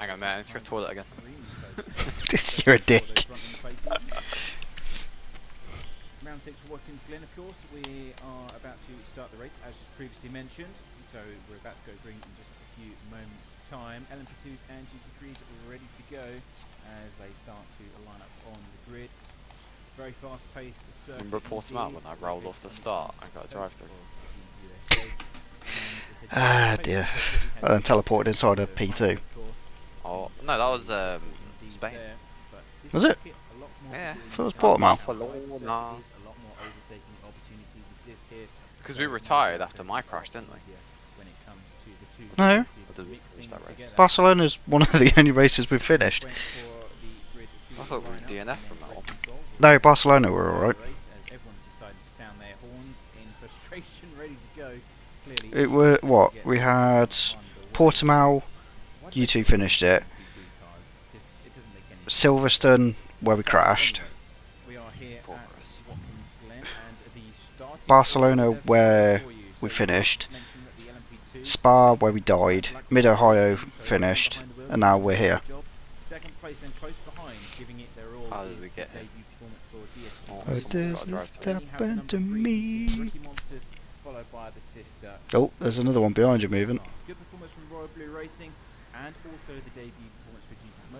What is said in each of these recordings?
Hang on a minute, I need to go to the toilet again. You're a dick. Round 6 for Watkins Glen, of course. We are about to start the race, as just previously mentioned. So we're about to go green in just a few moments' time. LMP2s and GT3s are ready to go as they start to line up on the grid. Very fast-paced circuit. Remember Portsmouth when I rolled off the start and got a drive through? Ah dear. And then teleported inside a P2. Oh, no, that was Spain. Was it? Yeah. I thought it was Portsmouth. Barcelona. Because we retired after my crash, didn't we? No. Or did we finish that race? Barcelona's one of the only races we've finished. I thought we were DNF from that one. No, Barcelona were alright. It were what? We had Portimao, you two finished it. Silverstone, where we crashed. Barcelona, where we finished. Spa, where we died. Mid-Ohio finished. And now we're here. How did we get here? Oh, this has happened to me. Oh, there's another one behind you moving.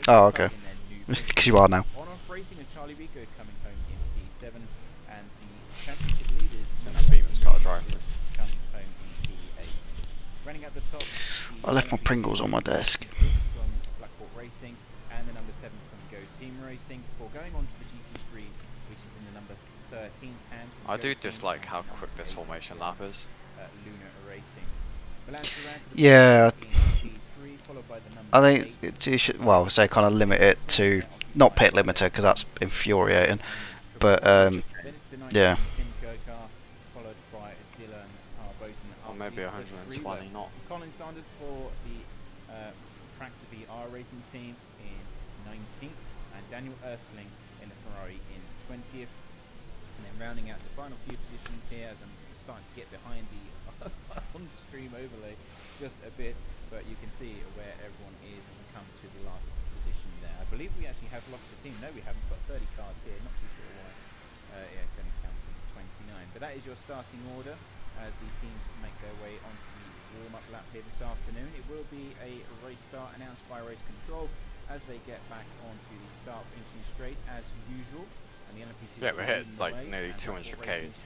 Oh, okay. Because you are now. I left my Pringles on my desk. I do dislike how quick this formation lap is. Yeah, I think you should, well, say kind of limit it to, not pit limiter because that's infuriating, but yeah. Or maybe 120, not. Colin Sanders for the Traxxas VR racing team in 19th, and Daniel Ersling in the Ferrari in 20th. And then rounding out the final few positions here, as I'm starting to get behind the on-stream overlay just a bit, but you can see where everyone is and we come to the last position there. I believe we actually have lost the team. No, we haven't. Got 30 cars here. Not too sure why. Yeah, it's only counting 29. But that is your starting order as the teams make their way onto the warm-up lap here this afternoon. It will be a race start announced by race control as they get back onto the start finishing straight as usual. And the LMP2 yeah, we hit like nearly 200 Ks.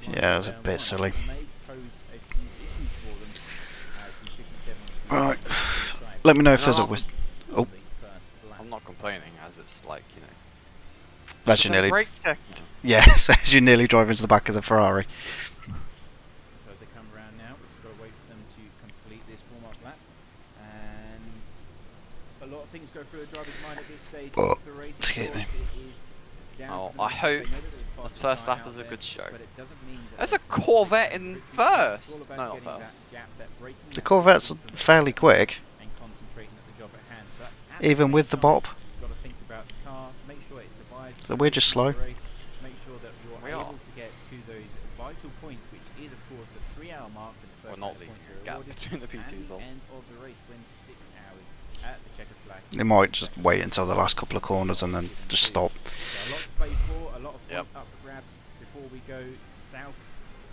Yeah, it was a bit silly. Right, let me know if there's a whist. Oh, I'm not complaining, as it's like, you know. as you nearly. Brake check. Yes, as you nearly drive into the back of the Ferrari. So as they come around now, we've just got to wait for them to complete this warm-up lap, and a lot of things go through a driver's mind at this stage of the race. Excuse me. Oh, I hope the first lap was a good show. There's a Corvette in first! No, not first. The Corvette's fairly quick, even with the bop. So we're just slow. We are. Well, not the gap between the P2s though. They might just wait until the last couple of corners and then just stop. Yep. Up for grabs before we go south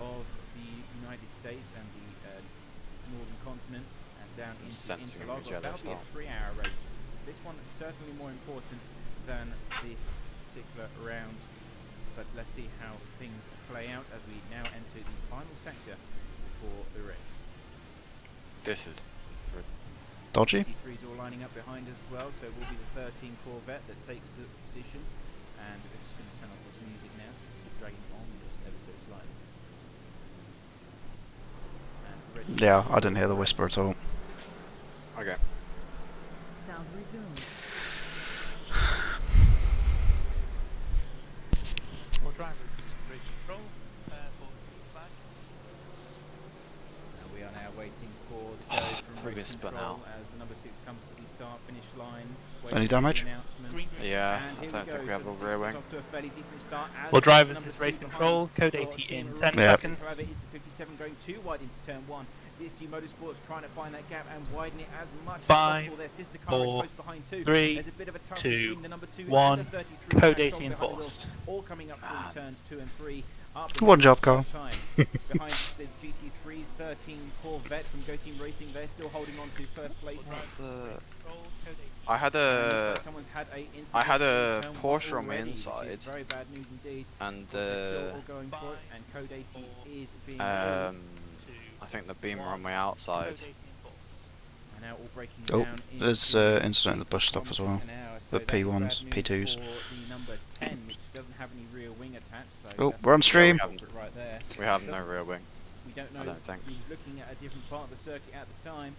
of the United States and the northern continent and down into Interlagos. That'll be a 3-hour race. So this one is certainly more important than this particular round, but let's see how things play out as we now enter the final sector for the race. This is Dodgy. GT3's all lining up behind as well, so it will be the 13 Corvette that takes the position. And we're just going to turn off this music now to keep dragging on just ever so slightly. And Yeah, I didn't hear the whisper at all. okay. Sound resumed. All drivers, race control for the flag. And we are now waiting for the go from race whisper control now. as the number 6 comes to the start finish line. Any damage? Yeah, I don't think we have a rear wing. All drivers, this is race control, code 80 in 10 Yeah. seconds. Driver is the 57 going too wide into turn 1. DSG Motorsports trying to find that gap and widen it as much as 5, possible. Their sister car is 4, close behind too. 3, There's a bit of a tussle 2, between the number 2 1, and the 33 code Jack 18 Dog behind the wheel, enforced. all coming up through turns 2 and 3. One job, Carl. Behind the GT3 13 Corvette from Go Team Racing, they're still holding on to first place. I had a Someone's had a I had a incident in turn Porsche one on the already, which inside, is very bad news indeed. and They're still all going for it, and code 18 is being I think the beamer on my outside. and now all breaking Oh, down there's into incident at the bus stop as well. kilometres an hour, so The that's P1s, bad news P2s. for the number 10, which doesn't have any rear wing attached. So Oh, that's we're on the stream. culprit right there. We have no rear wing. We don't know. I don't think. He was looking at a different part of the circuit at the time.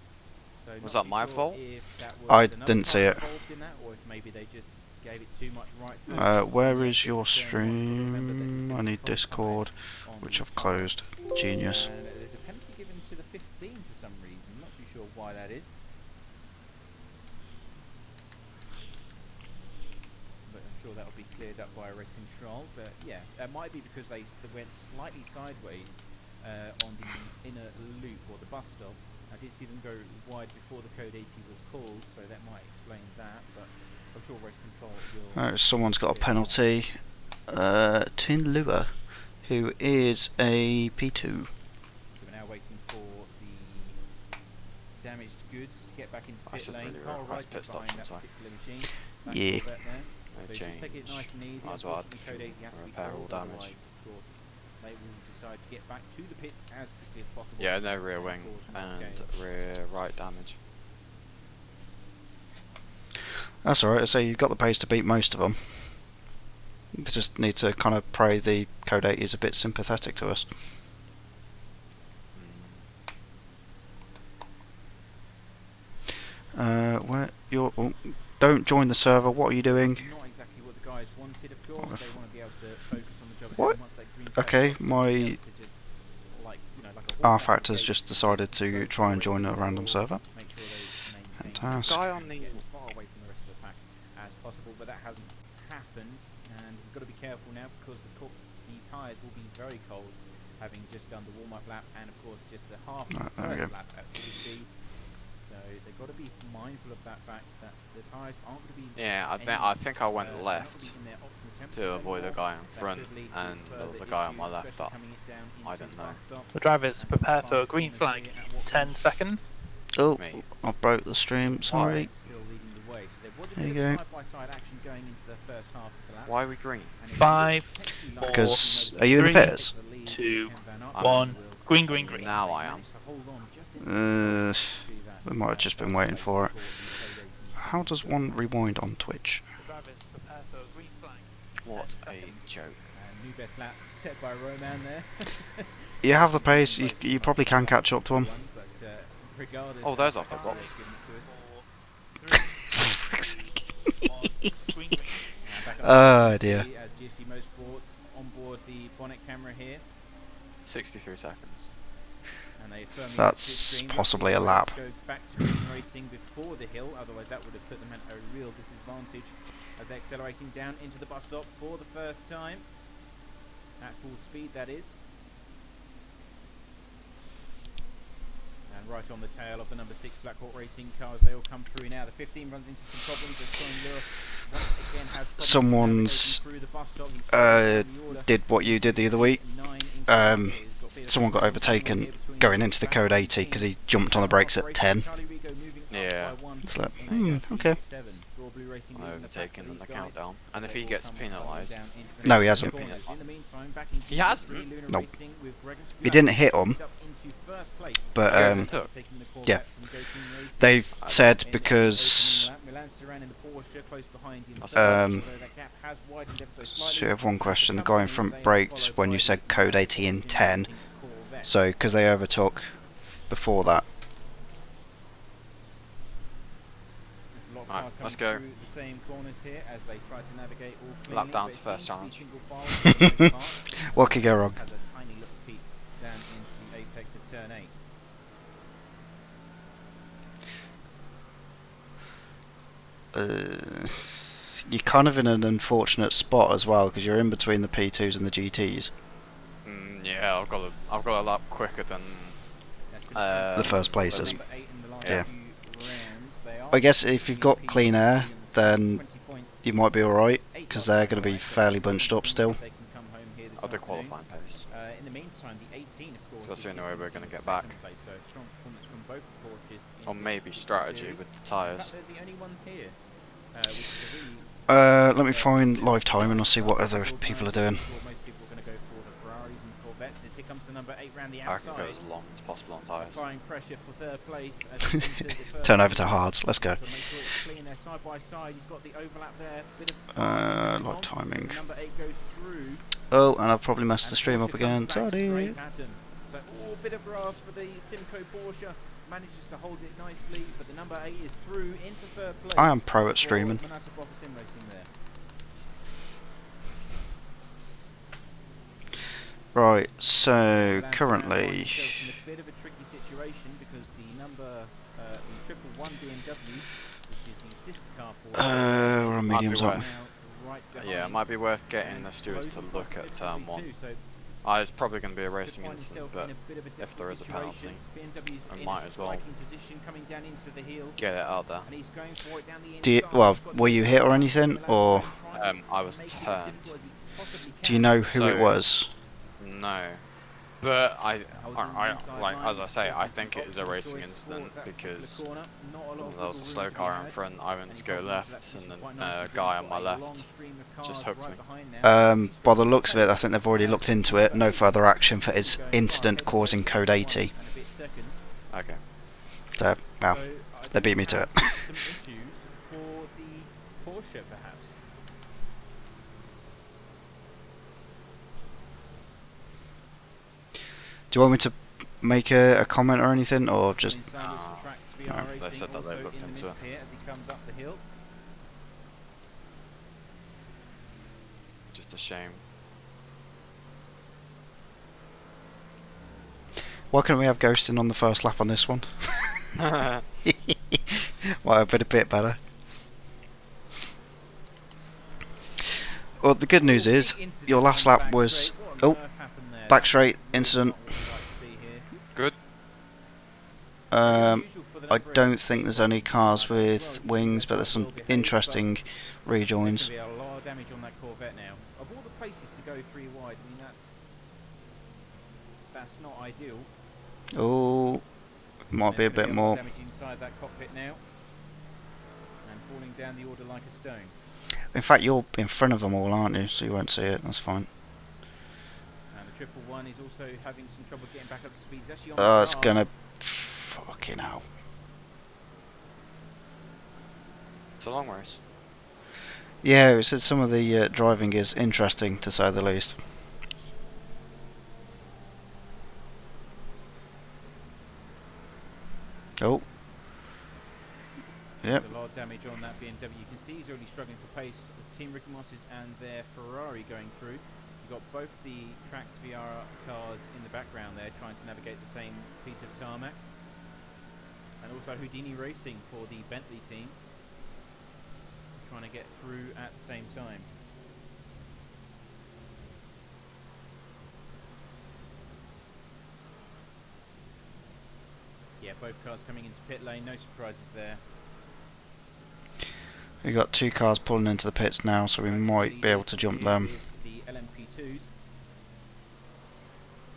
So Was not that too my sure fault? if that was I another didn't see car it. involved in that, or if maybe they just gave it too much right through. Where is your Turn one, remember that stream? it's I need been Discord, on which the I've closed. Genius. And there's a penalty given to the 15 for some reason. I'm not too sure why that is. But I'm sure that'll be cleared up by race control. But yeah, that might be because they went slightly sideways on the inner loop or the bus stop. I did see them go wide before the code 80 was called, so that might explain that. But I'm sure race control will. Someone's got a penalty. Tin Lua, who is a P2. So we're now waiting for the damaged goods to get back into I pit should lane. really Carl request Wright pit is stops behind that inside. particular machine. That Yeah. Corvette there. No So just take it change. nice and easy. Might as well add Unfortunately, code 80 has to be repair all called, damage. otherwise, of course, they will decide to get back to the pits as quickly as possible. Yeah, no rear and wing cause more and chaos. rear right damage. That's alright, I say you've got the pace to beat most of them. You just need to kind of pray the Code 8 is a bit sympathetic to us. Where you're... Oh, don't join the server, what are you doing? Not exactly what the guys wanted, of course. They want to be able to focus on the job. What? Once that green flag Okay, drops, they'll my be able to just, like, you know, like a R horse Factor's gate, just decided to try and join a random server. make sure they maintain Fantastic. Guy on the get as far away from the rest of the pack as possible, but that hasn't happened, and we've got to be careful now because the tyres will be very cold, having just done the warm-up lap and of course just the half Right, there we first go. lap at full speed. So they've got to be mindful of that fact that the tyres aren't going to be. Yeah, I think I went left to avoid the guy in front, and there was a guy on my left that I didn't know. The drivers prepare for a green flag. 10 seconds. Oh, Me. I broke the stream, sorry. There you go. Why are we green? 5, 4, Because, are you in the 3, pits? 2, 1. Green, green, green. Now I am. We might have just been waiting for it. How does one rewind on Twitch? The drivers prepare for a green flag. What 10 a seconds. joke. New best lap set by Roman there. You have the pace, you probably can catch up to him. Oh, there's our pit box. 4, 3, 2, 1. Green, green. Oh dear. As GSG Motorsports on board the bonnet camera here, 63 seconds. and they firmly That's slipstream. possibly a Luckily, lap. they go back to racing before the hill, otherwise that would have put them at a real disadvantage as they're accelerating down into the bus stop for the first time at full speed. That is. And right on the tail of the number 6 Blackhawk Racing cars, they all come through now. The 15 runs into some problems as Colin Lure once again has problems Someone's, navigating through the bus stop. He's following the order. Did what you did the other week. 9 Um, in someone got overtaken going into the code 80 because he jumped on the brakes at 10. Yeah. It's like, okay. I'm overtaken in the countdown. And if he gets penalised, No, he hasn't. He hasn't? Nope. He didn't hit him, but yeah. They've said because so you have one question. The guy in front braked when you said code 80 in 10, so because they overtook before that. Right, let's go. Lap down to first challenge. What could go wrong? You're kind of in an unfortunate spot as well because you're in between the P2s and the GTs. Yeah, I've got a lap quicker than the first places. Number 8 in the last Yeah. few rounds. They are I guess if you've got P clean air, then 20 points. you might be alright, 8 because laps they're by going to the be way, so fairly bunched up see still. if they can come home here this Other afternoon. qualifying pace. In the meantime, the 18, of course, That's is the only way sitting we're gonna in get second back. place, so a strong performance from both Porsches in Or this maybe strategy series. with the In tyres. fact, they're the only ones here, which is a really Let me find live time and I'll see what other people are doing. Most people are going to go for the Ferraris and Corvettes. As here comes the number 8 round the I can outside. go as long as possible on tyres. Applying pressure for third place. As he enters the first Turn over to corner. hards, let's go. Got to make sure it's clean there, side by side. He's got the overlap there. Bit of Live timing. Number 8 goes through. Oh, and I've probably messed the And stream up Porsche again, comes back sorry. straight at him. So bit of grass for the Simco Porsche. Manages to hold it nicely, but the number 8 is through into third place. I am pro at for streaming. Manata Boffa Sim Racing there. Right, so Lance currently, found himself in a bit of a tricky situation because the number the 111 BMW, which is the sister car for we're on Might be medium worth- time. now right Yeah, it behind might be worth getting and the stewards to closing look at positive turn probably 1. too, so It's probably going to be a racing find incident, himself but in a bit of a if there is a difficult penalty, BMW's I in might a as well striking position coming down into the heel, get it out there. and he's going for it down the Do you, inside. well, He's got were you hit or anything, or I was make it as turned. difficult as he possibly do you can. know who So- it was? No. But Holding the inside like line, as I say, I versus think the it is a optimal racing choice incident for that because particular corner. Not a lot of there was a wiggle slow room to be car in had, front, I went and to he's go holding onto that left, position and quite then nicely. a guy on Got my a left long stream of just cars hooked right me. behind now. By the looks of it, I think they've already looked into it. No further action for his incident causing code 80. And a bit seconds. Okay. So, well, So, they beat me to it. some issues for the Porsche, perhaps. do you want me to make a comment or anything, or just... Colin Sanders from Tracks VR no, they Racing said that they also looked in the into mist it. here as he comes up the hill. Just a shame. Why couldn't we have ghosting on the first lap on this one? Might have been a bit better. Well, the good news is, your last lap was... Oh, back straight incident. Good. I don't think there's any cars with wings, but there's some interesting rejoins. There's going to be a lot of damage on that Corvette now. Of all the places to go 3 wide, I mean that's not ideal. Oh, might be a bit more. Damage inside that cockpit now, and falling down the order like a stone. In fact, you're in front of them all, aren't you? So you won't see it. That's fine. And the 111 is also having some trouble getting back up to speed. He's actually on Oh, the it's grass. gonna... Fucking hell. It's a long race. Yeah, it said some of the driving is interesting, to say the least. Oh. Yep. There's a lot of damage on that BMW. You can see he's already struggling for pace. Team Ricky Moss's and their Ferrari going through. You've got both the Trax VR cars in the background there trying to navigate the same piece of tarmac. And also Houdini Racing for the Bentley team, trying to get through at the same time. Yeah, both cars coming into pit lane, no surprises there. We've got 2 cars pulling into the pits now, so we might be able to jump them. The LMP2s.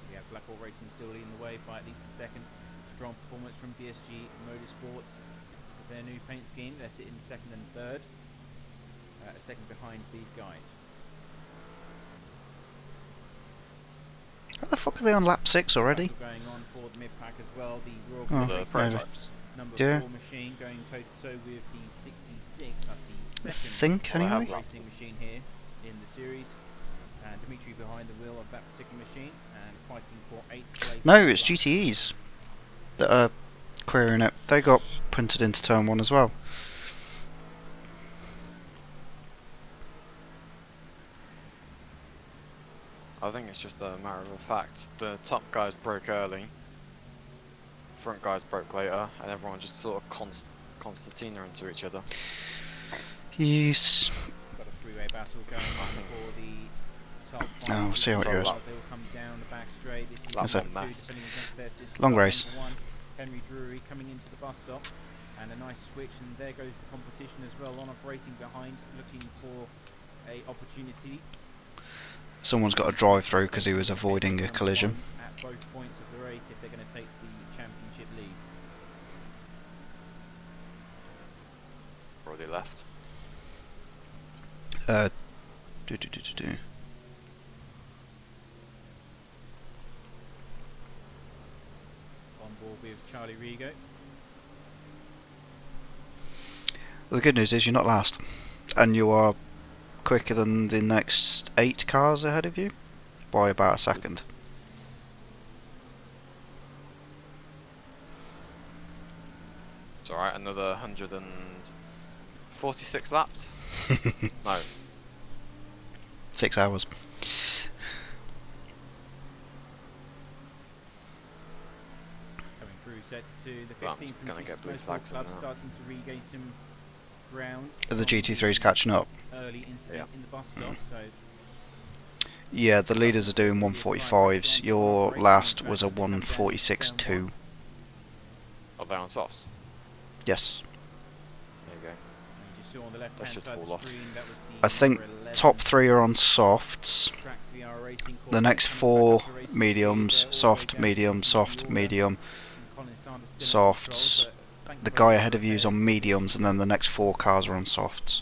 We have Blackwall Racing still leading the way by at least a second. Strong performance from DSG Motorsports with their new paint scheme. They're sitting second and third. A second behind these guys. How the fuck are they on lap 6 already? Battle going on for the mid-pack as well. The Royal Oh, The Racing prototypes. number Yeah. 4 machine going toe-to-toe with the 66. That's the I second think, Well, I have anyway. racing machine here in the series. And Dimitri behind the wheel of that particular machine and fighting for 8th place. No, it's GTEs that are querying it. They got punted into turn 1 as well. I think it's just a matter of fact. The top guys broke early, front guys broke later, and everyone just sort of concertina into each other. Yes. Got a 3-way battle going on for the top Oh, five. we'll see how it So goes. lap- They will come down the back straight. This is lap That's it. one two, mess. depending against their system. Long Start race. number one, Henry Drury coming into the bus stop, and a nice switch, and there goes the competition as well. On-off racing behind, looking for a opportunity. Someone's got to drive through because he was avoiding a Number collision. one at both points of the race if they're going to take the championship lead. Already left. Do. On board with Charlie Rigo. Well, the good news is you're not last, and you are quicker than the next 8 cars ahead of you by about a second. It's alright, another 146 laps? No. 6 hours. Coming through set to the Well, I'm 15th gonna from get blue Motorsport flags Club, on that. starting to regain some ground. The GT3's catching up. Early incident in the bus stop, so Yeah, the leaders are doing 145s. Your last was a 146.2. Oh, they're on softs. Yes. There you go. you just saw on the left That hand should side of fall the off. screen, that was the I think number 11 top 3 are on softs. Tracks VR Racing The Corp next coming back 4 up to race mediums, speed, all the way soft, down medium, to soft, the order. medium, Colin Sanders still in control, softs. but The thankfully guy ahead of you is on mediums, and then the next 4 cars are on softs.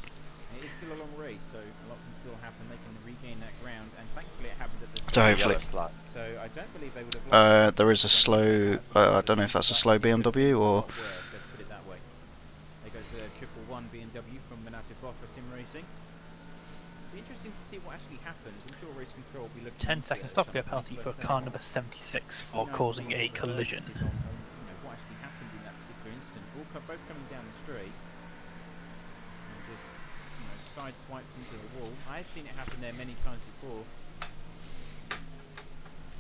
it is still a long race, so a lot can still happen. They can regain that ground, and thankfully it happened at the So start. hopefully- Yellow flag. So I don't believe they would have lost. There is a slow. I don't know if that's a slow BMW or. Worse, let's put it that way. There goes the 111 BMW from Minato Boffa Sim Racing. It'll be interesting to see what actually happens. I'm sure race control will be looking 10 into it seconds at stop some penalty point, for but, car number 76 for nice to causing see a what the collision. verdict is on, what actually happened in that particular instant. Both coming down the straight and just sideswiped into the wall. I've seen it happen there many times before.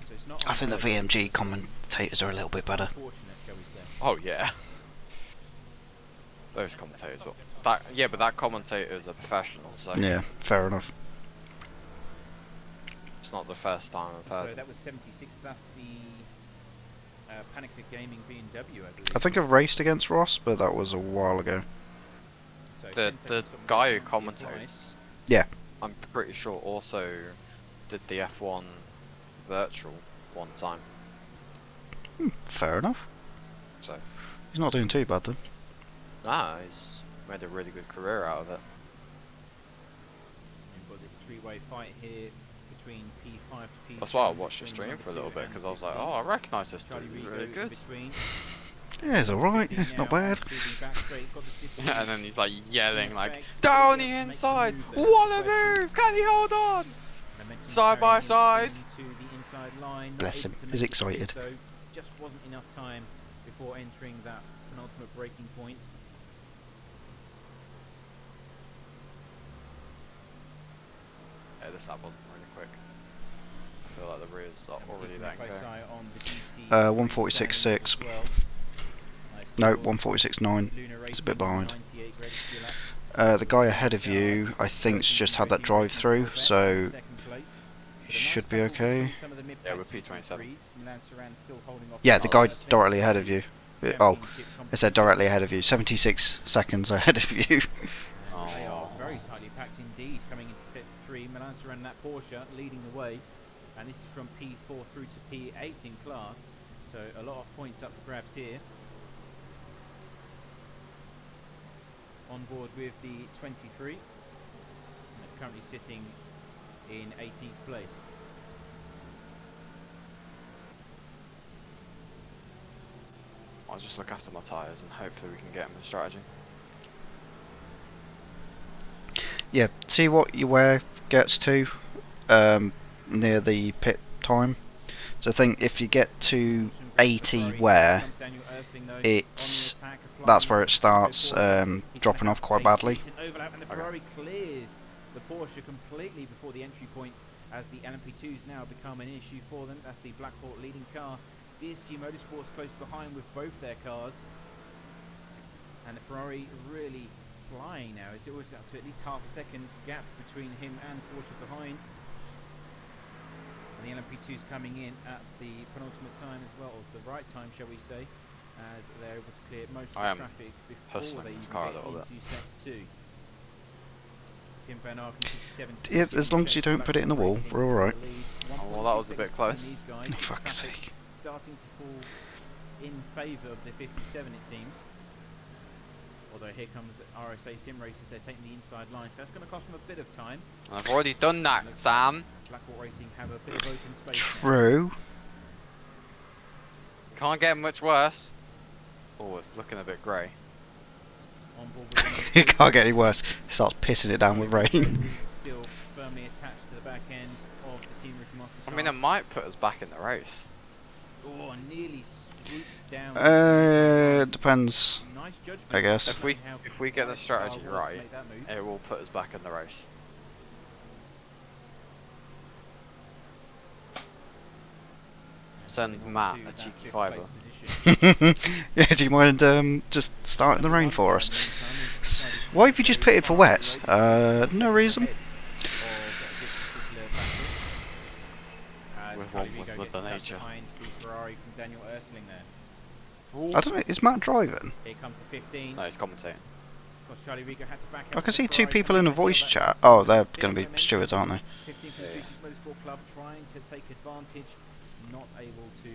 So it's not I think the unheard of. VMG commentators are a little bit better. Unfortunate, shall we say. Oh yeah. Those commentators. Well, that yeah, but that commentator is a professional, so Yeah, fair enough. it's not the first time I've heard. So that was 76. That's the Panica Gaming BMW, I believe. I think I've raced against Ross, but that was a while ago. So The 10 seconds on guy who penalty applied. commentates, Yeah. I'm pretty sure also did the F1 virtual one time. Fair enough. So He's not doing too bad then. nah, he's made a really good career out of it. We've got this three-way fight here between P5 to P3. That's why I watched the between stream number for a little 2 bit and because I was like, 15. oh, I recognise this Charlie dude. He's Rigo really in good. between. Yeah, it's alright. Now Not bad. onto the back straight, got the slip And then he's like yelling like, effect, down but the he has to make inside, the move there. what a Question. move! Can he hold on? Momentum Side by carrying side. into the inside line, not Bless able him, to he's make the skid excited. though. Just wasn't enough time before entering that penultimate breaking point. Yeah, this lap wasn't really quick. I feel like the rears are already Keeping a that close good. eye on the GT3 146.6. standings as well. No, Still 146.9. Luna It's a bit Racing, behind. 98 graded fuel lap. The guy ahead of you, I think, just had that drive through, so he should be okay. Yeah, we're P27. Yeah, the guy directly ahead of you. Oh, I said directly ahead of you. 76 seconds ahead of you. They are Oh. very tightly packed indeed. Coming into set 3, Milan Saran that Porsche leading the way, and this is from P4 through to P8 in class. So a lot of points up for grabs here. On board with the 23, and it's currently sitting in 18th place. I'll just look after my tyres and hopefully we can get him in strategy. Yeah, see what your wear gets to near the pit time. So I think if you get to 80 wear, that's where it starts dropping off quite badly. And the Ferrari clears the Porsche completely before the entry point as the LMP2s now become an issue for them. That's the Black Hawk leading car. DSG Motorsports close behind with both their cars. And the Ferrari really flying now. It's always up to at least half a second gap between him and Porsche behind. And the LMP2's coming in at the penultimate time as well, or the right time, shall we say, as they're able to clear most of I the am traffic before hustling they this even car a get little into bit. sector 2. Kim Van Arken, 67, Yeah, as long as you don't put it in the wall, we're all right. Oh, well, that was a bit close. Oh, fuck's sake. Starting to fall in favour of the 57, it seems. Although here comes RSA Sim Racers, they're taking the inside line, so that's going to cost them a bit of time. I've already done that, Sam. Blackwall Racing have a bit of open space. True. Can't get much worse. Oh, it's looking a bit grey. On board with the It can't get any worse. It starts pissing it down with rain. Still firmly attached to the back end of the Team Ricky Monster I mean, it might put us back in the race. Oh, nearly swoops down. Depends. Nice judgment. I guess. If we get the strategy right, it will put us back in the race. Send Matt a cheeky fiver. Yeah, do you mind just starting the rain for us? Why have you just pitted for wets? No reason. With the nature. I don't know, is Matt driving? Here comes the 15. No, he's commentating. I can see two people in a voice chat. Oh, they're going to be stewards, aren't they? 15 for the British Motorsport Club, trying to take advantage, not able to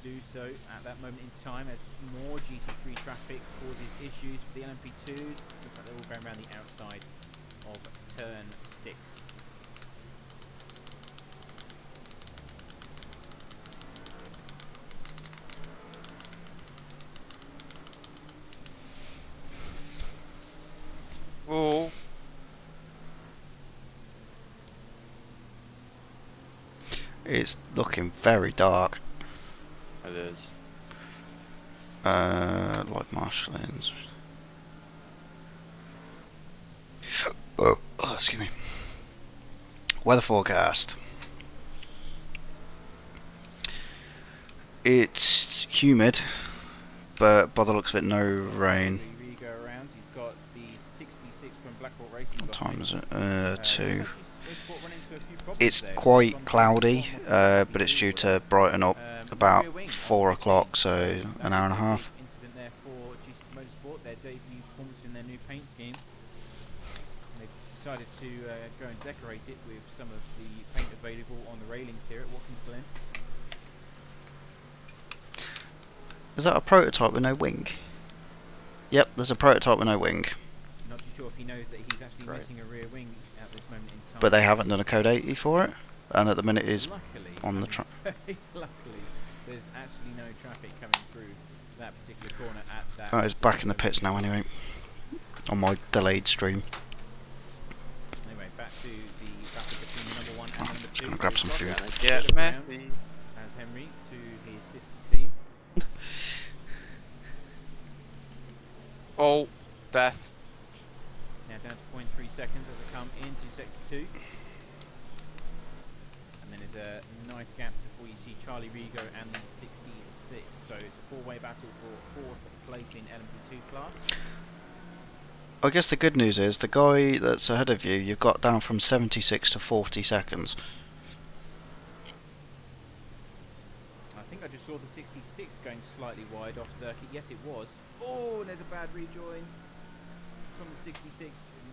do so at that moment in time as more GT3 traffic causes issues for the LMP2s. Looks like they're all going around the outside of turn 6. Oh. It's looking very dark. It is. Live marshallings. Oh, excuse me. Weather forecast. It's humid, but by the looks of it, no rain. He's got the 66 from Blackwall Racing. What time is it? 2. It's It's quite cloudy, but it's due to brighten up about 4 o'clock, so an hour and a half. Incident there for GT Motorsport, their debut performance in their new paint scheme. They've decided to go and decorate it with some of the paint available on the railings here at Watkins Glen. Is that a prototype with no wing? Yep, there's a prototype with no wing. Not too sure if he knows that he's actually missing a rear wing at this moment in time. But they haven't done a code 80 for it, and at the minute is luckily, on the track. luckily, there's actually no traffic coming through that particular corner at that. Oh, it's back in the pits now anyway, on my delayed stream. Anyway, back to the battle between the number 1 and number 2. Just gonna grab some food. Get messy. As Henry to his sister team. Oh, death. Now down to 0.3 seconds as they come into sector 2. And then there's a nice gap before you see Charlie Rigo and the 66. So it's a four-way battle for 4th place in LMP2 class. I guess the good news is the guy that's ahead of you, you've got down from 76 to 40 seconds. I think I just saw the 66 going slightly wide off circuit. Yes, it was. Oh, and there's a bad rejoin from the 66.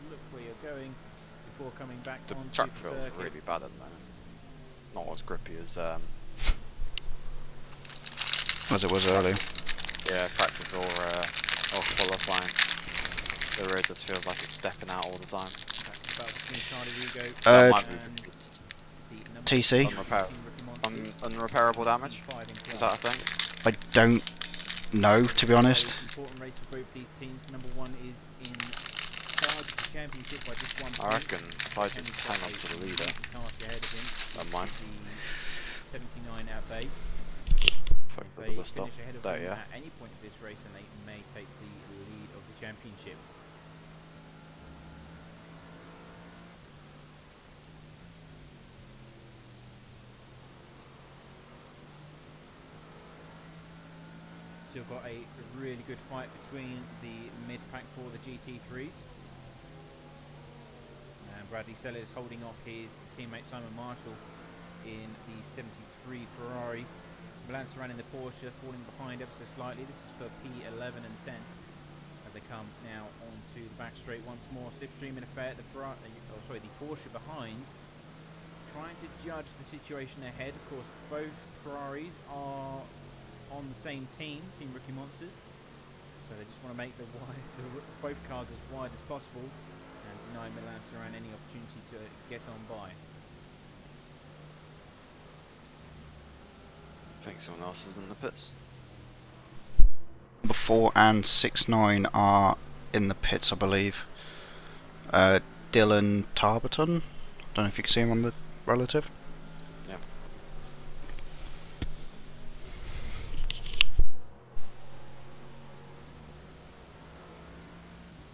Look where you're going before coming back The onto track the feels circuit. really bad at the moment. Not as grippy as As it was earlier. yeah, practice or qualifying. The road just feels like it's stepping out all the time. That's the battle between Charlie Rigo That might be and the number TC? Unrepairable damage. Is that a thing? I don't know, to be honest. Important race for both these teams. Number 1 is in charge of the championship by just 1 I point. reckon if I just hang on to the leader, Task ahead of him. don't mind. The 79 out Bay. Fuck If the they other stuff. finish ahead of There, him yeah. at any point of this race, then they may take the lead of the championship. Still got a really good fight between the mid-pack for the GT3s. And Bradley Sellers holding off his teammate Simon Marshall in the 73 Ferrari. Milan Saran in the Porsche, falling behind ever so slightly. This is for P11 and 10. As they come now onto the back straight once more. Slipstream in effect. The Porsche behind, trying to judge the situation ahead. Of course, both Ferraris are on the same team, Team Rookie Monsters. So they just want to make both cars as wide as possible and deny Milan Saran any opportunity to get on by. I think someone else is in the pits. Number 4 and 6-9 are in the pits, I believe. Dylan Tarberton. Don't know if you can see him on the relative. Yeah.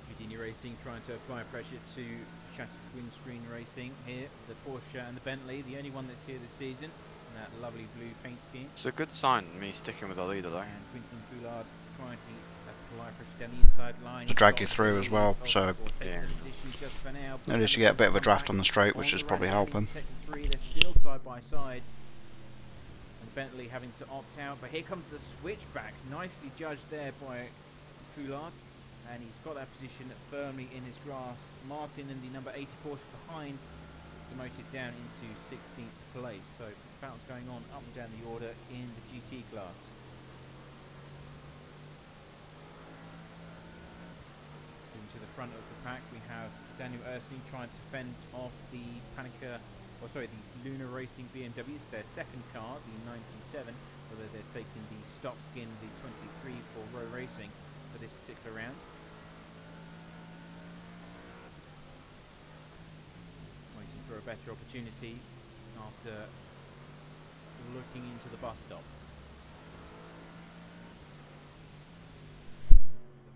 Houdini Racing trying to apply pressure to Chequered Windscreen Racing here. The Porsche and the Bentley, the only one that's here this season. That lovely blue paint scheme. It's a good sign, me sticking with the leader though. And Quintin Foulard trying to apply pressure down the inside line. To drag you through as well, so yeah. at least you get a bit of a draft on the straight, which is probably helping. They're still side by side. And Bentley having to opt out, but here comes the switchback. Nicely judged there by Foulard. And he's got that position firmly in his grasp. Martin in the number 80 Porsche behind, demoted down into 16th place. So battles going on up and down the order in the GT class. Moving to the front of the pack, we have Daniel Ersling trying to fend off the the Lunar Racing BMW. It's their second car, the 97, although they're taking the stock skin, the 23 for Row Racing for this particular round. Waiting for a better opportunity after looking into the bus stop.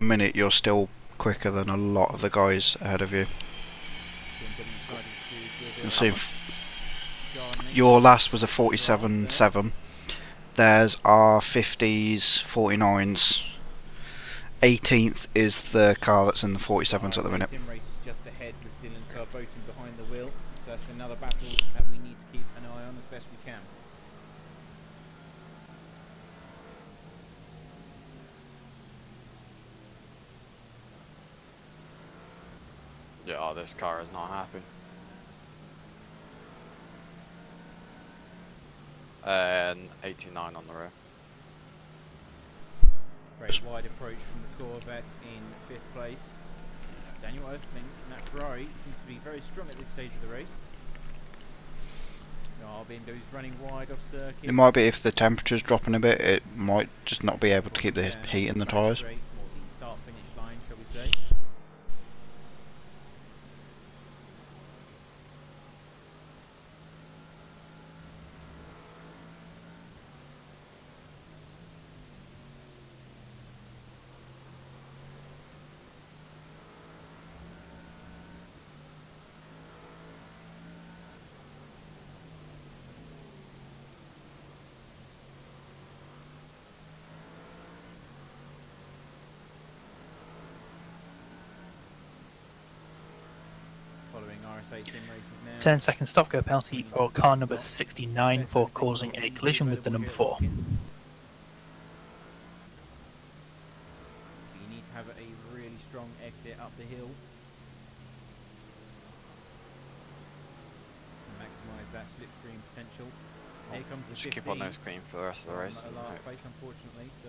The minute you're still quicker than a lot of the guys ahead of you. You can see your last was a 47.7. There's our 50s, 49s. 18th is the car that's in the 47s at the minute. Sim race is just ahead with Dylan Tarboton behind the wheel, so that's another battle that we need to keep an eye on as best we can. Yeah, oh, this car is not happy. And 89 on the row. Very wide approach from the Corvette in 5th place. Daniel Ersling in that Ferrari seems to be very strong at this stage of the race. Bindo's running wide off circuit. It might be if the temperature's dropping a bit, it might just not be able to keep the heat in the tyres. Or the start-finish line, shall we say. Following RSA sim races now. 10-second stop go penalty for car number 69 for causing a collision with the number 4. Watkins. You need to have a really strong exit up the hill. Maximise that slipstream potential. Here comes the Just 15. keep on nose clean for the rest of the race. From last place, unfortunately. So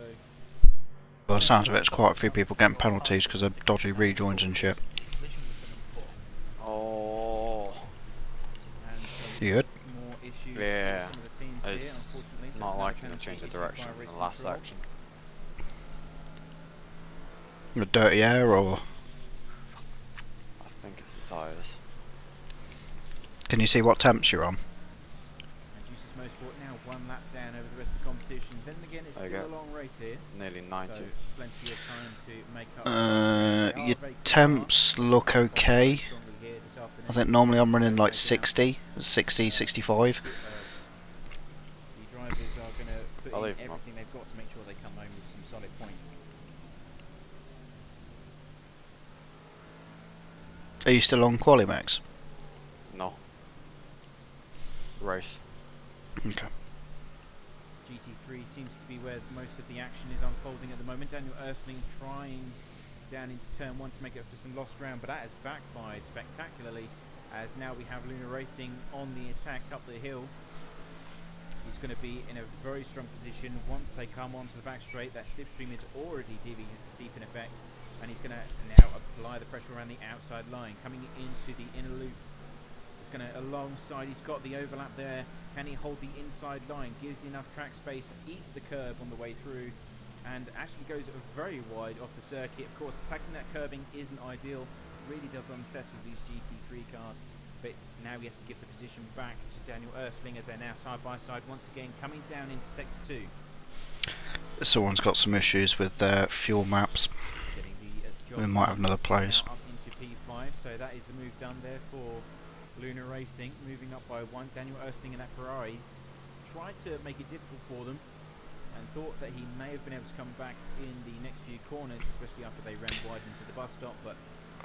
Well, the sounds of it, it's quite a few people getting penalties because of dodgy rejoins and shit. Oh, You good? more issues yeah. with some of the teams here, It's unfortunately. So not it's liking another the change of penalty direction issued by in the race last control. section. The dirty air, or I think it's the tyres. can you see what temps you're on? And Juices Motorsport now one lap down over the rest of the competition. Then again, it's There you still go. a long race here. Nearly 90. So plenty of time to make up. They are Your very temps look okay. strongly here this afternoon. I think normally I'm running like 60, 65. The drivers are going to put I'll in leave them up. everything they've got to make sure they come home with some solid points. Are you still on Qualimax? No. Race. Okay. GT3 seems to be where most of the action is unfolding at the moment. Daniel Ersling trying down into turn 1 to make up for some lost ground, but that has backfired spectacularly, as now we have Luna Racing on the attack up the hill. He's going to be in a very strong position once they come onto the back straight. That slipstream is already deep in effect, and he's going to now apply the pressure around the outside line, coming into the inner loop. He's going to alongside, he's got the overlap there. Can he hold the inside line? Gives enough track space, eats the curb on the way through, and actually goes very wide off the circuit. Of course, attacking that curbing isn't ideal. Really does unsettle these GT3 cars. But now he has to give the position back to Daniel Ersling, as they're now side by side once again, coming down into sector 2. Someone's got some issues with their fuel maps. Getting the, We might have another place. up into P5, so that is the move done there for Luna Racing, moving up by 1. Daniel Ersling in that Ferrari tried to make it difficult for them, and thought that he may have been able to come back in the next few corners, especially after they ran wide into the bus stop. But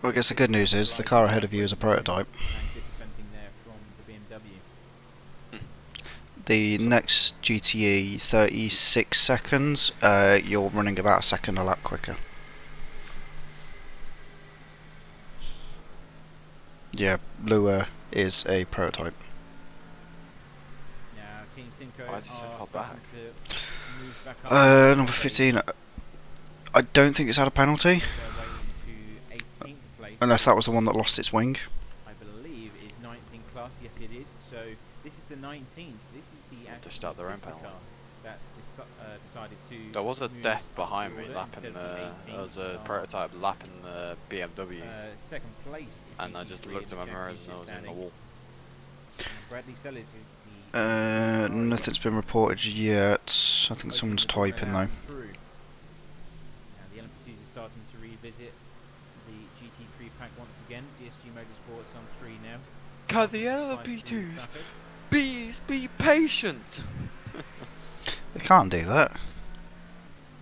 Well, I guess the good news is the car ahead of you is a prototype. and good defending there from the BMW. The next GTE 36 seconds, you're running about a second a lap quicker. Yeah, Lua is a prototype. Now Team Simcoe Why are is he so far starting back? to move back up. Number 15, I don't think it's had a penalty, Their way into 18th place. unless that was the one that lost its wing. I believe is 9th in class. Yes, it is. So this is the 19th. This is the Well, actual just out their own sister penalty. car that's decided to. There was a move death up behind the me order lapping instead the. of There was 18th a car. prototype lapping the BMW, Second place. in and I just GT3 looked in at the my mirrors and I championship was in the standings. wall. Bradley Sellers is the. Nothing's been reported yet. I think someone's typing though. And the LMP2s are starting to revisit the GT3 pack once again. DSG Motorsports on 3 now. God, the Starting to fight through LMP2s. traffic. Be patient. They can't do that.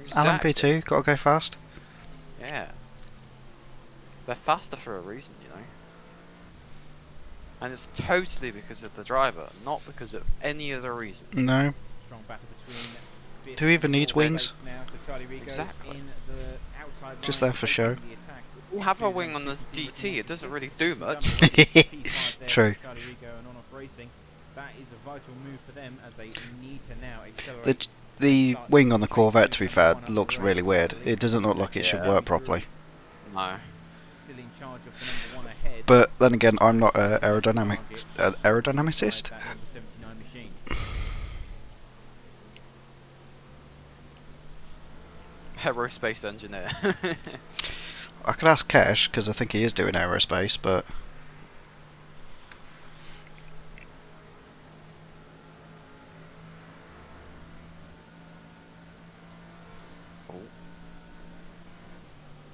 Exactly. LMP2, gotta go fast. Yeah. They're faster for a reason, you know. And it's totally because of the driver, not because of any other reason. No. Strong battle between fifth Who even and needs fourth wings? place now, so Charlie Rigo Exactly. in the outside Just line, there for taking show. the attack. We have a Two wing then on this Super Two GT, it doesn't Racing really System do done much. already. P5 there True. for Charlie Rigo and On-Off Racing. That is a vital move for them, as they need to now The accelerate. the wing on the Corvette, to be fair, looks really weird. It doesn't look like it should Yeah. work properly. No. Still in charge of the number 1 ahead. But then again, I'm not an aerodynamicist. That number 79 machine. Aerospace engineer. I could ask Kesh, because I think he is doing aerospace, but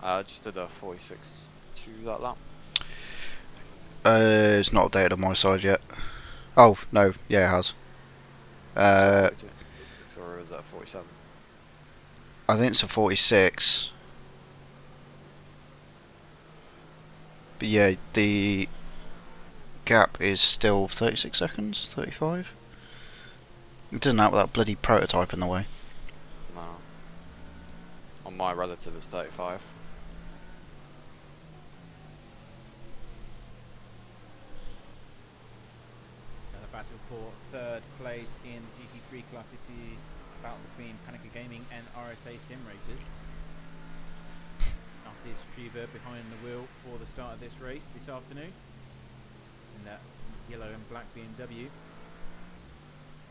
I just did a 46 to that lap. it's not updated on my side yet. Oh, no, yeah, it has. 46, or is that 47? I think it's a 46. But yeah, the gap is still 36 seconds, 35. It doesn't have that bloody prototype in the way. No. On my relative, it's 35. The battle for third place in GT3 class. This is a battle between Panica Gaming and RSA Sim Racers. Marcus Truber behind the wheel for the start of this race this afternoon in that yellow and black BMW.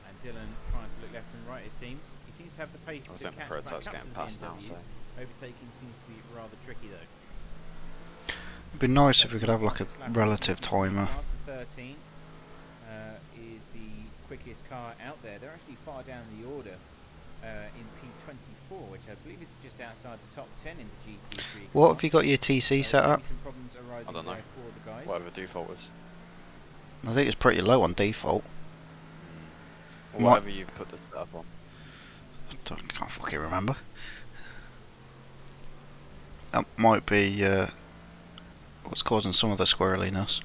And Dylan trying to look left and right, it seems. He seems to have the pace I to think the catch prototype's back up getting to the past now, BMW. so. Overtaking seems to be rather tricky though. It'd be nice if we could have like a relative timer. Class the 13 is the quickest car out there. They're actually far down the order in P24, which I believe is just outside the top 10 in the GT3 What class. have you got your TC set Maybe up? some problems arising I don't know. there for the guys. Whatever default is. I think it's pretty low on default. Or What- whatever you put the setup on. I can't fucking remember. That might be what's causing some of the squirreliness.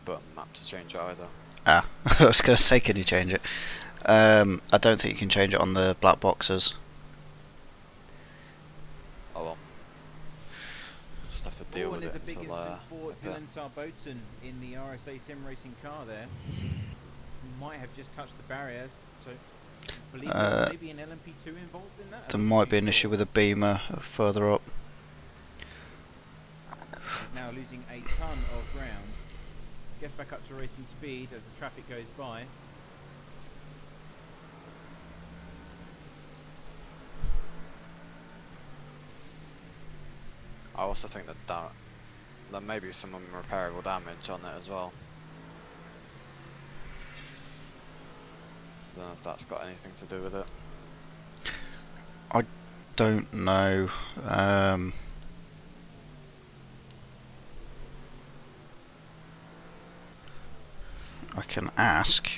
button map to change it either. Ah, I was going to say, can you change it? I don't think you can change it on the black boxes. Oh well. Just have to deal Oh, with and it there's a big until incident for I bet. Glen in the RSA sim racing car there. Might have just touched the barriers, so I believe there may be an LMP2 involved in that. There might be an issue with a beamer further up. He's now losing a ton of ground. Gets back up to racing speed as the traffic goes by. I also think that there may be some unrepairable damage on it as well. Don't know if that's got anything to do with it. I don't know. I can ask.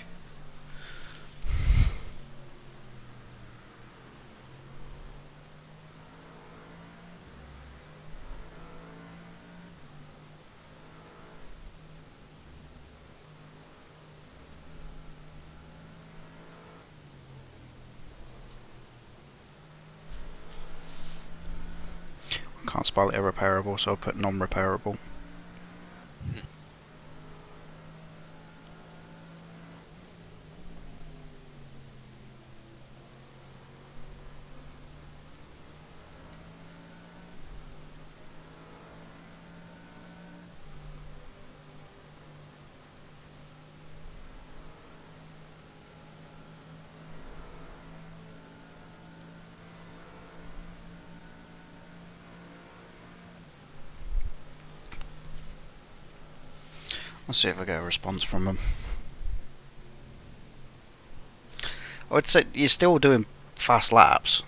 Can't spell it irreparable, so I'll put non-repairable. Let's see if I get a response from them. I would say you're still doing fast laps,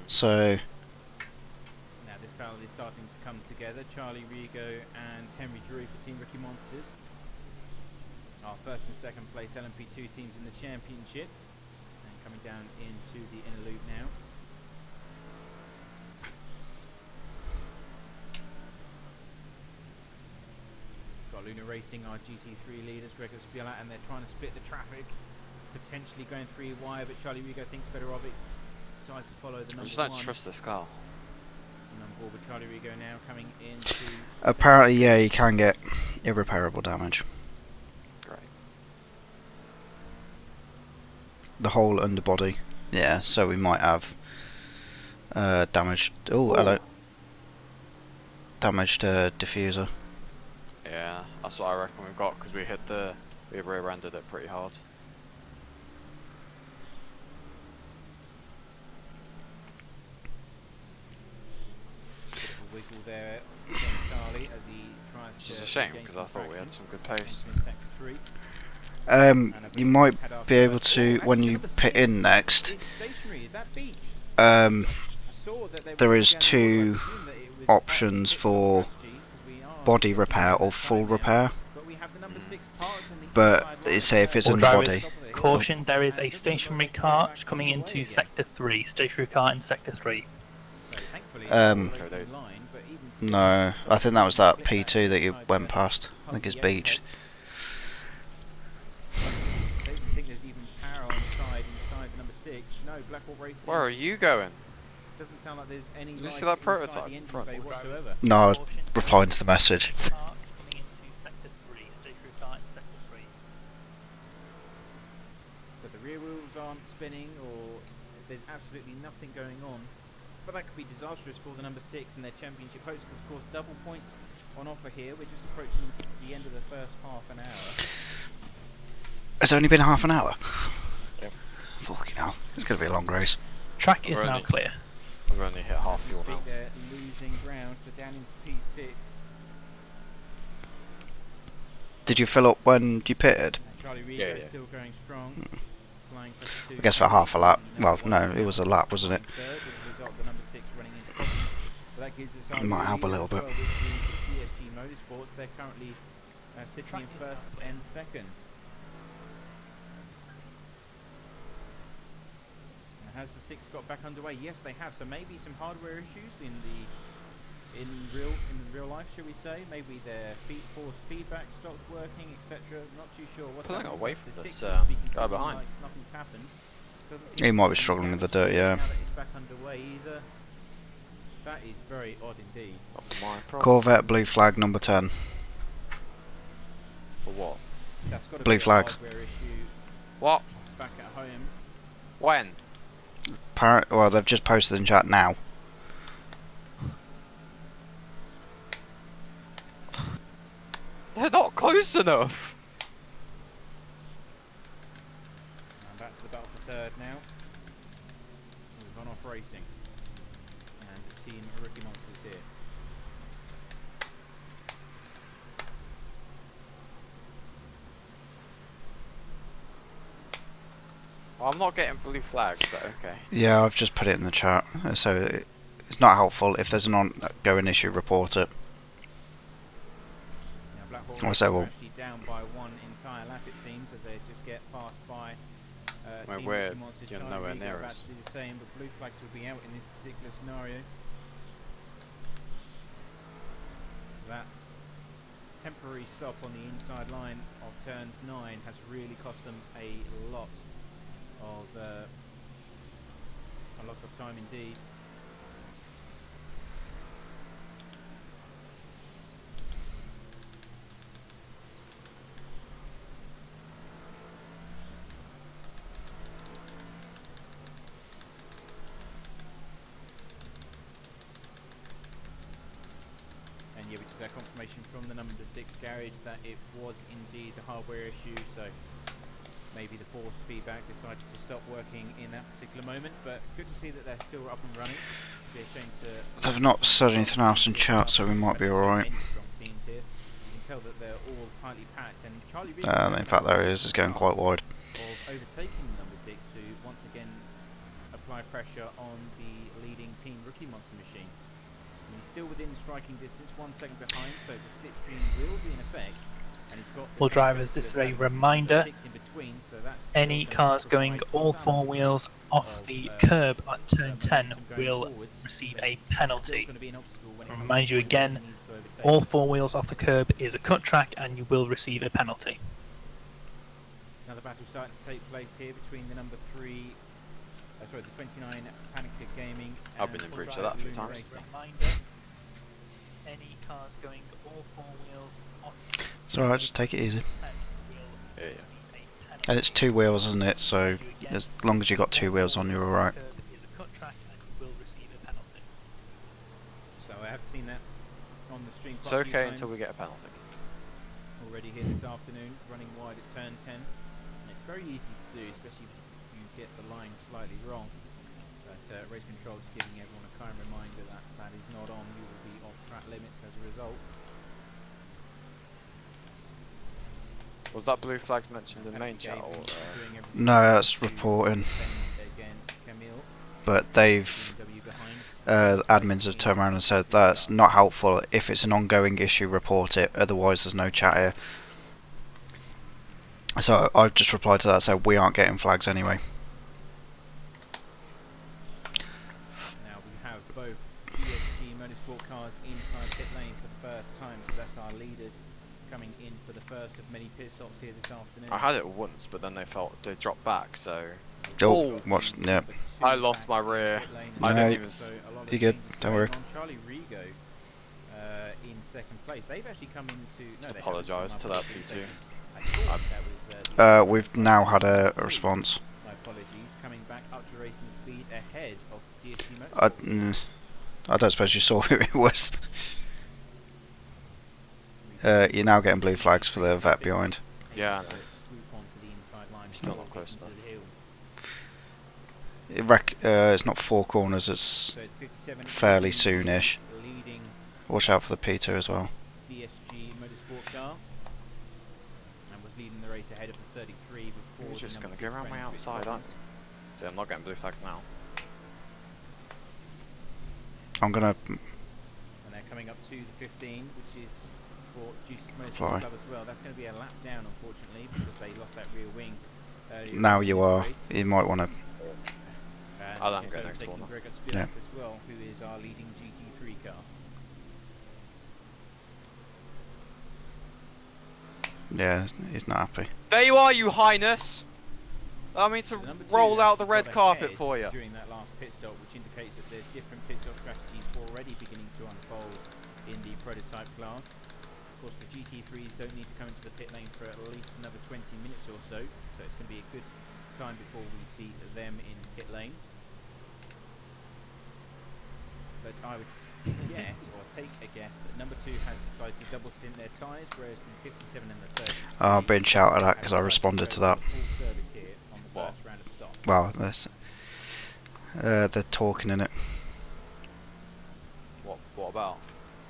so Now this battle is starting to come together. Charlie Rigo and Henry Drury for Team Rookie Monsters. Our first and second place LMP2 teams in the championship. And coming down into the inner loop now. Got Luna Racing, our GT3 leaders, Gregor Spielat, and they're trying to split the traffic. Potentially going 3 wide, but Charlie Rigo thinks better of it. Decides to follow the I number just 1. don't trust this car. And on board with Charlie Rigo now coming into... apparently, yeah, you can get irreparable damage. Great. The whole underbody. Yeah, so we might have damaged. Oh, hello. Damaged diffuser. Yeah, that's what I reckon we've got because we rear-ended it pretty hard. Bit of a wiggle there from Charlie as he tries Which to is a shame gain because some I thought we had traction. some good pace. In sector 3. You might be able to, when you pit in next, Is stationary. Is that beached? um, I saw that they were there is going down the two road. I presume that it was options pit stop for strategy, 'cause we are body getting repair into or that full time now. repair. But we have the number 6 parked on the But inside line it say if it's there. All drivers, underbody. caution, there is And a it doesn't look stationary like they're car back coming the way into again. sector 3. Stationary car in sector 3. So thankfully, Um, it's all racing line, but even still, No, I think that was that Flip back P2 that you inside went the past. I think it's Humvee beached. I don't think there's even power inside the number 6. No, Blackwell Racing. Where are you going? Doesn't sound like there's any Did you light see that inside prototype the in engine front? bay whatsoever. No, I was Caution, there replying is to the a message. car coming into sector 3. Stationary car in sector 3. So the rear wheels aren't spinning, or there's absolutely nothing going on. But that could be disastrous for the number 6 and their championship hopes. Because of course, double points on offer here. We're just approaching the end of the first half an hour. It's only been half an hour. Yep. Fucking hell. It's going to be a long race. Track is We're now only- clear. We've only hit half As we fuel speak, now. they're losing ground, so down into P6. Did you fill up when you pitted? And Charlie Rigo Yeah. still going strong. Flying for I guess for half a lap. Well, no, it was a lap, wasn't it? Third, with the result, the number 6 running into problems. But that gives us It might help a RBE little as bit. well with the GSG Motorsports. They're currently sitting in first and second. And has the 6 got back underway? Yes, they have. So maybe some hardware issues in the in real life, should we say? Maybe their force feedback stops working, etc. Not too sure what's Pulling happening. away The from this sixth speaking to guy me behind. like nothing's happened. Doesn't seem He to might be any struggling with the damage dirt, yeah. now that it's back underway either. That is very odd indeed. Not my problem. Corvette blue flag number 10. For what? That's got to Blue be flag. a hardware issue What? back at home. When? Well, they've just posted in chat now. They're not close enough. And back to the battle for third now. We've gone off racing. And the team Rookie Monsters here. Well, I'm not getting blue flags, but okay. Yeah, I've just put it in the chat. So it's not helpful. If there's an ongoing issue, report it. Now Blackpool Or so are we'll- actually down by one entire lap it seems, as they just get passed by Well, Team we're- Rookie Monsters. you're Charlie nowhere Reed are near about us. to do the same, but blue flags will be out in this particular scenario. So that temporary stop on the inside line of turns 9 has really cost them a lot of time indeed. And yeah, which is our confirmation from the number 6 garage that it was indeed a hardware issue, so maybe the force feedback decided to stop working in that particular moment, but good to see that they're still up and running. It'd be a shame to They've not said anything else in chat, so we might be alright. many strong teams here. You can tell that they're all tightly packed, and Charlie Reed In fact, there he is. It's going quite wide. of overtaking number 6 to once again apply pressure on the leading Team Rookie Monster machine. And he's still within striking distance, 1 second behind, so the slipstream will be in effect. And he's got the Well, front drivers, end this is of a that number reminder. 6 in between, so that's Any still cars gonna going provide all some 4 wheels off of, the curb at turn 10 momentum going will forwards, receive but a it's still penalty. gonna be an obstacle when it I'll comes remind to you when he again, needs to overtake. All 4 wheels off the curb is a cut track and you will receive a penalty. Now the battle starting to take place here between the number 3, the 29 Panica Gaming. I've been in and breach of that a few Luna times. Racing. Reminder, any cars going all 4 wheels off It's alright, just take it easy. 10 will Yeah, yeah. receive a penalty. And it's 2 wheels, isn't it? So as long as you got 2 wheels on, you're alright. Curb is a cut track and you will receive a penalty. So I have seen that on the stream. It's quite a few okay until times we get a penalty. already here this afternoon, running wide at turn 10. And it's very easy to do, especially if you get the line slightly wrong. But race control is giving everyone a kind reminder that that is not on. You will be off track limits as a result. Was that blue flags mentioned in the main chat? Or, Doing everything No, that's to reporting. defend against Camille. But they've BMW behind. the admins have turned around and said that's not helpful. If it's an ongoing issue, report it. Otherwise, there's no chat here. So I've just replied to that, said we aren't getting flags anyway. Now we have both WSCC Motorsport cars inside pit lane for the first time. So that's our leaders coming in for the first of many pit stops here this afternoon. I had it once, but then they dropped back, so Oh, watch, yeah. I lost my rear. I No, didn't even. you're good, don't worry. Charlie Rigo in second place. They've actually come into. No, Just they apologise to haven't. that P2. I thought that was. We've now had a response. My apologies. Coming back up to racing speed ahead of DSG I, Motorsport. I don't suppose you saw who it was. You're now getting blue flags for the vet behind. Yeah, I know. Swoop onto the inside line. Still not close into enough. the hill. It's not 4 corners, it's So it's 57 fairly in soonish. leading Watch out for the P2 as well. DSG Motorsport car, and was leading the race ahead of the 33 before. You're the just number gonna go 6 around my Brent Twitch outside, aren't Watkins. you? See, I'm not getting blue flags now. I'm gonna. And they're coming up to the 15, which is for Juice's Fly. Motorsport Club as well. That's going to be a lap down, unfortunately, because they lost that rear wing. Now you are. You might want to. I'll have to go next corner. Gregor Spilak as well, who is our leading GT3 car. Yeah, he's not happy. There you are, you highness! I mean to So number 2 roll out the actually red got carpet ahead for you. during that last pit stop, which indicates that there's different pit stop strategies already beginning to unfold in the prototype class. Of course, the GT3s don't need to come into the pit lane for at least another 20 minutes or so, so it's going to be a good time before we see them in pit lane. But I would guess, or take a guess, that number 2 has decided to double stint their tyres, whereas the 57 and the 30. I've been shouted at because I responded to that. Full service here on the What? first round of stops. Well, they're talking in it. What about?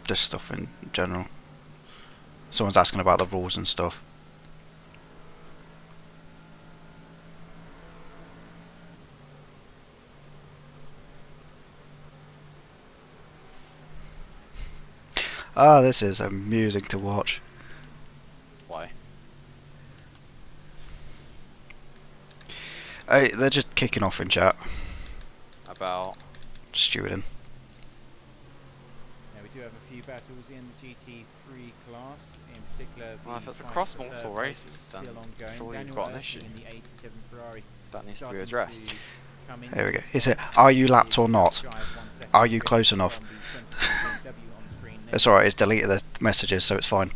Just stuff in general. Someone's asking about the rules and stuff. Ah, this is amusing to watch. Why? Hey, they're just kicking off in chat. About? Stewarding. Now we do have a few battles in the GT3 class, in particular. Well, if it's the across fight for multiple third place races, is then still ongoing. surely you've Daniel got an Erskine issue. in the 87 Ferrari That needs to be starting addressed. to come into Here we go. the Is it, spot. are you lapped or not? Drive 1 second Are you quicker close enough? from the 20 BMW on screen It's next. alright, it's deleted the messages, so it's fine.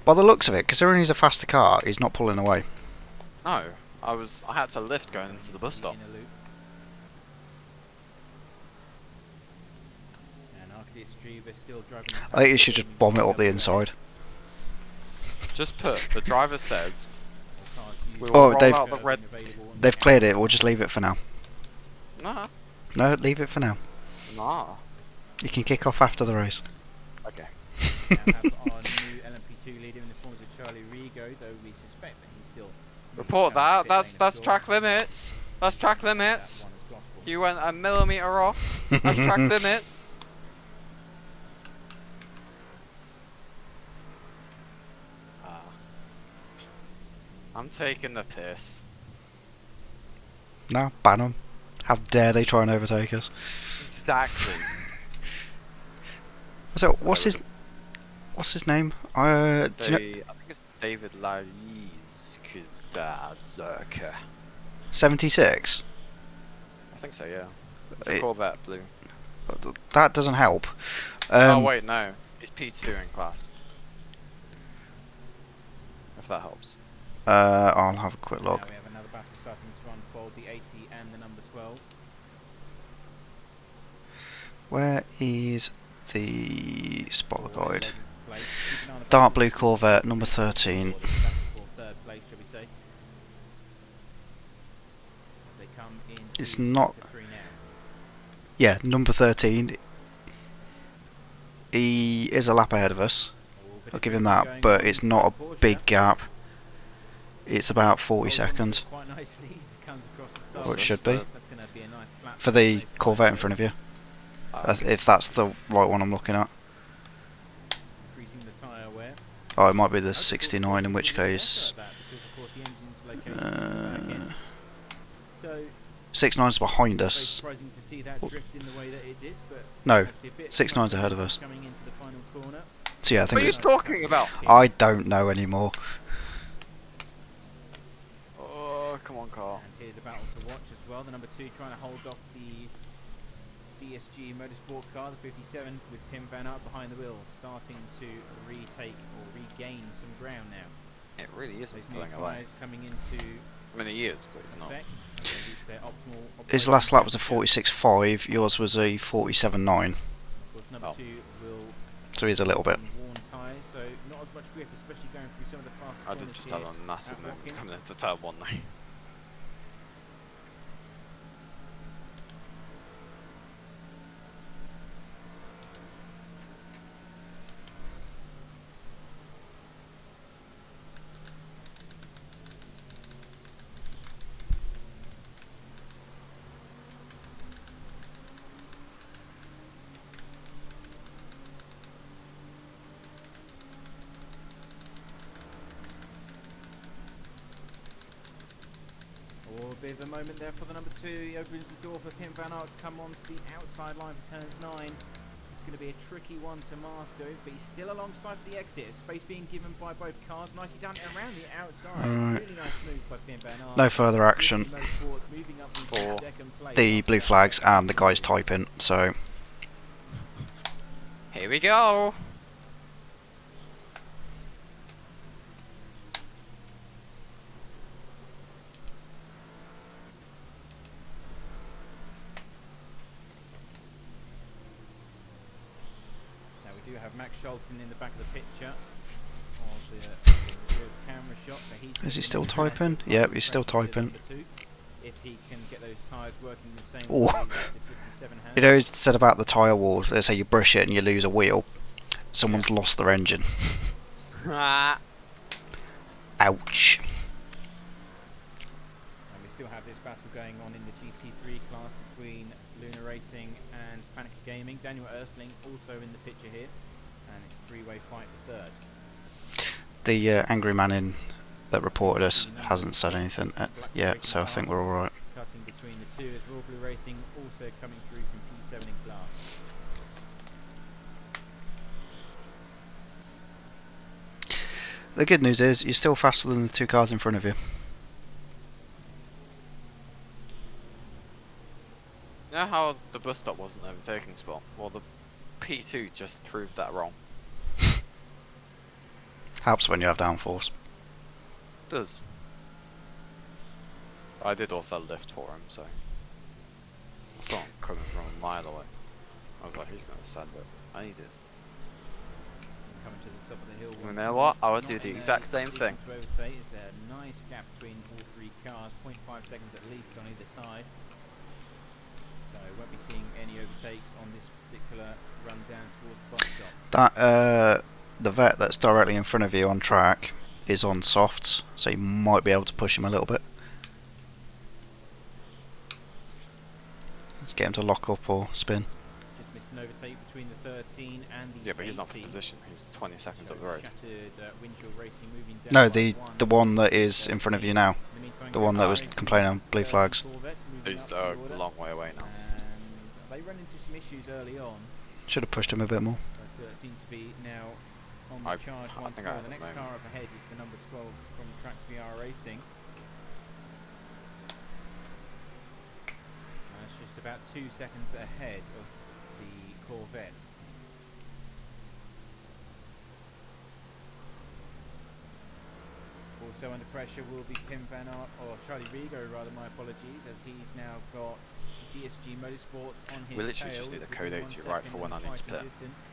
By the looks of it, considering he's a faster car, he's not pulling away. No, I had to lift going into the bus stop. In a loop. And Arcadius Juve still driving the I think you should just bomb it up the inside. Just put, the driver says, we will Oh, roll they've- out the red... They've cleared it, we'll just leave it for now. Nah, No, leave it for now. nah. You can kick off after the race. Okay. Now have our new LMP2 leader in the form of Charlie Rigo, though we suspect that he's still... Report that, that's track limits. That's track limits. You went a millimetre off. That's track limits. Ah. I'm taking the piss. No, ban them. How dare they try and overtake us? Exactly. So, what's his name? Do you know, I think it's David Laiz Kizdzaka. 76? I think so, yeah. It's a Corvette blue. That doesn't help. Oh wait, no. It's P2 in class. If that helps. I'll have a quick look. Now we have another battle starting to unfold, the 80 and the number 12. Where is the spoiler For guide? 11th place. Keep an eye on the Dark figures blue Corvette, number 13. for the battle for third place, shall we say. As they come in It's to not- sector 3 now. Yeah, number 13. He is a lap ahead of us. I'll give him that, but it's not a big gap. It's about 40 seconds. Quite nicely as it comes across the start. Or it should be. That's going to be a nice flat For the place. Corvette in front of you. If that's the right one I'm looking at. Increasing the tyre wear. Oh, it might be the 69, in which case... So 69's behind very us. surprising to see that drift in the way that it did, but No, actually a bit 69's ahead of us. coming into the final corner. So yeah, I What think are you it's... talking about? I don't know anymore. Oh, come on, Carl. And here's a battle to watch as well. The number 2 trying to hold off the DSG Motorsport car, the 57, with Tim Van Aert behind the wheel, starting to retake or regain some ground now. It really isn't Those new pulling away. tyres coming into Many years, but it's not. effect as they reach their optimal His operating last lap was a temperature. 46.5, yours was a 47.9. Of course, number Oh. 2 will So he's a little bit. worn tyres, so not as much grip, especially going through some of the faster I did corners just here have a massive at moment Watkins. coming into turn 1 though. Or a bit of a moment there for the number 2. He opens the door for Pim Van Aert to come onto the outside line for turns 9. going to be a tricky one to master, but he's still alongside the exit. Space being given by both cars. Nicely done around the outside. Alright. Really nice move by Finn Bernard. No further action For the blue flags and the guys typing, so here we go. Now we do have Max Scholten in the back of the picture of the rear camera shot. So he's is he still typing? Yep, he's still typing. If he can get those tyres working the same Ooh. way that the 57 has. You know, it's said about the tyre walls, they say you brush it and you lose a wheel. Someone's lost their engine. Ah. Ouch. And we still have this battle going on in the GT3 class between Luna Racing and Panic Gaming. Daniel Ersling also in the picture here, and it's a three-way fight for third. The angry man in that reported us hasn't said anything yet, so I think we're alright. Cutting between the two is Royal Blue Racing also coming through from P7 in class. The good news is you're still faster than the two cars in front of you. You know how the bus stop wasn't an overtaking spot? Well, the P2 just proved that wrong. Helps when you have downforce. Does. I did also lift for him, so I saw him coming from a mile away. I was like, he's gonna send it. And he did. Coming to the top of the hill. You once know more. what? I would Not do the in a exact same position thing. to overtake. It's a nice gap between all three cars, 0.5 seconds at least on either side. So won't be seeing any overtakes on this particular run down towards the bus stop. That the vet that's directly in front of you on track is on softs, so you might be able to push him a little bit. Let's get him to lock up or spin. Just missed an overtake between the 13 and the Yeah, but he's not for 18. position. He's 20 seconds So up the road. Shattered, Windshield Racing moving down No, by the one that is in front of you now. In the meantime, The one that was Racing complaining on blue flags. Corvette moving He's up the order. a long way away now. And they run into some issues early on, Should have pushed him a bit more. but seem to be now on the I charge once think I more. have The at next the car moment. up ahead is the number 12 from Trax VR Racing. It's just about 2 seconds ahead of the Corvette. Also under pressure will be Pim Van Aert, or Charlie Rigo rather, my apologies, as he's now got DSG Motorsports on his We literally tail just need a with code 1 80 right for second when I in need to fighting pit. distance.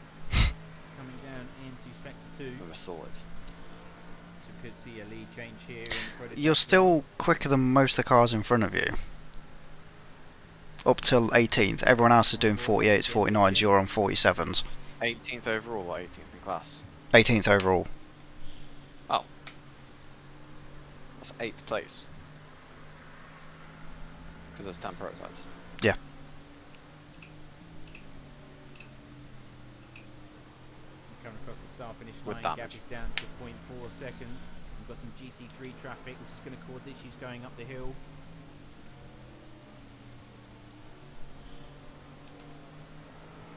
Coming down into sector 2. We were solid. So could see a lead change here in prototype You're still class. quicker than most of the cars in front of you. Up till 18th. Everyone else is doing 48s, 49s, you're on 47s. 18th overall or 18th in class? 18th overall. Oh. That's 8th place. Because there's 10 prototypes. Yeah. Coming across the start finish With line, gap damage. is down to 0.4 seconds. We've got some GT3 traffic, which is going to cause issues going up the hill.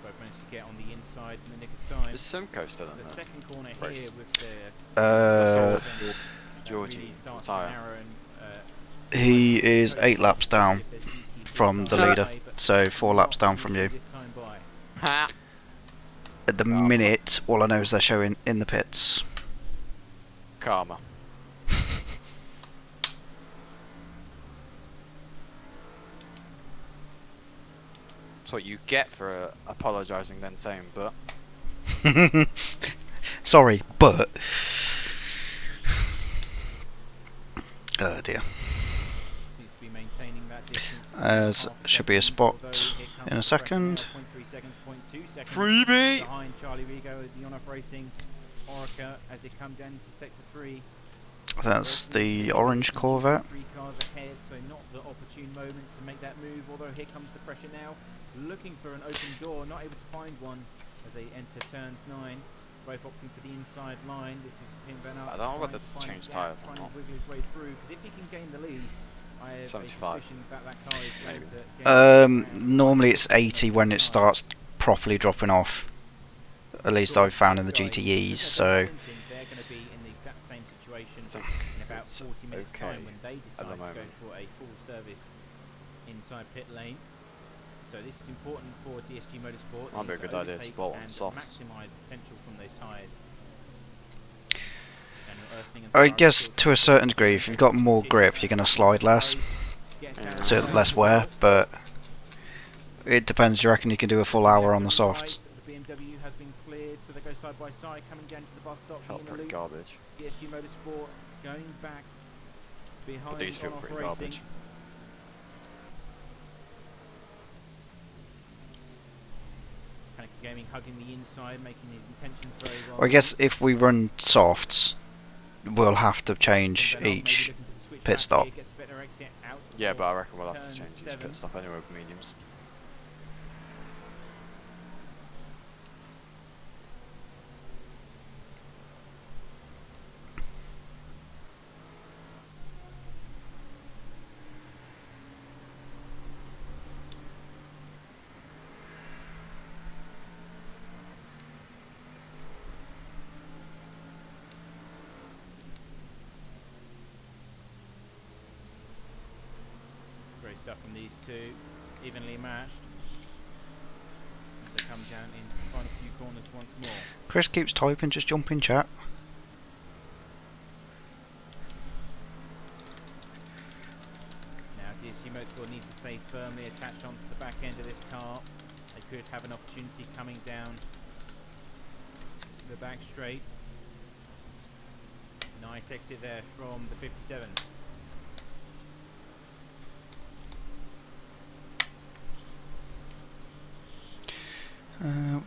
Both managed to get on the inside in the nick of time. Is Simcoe still So in the there? second corner race? here with the Georgie really starts tyre. to narrow and, He is 8 laps down if there's GT3 from the cars leader, away, but so 4 laps down from you. this time by. Ha! At the Karma. minute, all I know is they're showing in the pits. Karma. That's what you get for apologising then saying but. Sorry, but... Oh dear. Seems to be maintaining that distance. As Half should be a second, spot although here comes in a the second. pressure now, 0.3 seconds, 0.2 seconds Freebie! behind Charlie Rigo at the on-off racing Orica as they come down into sector 3. That's the orange Corvette. 3 cars ahead, so not the opportune moment to make that move, although here comes the pressure now. Looking for an open door, not able to find one as they enter turns 9. Both opting for the inside line. This is Pim Van Aert I don't know whether trying to find a change gap, tyres or trying not. to wiggle his way through, because if he can gain the lead, I have 75. a suspicion that that car is going Maybe. to gain the ground Normally it's 80 when it starts properly dropping off. At least I've found in the GTEs. So They're going to be in the exact same situation I think in about it's 40 minutes okay time when they decide at the to go moment. for a full service inside pit lane. So this is important for DSG Motorsport. They Might be need a good idea to overtake bolt on and softs. maximise the potential from those tyres. I guess to a certain degree, if you've got more grip, you're going to slide less, so less wear. But it depends. Do you reckon you can do a full hour on the softs? The BMW has been cleared, so they go side by side, coming down to the bus stop. Felt pretty garbage. DSG Motorsport going back behind. But these feel On-off pretty racing. garbage. Panic Gaming hugging the inside, making his intentions very well. I guess if we run softs, we'll have to change Maybe each looking to switch pit back stop. here, gets a better exit out Yeah, of but I reckon we'll have to turn change each 7. pit stop anyway with mediums. Great stuff from these two, evenly matched. As they come down into the final few corners once more. Chris keeps typing. Just jump in chat. Now DSG Motorsport needs to stay firmly attached onto the back end of this car. They could have an opportunity coming down the back straight. Nice exit there from the 57.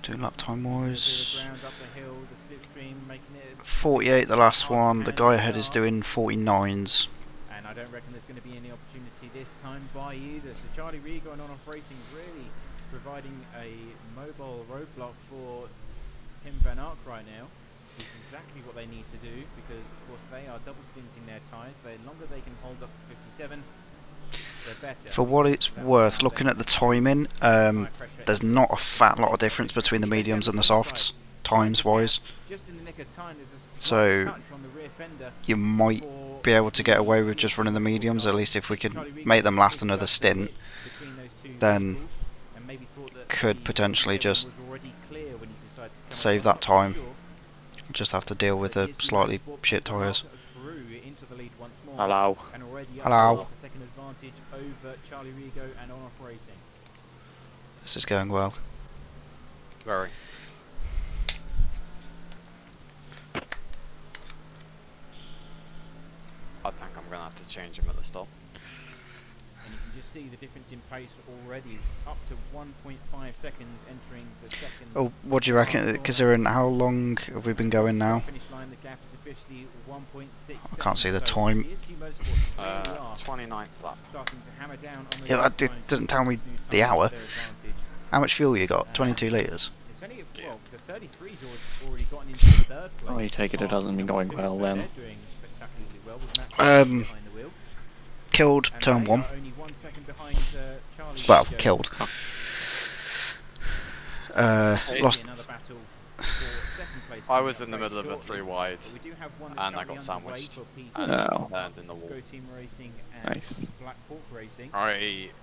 Do lap time wise. The ground up the hill, the slipstream making it 48 the last one. The guy ahead is doing 49s. and I don't reckon there's going to be any opportunity this time by either. So Charlie Rigo and On-Off Racing really providing a mobile roadblock for Tim Van Ark right now. It's exactly what they need to do because of course they are double stinting their tyres. The longer they can hold up the 57, the better. For what it's worth, looking at the timing, there's not a fat lot of difference between the mediums and the softs, times wise. Just in the nick of time, there's a So, slight touch on the rear fender You might for be able to get away with just running the mediums, at least if we can make them last another stint. between those two then vehicles, and maybe thought that could the potentially 57 just was already clear when he decided to come save across, that time. not sure. Just have to deal with the slightly shit tyres. Through into the lead once more, Hello. and already up Hello. half a second advantage over Charlie Rigo and On-Off Racing. This is going well. Very. I think I'm gonna have to change him at the stop. And you can just see the difference in pace already, up to 1.5 seconds entering the second. Oh, what do you reckon? Considering how long have we been going now? Finish line, the gap is officially 1.6 I can't see the seconds. So time. DSG Motorsport really are 29th lap. starting to hammer down on those Yeah, lap it times doesn't to tell me use new the tyres hour. to their advantage. How much fuel you got? 22 litres. It's only, Yeah. well, the 33's already gotten into the third place. Oh, you take it, it hasn't been going well then. They're doing spectacularly well with Matt Um, behind the wheel. Killed And turn they 1. are only 1 second behind Charlie Well, Rigo. killed. Lost. Another battle for second place I coming was up in the very middle of a shortly. 3 wide, But we do have one that's and I currently got underway sandwiched for P6, Oh. landed in the wall. Cisco Team Racing and Nice. Black Hawk Racing.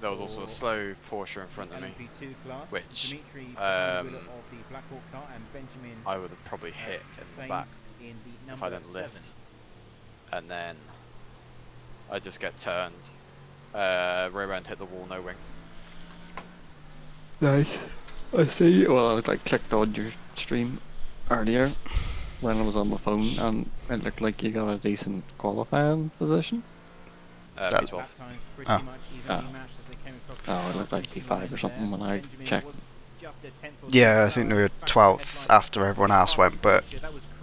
There was also a slow Porsche in front of me, LMP2 class, which, Dimitri behind the wheel um, of the Black Hawk car and Benjamin I would have probably hit in the Sainz back in the if I number didn't 7. lift. And then I just get turned. Rear end hit the wall, no wing. Nice. I see. Well, I clicked on your stream earlier when I was on my phone, and it looked like you got a decent qualifying position. That's P12. Lap times pretty Ah. much evenly Ah. matched as they came across Oh, the it looked like finishing P5 or line something there. when I Benjamin checked. was just a tenth or Yeah, two I think they were back of the 12th headline. after everyone else went, but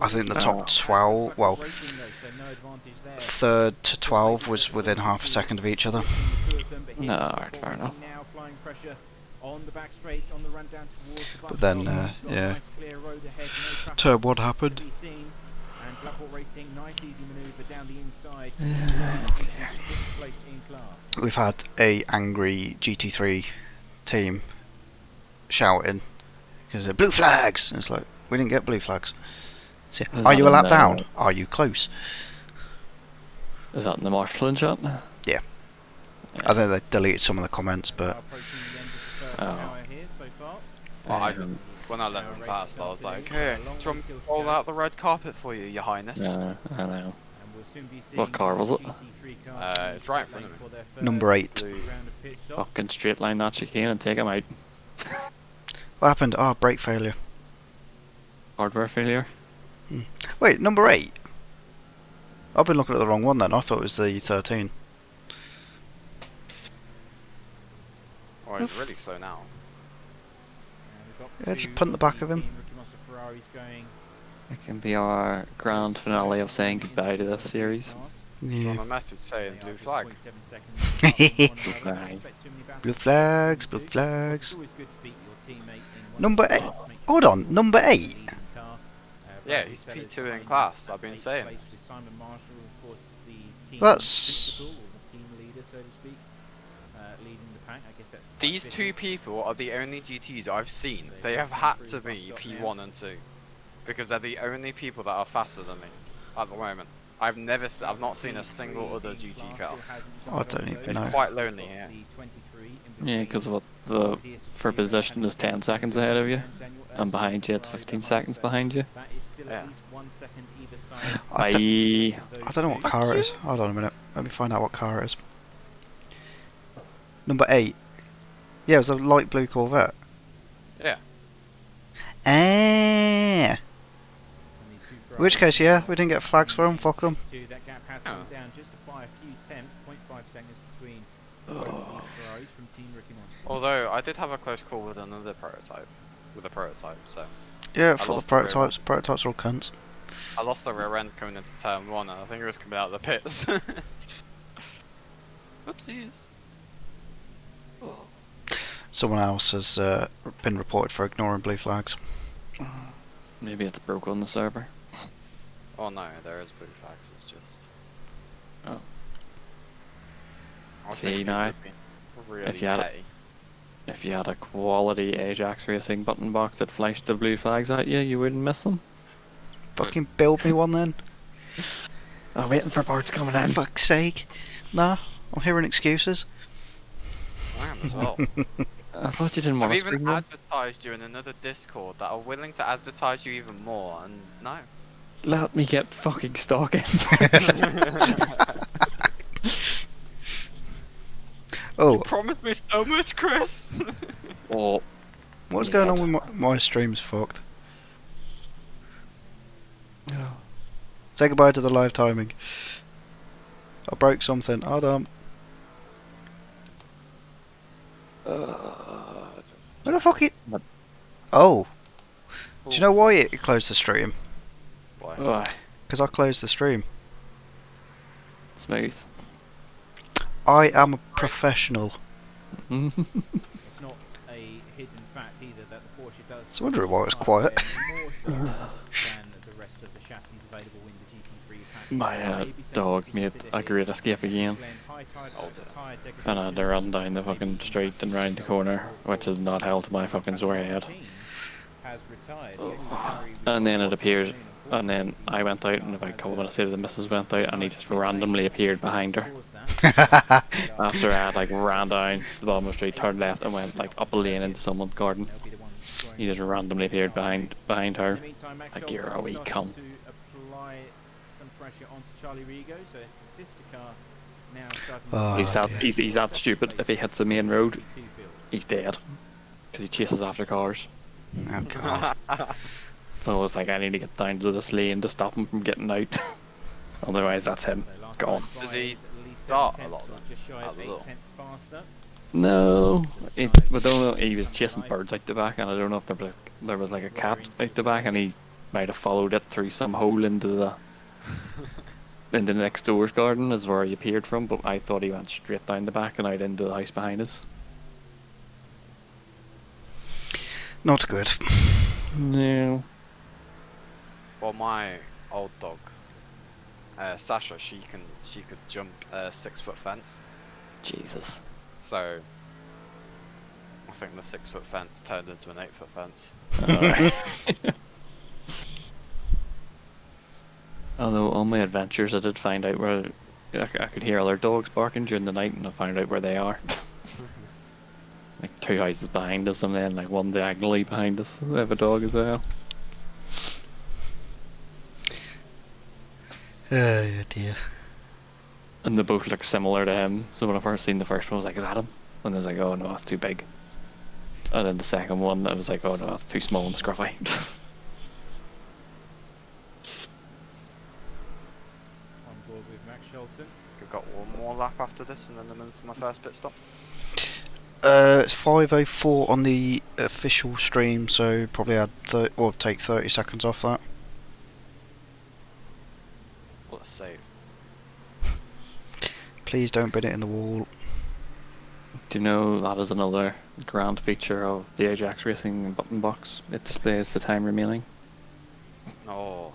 I think the top 12, well, Racing though, so no advantage there. 3rd to 12 was within half a second of each other. No, alright, fair enough. Now applying pressure on the back straight, on the run down towards the bus But then, stop. Got a yeah. nice clear road ahead, no traffic Turn 1 to happened. be seen. And Black Hawk Racing, nice easy manoeuvre down the inside. Oh, into dear. fifth place in class. We've had a angry GT3 team shouting Because they're blue flags. And it's like, we didn't get blue flags. So, Is are that you a in lap the- down? Are you close? Is that in the marshalling chat? Yeah. I think they deleted some of the comments, but Approaching the end of the first Oh. hour here so far. Well, Um, when I let them past, I was like, hey, do you want me to roll out the red carpet for you, Your Highness? Yeah, I know. And we'll soon be seeing What car was it? GT3 cars It's right in front of me. for their first number 8. Blue. round of pit stops. Fucking straight line that chicane and take him out. What happened? Oh, brake failure. Hardware failure. Wait, number 8? I've been looking at the wrong one then. I thought it was the 13. Oh, he's really slow now. Yeah, just punt the back of him. It can be our grand finale of saying goodbye to this series. Yeah. On a message saying blue flag. Right. Blue flags, blue flags. Number 8. Hold on, number 8. Yeah, he's P2 in class, I've been saying. That's- These two people are the only GTs I've seen. They have had to be P1 and 2. Because they're the only people that are faster than me at the moment. I've not seen a single other GT car. I don't even It's know. quite lonely here. Yeah, because what the for position is 10 seconds ahead of you, and behind you it's 15 seconds behind you. Yeah. I I don't know what car it is. Hold on a minute. Let me find out what car it is. Number 8. Yeah, it was a light blue Corvette. Yeah. Ah. In which case, yeah, we didn't get flags for them. Fuck them. That gap has Oh. gone down just by a few tenths, 0.5 seconds between both of these Ferraris from Team Ricky Monster. Although I did have a close call with another prototype. So Yeah, I for the lost the rear prototypes. Prototypes are all cunts. I lost the rear end coming into turn 1 and I think it was coming out of the pits. Oopsies. Someone else has been reported for ignoring blue flags. Maybe it's broke on the server. Oh no, there is blue flags, it's just... Oh. I was See, thinking now, it would be really if you had petty. If you had a quality Ajax Racing button box that flashed the blue flags at you, you wouldn't miss them. Fucking build me one then. I'm waiting for parts coming in. Fuck's sake. Nah, I'm hearing excuses. I am as well. I thought you didn't want I've to stream even them. advertised you in another Discord that are willing to advertise you even more, and no. Let me get fucking stalking. Oh, Promised me so much, Chris. Oh, what's going on with my stream's fucked? Say goodbye to the live timing. I broke something. Hold on. Where the fuck it? What? Oh. Do you know why it closed the stream? Why? oh, Because I closed the stream. smooth. I am a professional. It's not a hidden fact either that the Porsche does. So I wonder why it was quiet. More so than the rest of the chassis available in the GT3 pack. My dog made a great escape again. And I had to run down the fucking street and round the corner, which is not held to my fucking sore head. And then it appears, and then I went out, and about a couple of minutes later the missus went out, and he just randomly appeared behind her. After I had like ran down the bottom of the street, turned left, and went like up a lane into someone's garden. He just randomly appeared behind her. Like, you're a wee cunt. Oh, He's that stupid. If he hits the main road, he's dead. Because he chases after cars. Oh god. So it was like, I need to get down to this lane to stop him from getting out. Otherwise, that's him. Gone. Does he start a lot at the door? No, we don't know. He was chasing birds out the back, and I don't know if there was like a cat out the back, and he might have followed it through some hole into the next door's garden, is where he appeared from. But I thought he went straight down the back and out into the house behind us. Not good. No. Well, my old dog, Sasha, she could jump a 6-foot fence. Jesus. So I think the 6-foot fence turned into an 8-foot fence. Alright. Although on my adventures I did find out where I could hear other dogs barking during the night, and I found out where they are. Like 2 houses behind us, and then like one diagonally behind us. They have a dog as well. Oh dear. And they both look similar to him. So when I first seen the first one, I was like, "Is that him?" And I was like, "Oh no, that's too big." And then the second one, I was like, "Oh no, that's too small and scruffy." On board with Max Shelton. I've got one more lap after this, and then I'm in for my first pit stop. It's 5:04 on the official stream, so probably add or take 30 seconds off that. What a save. Please don't put it in the wall. Do you know that is another grand feature of the Ajax Racing button box? It displays the time remaining. Oh.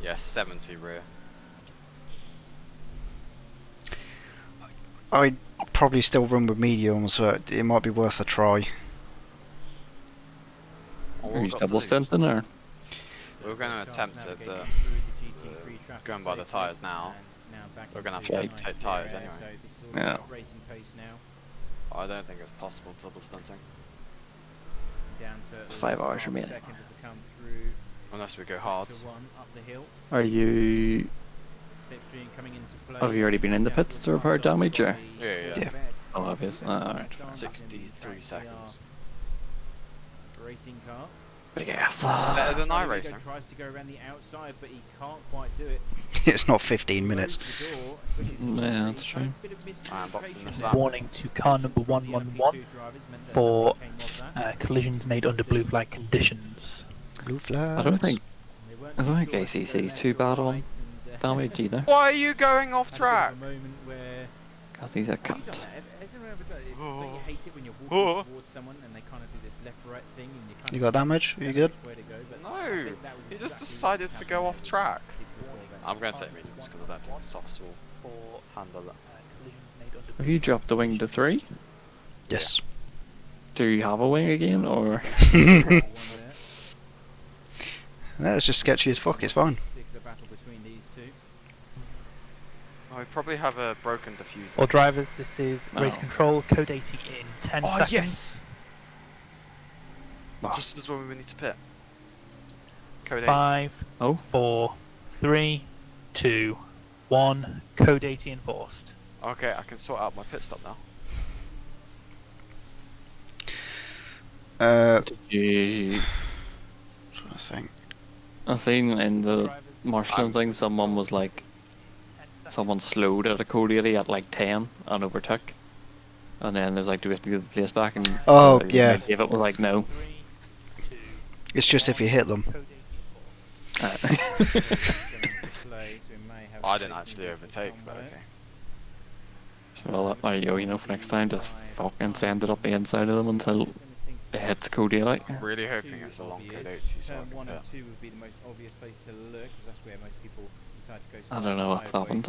Yes, 70 rear. I'd probably still run with medium, so it might be worth a try. Are you double stinting or? We're going to attempt it, but going by the tyres now, we're going to have to take tyres anyway. Yeah. I don't think it's possible double stunting. 5 hours remaining. Unless we go hard. Are you? Have you already been in the pits to repair damage or? Yeah. Oh, obvious. Alright. 63 seconds. Racing car. But yeah. Better than iRacing. Tries to go around the outside, but he can't quite do it. It's not 15 minutes. Yeah, that's true. I'm boxing this lap. Warning to car number 111 for collisions made under blue flag conditions. Blue flag. I don't think ACC is too bad on damage either. Why are you going off track? Because he's a cunt. You hate it when you're walking towards someone and they kind of do this left-right thing and you kind You got damage? Are you good? No, he just decided to go off track. I'm going to take mediums because I don't think softs will handle it. Have you dropped the wing to 3? Yes. Do you have a wing again or? That's just sketchy as fuck, it's fine. I probably have a broken diffuser. All drivers, this is race control, code 80 in 10 seconds. Yes! Just as when we need to pit. Code 8. 5, 4, 3, 2, 1, code 80 enforced. Okay, I can sort out my pit stop now. You... I think. I seen in the marshalling thing, someone was like, someone slowed at a code 80 at like 10 and overtook. And then there's like, do we have to give the place back? And yeah. Gave it, we're like, no. It's just if you hit them. I didn't actually overtake, but okay. Well, there you go, you know, for next time, just fucking send it up the inside of them until it hits code 80. I'm really hoping it's a long code 80 so I Turn can 1 and pit. 2 would be the most obvious place to look because that's where most people decide to go. I don't know what's happened.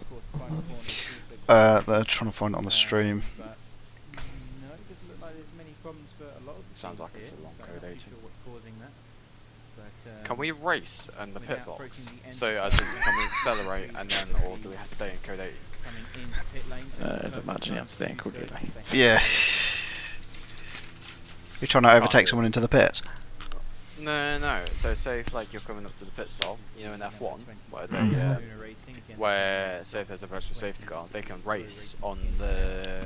They're trying to find it on the stream. No, it doesn't look like there's many problems for a lot of the Sounds teams like it's here, a long so code I'm not 80. sure what's causing that. But, Can we race in the pit without box? breaking the So engine as in, can we accelerate and then, or do we have to stay in code 80? coming into pit lane, so it's I'd perfect imagine you have to stay in time code to 80. use the Yeah. You're trying to overtake someone into the pits? No. So say if like you're coming up to the pit stop, you know, in F1, where they, where say if there's a virtual safety car, they can race on the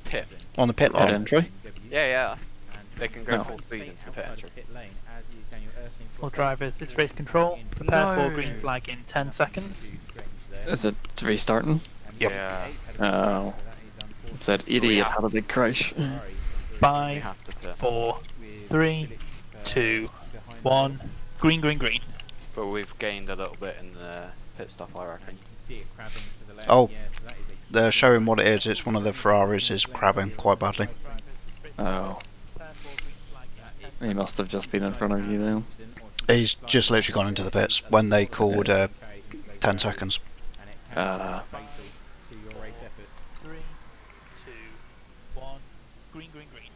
pit. On the pit Pit line? entry? Yeah. They can go No. full speed into the pit entry. All drivers, this race control, prepare for green flag in 10 seconds. Is it restarting? Yep. Yeah, Oh. It said idiot had a big crash. we 5, have to pit. 4, 3, 2, 1, green. But we've gained a little bit in the pit stop, I reckon. Oh, they're showing what it is. It's one of the Ferraris is crabbing quite badly. Oh. He must have just been in front of you then. He's just literally gone into the pits when they called 10 seconds. And it can be fatal to your race efforts. 3, 2, 1. Green, green, green.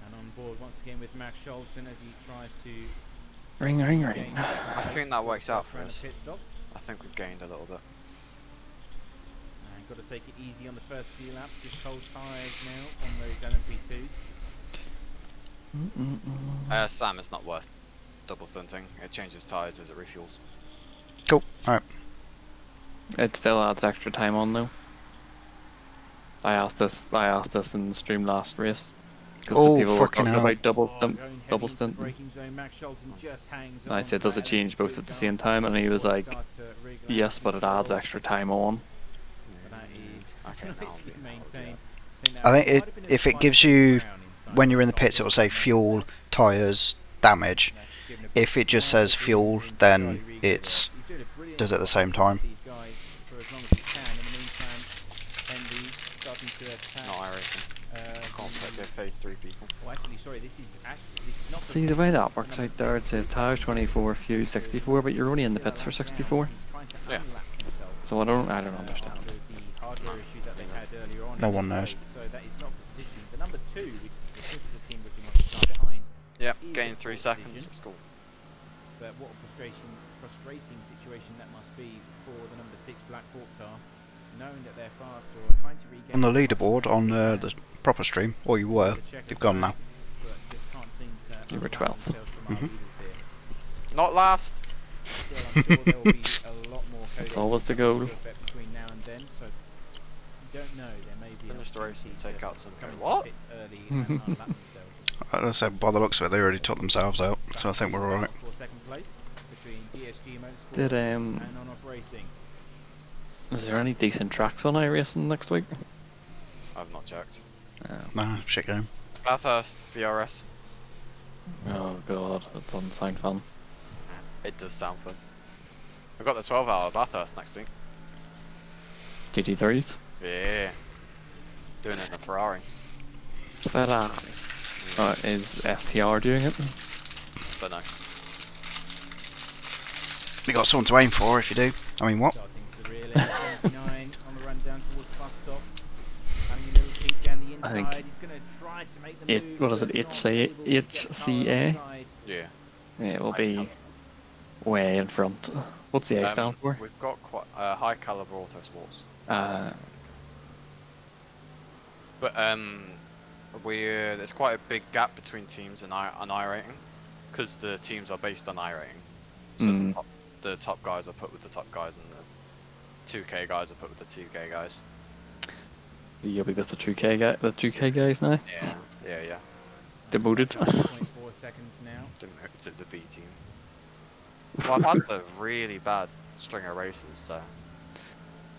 And on board once again with Max Scholten as he tries to Ring, ring, ring. gain I think that works out for around the us. pit stops. I think we've gained a little bit. And got to take it easy on the first few laps. Just cold tyres now on those LMP2s. Sam, it's not worth double stunting. It changes tyres as it refuels. Cool. Alright. It still adds extra time on though. I asked this in the stream last race. Because Oh, people were fucking talking hell. about double Going heavy into the stint. braking zone. Max Scholten just hangs And I on said, to does that it change both at the same LMP2 car. time? And he was like, Starts to wriggle out yes, of but it adds control. extra time on. But that is Okay, now I'll nicely do- maintained. I think that it, might have been a if it slight gives you, brown inside when you're in the top pits, it'll say of the fuel, tyres, damage. That's given a If it just says fuel, then it's does it at the same time. These guys for as long as he can. In the meantime, Henry starting to attack. Not iRacing. Can't expect to fade 3 people. Oh, actually, sorry. This is not. See, the way that works out there, it says tires 24, fuel 64, but you're only in the pits for 64. Yeah. So I don't understand. No one knows. So that is not the position. The number 2, which is the sister team looking off the car behind. Yep, is gain in 3 pole seconds. position. It's cool. But what a frustrating situation that must be for the number 6 Black Hawk car, knowing that they're fast or trying to regain On the leaderboard, on the proper stream, or you were, you've gone now. but just can't seem to You were unlock 12th. themselves from our Mhm. leaders here. Not last. Still, I'm sure there will be a lot more It's coding always the that comes goal. into effect between now and then, so you don't know, there may be an Finish the race and opportunity take to out some come code. into What? the pits early and unlap themselves. As I said, by the looks of it, they already took themselves out, so I think we're alright. For second place between DSG Motorsport Did and On-Off Racing. is there any decent tracks on iRacing next week? I've not checked. Nah, shit game. Bathurst, VRS. Oh god, it doesn't sound fun. It does sound fun. We've got the 12-hour Bathurst next week. GT3s? Yeah. Doing it in a Ferrari. Ferrari. Is STR doing it? But no. You got someone to aim for if you do. I mean, what? Starting to reel in 79 on the run down towards bus stop. Having a little peek down the I inside. think He's going to try to make the move. what is it, but not HCA? able to get the car HCA? inside. Yeah. Yeah, it will be way in front. What's the A stand for? We've got quite high caliber autosports. But there's quite a big gap between teams and iRating, because the teams are based on iRating. So the top guys are put with the top guys, and the 2K guys are put with the 2K guys. You'll be with the 2K guys now? Yeah. Demoted. 0.4 seconds now. To the B team. Well, I've had a really bad string of races, so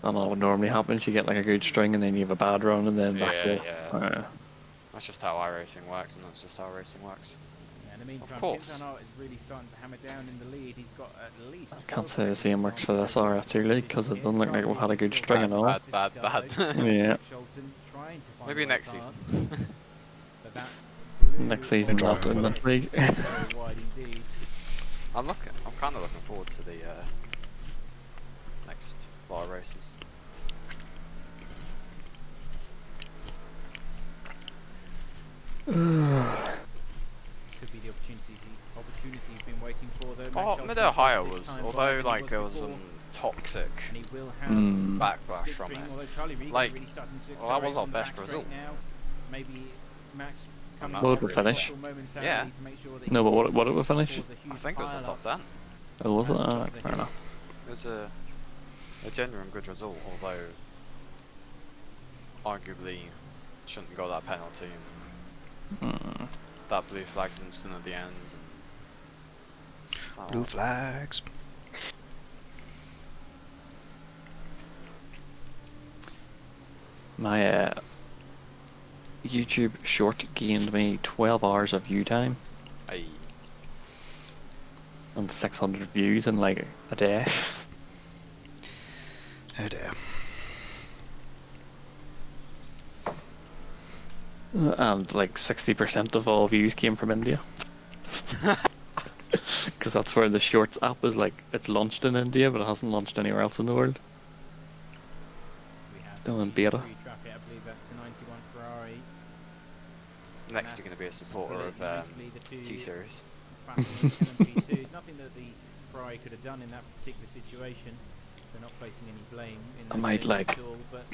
I don't know what normally happens. You get like a good string and then you have a bad run and then back up. yeah. That's just how iRacing works, and that's just how racing works. Yeah, in the meantime, course. Quintana is really starting to hammer down in the lead. He's got at least. I can't say the same works for this RF2 league because it doesn't look like we've had a good string and all. Bad. Yeah. Maybe next season. Next season we'll have to win this league. I'm kind of looking forward to the next bar races. Could be the opportunity he's been waiting for though. Oh, Max Mid Scholten Ohio this was, time although by than like he there was before, some toxic and he will have backlash from slipstream, it. although Charlie Regan Like, really starting to well, that accelerate was our on the best back result. straight now. Maybe Max coming Well, back we with finish. a momentarily Yeah. to make sure that No, he but what did we finish? cause a huge I think it was the pile top up. 10. Oh, was it? Alright, fair enough. It was a genuine good result, although arguably shouldn't have got that penalty. And that blue flags instant at the end. And Blue flags. My YouTube short gained me 12 hours of view time Aye. and 600 views in like a day. Oh dear. And And like 60% of all views came from India. Because that's where the Shorts app is like, it's launched in India, but it hasn't launched anywhere else in the world. We have Still in the beta. free traffic, I believe that's the 91 Ferrari. Next, you're going to be a supporter of T-Series. LMP2s. Nothing that the Ferrari could have done in that particular situation. They're not placing any blame in I might like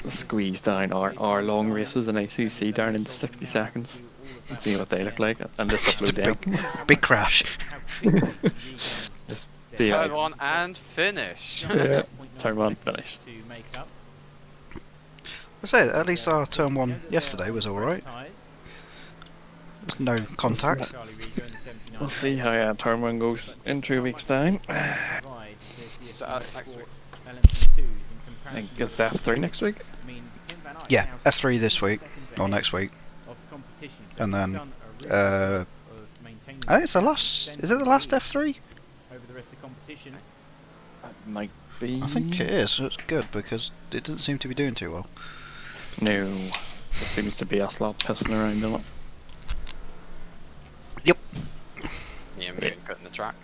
squeeze down our long races in ACC down into 60 seconds and see what they look like and just upload them. Big crash. Just Turn one and finish. Yeah, turn one, finish. I say, at least our turn 1 yesterday was alright. No contact. We'll see how turn 1 goes in 3 weeks' time. So, next week. I think it's F3 next week. Yeah, F3 this week, or next week. And then, I think it's the last, is it the last F3? It might be. I think it is, so it's good because it doesn't seem to be doing too well. No, there seems to be a lot pissing around in it. Yep. Yeah, moving, cutting the track.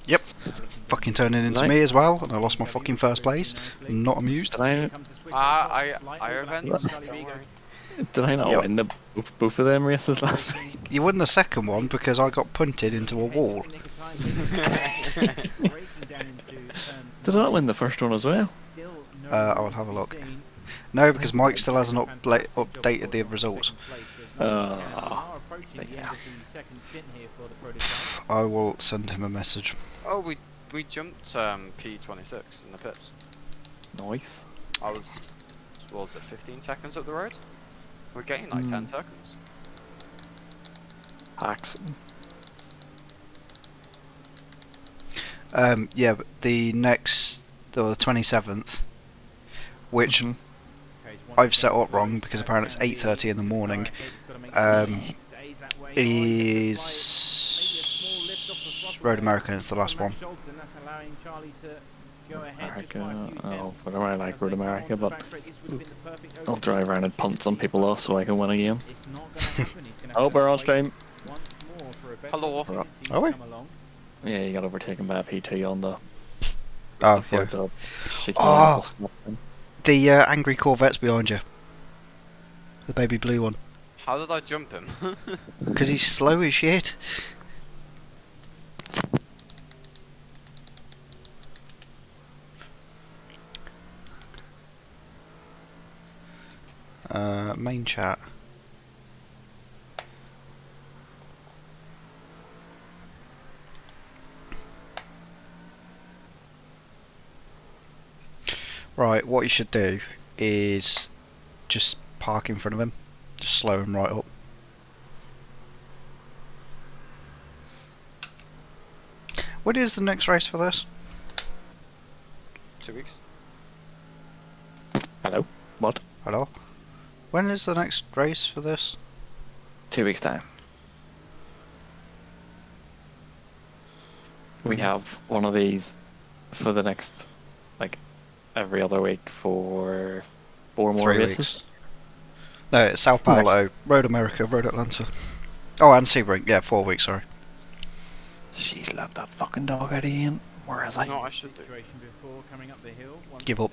Yep. Fucking turning into me as well, and I lost my fucking first place. I'm not amused. Did I not win both of them races last week? You won the second one because I got punted into a wall. Did I not win the first one as well? I will have a look. No, because Mike still hasn't updated the results. Yeah. I will send him a message. Oh, we jumped P26 in the pits. Nice. I was, what was it, 15 seconds up the road? We're getting like 10 seconds. Hacks. Yeah, but the next, or the 27th, which I've set up wrong because apparently it's 8:30 in the morning, is Road America, it's the last one. America, oh, I don't really like Road America, but I'll drive around and punt some people off so I can win again. Oh, we're on stream. Hello. Are we? Yeah, you got overtaken by a P2 on the... Oh, yeah. Oh, the angry Corvette's behind you. The baby blue one. How did I jump him? Because he's slow as shit. Main chat. Right, what you should do is just park in front of him. Just slow him right up. When is the next race for this? 2 weeks. Hello? What? Hello? When is the next race for this? 2 weeks' time. We have one of these for the next, like, every other week for 4 more 3 races. weeks. No, it's Sao Paulo, Road America, Road Atlanta. Oh, and Sebring. Yeah, 4 weeks, sorry. She's let that fucking dog out again. Where is I? No, I should do. Give up.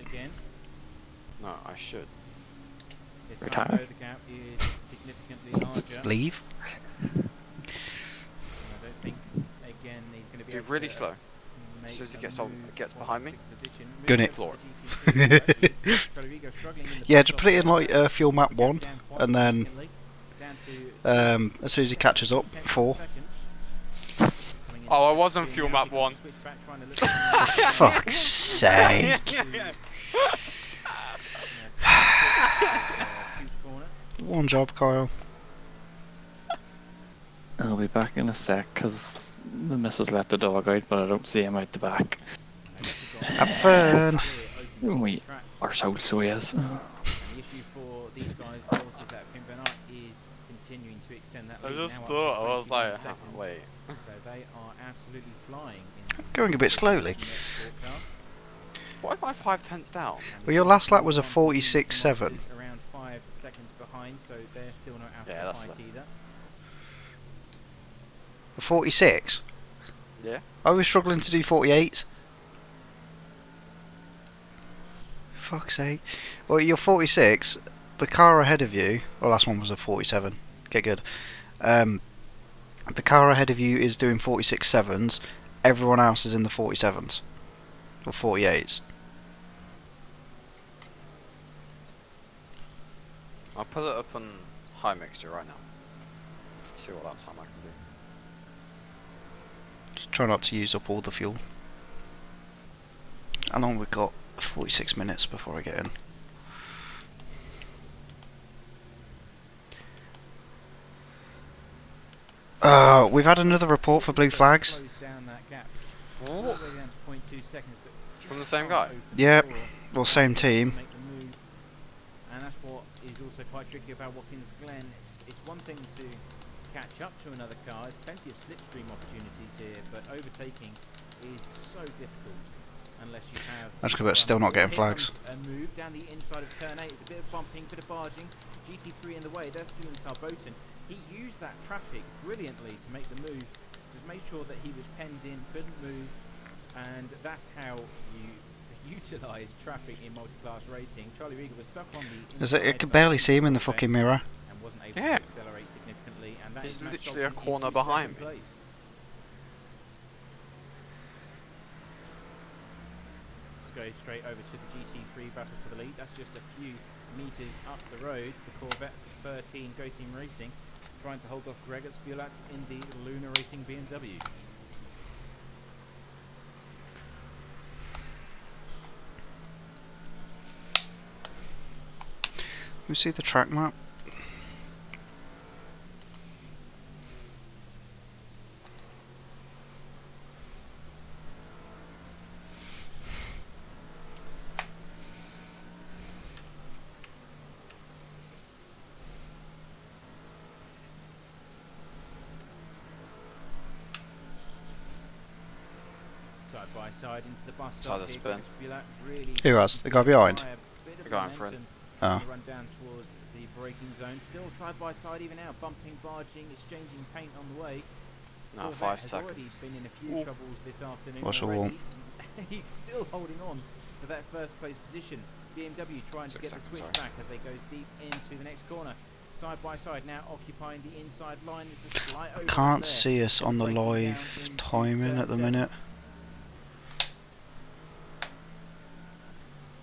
No, I should. Retire. Leave. Be really slow. As soon as he gets behind me, Gun it. floor. Yeah, just put it in like fuel map 1, and then as soon as he catches up, 4. Oh, I was on fuel map 1. For fuck's sake. One job, Kyle. I'll be back in a sec because the missus let the dog out, but I don't see him out the back. Have fun. We are so he is. I just thought, I was like, wait. So they are absolutely flying. Going a bit slowly. What am I 5/10 down? Well, your last lap was a 46.7. Around 5 seconds behind, so they're still not out Yeah, of that's the fight either. A 46? Yeah. I was struggling to do 48s. Fuck's sake. Well, you're 46. The car ahead of you. Well, last one was a 47. Get good. The car ahead of you is doing 46 sevens. Everyone else is in the 47s or 48s. I'll put it up on high mixture right now. See what lap time I can do. Just try not to use up all the fuel. How long we got? 46 minutes before I get in. We've had another report for blue flags. Close down that gap. What? All the way down to 0.2 seconds, but From the just same can't guy? open the Yep. door Well, same team. to make the move. And that's what is also quite tricky about Watkins Glen. It's one thing to catch up to another car. There's plenty of slipstream opportunities here, but overtaking is so difficult unless you have. That's good, but still not getting flags. A move down the inside of turn 8. It's a bit of bumping, bit of barging. GT3 in the way. They're still in Tarboton. He used that traffic brilliantly to make the move. Just made sure that he was penned in, couldn't move, and that's how you utilise traffic in multi-class racing. Charlie Rieger was stuck on the inside. I could barely see him in the fucking mirror. And wasn't able Yeah. to accelerate significantly. And that He's is Matt literally a Schulte corner into behind second me. place. Let's go straight over to the GT3 battle for the lead. That's just a few metres up the road. The Corvette 13 Go Team Racing trying to hold off Gregor Spielat in the Luna Racing BMW. We see the track map. Side by side into the bus Side stop of here. spin. Spielat really Who has? The guy behind? by a bit of The guy in front. momentum Oh. on the run down towards the braking zone. Still side by side even now, bumping, barging, exchanging paint on the way. No, Corvette 5 has already seconds. been in a few troubles this afternoon What's the already. He's still holding on to that first place position. BMW trying to 6 get the seconds, switch sorry. back as they goes deep into the next corner. Side by side now occupying the inside line. There's a slight I overlap can't there. see us on the Breaking down live into timing turn at the 7. minute.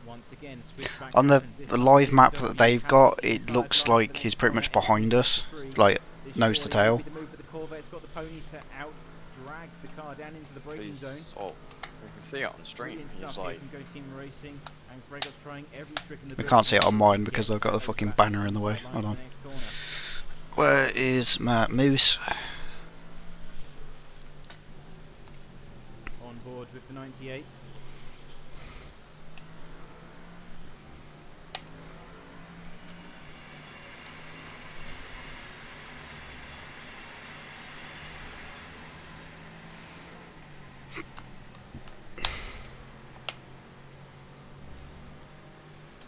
Once again, switch back On the happens. This the is live BMW map that they've got, it inside looks line like for the he's next pretty much corner. behind us, like This nose to surely will tail. be the move, but the Corvette's got the ponies to out-drag the car down into the braking zone. He's, oh, you can see it on stream. Brilliant He's stuff here like, from Go Team Racing, and Gregor's trying every trick in the We book can't see it to on mine get because I've got the over fucking that banner in the way. inside line Hold for on. the next corner. Where is Matt Moose? On board with the 98.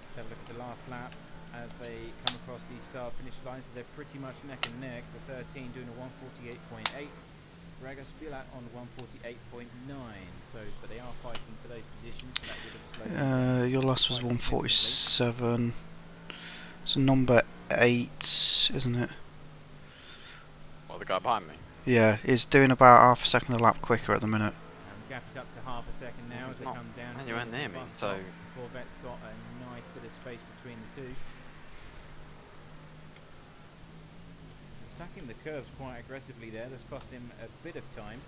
Let's have a look at the last lap as they come across the start finish line. So they're pretty much neck and neck. The 13 doing a 148.8. Gregor Spielat on 148.9. So, but they are fighting for those positions. So that would have slowed them Your last was quite significantly. 147. So number 8, isn't it? well, the guy behind me. Yeah, he's doing about half a second a lap quicker at the minute. And the gap is up to half a second now He's as they not come down. anywhere towards the near me, bus so- stop. Corvette's got a nice bit of space between the two. He's attacking the curves quite aggressively there. That's cost him a bit of time.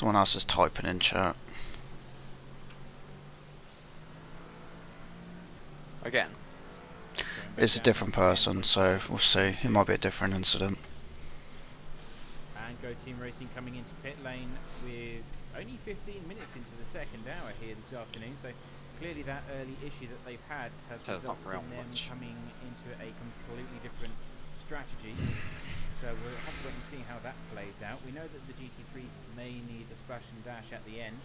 Someone else is typing in chat. Again. It's a different person, so we'll see. It might be a different incident. And Go Team Racing coming into pit lane with only 15 minutes into the second hour here this afternoon. So clearly that early issue that they've had has resulted in them coming into a completely different strategy. So we'll have to wait and see how that plays out. We know that the GT3s may need a splash and dash at the end.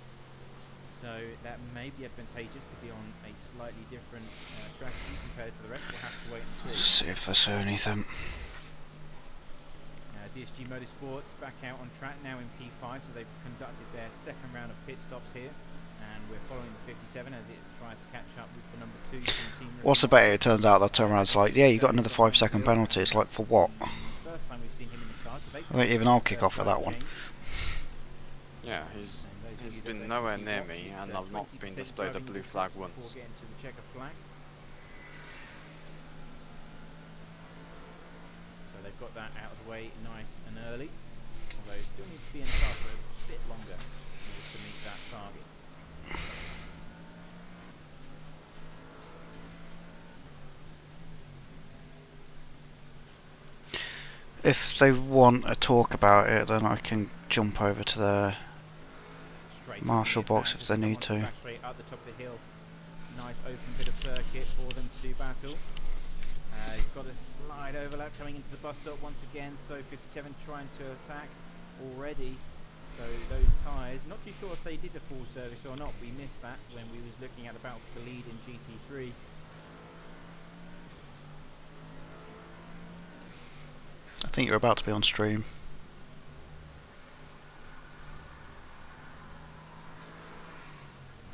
So that may be advantageous to be on a slightly different strategy compared to the rest. We'll have to wait and see. See if they say anything. DSG Motorsports back out on track now in P5, so they've conducted their second round of pit stops here. And we're following the 57 as it tries to catch up with the number 2 from Team Rivera. What's the bet? It turns out they'll turn around. It's like, yeah, you got another 5-second penalty. It's like, for what? First time we've seen him in the car, so they I think even I'll kick off for that one. Yeah, he's been nowhere near me, and I've not been displayed a blue flag once. So they've got that out of the way nice and early, although still needs to be in the car for a bit longer in order to meet that target. If they want a talk about it, then I can jump over to their marshal box if they need to. Straight up the top of the hill. Nice open bit of circuit for them to do battle. He's got a slide overlap coming into the bus stop once again, so 57 trying to attack already. So those tyres, not too sure if they did a full service or not. We missed that when we was looking at the battle for the lead in GT3. I think you're about to be on stream.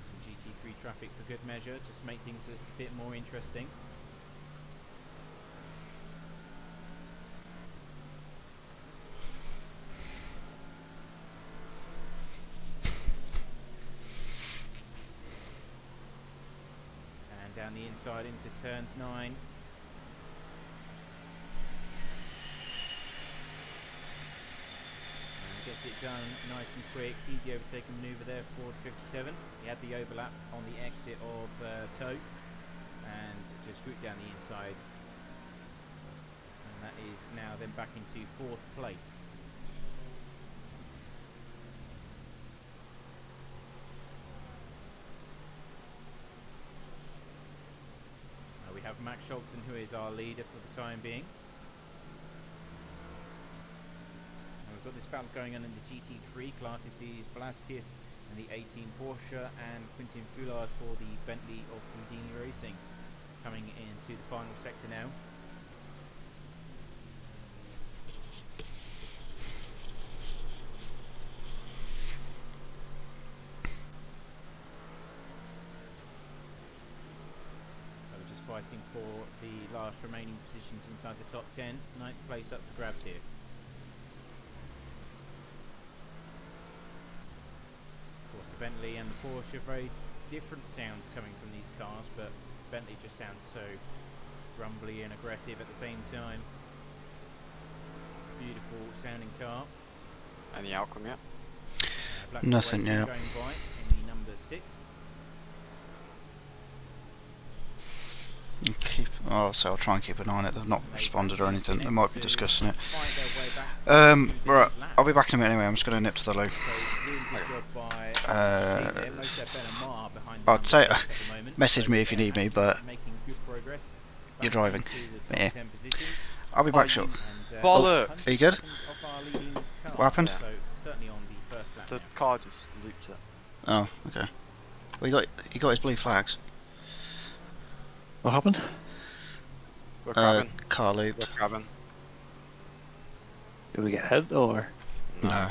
Some GT3 traffic for good measure, just to make things a bit more interesting. And down the inside into turns 9. Gets it done nice and quick. Easy overtaking manoeuvre there for 57. He had the overlap on the exit of Toe and just swooped down the inside. And that is now then back into 4th place. We have Max Scholten, who is our leader for the time being. We've got this battle going on in the GT3 class. This is Blaskius and the 18 Porsche and Quentin Foulard for the Bentley of Houdini Racing. Coming into the final sector now. So we're just fighting for the last remaining positions inside the top 10. 9th place up for grabs here. Bentley and the Porsche, very different sounds coming from these cars, but Bentley just sounds so rumbly and aggressive at the same time. Beautiful sounding car. Any outcome yet? Nothing yet. Going by in the number 6. So I'll try and keep an eye on it. They've not responded or anything. They might be discussing it. Right, I'll be back in a minute anyway. I'm just going to nip to the loo. I'd say message me if you need me, but you're driving. But yeah, I'll be back short. Bollocks! Are you good? What happened? The car just looped it. Oh, okay. Well, he got his blue flags. What happened? We're crabbing. Car loop. We're crabbing. Did we get hit or? No.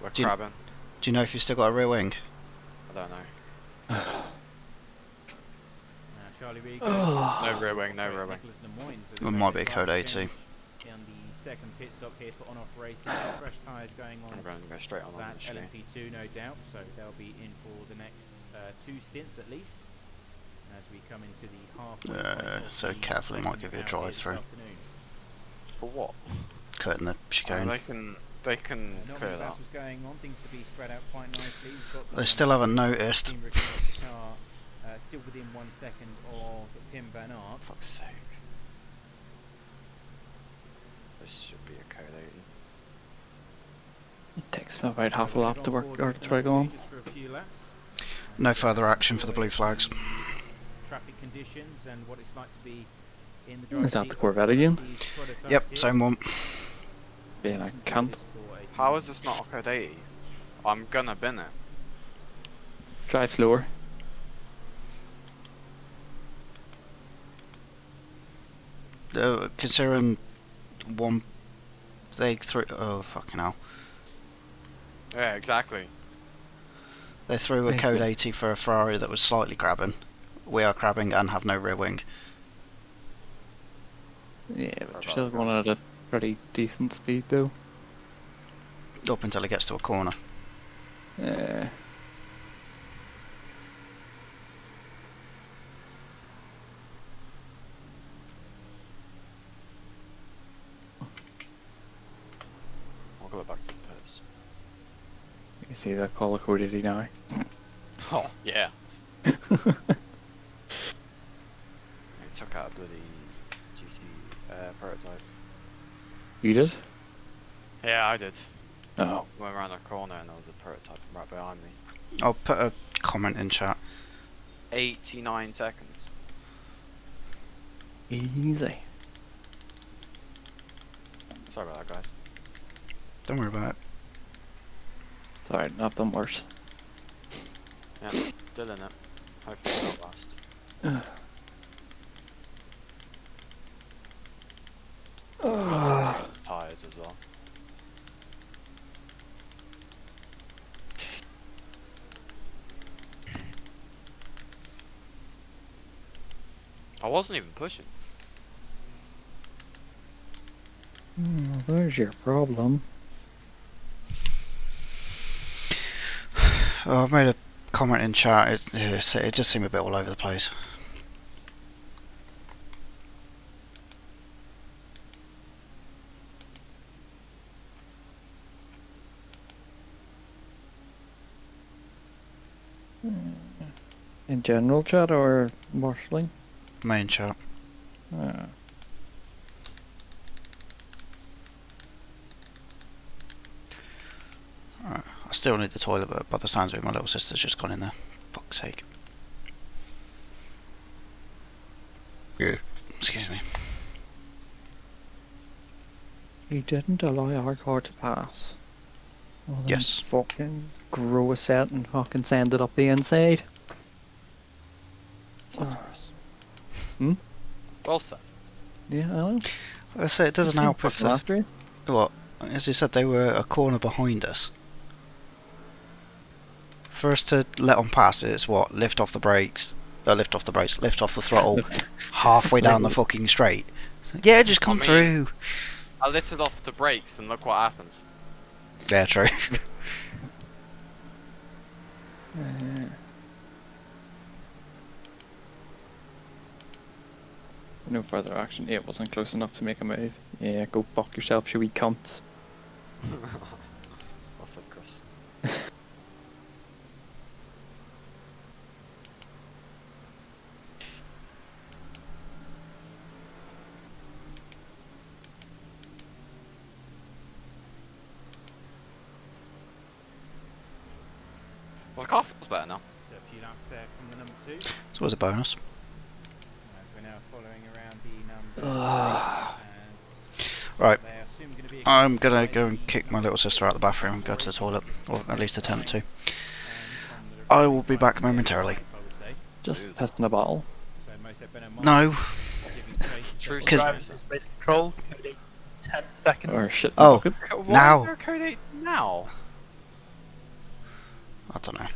We're crabbing. Do you know if you've still got a rear wing? I don't know. Charlie Reed. No rear wing, no rear wing. It might be a code 80. On the second pit stop here for On-Off Racing. Fresh tyres going on. I'm going to go straight on that the LMP2, no doubt. So they'll be in for the next 2 stints at least. As we come into the halfway so carefully might give you a drive through. For what? Cutting the chicane. They can They can Not clear many that. battles going on. Things to be spread out quite nicely. We've got They still haven't noticed. team return of the car, still within 1 second of Pim Van Aert. Fuck's sake. This should be a code 80. It takes me about half a lap to Get on work board or with to the try going. changes for a few laps. No further action for the blue flags. Traffic conditions and what it's like to be in the Is driver's that seat the of Corvette again? these prototypes Yep, here. same one. Yeah, I can't. How is this not a code 80? I'm gonna bin it. Drive slower. Considering one, they threw. Oh fucking hell! Yeah, exactly. They threw a Yeah. code 80 for a Ferrari that was slightly crabbing. We are crabbing and have no rear wing. Yeah, but you're still going at a pretty decent speed though. Up until it gets to a corner. Yeah. I'll go back to the pits. You can see that call code 80 now. Oh, yeah. I took out a bloody GT prototype. You did? Yeah, I did. Oh. Went around a corner and there was a prototype right behind me. I'll put a comment in chat. 89 seconds. Easy. Sorry about that, guys. Don't worry about it. Sorry, I've done worse. Yeah, still in it. Hopefully not last. Tires as well. I wasn't even pushing. There's your problem. Oh, I've made a comment in chat. It just seemed a bit all over the place. In general chat or marshalling? Main chat. Alright, I still need the toilet, but by the sounds of it, my little sister's just gone in there. Fuck's sake. Yeah. Excuse me. He didn't allow our car to pass. Well, then Yes. Fucking grow a set and fucking send it up the inside. Sounds worse. Hmm? Well said. Yeah, I know. I say it doesn't help if the after it. what? As you said, they were a corner behind us. For us to let them pass, it's what? Lift off the brakes. Lift off the brakes. Lift off the throttle. Halfway down the fucking straight. Yeah, just come I mean- through. I lifted off the brakes and look what happened. Yeah, true. No further action. It wasn't close enough to make a move. Yeah, go fuck yourself, you wee cunts. What's up, Chris? Well, the car feels better now. So a few laps there from the number 2. As So it was a bonus. we're now following around the number 3. Right. They are soon gonna be I'm gonna go and kick my little sister out the bathroom and go to the toilet, or at least attempt to. I will be back momentarily. Just Jeez. pissing a bottle. No. True 'Cause- Drivers race control, code 8, 10 seconds. Or shit. Oh. bucket. Why Now. is there a code 8 now? I don't know.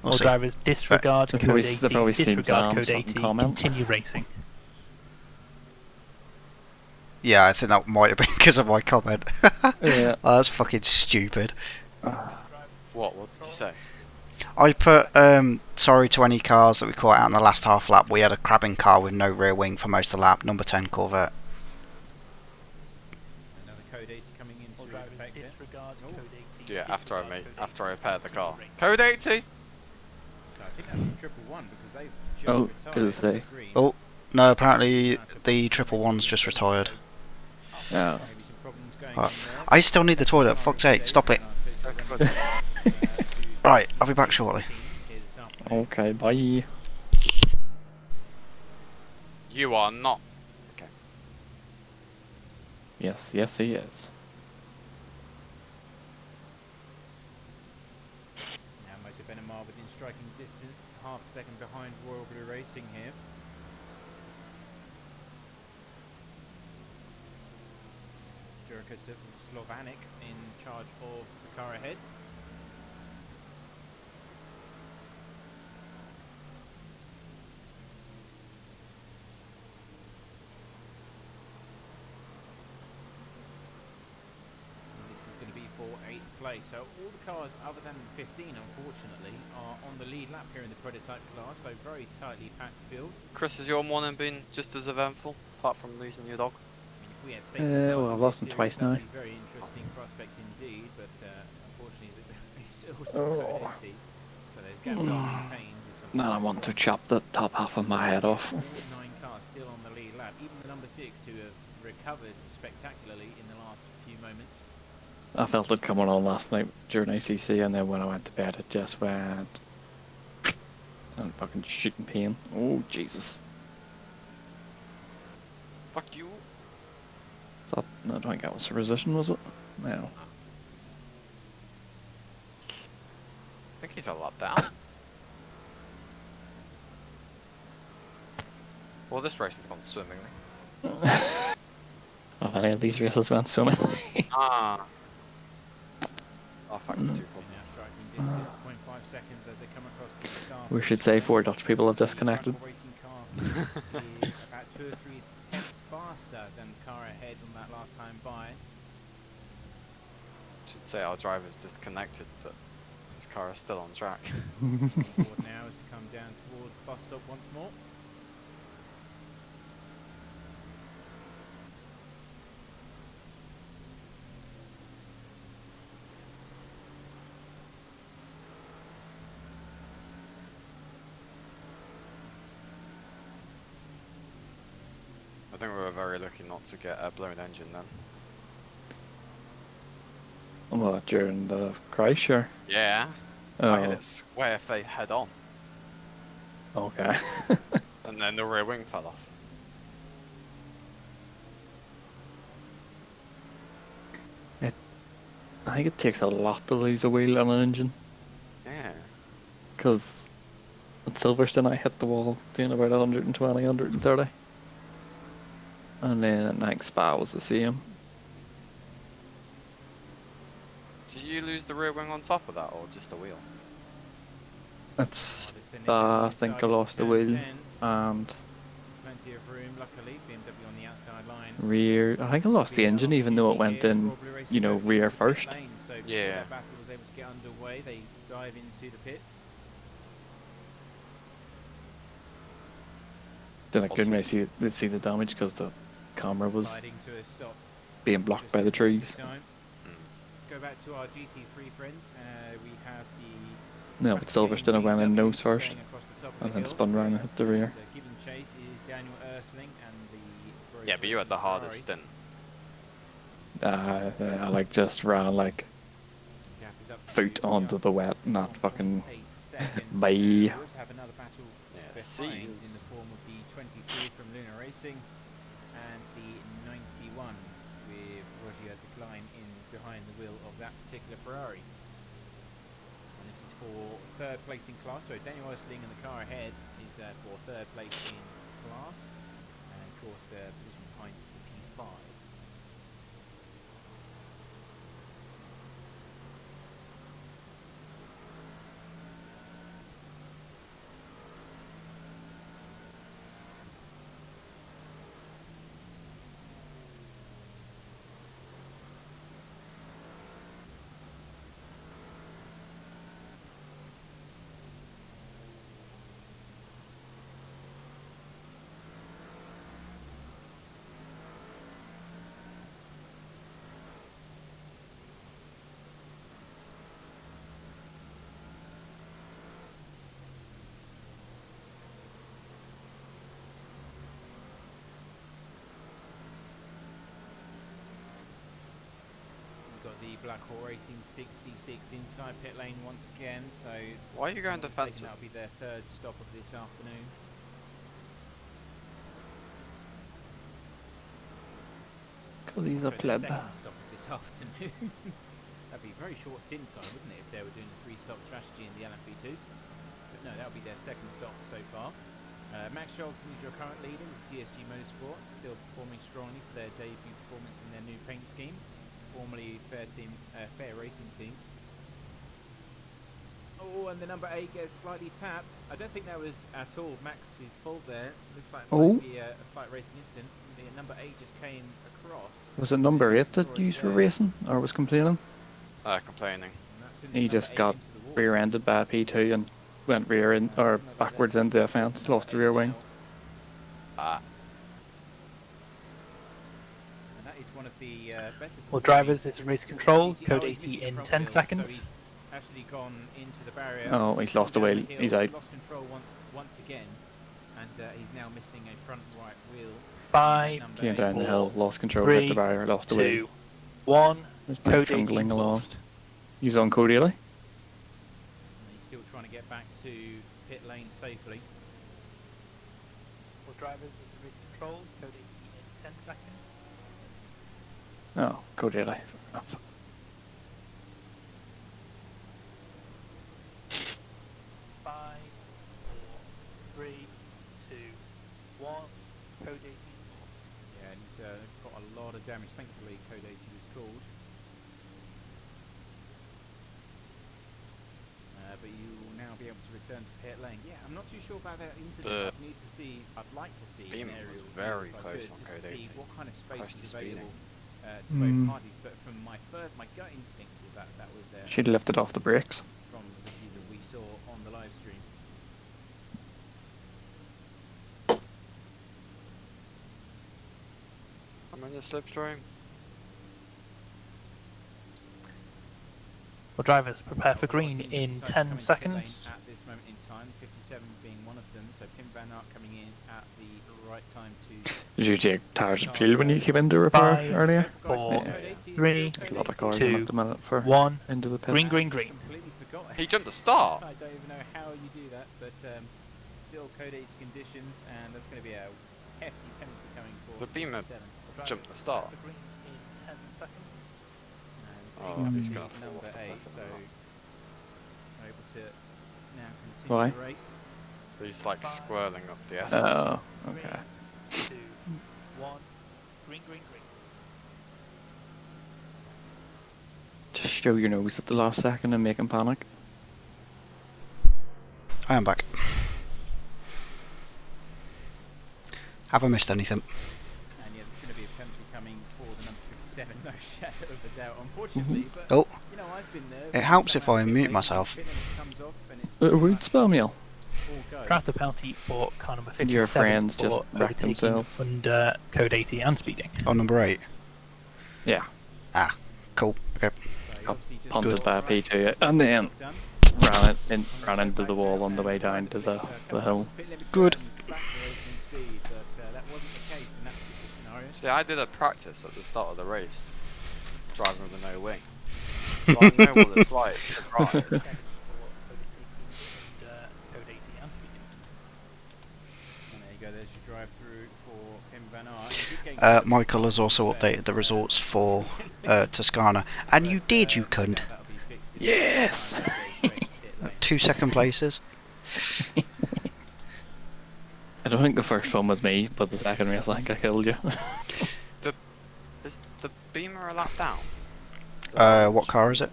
All We'll see. drivers disregard They've code probably- 80, they've probably seen disregard Sam's code fucking 80, comment. continue racing. Yeah, I think that might have been because of my comment. Yeah. Oh, that's fucking stupid. What did you say? I put sorry to any cars that we caught out in the last half lap. We had a crabbing car with no rear wing for most of the lap. Number 10 Corvette. into drivers effect here. disregard Oh. code 18. Yeah, after I Disregard repaired the car. rating. Code 80. So I think that's from triple one because they've just Oh, retired does on the they? screen. Oh, no, apparently the triple one's just retired. Yeah. Maybe some problems going Right. on there. I still need the toilet, fuck's sake, stop it. Right, I'll be back shortly. Okay, bye. You are not. Okay. Yes, yes, he is. Now Motor Benamar within striking distance, half a second behind Royal Blue Racing here. Jurka Slovanic in charge of the car ahead. This is going to be for 8th place. So all the cars other than 15, unfortunately, are on the lead lap here in the prototype class. So very tightly packed field. Chris, has your morning been just as eventful, apart from losing your dog? I mean, if we had safety cars well, in I've this lost them series, twice that'd now. be a very interesting prospect indeed. But unfortunately, they still Oh. code 80s. So there's gap pain. Now I want to chop the top half of my head off. All 9 cars still on the lead lap. Even the number 6, who have recovered spectacularly in the last few moments. I felt it coming on last night during ACC, and then when I went to bed, it just went and fucking shooting pain. Oh Jesus! Fuck you. Is that, no, I don't think that was the position, was it? No. I think he's a lot down. Well, this race has gone swimmingly. Have any of these races went swimming? Ah. Oh, fuck, it's too Now striking distance, 0.5 seconds as they come across the start. We should say 4 Dutch people have disconnected. The racing car is about 2 or 3 tenths faster than the car ahead on that last time by. Should say our driver's disconnected, but his car is still on track. Forward now as we come down towards the bus stop once more. I think we were very lucky not to get a blown engine then. Well, during the crash, sure. Yeah. I hit Oh, it square head on, okay. and then the rear wing fell off. I think it takes a lot to lose a wheel on an engine. Yeah. Because at Silverstone I hit the wall doing about 120, 130. And then I think Spa was the same. Did you lose the rear wing on top of that, or just a wheel? It's I think I lost the wheel and Plenty of room, luckily. BMW on the outside line. rear. I think I lost the engine even though it went in, you know, rear first. So before Yeah. that battle was able to get underway, they dive into the pits. Then I couldn't really see the damage because the camera was Sliding to a stop. being blocked by the trees. Time. Let's go back to our GT3 friends. We have the No, but Silverstone I went in nose first going across the top of and the then hill. spun round and hit the rear. The giving chase is Daniel Ersling and the Yeah, but you had the Ferrari. hardest stint. I like just ran like Gap is up to foot onto just the wet, not fucking 8 seconds. Bye. We also have another battle Yeah, behind in the seems. form of the 23 from Luna Racing and the 91 with Roger de Glen in behind the wheel of that particular Ferrari. And this is for third place in class. So Daniel Ersling in the car ahead is for third place in class, and of course the position behind is for P5. Blackhawk Racing 66 inside pit lane once again. So Why are you going defensive? that'll be their third stop of this afternoon. Because he's a Sorry, pleb. their second stop of this afternoon. That'd be a very short stint time, wouldn't it, if they were doing a 3-stop strategy in the LMP2s? But no, that'll be their second stop so far. Max Scholten is your current leader with DSG Motorsport, still performing strongly for their debut performance in their new paint scheme, formerly Fair Racing Team. Oh, and the number 8 gets slightly tapped. I don't think that was at all Max's fault there. Looks like it might be a slight racing incident. The number 8 just came across. Was it number 8 that you were racing, or was complaining? Complaining. He just got rear-ended by a P2 and went or backwards into a fence, lost the rear wing. Ah. And that is one of the better. Well, drivers, this is race control, code 80 in 10 seconds. Actually gone into the barrier. Oh, he's lost the wheel. He's out. Lost control once again, and he's now missing a front right wheel. 5, Came down the hill, lost control, 3, hit the barrier, lost the wheel. 2, 1. There's Code Mike 18 trundling along. lost. He's on code 80. And he's still trying to get back to pit lane safely. Well, drivers, this is race control, code 80 in 10 seconds. Oh, code 80. Fair enough. 5, 4, 3, 2, 1. Code 80 lost. Yeah, and he's got a lot of damage. Thankfully, code 80 was called. But you will now be able to return to pit lane. Yeah, I'm not too sure about that incident. I'd like to see an Beamer aerial was very view if I close could, on just code to 80. see what kind of space Close to is speeding. available to both parties. But from my gut instinct is that that was She'd lifted off the brakes. from the view that we saw on the live stream. I'm in the slipstream. Well, drivers, prepare for green Teams in decided to 10 come into pit lane seconds. At this moment in time, 57 being one of them. So Pim Van Aert coming in at the right time to. Did you take tires of fuel when you came into repair 5, earlier? 4, Yeah. 3, There's a lot of cars 2, in at the minute for 1. into the pits. Green, green, green. Completely forgot. He jumped the start. I don't even know how you do that, but still code 80 conditions, and that's going to be a hefty penalty coming for. The Beamer 57. jumped the start. For green in 10 seconds. Oh, And he's up gonna to fall number off the 8, cliff so as well. we're able to now continue Why? the race. He's like squirreling up the S. Oh, okay. 2, 1. Green, green, green. Just show your nose at the last second and make him panic. I am back. Have I missed anything? And yeah, there's going to be a penalty coming for the number 57, no shadow of a doubt, unfortunately. But, Oh, you know, I've been there. it helps if I unmute myself. A rude spell meal. Draft a penalty for car number 57 Your friends for just wrecked overtaking themselves. under code 80 and speeding. Oh, number 8. Yeah. Ah, cool. Okay. Got punted by a P2 and then ran into the wall on the way down to the hill. Good. See, I did a practice at the start of the race, driving with a no wing. So I know what it's like to drive. Michael has also updated the results for Toscana. And you did, you cunt. Yes! 2 second places. I don't think the first one was me, but the second race I think I killed you. Is the Beamer a lap down? What car is it?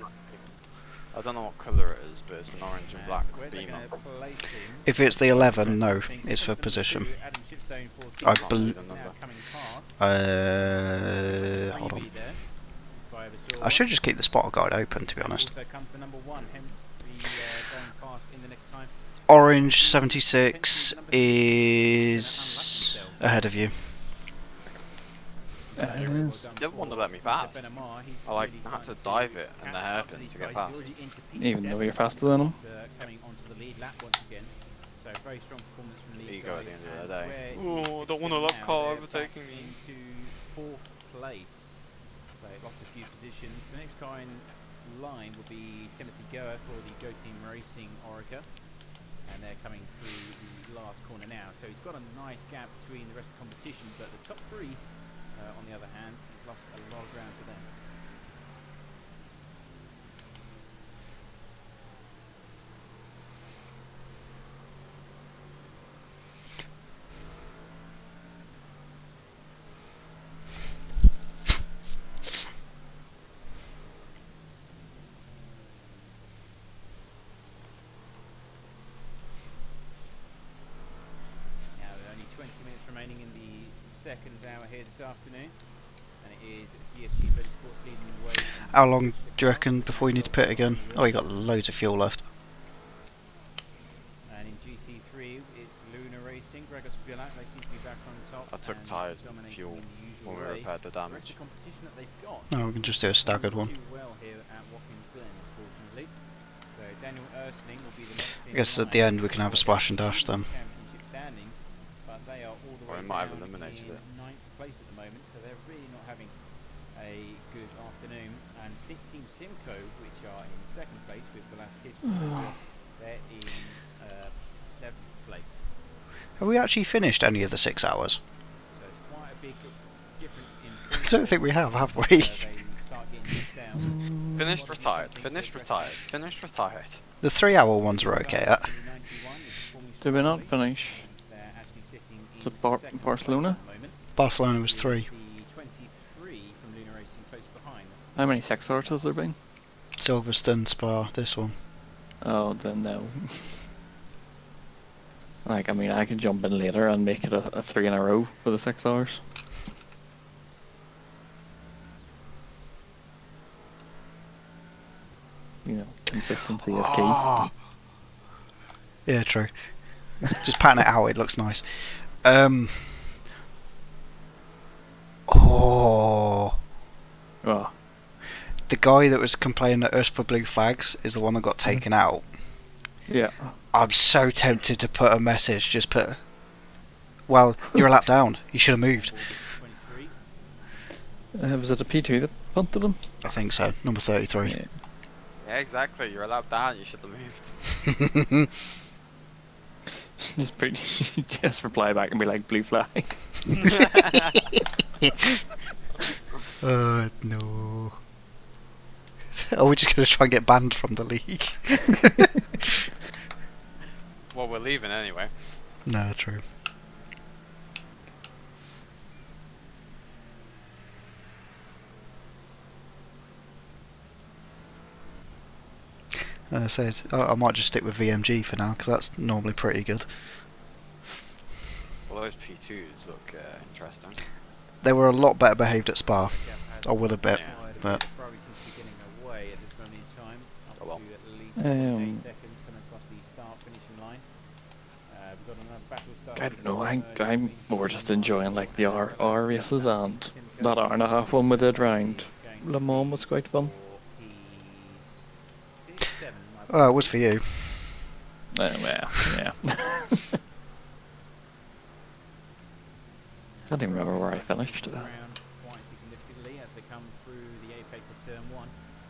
I don't know what colour it is, but it's an orange and black Beamer. If it's the 11, no, it's for position. I believe. Hold on. I should just keep the spotter guide open, to be honest. Orange 76 is ahead of you. You didn't want to let me pass. I had to dive it and the hairpin to get past. Even though you're faster than him. Ego at the end of the day. Oh, I don't want a lap car overtaking me. Into 4th place. So it lost a few positions. The next car in line will be Timothy Goer for the Go Team Racing Orica. And they're coming through the last corner now. So he's got a nice gap between the rest of the competition, but the top three, on the other hand, he's lost a lot of ground to them. Remaining in the second hour here this afternoon, and it is GSG Sports leading the way. How long do you reckon before you need to pit again? Oh, you got loads of fuel left. And in GT3, it's Luna Racing. Gregor Spilak, they seem to be back on top. I took tyres and fuel when we repaired the damage. The competition that they've got. No, we can just do a staggered one. Well here at Watkins Glen, unfortunately. So Daniel Ersling will be the next. I guess at the end we can have a splash and dash then. Championship standings, but they are all the way Or we might have down eliminated in it. 9th place at the moment, so they're really not having a good afternoon. And Team Simco, which are in 2nd place with Velasquez, they're in 7th place. Have we actually finished any of the 6 hours? So it's quite a big difference in I points. don't think we have we? They start getting knocked down. Finished, retired. Finished, retired. Finished, retired. The 3 hour ones were okay. Did we not finish to Barcelona? Barcelona was 3. How many 6 hours has there been? Silverstone, Spa, this one. Oh, then no. Like, I mean, I could jump in later and make it a 3 in a row for the 6 hours. You know, consistency is key. Yeah, true. Just patting it out, it looks nice. Oh, Oh, the guy that was complaining at us for blue flags is the one that got taken out. yeah. I'm so tempted to put a message, just put, well, you're a lap down, you should have moved. Was it a P2 that punted him? I think so, number 33. Yeah. Yeah, exactly. You're allowed down. You should have moved. Just reply back and be like, blue flag. No. Are we just going to try and get banned from the league? Well, we're leaving anyway. No, true. As I said, I might just stick with VMG for now, because that's normally pretty good. Well, those P2s look interesting. They were a lot better behaved at Spa, I will admit, Yeah. but Ferrari seems to be getting away at this moment in time, up Oh, well. to at least 8 seconds coming across the start finishing line. We've got another battle starting. I don't know, I'm more just enjoying like the R races, and that hour and a half one we did round Le Mans was quite fun. oh, it was for you. Well, yeah. I don't even remember where I finished. Quite significantly as they come through the apex of turn 1,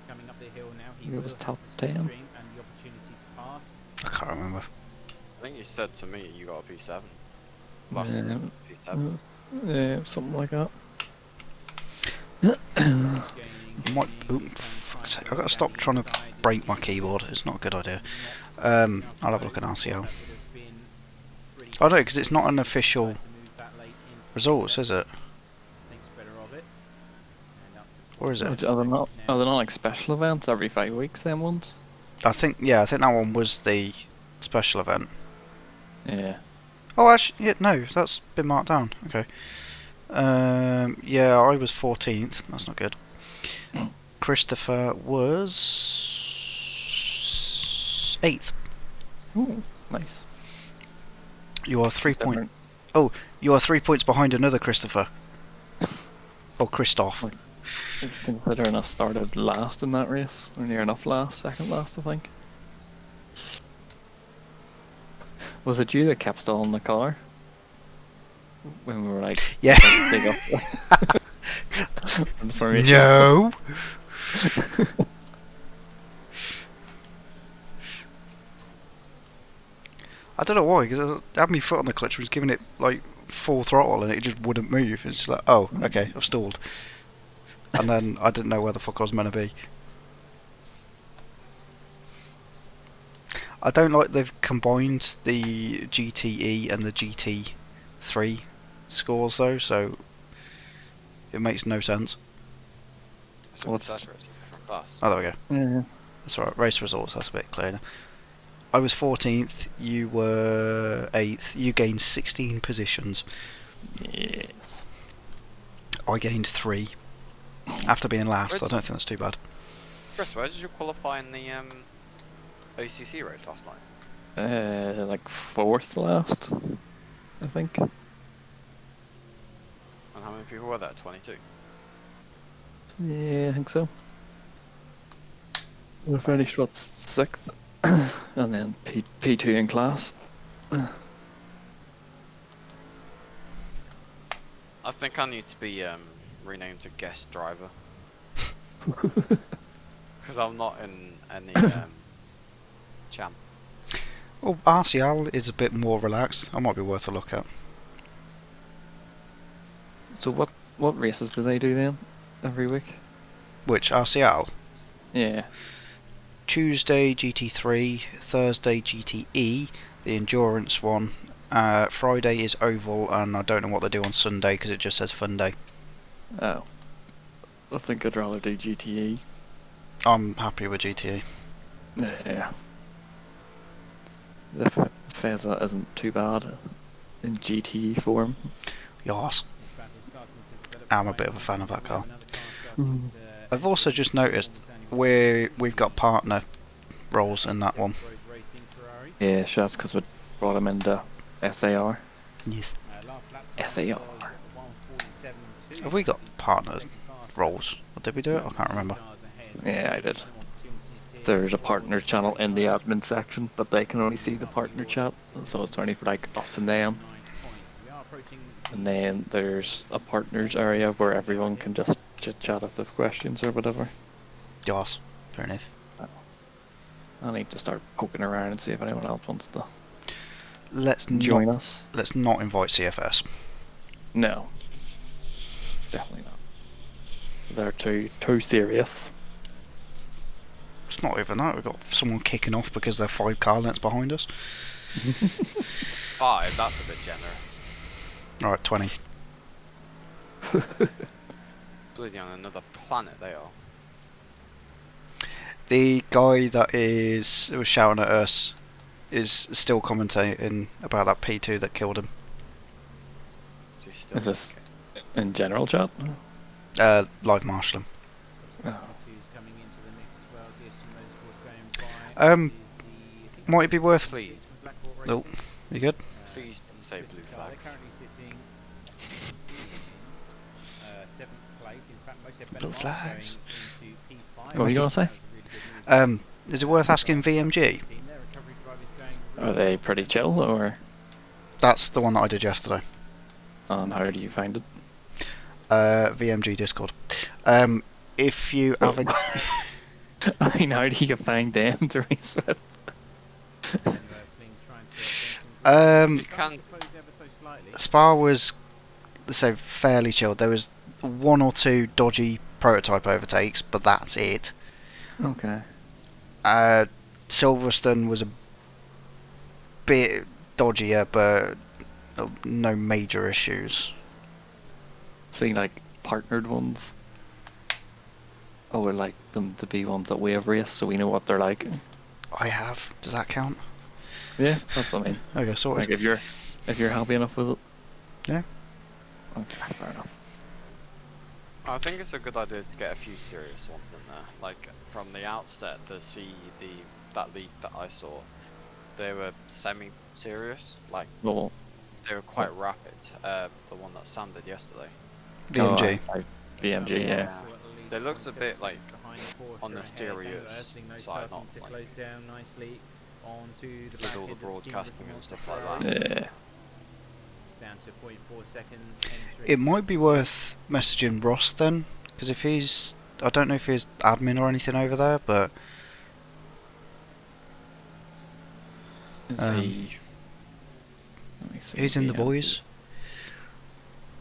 coming up the hill now. He It was will top have the 10. slipstream and the opportunity to pass. I can't remember. I think you said to me you got a P7. Yeah. P7. Yeah, something like that. Might, fuck's sake, I've got to stop trying to break my keyboard, it's not a good idea. I'll have a look at RCL. Oh no, because it's not an official results, is it? Or is it? Are they not like special events every 5 weeks, them ones? I think, yeah, I think that one was the special event. Yeah. Oh, actually, yeah, no, that's been marked down. Okay. Yeah, I was 14th. That's not good. Christopher was 8th. Ooh, nice. You are 3 points. Oh, you are 3 points behind another Christopher. Or Christoph. It's considering I started last in that race, or near enough last, second last, I think. Was it you that kept stalling the car? When we were like, Yeah. big up. Information. No. I don't know why, because I had my foot on the clutch, was giving it like full throttle, and it just wouldn't move. It's like, oh, okay, I've stalled. And then I didn't know where the fuck I was meant to be. I don't like they've combined the GTE and the GT3 scores though, so it makes no sense. So What's- that's for a different class. Oh, there we go. Yeah. That's alright. Race results, that's a bit clearer. I was 14th, you were 8th. You gained 16 positions. Yes. I gained 3. After being last, I Where's- don't think that's too bad. Chris, where did you qualify in the OCC race last night? Like 4th last, I think. And how many people were there? 22. Yeah, I think so. We finished what 6th, and then P2 in class. I think I need to be renamed to guest driver. Because I'm not in any champ. Well, RCL is a bit more relaxed. That might be worth a look at. So what races do they do then every week? Which, RCL? Yeah. Tuesday GT3, Thursday GTE, the endurance one. Friday is oval, and I don't know what they do on Sunday because it just says fun day. Oh. I think I'd rather do GTE. I'm happy with GTE. Yeah. The Feza isn't too bad in GTE form. Yes. This battle starting to develop I'm a right bit of a now. fan of that car. Another car starting to I've also just noticed we've got partner roles in that one. Racing Ferrari. Yeah, sure, that's because we brought him into SAR. Yes. Last lap time SAR. was 1:47.2. Have we got partner roles? Or did we do it? I can't remember. Yeah, I did. There's a partner channel in the admin section, but they can only see the partner chat, so it's only for like us and them. And then there's a partners area where everyone can just chit chat if they have questions or whatever. Yes. Fair enough. I need to start poking around and see if anyone else wants to Let's join not, us. let's not invite CFS. No, definitely not. They're too serious. It's not even that. We've got someone kicking off because they're 5 car lengths behind us. 5, that's a bit generous. Alright, 20. Bloody on another planet they are. The guy that was shouting at us is still commentating about that P2 that killed him. She's still Is this in general chat? Live marshalling. Oh. Might it be worth... Please, Oh, you good? please don't say blue flags. Blue flags. What were you gonna say? Is it worth asking VMG? Are they pretty chill, or That's the one that I did yesterday. how do you find it? VMG Discord. If you have a... I mean, how do you find them to race with? You can Spa was, so fairly chilled. There was 1 or 2 dodgy prototype overtakes, but that's it. Okay. Silverstone was a bit dodgier, but no major issues. See, like partnered ones. I would like them to be ones that we have raced, so we know what they're like. I have. Does that count? Yeah, that's what I mean. Okay, sorted. Like if you're happy enough with it. Yeah. Okay, fair enough. I think it's a good idea to get a few serious ones in there. Like from the outset, that league that I saw, they were semi-serious. Like Well, they were quite rapid. The one that Sam did yesterday. VMG. BMG, yeah. They looked a bit like on the serious side, not like with all the broadcasting and stuff like that. Yeah. Down to 0.4 seconds. It might be worth messaging Ross then, Because if he's, I don't know if he's admin or anything over there, but Is Um, he? Let me see. he's in the BMP. boys.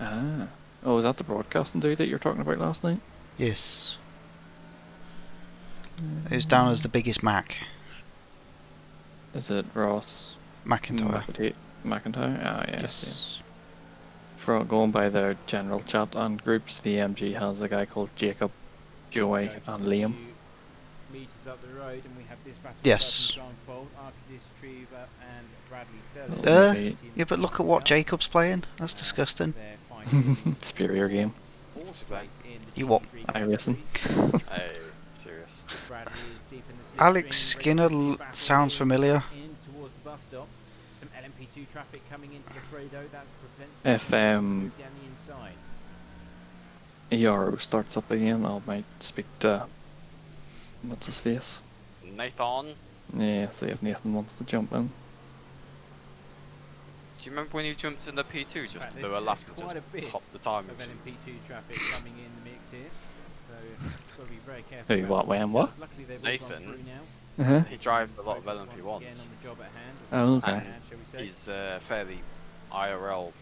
Ah. Oh, is that the broadcasting dude that you were talking about last night? Yes. He's down as the biggest Mac. Is it Ross McIntyre. McIntyre? Ah, yeah. Yes. For going by their general chat and groups, VMG has a guy called Jacob, Joey, and Liam. Meters up the road, and we have this battle Yes. starting to unfold. Arcadis Treva and Bradley Sellers. Maybe Yeah, but look at what Jacob's playing. That's disgusting. They're fighting superior game. Horse play. place in the You what? GT3 I listen. Hey, serious. Bradley is deep in the slipstream, Alex ready Skinner to battle sounds in familiar. towards the bus stop. Some LMP2 traffic coming into the Fredo. That prevents If move down the inside. ERO starts up again, I might speak to what's his face. Nathan, Yeah, see if Nathan wants to jump in. do you remember when you jumped in the P2 just Right, to there's do a lap and quite a bit just top the time of machines? LMP2 traffic coming in the mix here, so got to be very careful. Who, about what, when, what? Luckily they've all gone Nathan. through now. Uh-huh. He drives a lot of Focus LMP1s. once again on the job at hand, Oh, or okay. at hand, shall we say. He's fairly IRL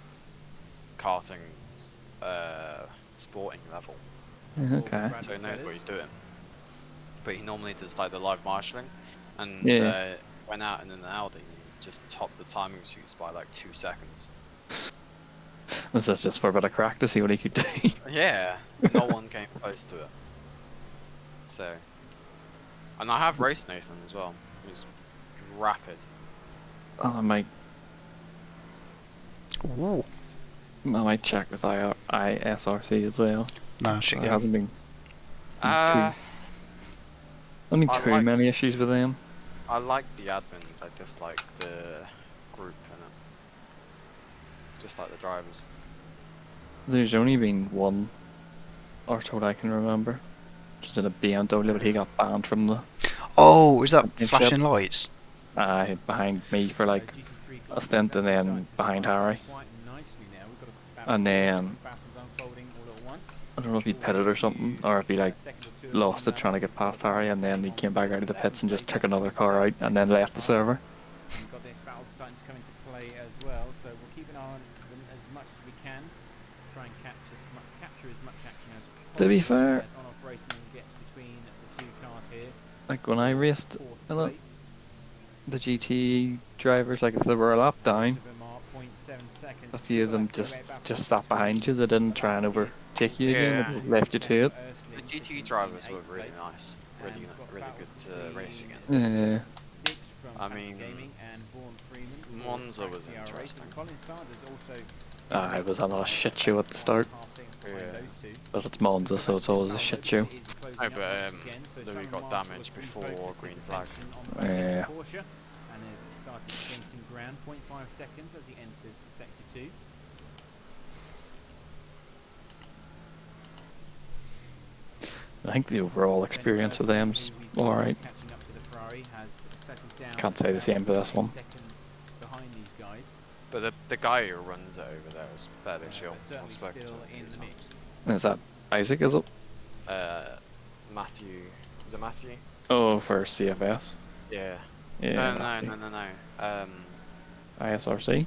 karting sporting level, Okay. so he knows what he's doing. But he normally does like the live marshalling, and Yeah. went out in an Audi, he just topped the timing sheets by like 2 seconds. Was this just for a bit of crack to see what he could do? Yeah, no one came close to it. So, and I have raced Nathan as well. He's rapid. Oh, I might Ooh. check with ISRC as well. No, shit. I Yeah. haven't been Uh, I too like- many issues with them. I like the admins. I dislike the group in it. Just like the drivers. There's only been one or two that I can remember. Just in a BMW, but he got banned from the Oh, is that Championship. flashing lights? behind me for like GT3 a stint, and then starting to behind advance Harry. quite nicely now. We've got about And then battles unfolding all at once. I don't know if he pitted or something, or if he like lost it trying to get past Harry, and then he came back out of the pits and just took another car out and then left the server. We've got this battle starting to come into play as well, so we'll keep an eye on them as much as we can. Try and capture as much action as possible. To be fair- as on-off racing gets between the two cars here. Like when I raced Fourth place. the GT drivers, like if they were a lap down, Most of them are 0.7 seconds. a few of them just sat behind you. They didn't try and overtake you again. Yeah. They left you to it. The GT drivers were really nice. Really good to race against. Yeah. I mean, Monza was interesting. It was a lot of shit show at the start, but it's Monza, so it's always a shit show. No, but Louis got damaged before green flag. Yeah. And has started to gain some ground, 0.5 seconds as he enters sector 2. I think the overall experience with them's alright. Catching up to the Ferrari, has settled down Can't say the same for this one. seconds behind these guys. But the guy who runs it over there is fairly chill. But I've certainly spoken to still him a few in the mix. Is that Isaac, is it? Matthew. Is it Matthew? Oh, for CFS. Yeah. Yeah. No. ISRC.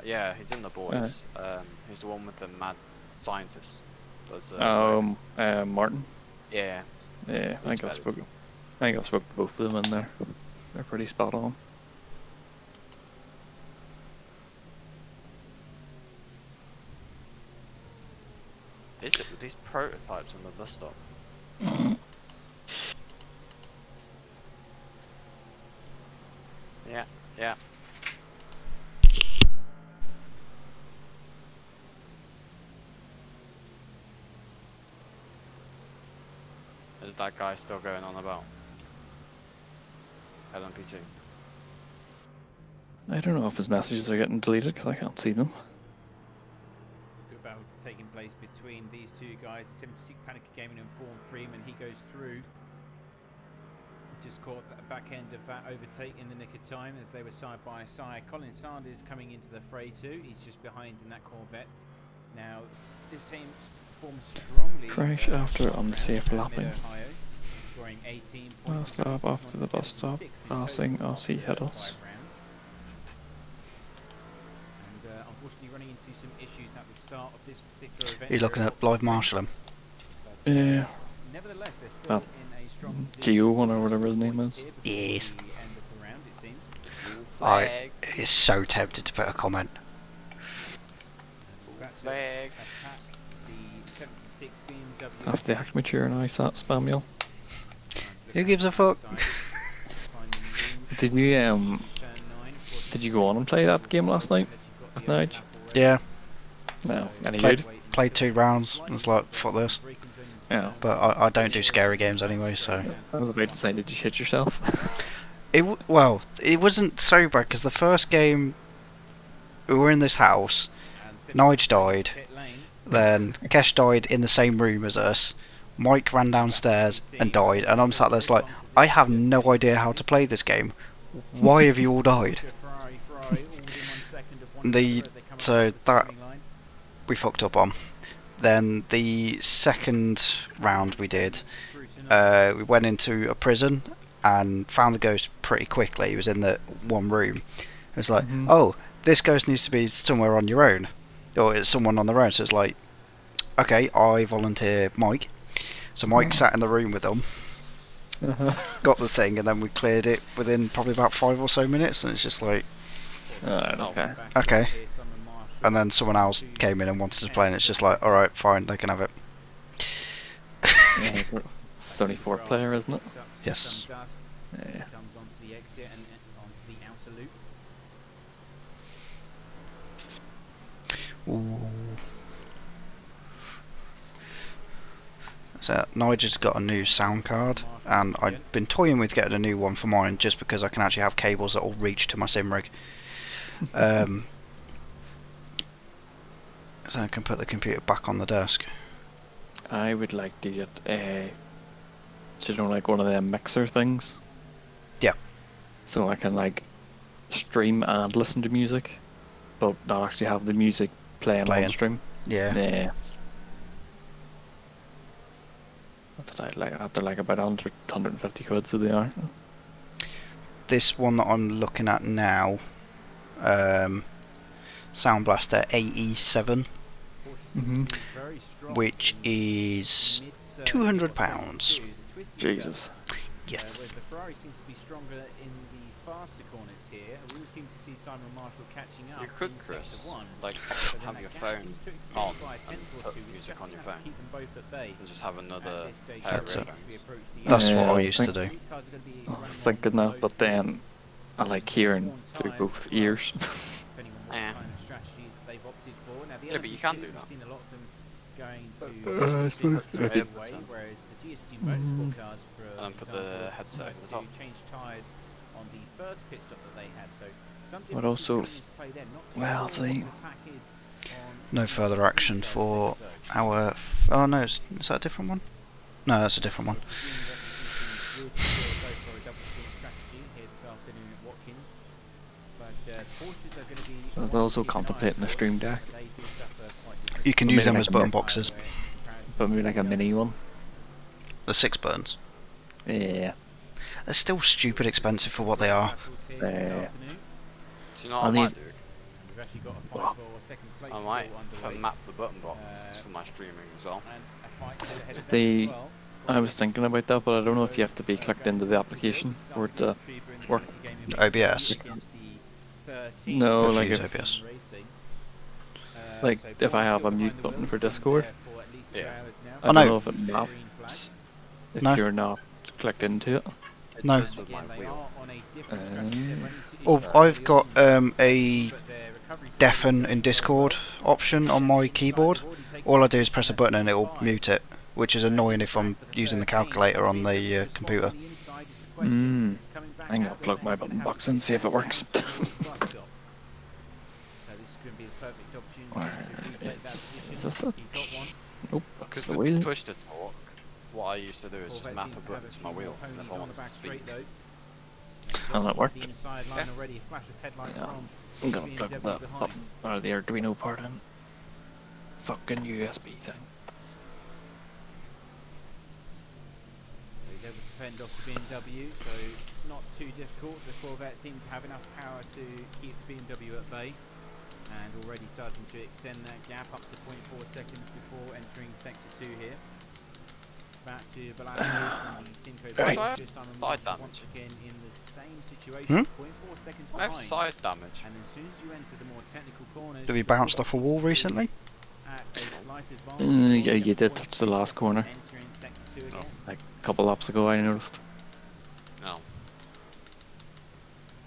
Yeah, he's in the boys. He's the one with the mad scientist. Does, Martin. yeah. Yeah, I think I've spoken to both of them in there. They're pretty spot on. Is it with these prototypes on the bus stop? Yeah. Is that guy still going on about LMP2? I don't know if his messages are getting deleted because I can't see them. Good battle taking place between these two guys. 76 Panic Gaming and Form Freeman. He goes through. Just caught the back end of that overtake in the nick of time as they were side by side. Colin Sanders coming into the fray too. He's just behind in that Corvette. Now, this team's performed strongly. Crash after unsafe in lapping. Mid-Ohio, scoring 18 points. Last lap after the bus stop. Passing Aussie Hiddles. And unfortunately running into some issues at the start of this particular event. You're looking at live marshalling. But, Yeah. nevertheless, they're still That in a strong Geo position. one or whatever his name is. Yes. The end of the round, it seems. I is so tempted to put a comment. About to Flag. attack the 76 BMW. Have to act mature and I sat spam. Who gives a fuck? Did you did you go on and play that game last night with Nige? Yeah, No. Any Played- good? played 2 rounds. And it's like, fuck this. Yeah. But I don't do scary games anyway, so. I was about to say, did you shit yourself? Well, it wasn't so bad because the first game we were in this house. Nige died. Then Kesh died in the same room as us. Mike ran downstairs and died, and I'm sat there like, I have no idea how to play this game. Why have you all died? So that we fucked up on. Then the second round we did, we went into a prison and found the ghost pretty quickly. He was in the one room. It was like, oh, this ghost needs to be somewhere on your own, or it's someone on their own. So it's like, okay, I volunteer Mike. So Mike sat in the room with them, got the thing, and then we cleared it within probably about 5 or so minutes. And it's just like, Okay. okay. And then someone else came in and wanted to play, and it's just like, alright, fine, they can have it. Yeah, it's only 4 player, isn't it? Yes. Yeah. Comes onto the exit and onto the outer loop. Ooh. So Nigel's got a new sound card, and I've been toying with getting a new one for mine just because I can actually have cables that will reach to my sim rig. So I can put the computer back on the desk. I would like to get a, like one of them mixer things. Yeah. So I can like stream and listen to music, but not actually have the music playing on stream. Yeah. Yeah. That's what I'd like. After like about 150 quid, so they are. This one that I'm looking at now, Sound Blaster AE7, which is £200. Jesus. Yes. Whereas the Ferrari seems to be stronger in the faster corners here. We seem to see Simon Marshall catching up. You could, in Chris, sector 1. like But then have that your gap phone seems to extend on by a and tenth or put two. It's music just on your enough to phone keep them both at bay. and just have another At this stage, pair of That's it. earphones. we approach the That's end. what I I used to think- do. These cars are gonna be I was running thinking on that, but then I like hearing through both ears. depending on what Yeah. kind of strategy they've opted for. Now, the Yeah, but you can do LMP2, that. We've seen a lot of them going to I suppose the if- way, whereas the GS2 motorsport cars, for And then put example, the headset had in the to top. change tyres on the first pit stop that they had. So some But differences also- coming into play there. Not too well, sure what see. the attack is on No the further action inside for of the though. our. Oh no, is that a different one? No, that's a different one. Presuming that the GT3 will go for a double spin strategy here this afternoon at Watkins. But Porsches are going to be. I was also contemplating a stream deck, They do suffer quite You can Or use maybe them like as a button mid- boxes. but maybe like a mini one. The 6 buttons. Yeah. They're still stupid expensive for what they are. Do you know what I I might need- do? We've actually got a fight for second place I might still underway. map the button box for my streaming as well. And a fight still ahead of them The- as well. I was thinking about that, but I don't know if you have to be clicked into the application for it to work. OBS. No, If you like use if OBS. Like, if I have a mute button for Discord, Yeah. I Oh, don't no. know if it maps if No. you're not clicked into it. It No. does with my wheel. Oh, I've got a deafen in Discord option on my keyboard. All I do is press a button and it'll mute it, which is annoying if I'm using the calculator on the computer. I'm gonna plug my button box in, see if it works. Where is this it? Nope, that's Because the with wheel. push to talk, what I used to do is just map a button to my wheel and if I wanted to speak. And that worked. Yeah. Yeah. I'm gonna plug that button or the Arduino part in. Fucking USB thing. fend off the BMW, so not too difficult. The Corvette seemed to have enough power to keep the BMW at bay, and already starting to extend that gap up to 0.4 seconds before entering sector 2 here. Back to Velasquez and Simco Side damage. once again in the same situation. 0.4 seconds I have behind. side damage. And as soon as you enter the more technical corners, Have you bounced off a wall recently? at a slight advantage, Yeah, you did touch the last corner. entering sector 2 again. Like a couple laps ago, I noticed. No.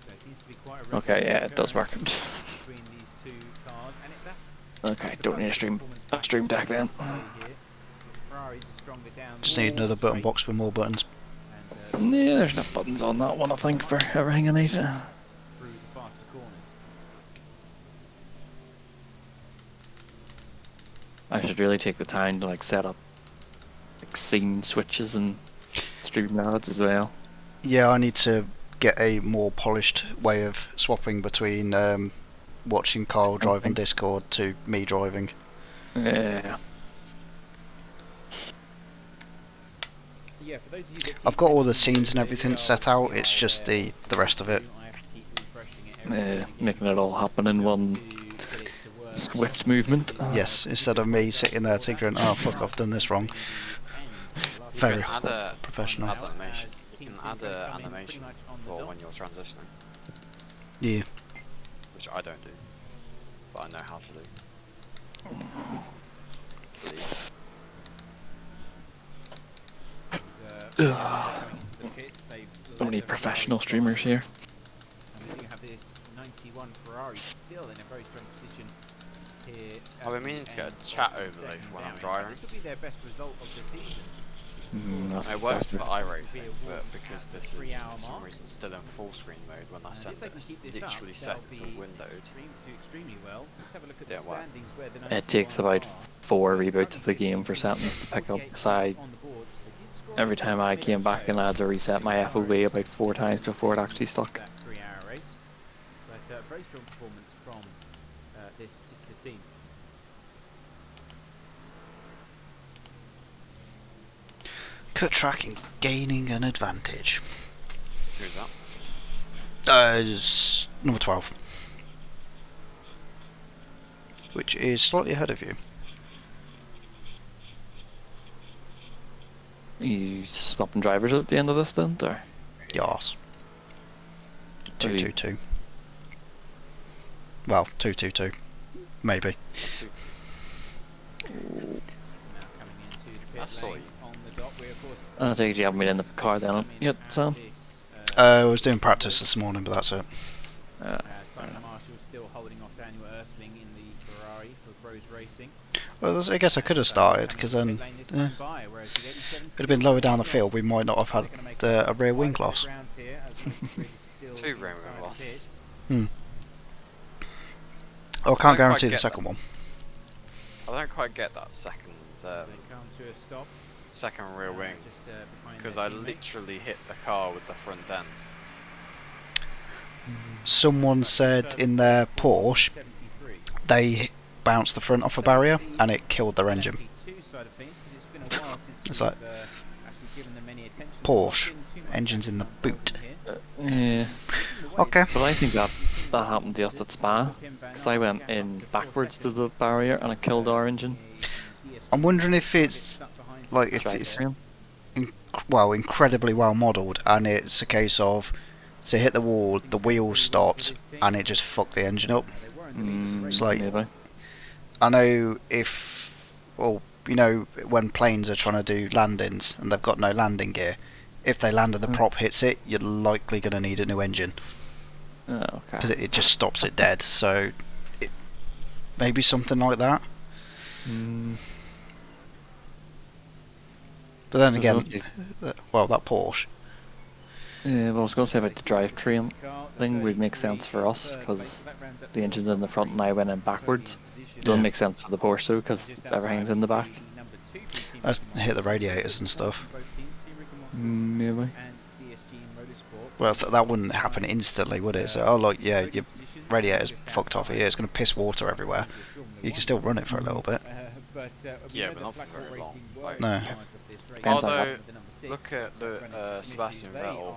So it seems to be quite a Okay, yeah, it does work. between these two cars, and that's Okay, don't need a stream deck then. Ferraris are stronger down Just need another button straight, box with more buttons. and Yeah, there's enough buttons on that one, I think, for everything I need. through the faster corners. I should really take the time to like set up like scene switches and stream modes as well. Yeah, I need to get a more polished way of swapping between watching Kyle drive on Discord to me driving. Yeah. Yeah, for those of you that keep I've got all the mentioning scenes and that everything they set are out, it's just the rest of it. I have to keep refreshing it every now and again Making it all happen in one to get it to work. swift movement. Yes, instead of me sitting there tinkering, oh fuck, I've done this wrong. Very You can add a professional. add animation. You can add a animation for when you're transitioning, Yeah. which I don't do, but I know how to do. So many professional streamers here. And we do have this 91 Ferrari still in a very strong position here. I've been meaning to get a chat overlay for when I'm driving. This will be their best result of the season. It works for iRacing, but because at this the is 3-hour for some mark. reason still in full screen mode when I And send if they it, can it's keep this literally up, set they'll to be windowed. do extremely well. Let's have a look at the Yeah, well. standings where the It takes 91 about are. 4 reboots of the game for settings to pick up. So On the board. They did score every time I came back and I had to reset my FOV about 4 times before it actually stuck. that 3-hour race. But very strong performance from this particular team. Cut tracking, gaining an advantage. Who's that? Is number 12. Which is slightly ahead of you. Are you swapping drivers at the end of this then? Or? Yes. Are you- 222. Well, 222. Maybe. Now coming into the pit That's all lane on the dot. We of course I think you haven't been in the car then yet, Sam? I was doing practice this morning, but that's it. Simon Marshall still holding off Daniel Ersling in the Ferrari for Rose Racing. Well, I guess I could have started, because then it'd have been lower down the field. We might not have had a rear wing loss. 2 rear wing losses. Oh, I can't quite guarantee the get second one. I don't quite get that second second rear wing because I literally hit the car with the front end. Someone said in their Porsche they bounced the front off a barrier and it killed their engine. It's like Porsche, engines in the boot. Yeah. Okay. But I think that happened just at Spa. Because I went in backwards to the barrier and it killed our engine. I'm wondering if it's like if it's incredibly well modelled and it's a case of so it hit the wall, the wheels stopped and it just fucked the engine up. It's like Maybe. I know if you know when planes are trying to do landings and they've got no landing gear, if they land and the prop hits it, you're likely going to need a new engine Oh, okay. because it just stops it dead. So maybe something like that. But then again, well, that Porsche. Yeah, well, I was going to say about the drivetrain thing would make sense for us because the engine's in the front and I went in backwards. Doesn't make sense for the Porsche though because everything's in the back. That's hit the radiators and stuff. Maybe. Well, that wouldn't happen instantly, would it? So, oh, look, yeah, your radiator's fucked off here. It's going to piss water everywhere. You can still run it for a little bit. Yeah, but not for very long. Like, No. Depends on although look at the Sebastian Vettel.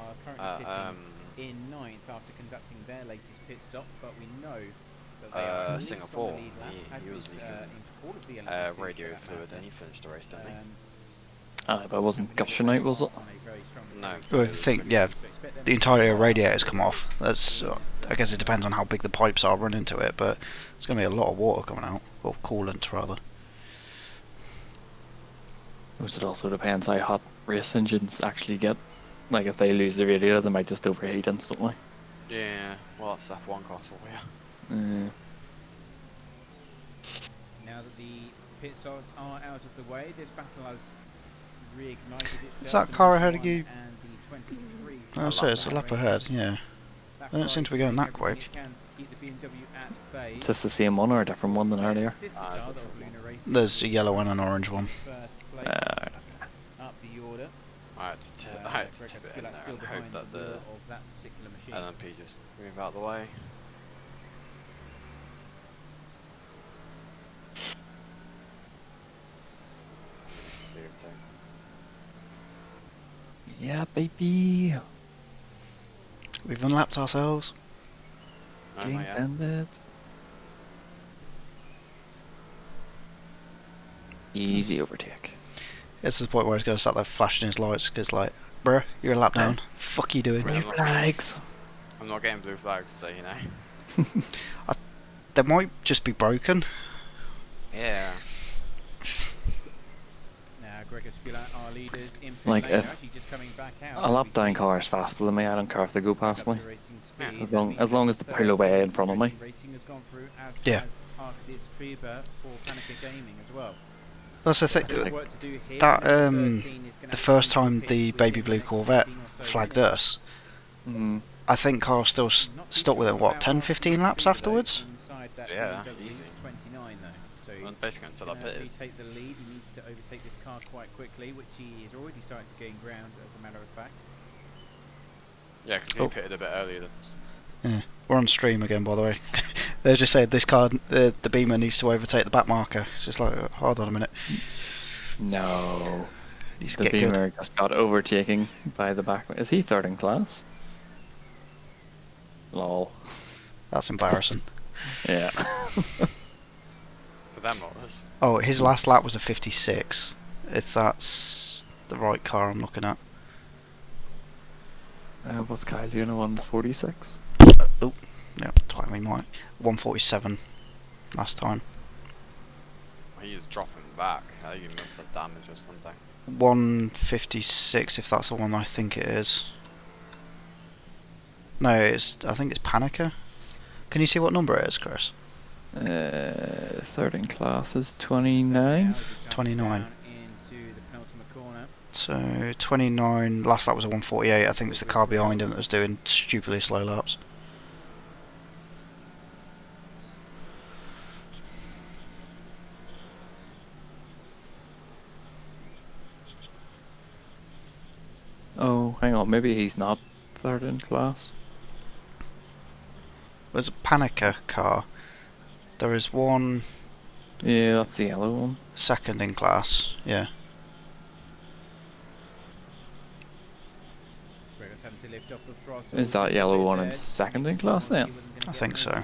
In ninth after conducting their latest pit stop, but we know that they are at least on the Singapore. lead lap, He as was is, leaking in all of the Olympics radio for that fluid, matter. and he finished the race, didn't he? But it wasn't gushing out, was it? No. Well, I think, yeah, the entirety of radiators come off. That's, I guess it depends on how big the pipes are running to it, but there's going to be a lot of water coming out, or coolant rather. It also depends how hot race engines actually get. Like if they lose the radiator, they might just overheat instantly. Yeah, well that's F1 cars for you. Now that the pit stops are out of the way, this battle has reignited itself. Is that car ahead of you? And the 23 Oh, so it's a lap ahead, yeah. They don't seem to be going that quick. Is this the same one or a different one than earlier? There's a yellow one and an orange one. Up the order. I had to tip it in there and hope that the LMP just move out of the way. Yeah, baby. We've unlapped ourselves. Game ended. Easy overtake. It's the point where he's going to start there flashing his lights, because like, bruh, you're a lap down. Fuck you doing? Blue flags. I'm not getting blue flags, so you know. They might just be broken. Yeah. Like if a lap down car is faster than me, I don't care if they go past me. As long as they pull away in front of me. Yeah. That's the thing. That the first time the baby blue Corvette flagged us, I think Carl still stuck with it. What, 10-15 laps afterwards? Yeah, easy. And basically until I pitted. Take the lead, he needs to overtake this car quite quickly, which he is already starting to gain ground, as a matter of fact. Yeah, because he pitted a bit earlier than us. Yeah, we're on stream again, by the way. They just said this car, the Beamer needs to overtake the back marker. It's just like, hold on a minute. No. Needs to The get Beamer good. just got overtaken by the back. Is he third in class? Lol. That's embarrassing. Yeah. For them, what was? Oh, his last lap was a 56. If that's the right car I'm looking at. What's Kyle doing? 146? Oh, yeah, timing right. 147 last time. He was dropping back. I think he must have damage or something. 156, if that's the one I think it is. No, I think it's Panica. Can you see what number it is, Chris? Third in class is 29. 29. So 29. Last lap was a 148. I think it was the car behind him that was doing stupidly slow laps. Oh, hang on. Maybe he's not third in class. There's a Panica car. There is one Yeah, that's the yellow one. second in class. Yeah. Is that yellow one in second in class then? I think so.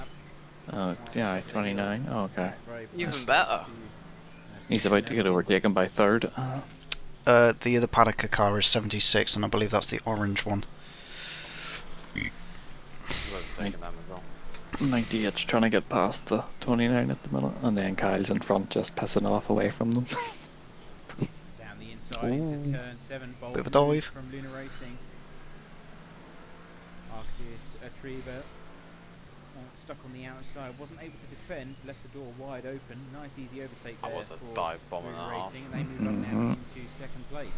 Oh, yeah, 29. Oh, okay. Even better. He's about to get overtaken by third. The other Panica car is 76, and I believe that's the orange one. You would have taken them as well. 98's trying to get past the 29 at the minute, and then Kyle's in front just pissing off away from them. Down the inside into turn 7, Bit of a dive. From Luna Racing. Arctis Atriva stuck on the outside, wasn't able to defend, left the door wide open. Nice easy overtake there. That was a for dive bomb and a Luna half. Racing, and they move up now into second place.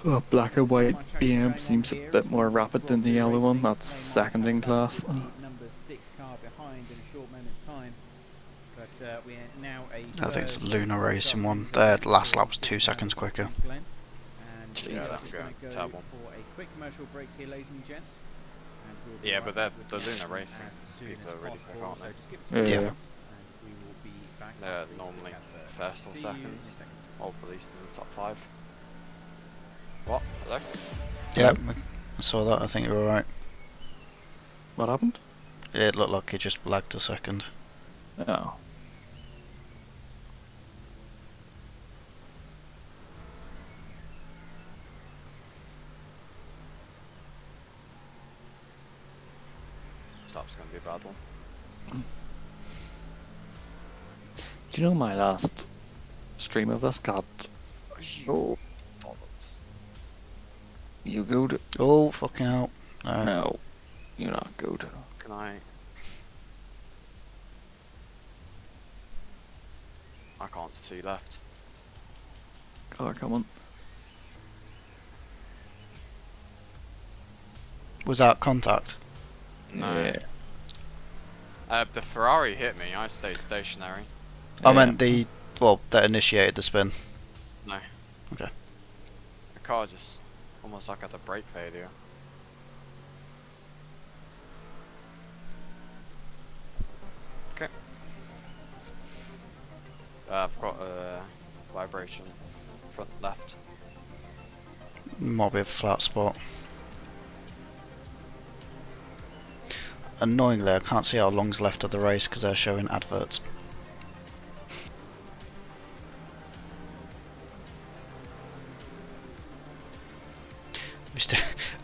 Oh, black and white BM seems a bit more rapid than the yellow one. That's second in class. Number 6 car behind in a short moment's time. But we're now I think it's the Luna Racing one. Their last lap was 2 seconds quicker. And Yeah, that's going going to go terrible. for a quick commercial break here, ladies and gents. Yeah, but they're doing a race. People are really quick, aren't they? Yeah. Yeah. They're normally first or second, or at least in the top 5. What? Hello? Yeah, I saw that. I think you're alright. What happened? It looked like it just lagged a second. Oh. Stop's gonna be a bad one. Do you know my last stream of this got... Oh, Bollocks. you good? Oh, fucking hell. No, you're not good. Can I can't see left. Car coming. Was that contact? No. Yeah. The Ferrari hit me. I stayed stationary. I Yeah. meant that initiated the spin. No. Okay. The car just almost like had a brake failure. Okay. I've got a vibration front left. Might be a flat spot. Annoyingly, I can't see how long's left of the race because they're showing adverts.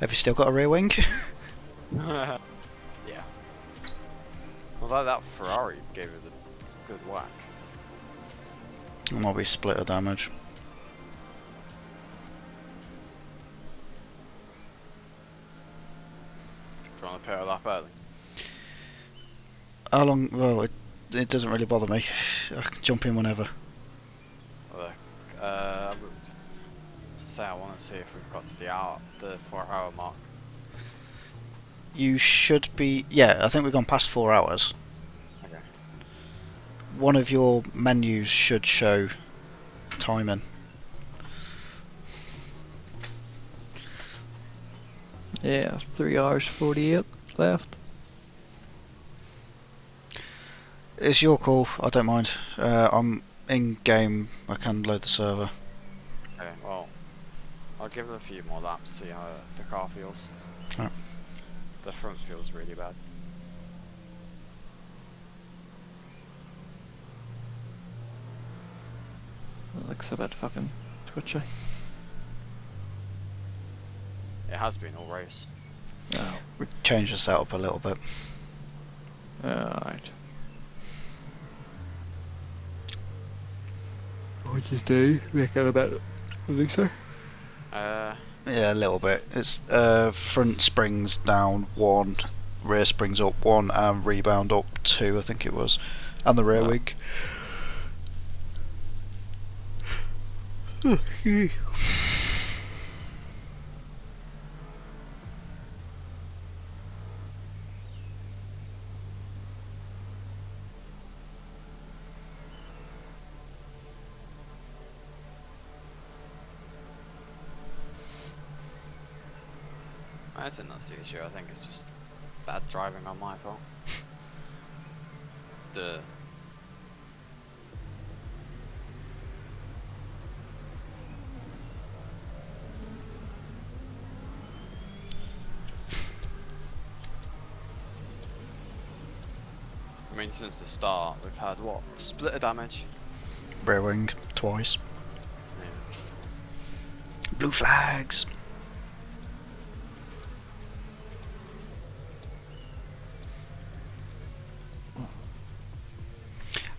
Have you still got a rear wing? Yeah. Although that Ferrari gave us a good whack. It might be splitter damage. Do you want to pit a lap early? How long? Well, it doesn't really bother me. I can jump in whenever. Look, I would say I want to see if we've got to the 4-hour mark. You should be. Yeah, I think we've gone past 4 hours. Okay. One of your menus should show timing. Yeah, 3 hours 48 left. It's your call. I don't mind. I'm in game. I can load the server. Okay, well, I'll give it a few more laps, see how the car feels. Alright. The front feels really bad. It looks a bit fucking twitchy. It has been all race. Oh. We change the setup a little bit. Alright. What'd you do? Make it a bit looser? Yeah, a little bit. It's front springs down 1, rear springs up 1, and rebound up 2, I think it was, and the rear Oh. wing. I think that's the issue. I think it's just bad driving on my fault. The I mean, since the start, we've had what? Splitter damage? Rear wing twice. Yeah. Blue flags.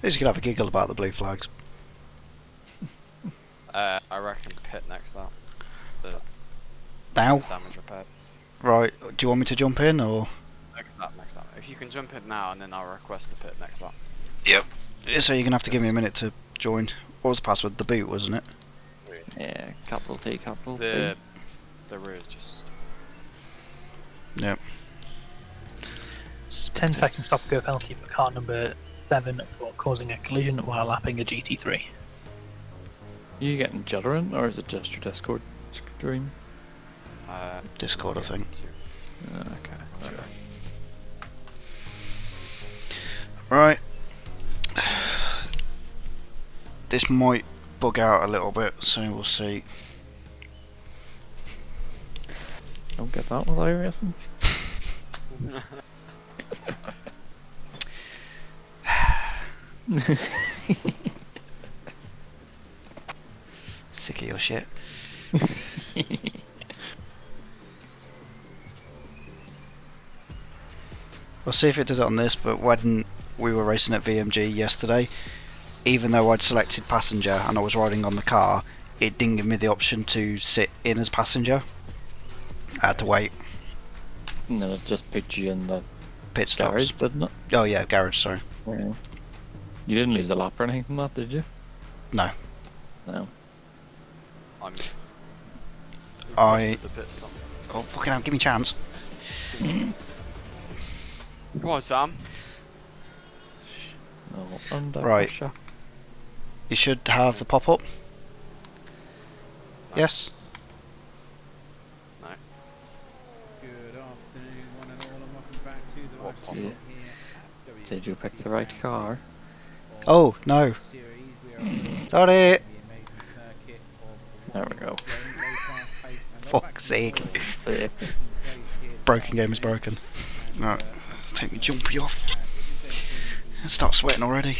I just could have a giggle about the blue flags. I reckon pit next lap. The Now? damage repaired. Right, do you want me to jump in or? Next lap. If you can jump in now, and then I'll request the pit next lap. Yep. So you're gonna have to give me a minute to join. What was the password? The boot, wasn't it? Yeah, capital T, capital The B. rear is just. Yep. 10-second stop-go penalty for car number 7 for causing a collision while lapping a GT3. You getting juddering, or is it just your Discord stream? Discord, I think. Okay. Whatever. Right. This might bug out a little bit, so we'll see. Don't get that with iRacing. Sick of your shit. We'll see if it does it on this, but when we were racing at VMG yesterday, even though I'd selected passenger and I was riding on the car, it didn't give me the option to sit in as passenger. I had to wait. And then it just put you in the Pit stops. garage, didn't it? Oh yeah, garage, sorry. Yeah. You didn't lose a lap or anything from that, did you? No. No. The pit stop. Oh, fucking hell, give me a chance. Come on, Sam. No, under Right. pressure. You should have the pop-up. Yes? No. Good afternoon, one and all, and welcome back to the What live pop-up? stream here at Did you pick WSCC the right car? Oh, no. series. We are on the Sorry. amazing circuit of There we go. Fuck's sake. See. Broken game is broken. Right, let's take me jumpy off. Start sweating already.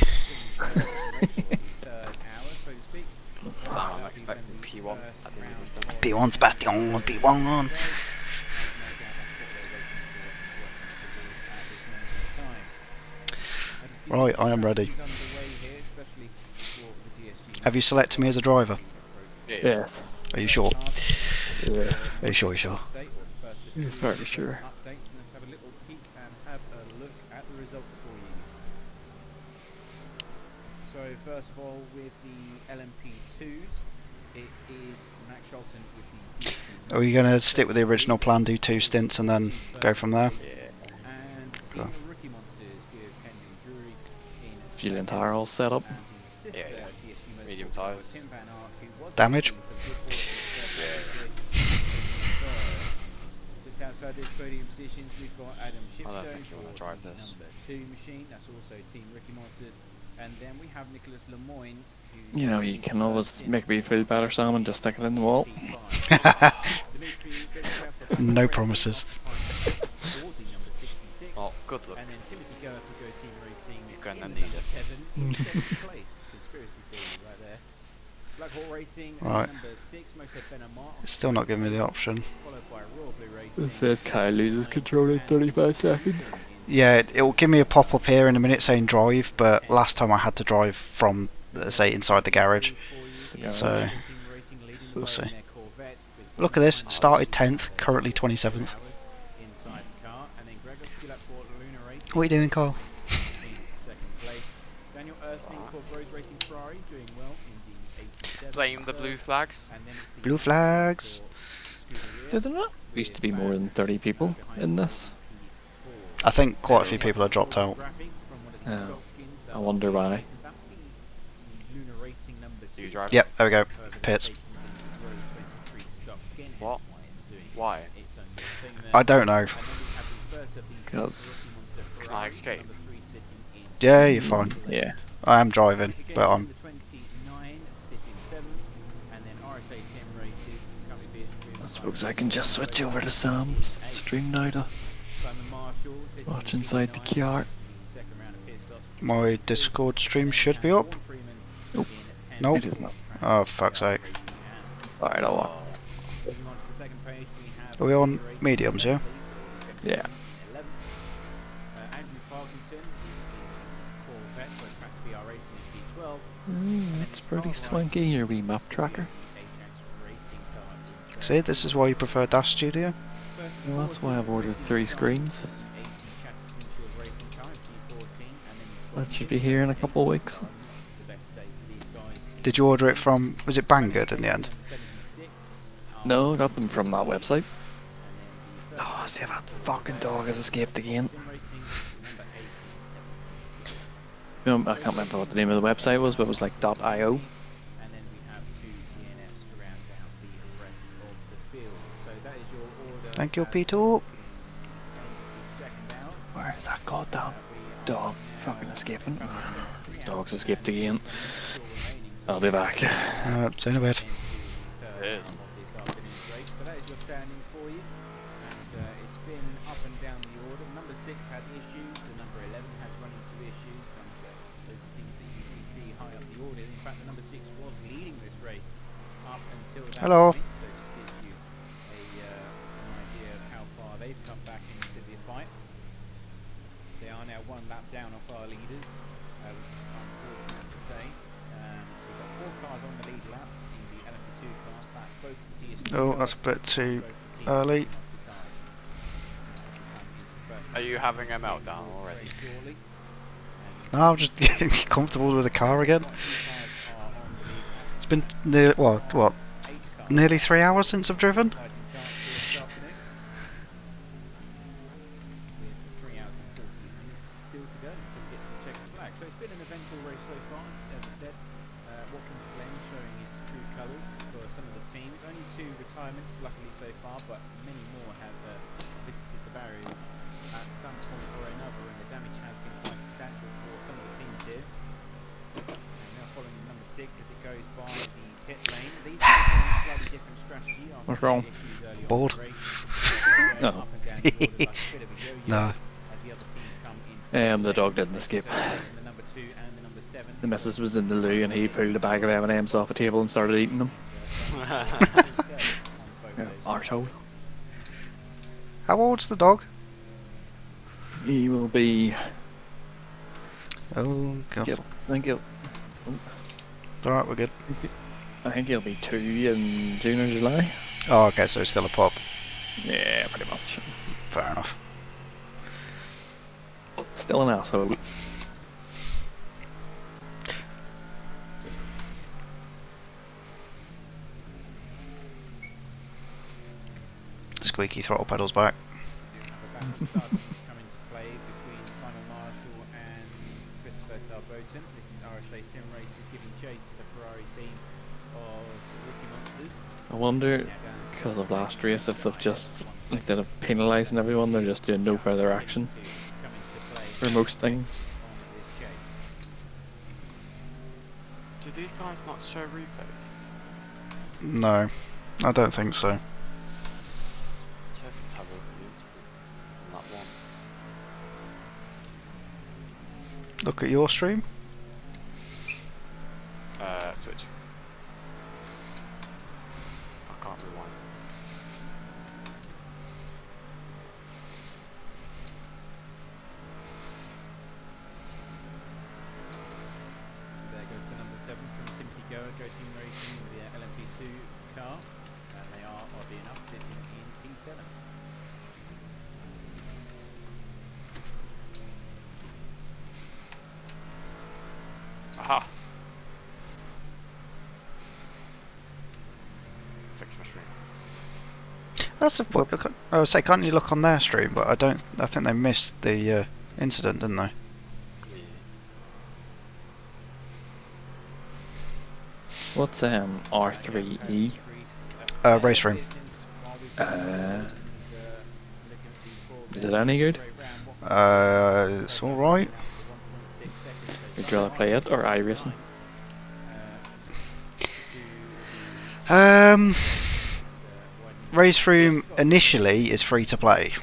Sam, I'm expecting P1 at the end of this time. P1's back on, P1. Right, I am ready. Have you selected me as a driver? Yes. Are you sure? Yes. Are you sure, you sure? He's very sure. Let's have a little peek and have a look at the results for you. So first of all, with the LMP2s, it is Max Scholten with the Are we going to stick with the original plan, do 2 stints and then go from there? and Cool. Team Rookie Monsters with Kenyon Drury in Fuel and tyre all set up. and his sister, Yeah, yeah. DSG Medium Motorsport tyres. Tim Van Aert, who was Damage? racing for Good Fortune Just outside those podium positions, we've got Adam Shipstone. I don't think you wanna for drive the this. Number 2 machine. That's also Team Ricky Monsters. And then we have Nicholas Lemoyne. who's You know, you can always make me feel better, Sam, and just stick it in the wall. No promises. Oh, good luck. And then Timothy Goer for Go Team Racing. You're gonna in need number it. 7 in 7th place. Conspiracy theory right there. Black Hawk Racing Right. number 6. Moset Benamar. It's still not giving me the option. Followed by Royal Blue Racing. It says Kyle loses control in 35 seconds. Yeah, it will give me a pop-up here in a minute saying drive, but last time I had to drive from, say, inside the garage. So, we'll see. Look at this, started 10th, currently 27th. What are you doing, Carl? Blame the blue flags. Blue flags. Doesn't it? Used to be more than 30 people in this. I think quite a few people have dropped out. Oh, I wonder why. Do you drive? Yep, there we go. Pits. What? Why? I don't know. Because, Can I escape? Yeah, you're fine. yeah. I am driving, but I'm... I suppose I can just switch over to Sam's stream now to watch inside the car. My Discord stream should be up. Nope. Nope. It is not. Oh, fuck's sake. Alright, I'll watch. Are we on mediums, yeah? Yeah. It's pretty swanky, your wee map tracker. See, this is why you prefer Dash Studio? Well, that's why I've ordered 3 screens. That should be here in a couple of weeks. Did you order it from... was it Banggood in the end? No, I got them from that website. Oh, see, that fucking dog has escaped again. I can't remember what the name of the website was, but it was like .io. Thank you, Peter. Goddamn dog fucking escaping. Dog's escaped again. I'll be back. See you in a bit. It is. But that is your standings for you, and it's been up and down the order. Number 6 had issues, the number 11 has run into issues, and those are teams that you usually see high up the order. In fact, the number 6 was leading this race up until that Hello. point, so it just gives you an idea of how far they've come back into the fight. They are now 1 lap down off our leaders, which is unfortunate to say. So we've got 4 cars on the lead lap in the LMP2 class. That's both the DS2 Oh, cars, that's a bit too both the team early. Monster cars. Come into the first Are you having a meltdown very already? shortly. No, I'm just getting comfortable with the car again. 5 cars are on the lead lap. It's been nearly, what, 8 cars nearly 3 hours since I've driven? fighting chance this afternoon. With 3 hours and 40 minutes still to go until we get to the checkered flag. So it's been an eventful race so far, as I said. Watkins Glen showing its true colours for some of the teams. Only 2 retirements, luckily so far, but many more have visited the barriers at some point or another, and the damage has been quite substantial for some of the teams here. And now following number 6 as it goes by the pit lane. These are a slightly different strategy. After What's wrong? issues early on in Bored? the race. No. Up and down the order like a bit of a yo-yo No. as the other teams come into The dog didn't escape. the number 2 and the number 7. The missus was in the loo and he pulled a bag of M&M's off a table and started eating them. Arsehole. How old's the dog? He will be... Oh, God. Yep, I think he'll... Alright, we're good. I think he'll be 2 in June or July. Oh, okay, so it's still a pup. Yeah, pretty much. Fair enough. Still an asshole. Squeaky throttle pedals back. Come into play between Simon Marshall and Christopher Talboten. This is RSA Sim Races giving chase to the Ferrari team of Rookie Monsters. I wonder, because of last race, if they've just, instead of penalising everyone, they're just doing no further action for most things. Do these guys not show replays? No, I don't think so. Let's have a look at the incident on that one. Look at your stream. Twitch. I can't rewind. There goes the number 7 from Timothy Goer, Go Team Racing with the LMP2 car, and they are, oddly enough, sitting in P7. Aha! Fix my stream. That's a. I would say, can't you look on their stream? But I don't. I think they missed the incident, didn't they? What's R3E? Race room. Is it any good? It's all right. Would you rather play it or iRacing? Race room initially is free to play.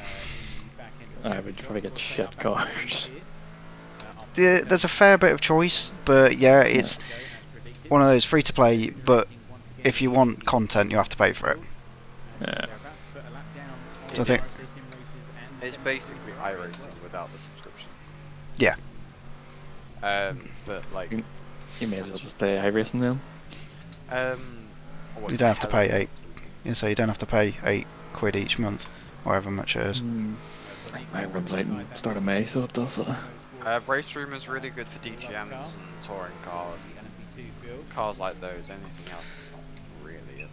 I would probably get shit cars. There's a fair bit of choice, but yeah, it's one of those free to play. But if you want content, you have to pay for it. Yeah. So I think. It's basically iRacing without the subscription. Yeah. But like, You may as well just play iRacing then. You don't have to pay 8. So you don't have to pay £8 each month, however much it is. I think mine runs out in the start of May, so it does. Race room is really good for DTMs and touring cars. Cars like those, anything else is not really a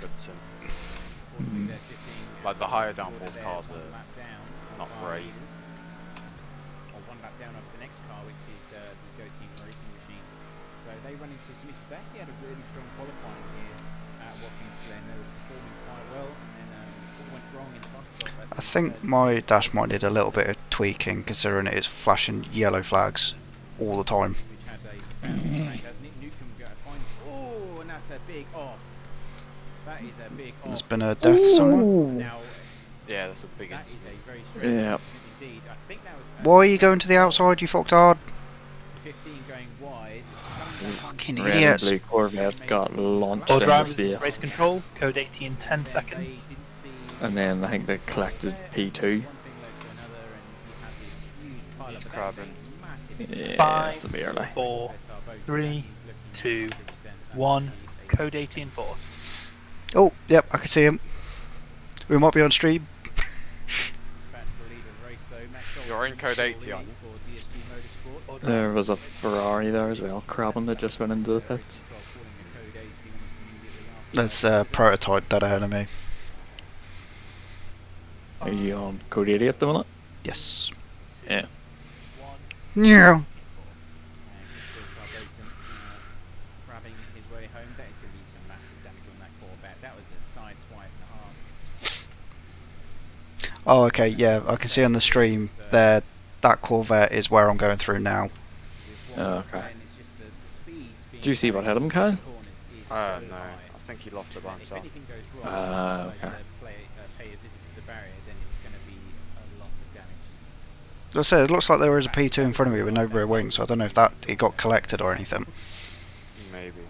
good sim. Like the higher downforce cars are not great. Or 1 lap down off the next car, which is the Go Team Racing machine. So they run into some issues. They actually had a really strong qualifying here at Watkins Glen. They were performing quite well, and then what went wrong in the bus stop. I think my dash might need a little bit of tweaking, considering it is flashing yellow flags all the time. Which has a bounce rate, hasn't it? Newcomb finds. Oh, and that's a big off. That is a big off. There's been a death somewhere. Now, Yeah, that's a big that is incident. a very strange Yeah. incident indeed. I think that was. Why are you going to the outside, you fucked hard? 15 going wide. Fucking Red and idiots. blue Corvette got launched All in the drivers space. race control, code 80 in 10 seconds. And then I think they collected P2. He's crabbing. Yeah, 5, severely. 4, 3, 2, 1. Code 80 enforced. Oh, yep, I can see him. We might be on stream. You're in code 80, aren't you? There was a Ferrari there as well, crabbing that just went into the pits. There's a prototype dead ahead of me. Are you on code 80 at the minute? Yes. Yeah. Yeah. Grabbing his way home. That is going to be some massive damage on that Corvette. That was a side swipe and a half. Oh, okay, yeah, I can see on the stream there, that Corvette is where I'm going through now. Oh, okay. Do you see what hit him, Kyle? No. I think he lost it by himself. Okay. As I said, it looks like there is a P2 in front of me with no rear wing, so I don't know if that it got collected or anything. Maybe.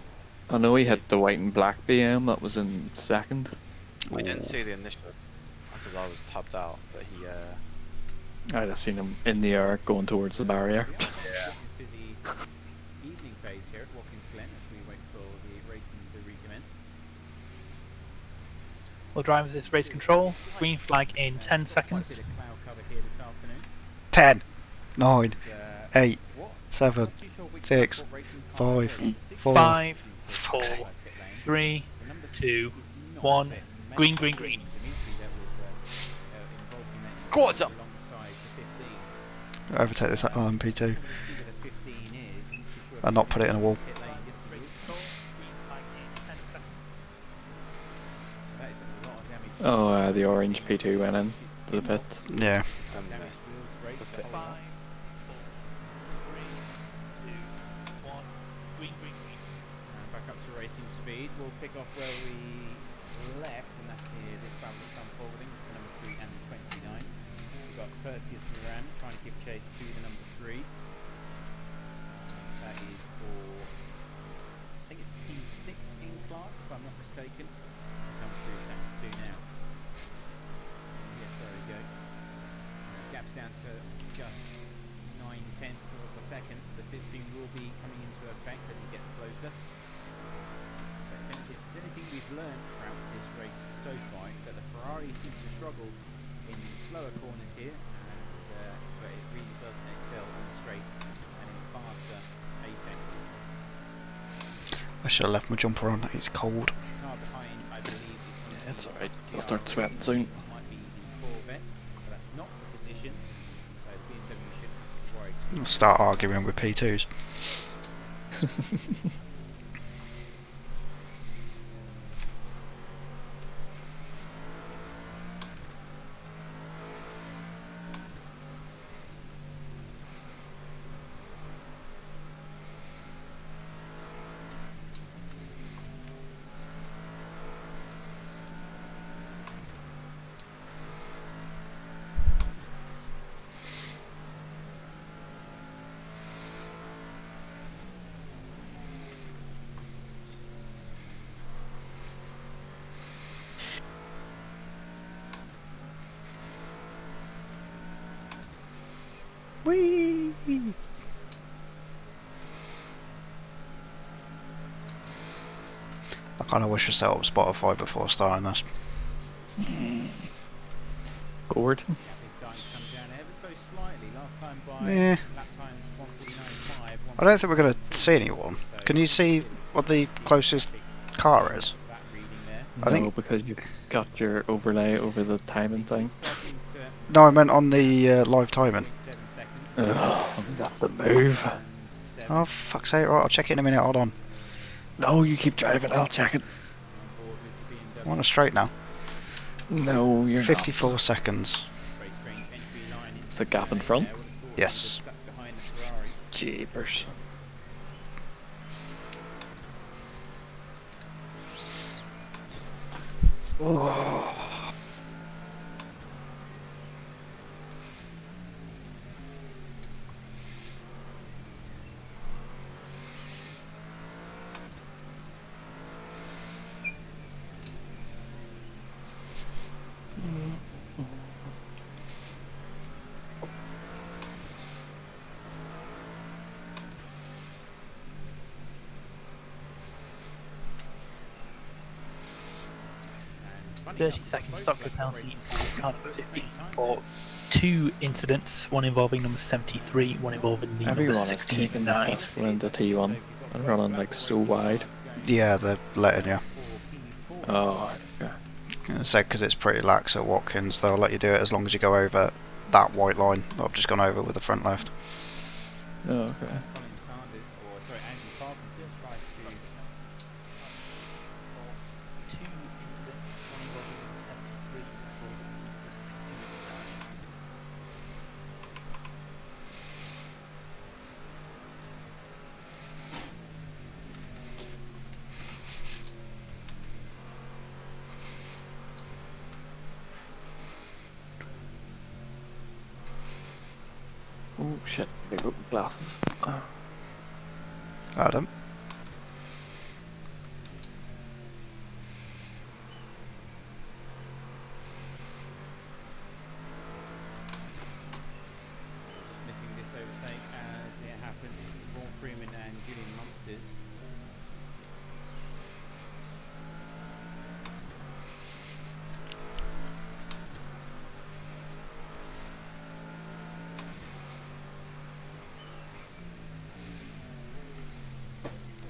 I know he hit the white and black BM, that was in second. We didn't see the initials because I was tabbed out, but he I just seen him in the air going towards the barrier. yeah. Into the evening phase here at Watkins Glen as we wait for the racing to recommence. All drivers, this race control. Green flag in 10 seconds. Quite a bit of cloud cover here this afternoon. 10, 9, And, 8, 7, not too sure which 6, what racing car 5, it is. 4. 5, Fuck's 4, sake. 3, The number 2, six is not 1. fit. Green, green, green. Dimitri that was, involved in that Quarter. alongside the 15. Overtake this on P2 See where the 15 is. and not put it in a wall. Pit lane yesterday. Green flag in 10 seconds. So that is a lot of damage. Oh, the orange P2 went in to the pit. Yeah. Damaged wheels, brakes, the 5, whole 4, lot. 3, 2, 1. Green, green, green. And back up to racing speed. We'll pick off where we left, and that's this battle that's unfolding for number 3 and 29. We've got Perseus Moran trying to give chase to the number 3. That is for, I think it's P6 in class, if I'm not mistaken. It's number 3 Saps 2 now. Yes, there we go. Gaps down to just 9/10 of a second, so the slipstream will be coming into effect as he gets closer. But if there's anything we've learned throughout this race so far, it's that the Ferrari seems to struggle in the slower corners here, but it really does excel on the straights and in faster apexes. I should have left my jumper on, it's cold. Car behind, I believe, Yeah, it's alright, I'll start sweating soon. might be the Corvette, but that's not the position, so BMW shouldn't have to worry. I'll start arguing with P2s. Whee! I kind of wish I set up Spotify before starting this. Forward. It's starting to come down ever so slightly. Last time by Yeah. lap times 1:49.5. I don't think we're going to see anyone. Can you see what the closest car is? That reading there. I think- No, because you got your overlay over the timing thing. Starting to No, I meant on the live timing. 7 seconds. Ugh, is that the move? And 7 Oh, fuck's sake, right, I'll check it in a minute, hold on. No, you keep driving, I'll check it. on board with the BMW. I'm on a straight now. No, you're 54 seconds. Very strange entry line into It's a gap in front. Yes. Jeepers. Oh. And 30-second stop go penalty for car number 15 for 2 incidents, one involving number 73, one involving the Everyone number is taking the 69. possible into T1 and running like so wide. Yeah, they're letting you. Oh, okay. Say because it's pretty lax at Watkins, they'll let you do it as long as you go over that white line that I've just gone over with the front left. Oh, okay. Colin Sanders, or sorry, Andrew Parkinson tries to 2 incidents, one involving number 73, one involving number 69. Oh shit, big open glasses. Oh. Adam. missing this overtake as it happens. This is Vaughan Freeman and Julian Munsters.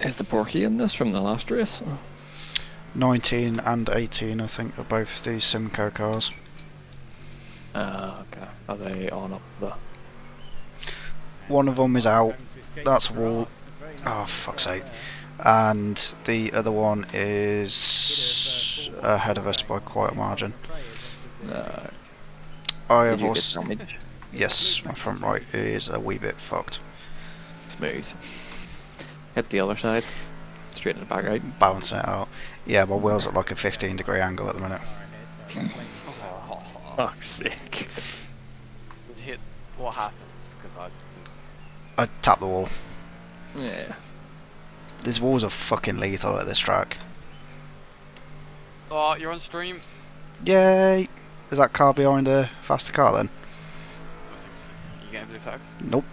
Is the Porky in this from the last race? 19 and 18, I think, are both the Simco cars. Okay. Are they on up the... One of them is out. That's a wall. Oh, fuck's sake. And the other one is ahead of us by quite a margin. I Did have you get also... damage? Yes, my front right is a wee bit fucked. Smooth. Hit the other side. Straight in the back right. Balancing it out. Yeah, my wheel's at like a 15-degree angle at the minute. Fuck's sake. Hit. What happened? Because I was. I tapped the wall. Yeah. These walls are fucking lethal at this track. Oh, you're on stream. Yay! Is that car behind a faster car then? I think so. You getting blue flags? Nope.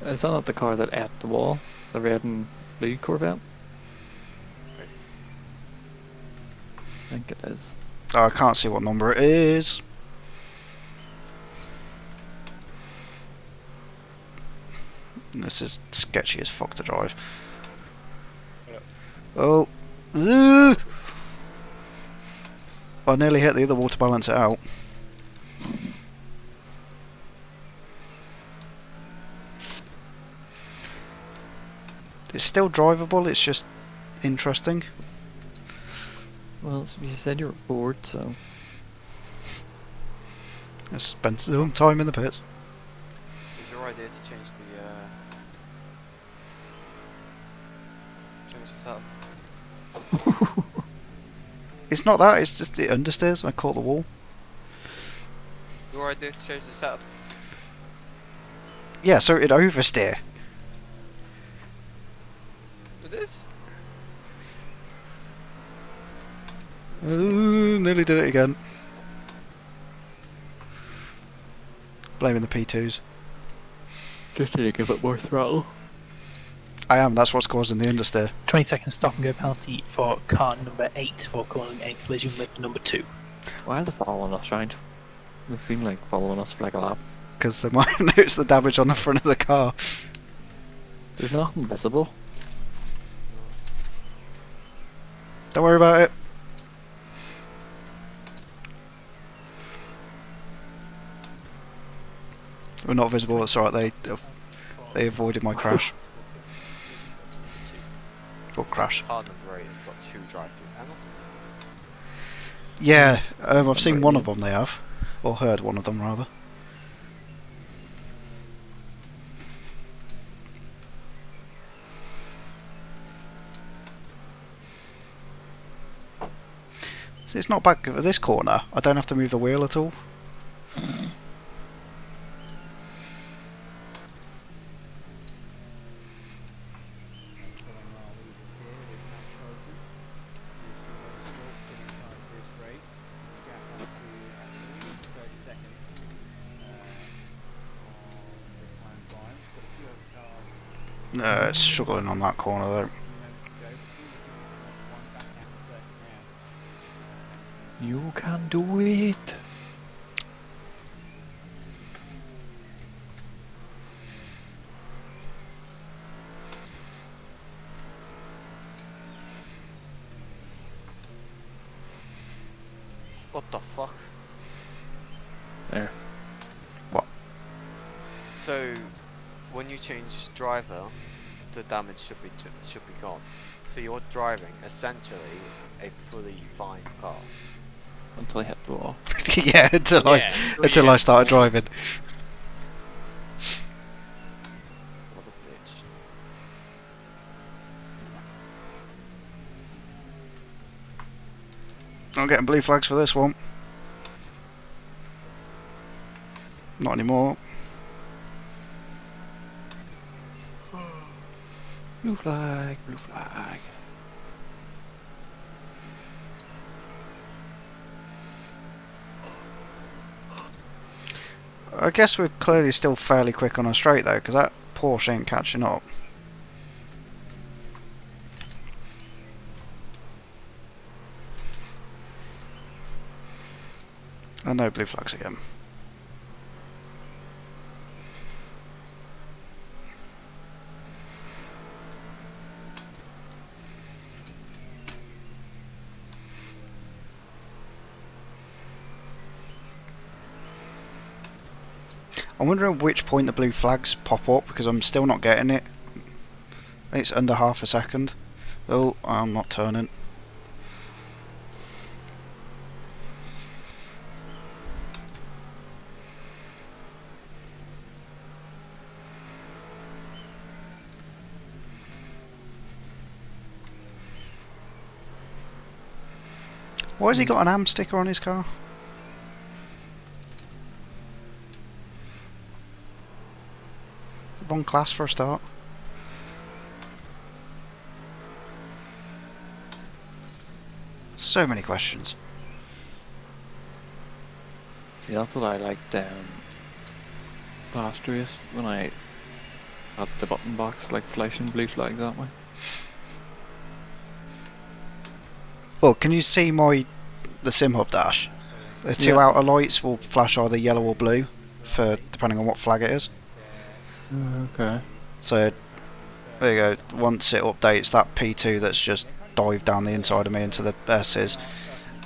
Is that not the car that ate the wall? The red and blue Corvette? I think it is. Oh, I can't see what number it is. This is sketchy as fuck to drive. Oh. Ugh. I nearly hit the other wall to balance it out. It's still drivable, it's just interesting. Well, you said you were bored, so... I spent some time in the pits. Is your idea to change the setup? It's not that, it's just the understeers. I caught the wall. Your idea to change the setup? Yeah, so it'd oversteer. It is. Nearly did it again. Blaming the P2s. Just need to give it more throttle. I am, that's what's causing the understeer. 20-second stop and go penalty for car number 8 for causing a collision with number 2. Why are they following us round? They've been like following us for like a lap. Because they might notice the damage on the front of the car. There's nothing visible. Don't worry about it. We're not visible, that's alright, they avoided my crash. Or crash. Car number 8 have got 2 drive-through penalties. Yeah, I've seen one of them they have. Or heard one of them, rather. See, it's not bad for this corner. I don't have to move the wheel at all. It's struggling on that corner though. You can do it. What the fuck? There. What? So, when you change driver, the damage should be gone. So you're driving essentially a fully fine car. Until I hit the wall. Yeah, until I started driving. What a bitch. I'm getting blue flags for this one. Not anymore. Blue flag, blue flag. I guess we're clearly still fairly quick on a straight though, because that Porsche ain't catching up. And no blue flags again. I'm wondering at which point the blue flags pop up, because I'm still not getting it. I think it's under half a second. Oh, I'm not turning. Why has he got an AM sticker on his car? Wrong class for a start. So many questions. See, that's what I liked last race when I had the button box like flashing blue flags that way. Well, can you see the sim hub dash? The two outer lights will flash either yellow or blue, for depending on what flag it is. Okay. So there you go. Once it updates, that P2 that's just dived down the inside of me into the S's,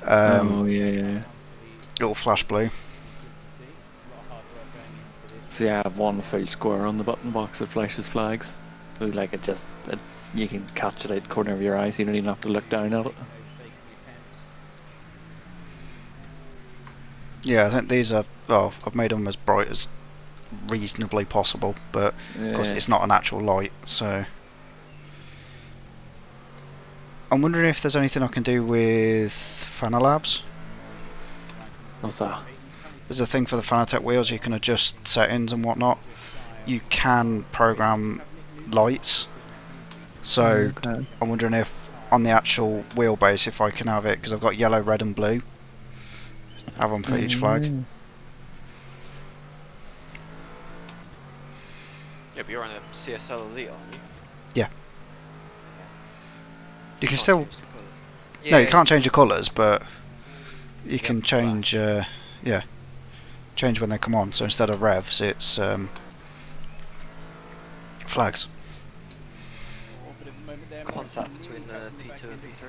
Oh yeah. it'll flash blue. See, I have one full square on the button box that flashes flags. So, like you can catch it out the corner of your eye, so you don't even have to look down at it. Yeah, I think these are. Well, I've made them as bright as reasonably possible, but of course it's not an actual light, so I'm wondering if there's anything I can do with Fanalabs. What's that? There's a thing for the Fanatec wheels, you can adjust settings and whatnot. You can program lights, so I'm wondering if on the actual wheelbase if I can have it, because I've got yellow, red and blue, have them for each flag. Yeah, but you're on a CSL Elite, aren't you? Yeah. You can Can't still... change the colours. No, you can't change the colours, but you can change... yeah. Change when they come on, so instead of revs, it's flags. Contact between the P2 and P3.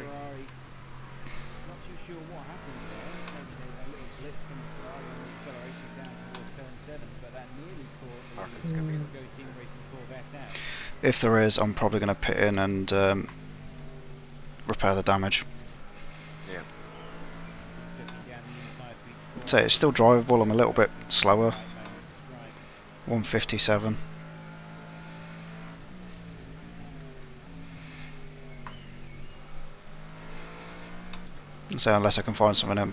Not too sure what happened there. Maybe a little blip from Ferrari on the acceleration down towards turn 7, but that nearly caught I reckon it's going to be the this. Go Team Racing Corvette out. If there is, I'm probably going to pit in and repair the damage. Yeah. Looking down the inside to each So it's still drivable. I'm a little bit slower. Right moment to strike. 157. So unless I can find something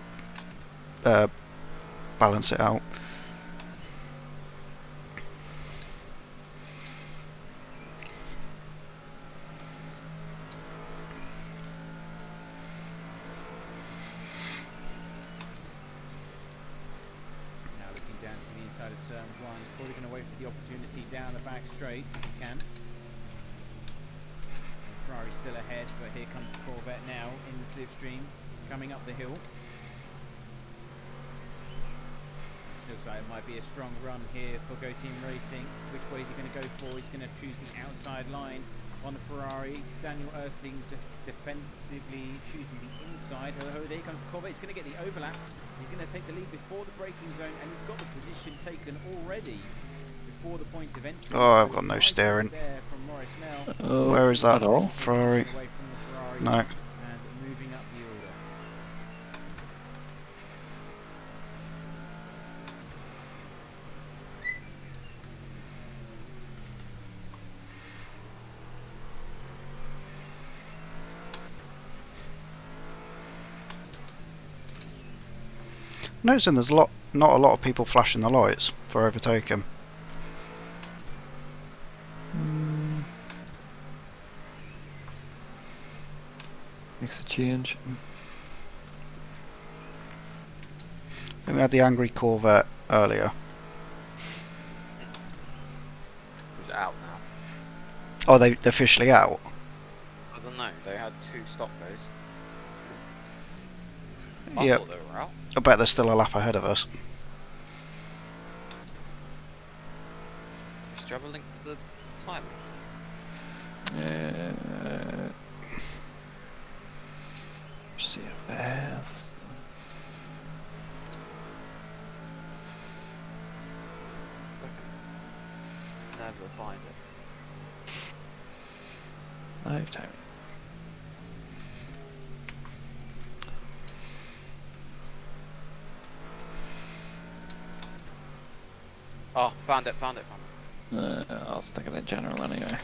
to balance it out. Now looking down to the inside of turn one, he's probably going to wait for the opportunity down the back straight if he can. And Ferrari's still ahead, but here comes the Corvette now in the slipstream, coming up the hill. This looks like it might be a strong run here for Go Team Racing. Which way is he going to go for? He's going to choose the outside line on the Ferrari. Daniel Ersling defensively choosing the inside. Oh, there comes the Corvette. He's going to get the overlap. He's going to take the lead before the braking zone, and he's got the position taken already before the point of entry. Oh, I've got no steering. There from Maurice Mel. Where is that? At all? Ferrari. Away from the Ferrari No. and moving up the order. Noticing there's not a lot of people flashing the lights for overtaking. Makes a change. I think we had the angry Corvette earlier. It's out now. Oh, they're officially out. I don't know. They had 2 stop goes. I Yep. thought they were out. I bet there's still a lap ahead of us. Is Jabba link for the timings? CFS. Never find it. Live time. Oh, found it. I'll stick it in general anyway.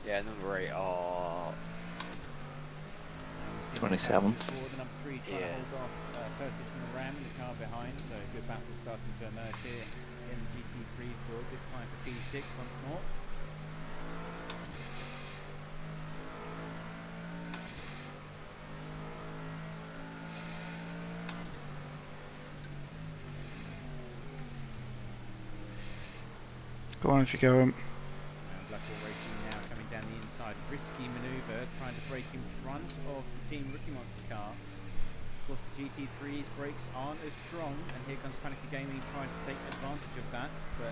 Yeah, number 8. Oh, 27th. The number 3 trying to Yeah. hold off Persis from Ram in the car behind, so a good battle starting to emerge here in the GT3 field, this time for P6 once more. Go on if you go. And Blackwell Racing now coming down the inside, risky manoeuvre, trying to break in front of the Team Rookie Monster car. Of course, the GT3's brakes aren't as strong, and here comes Panica Gaming trying to take advantage of that, but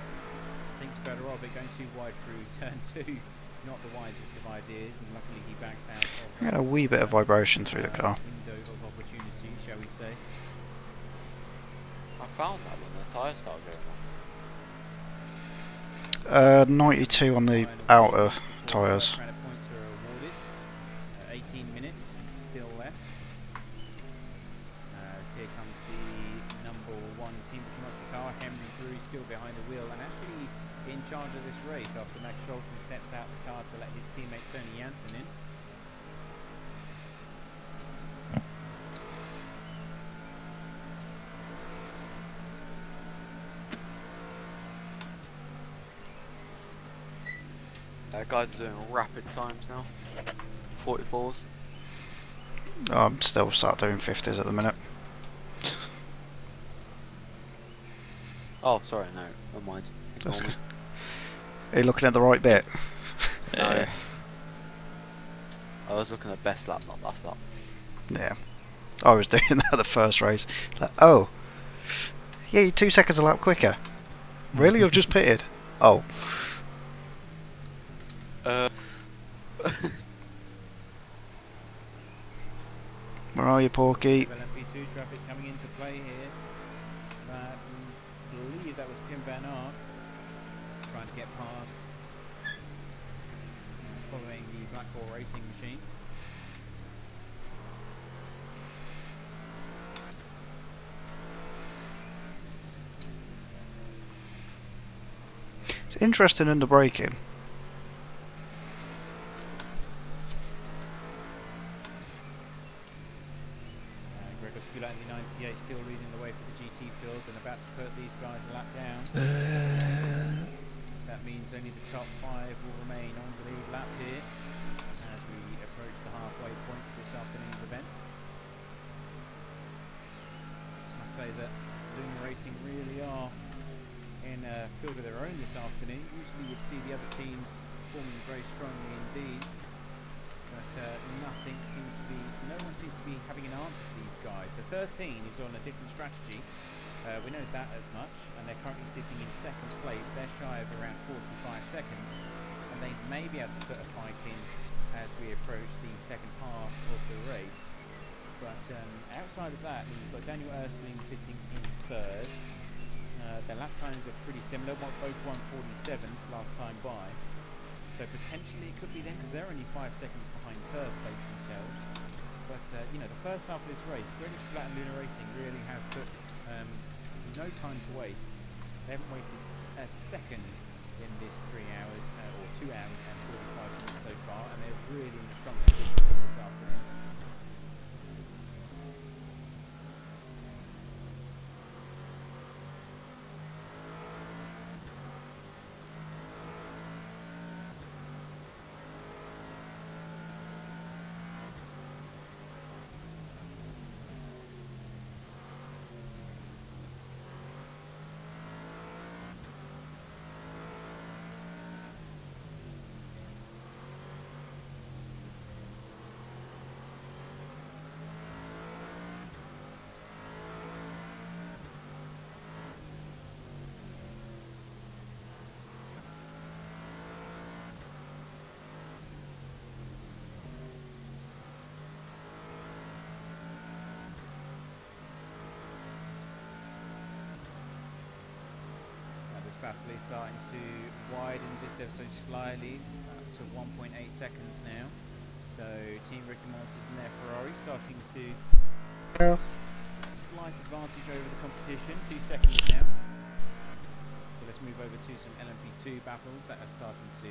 thinks better of it going too wide through turn 2. Not the wisest of ideas, and luckily he backs out of We had a wee bit of vibration through the car. window of opportunity, shall we say. I found that when the tyre started going off. 92 on the outer tyres. Credit points are awarded. 18 minutes still left. As here comes the number 1 Team Rookie Monster car, Henry Brew still behind the wheel and actually in charge of this race after Max Scholten steps out the car to let his teammate Tony Jansen in. Guys are doing rapid times now. 44s. I'm still sat doing 50s at the minute. Oh, sorry, no. Never mind. That's Ignore me. Are you looking at the right bit? No. I was looking at best lap, not last lap. Yeah. I was doing that the first race. Like, oh. Yeah, you're 2 seconds a lap quicker. Really? You've just pitted? Oh. Where are you, Porky? LMP2 traffic coming into play here. I believe that was Pim Van Aert trying to get past following the Blackpool Racing machine. It's interesting in the braking. Gregor Skula in the 98 still leading the way for the GT field and about to put these guys a lap down. So that means only the top 5 will remain on the lead lap here as we approach the halfway point of this afternoon's event. I say that Luna Racing really are in a field of their own this afternoon. Usually you'd see the other teams performing very strongly indeed, but no one seems to be having an answer for these guys. The 13 is on a different strategy. We know that as much, and they're currently sitting in 2nd place. They're shy of around 45 seconds, and they may be able to put a fight in as we approach the second half of the race. But outside of that, you've got Daniel Ersling sitting in 3rd. Their lap times are pretty similar, both 1:47s last time by. So potentially it could be them, because they're only 5 seconds behind 3rd place themselves. But you know, the first half of this race, British Flat and Luna Racing really have put no time to waste. They haven't wasted a second in this 3 hours or 2 hours and 45 minutes so far, and they're really in a strong position for this afternoon. Battle is starting to widen just ever so slightly, up to 1.8 seconds now. So Team Ricky Monsters and their Ferrari starting to slight advantage over the competition, 2 seconds now. So let's move over to some LMP2 battles that are starting to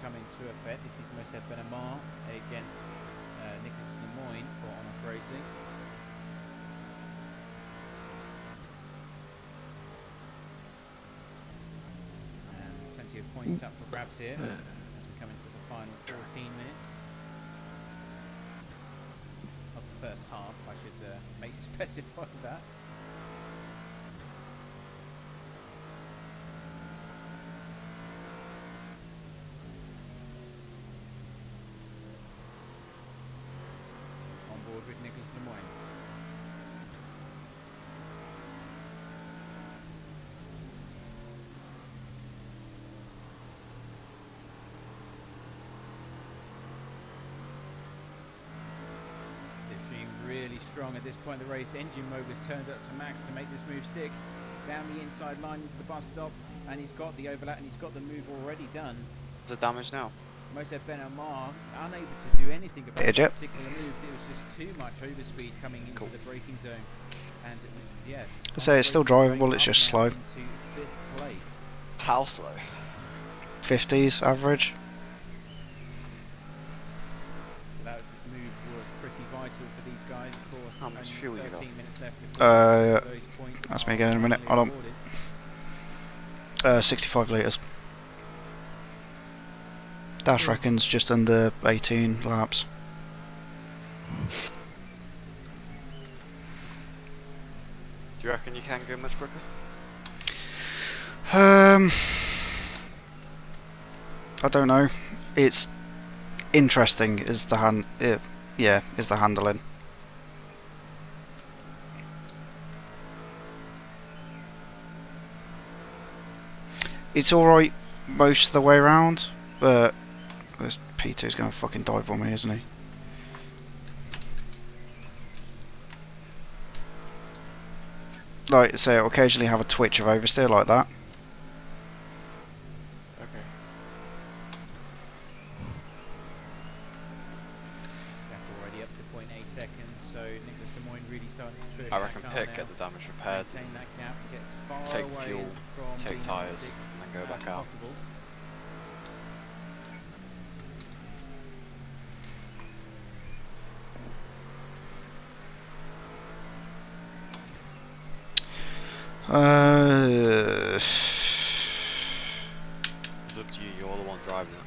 come into effect. This is Mosef Benamar against Nicholas Lemoyne for On-Off Racing. Points up for grabs here as we come into the final 14 minutes of the first half. I should specify that. On board with Nicholas Lemoyne. Really strong at this point in the race. Engine mode was turned up to max to make this move stick. Down the inside line into the bus stop, and he's got the overlap and he's got the move already done. The damage now. Mosef Ben-Omar unable to do anything about that particular move. It was just too much overspeed coming into the braking zone. And yeah. I say it's still drivable, it's just slow. Into 5th place. How slow? 50s average. For these guys, of course. How much fuel you got? Minutes left that's me again in a minute. Hold on. 65 litres. Dash reckons just under 18 laps. Do you reckon you can go much quicker? I don't know. It's interesting. Is the is the handling. It's alright most of the way around, but this P2's gonna fucking dive on me, isn't he? Like, say, I'll occasionally have a twitch of oversteer like that. really starting to push. I reckon that car Pitt now. get the damage repaired, Maintain that gap, gets far take away fuel, from take the tyres, 6 and then go as back out. possible. It's up to you, you're the one driving it.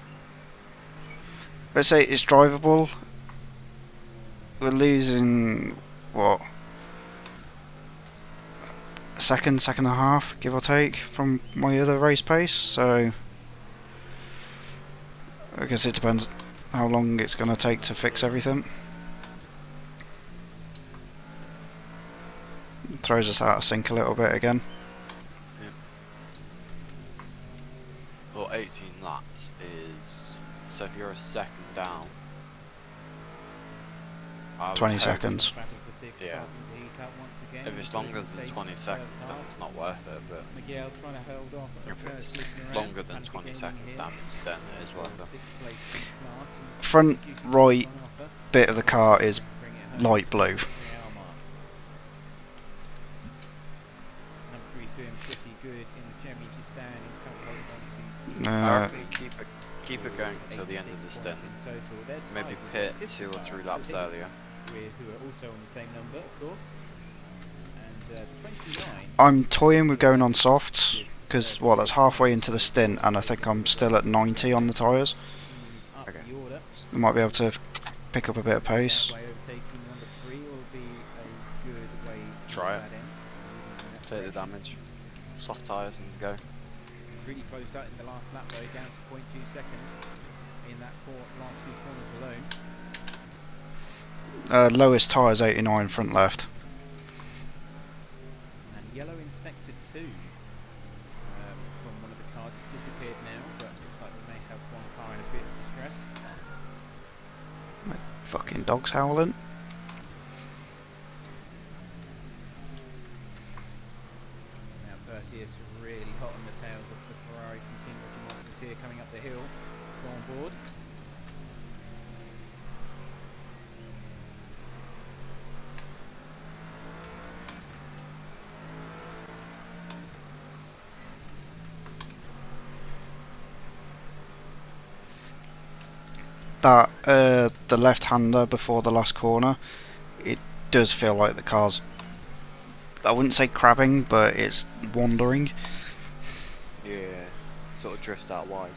Let's say it's drivable. We're losing what? A second and a half, give or take, from my other race pace. So I guess it depends how long it's going to take to fix everything. Throws us out of sync a little bit again. Well, 18 laps is... So if you're a second down... I would 20 hope- seconds. Battle for 6 Yeah. starting to heat up once again. If it's longer than 20 seconds, then it's not worth it, but Miguel trying to hold off. if it's longer than 20 seconds damage, then it is worth it. Front right bit of the car is light blue. Number 3 is doing pretty good in the championship stand. He's currently holding on to I reckon keep it going until the end of the 86 stint. points in total. They're Maybe tied with pit the 2 or assist 3 car, laps actually, earlier. who are also on the same number, of course. And 29. I'm toying with going on softs because well, that's halfway into the stint, and I think I'm still at 90 on the tyres. Up Okay. the order. I might be able to pick up a bit of pace. That way overtaking number 3 will be a good way to Try it. that end. Moving in that Take the direction. damage. Soft tyres and go. Really closed out in the last lap though, down to 0.2 seconds in that last few corners alone. Lowest tyres 89 front left. And yellow in sector 2 from one of the cars. It's disappeared now, but looks like we may have one car in a bit of distress. Fucking dogs howling. Now Bertie is really hot on the tails of the Ferrari from Team Rocky Monsters here coming up the hill. Let's go on board. That the left-hander before the last corner, it does feel like the car's, I wouldn't say crabbing, but it's wandering. Yeah. Sort of drifts out wide.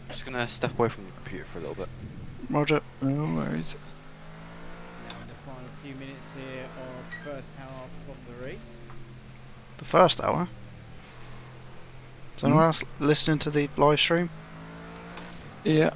Just gonna step away from the computer for a little bit. Roger. No worries. Now in the final few minutes here of the first half of the race. The first hour. Is anyone else listening to the live stream? Yeah.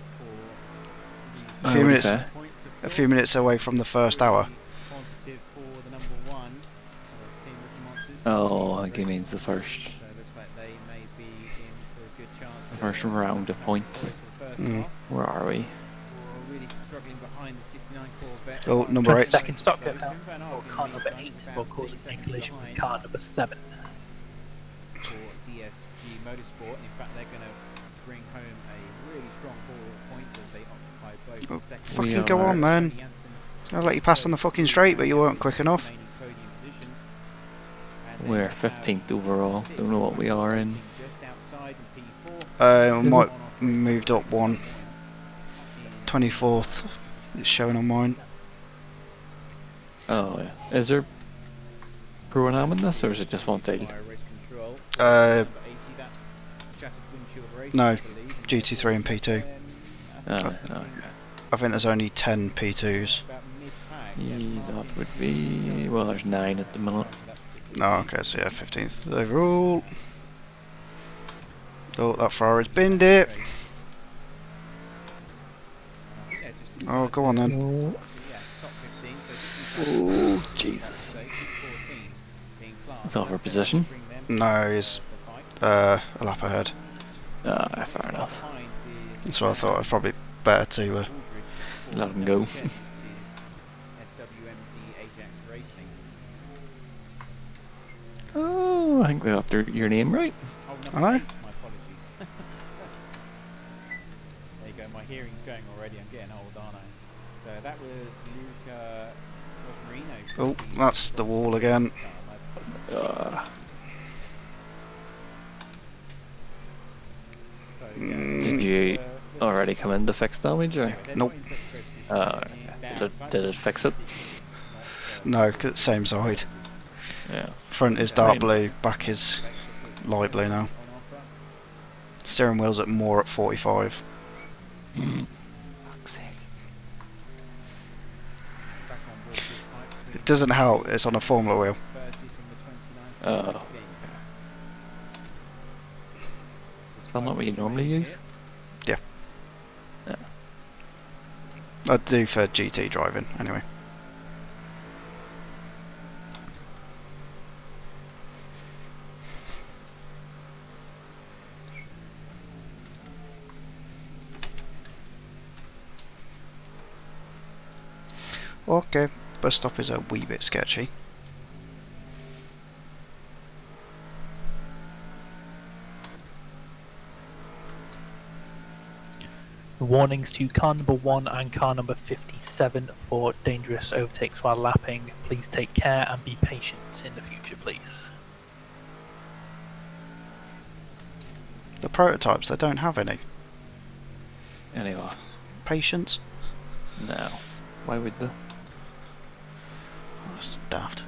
For A few what minutes. is that? points, of A few course. minutes away from the first hour. Positive for the number 1 of Team Ricky Monsters. Oh, I think he means the first. So it looks like they may be in for a good chance. The to first round of points. for the first Mm. half. Where are we? Or really struggling behind the 69 Corvette. Oh, number 8. Second stock go down for car number 8 will cause a collision with car number 7. For DSG Motorsport. In fact, they're going to bring home a really strong haul of points as they occupy both Oh, the second fucking and go third. on, man. Janssen I'll let you pass on the fucking straight, but you weren't quick enough. remaining podium positions. We're 15th overall. Don't know what we are in. I might moved up one. 24th. It's showing on mine. Oh yeah. Is there Pro and Am in this, or is it just one field? No, GT3 and P2. Okay. I think there's only 10 P2s. Yeah, that would be... Well, there's 9 at the minute. No, okay, so yeah, 15th overall. Oh, that Ferrari's binned it. Oh, go on then. Oh, Jesus. It's off our position. No, he's a lap ahead. Ah, fair enough. So I thought it was probably better to Let him go. Oh, I think they got your name right. I know. My apologies. There you go, my hearing's going already, I'm getting old, aren't I? So that was Luca Rosmarino. Oh, that's the wall again. Did you already come in to fix damage, or? Nope. Did it fix it? No, 'cause it's same side. Yeah. Front is dark blue, back is light blue now. Steering wheel's at more at 45. Fuck's sake. It doesn't help, it's on a Formula wheel. Oh. Is that not what you normally use? Yeah. Yeah. I do for GT driving, anyway. Okay, bus stop is a wee bit sketchy. Warnings to car number 1 and car number 57 for dangerous overtakes while lapping. Please take care and be patient in the future, please. The prototypes, they don't have any. Anyway. Patience? No. Why would they? That's daft.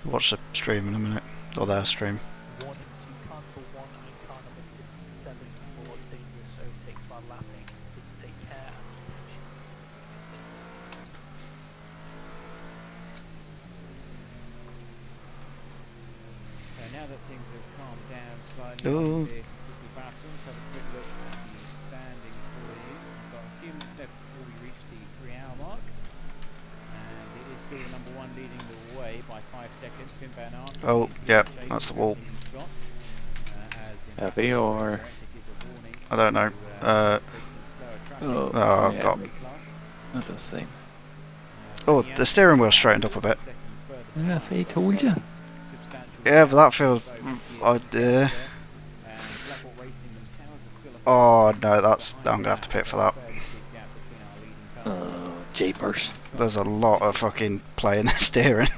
Watch the stream in a minute, or their stream. Warnings to car number 1 and car number 57 for dangerous overtakes while lapping. Please take care and be patient. So now that things have calmed down slightly, Ooh. this particular battle, let's have a quick look at the standings for you. We've got a few minutes left before we reach the 3-hour mark. And it is still the number 1 leading the way by 5 seconds. Finn Van Aert Oh, yeah, that's the wall. Heavy or? I don't know. Oh, I've yeah. got... That does seem. Oh, the steering wheel straightened up a bit. Yeah, see, told you. Yeah, but that feels... Oh, no, that's... I'm going to have to pit for that. Jeepers. There's a lot of fucking play in the steering.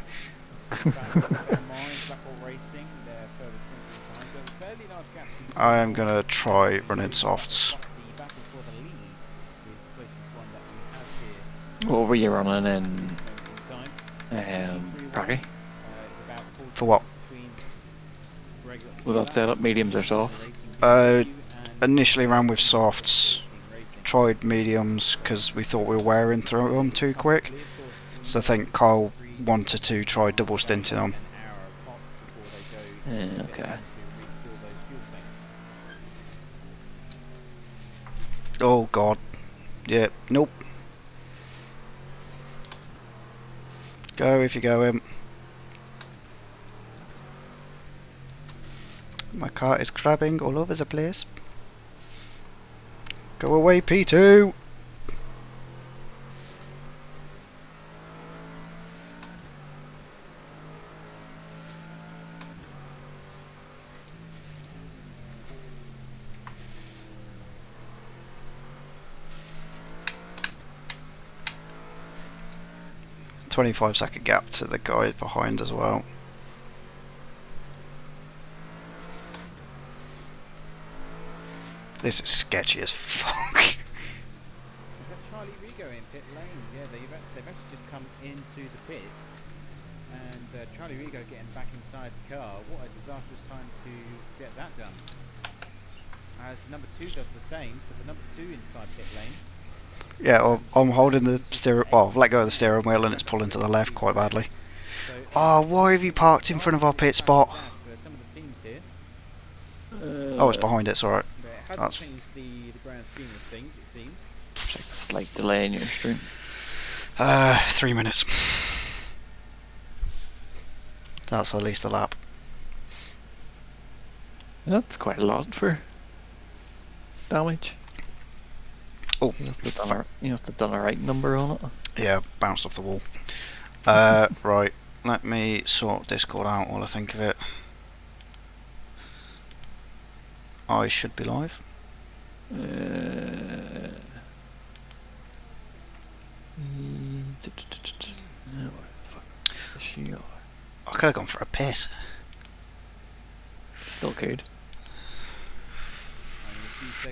I am going to try running softs. What were you running in Prague? For what? Was that set up mediums or softs? Initially ran with softs. Tried mediums because we thought we were wearing through them too quick. So I think Kyle wanted to try double stinting them. Yeah, okay. Oh god. Yeah, nope. Go if you go in. My car is crabbing all over the place. Go away, P2! .25-second gap to the guy behind as well. This is sketchy as fuck. Is that Charlie Rigo in pit lane? Yeah, they've actually just come into the pits, and Charlie Rigo getting back inside the car. What a disastrous time to get that done. As the number 2 does the same, so the number 2 inside pit lane. Yeah, well, I'm holding the steering. Well, let go of the steering wheel and it's pulling to the left quite badly. Oh, why have you parked in front of our pit spot? Some of the teams here. Oh, it's behind it. It's alright. But it hasn't changed the grand scheme of things, it seems. Slight delay in your stream. 3 minutes. That's at least a lap. That's quite a lot for damage. Oh, You must have done a right number on it. yeah, bounced off the wall. Right, let me sort Discord out while I think of it. I should be live. I could have gone for a piss. Still could.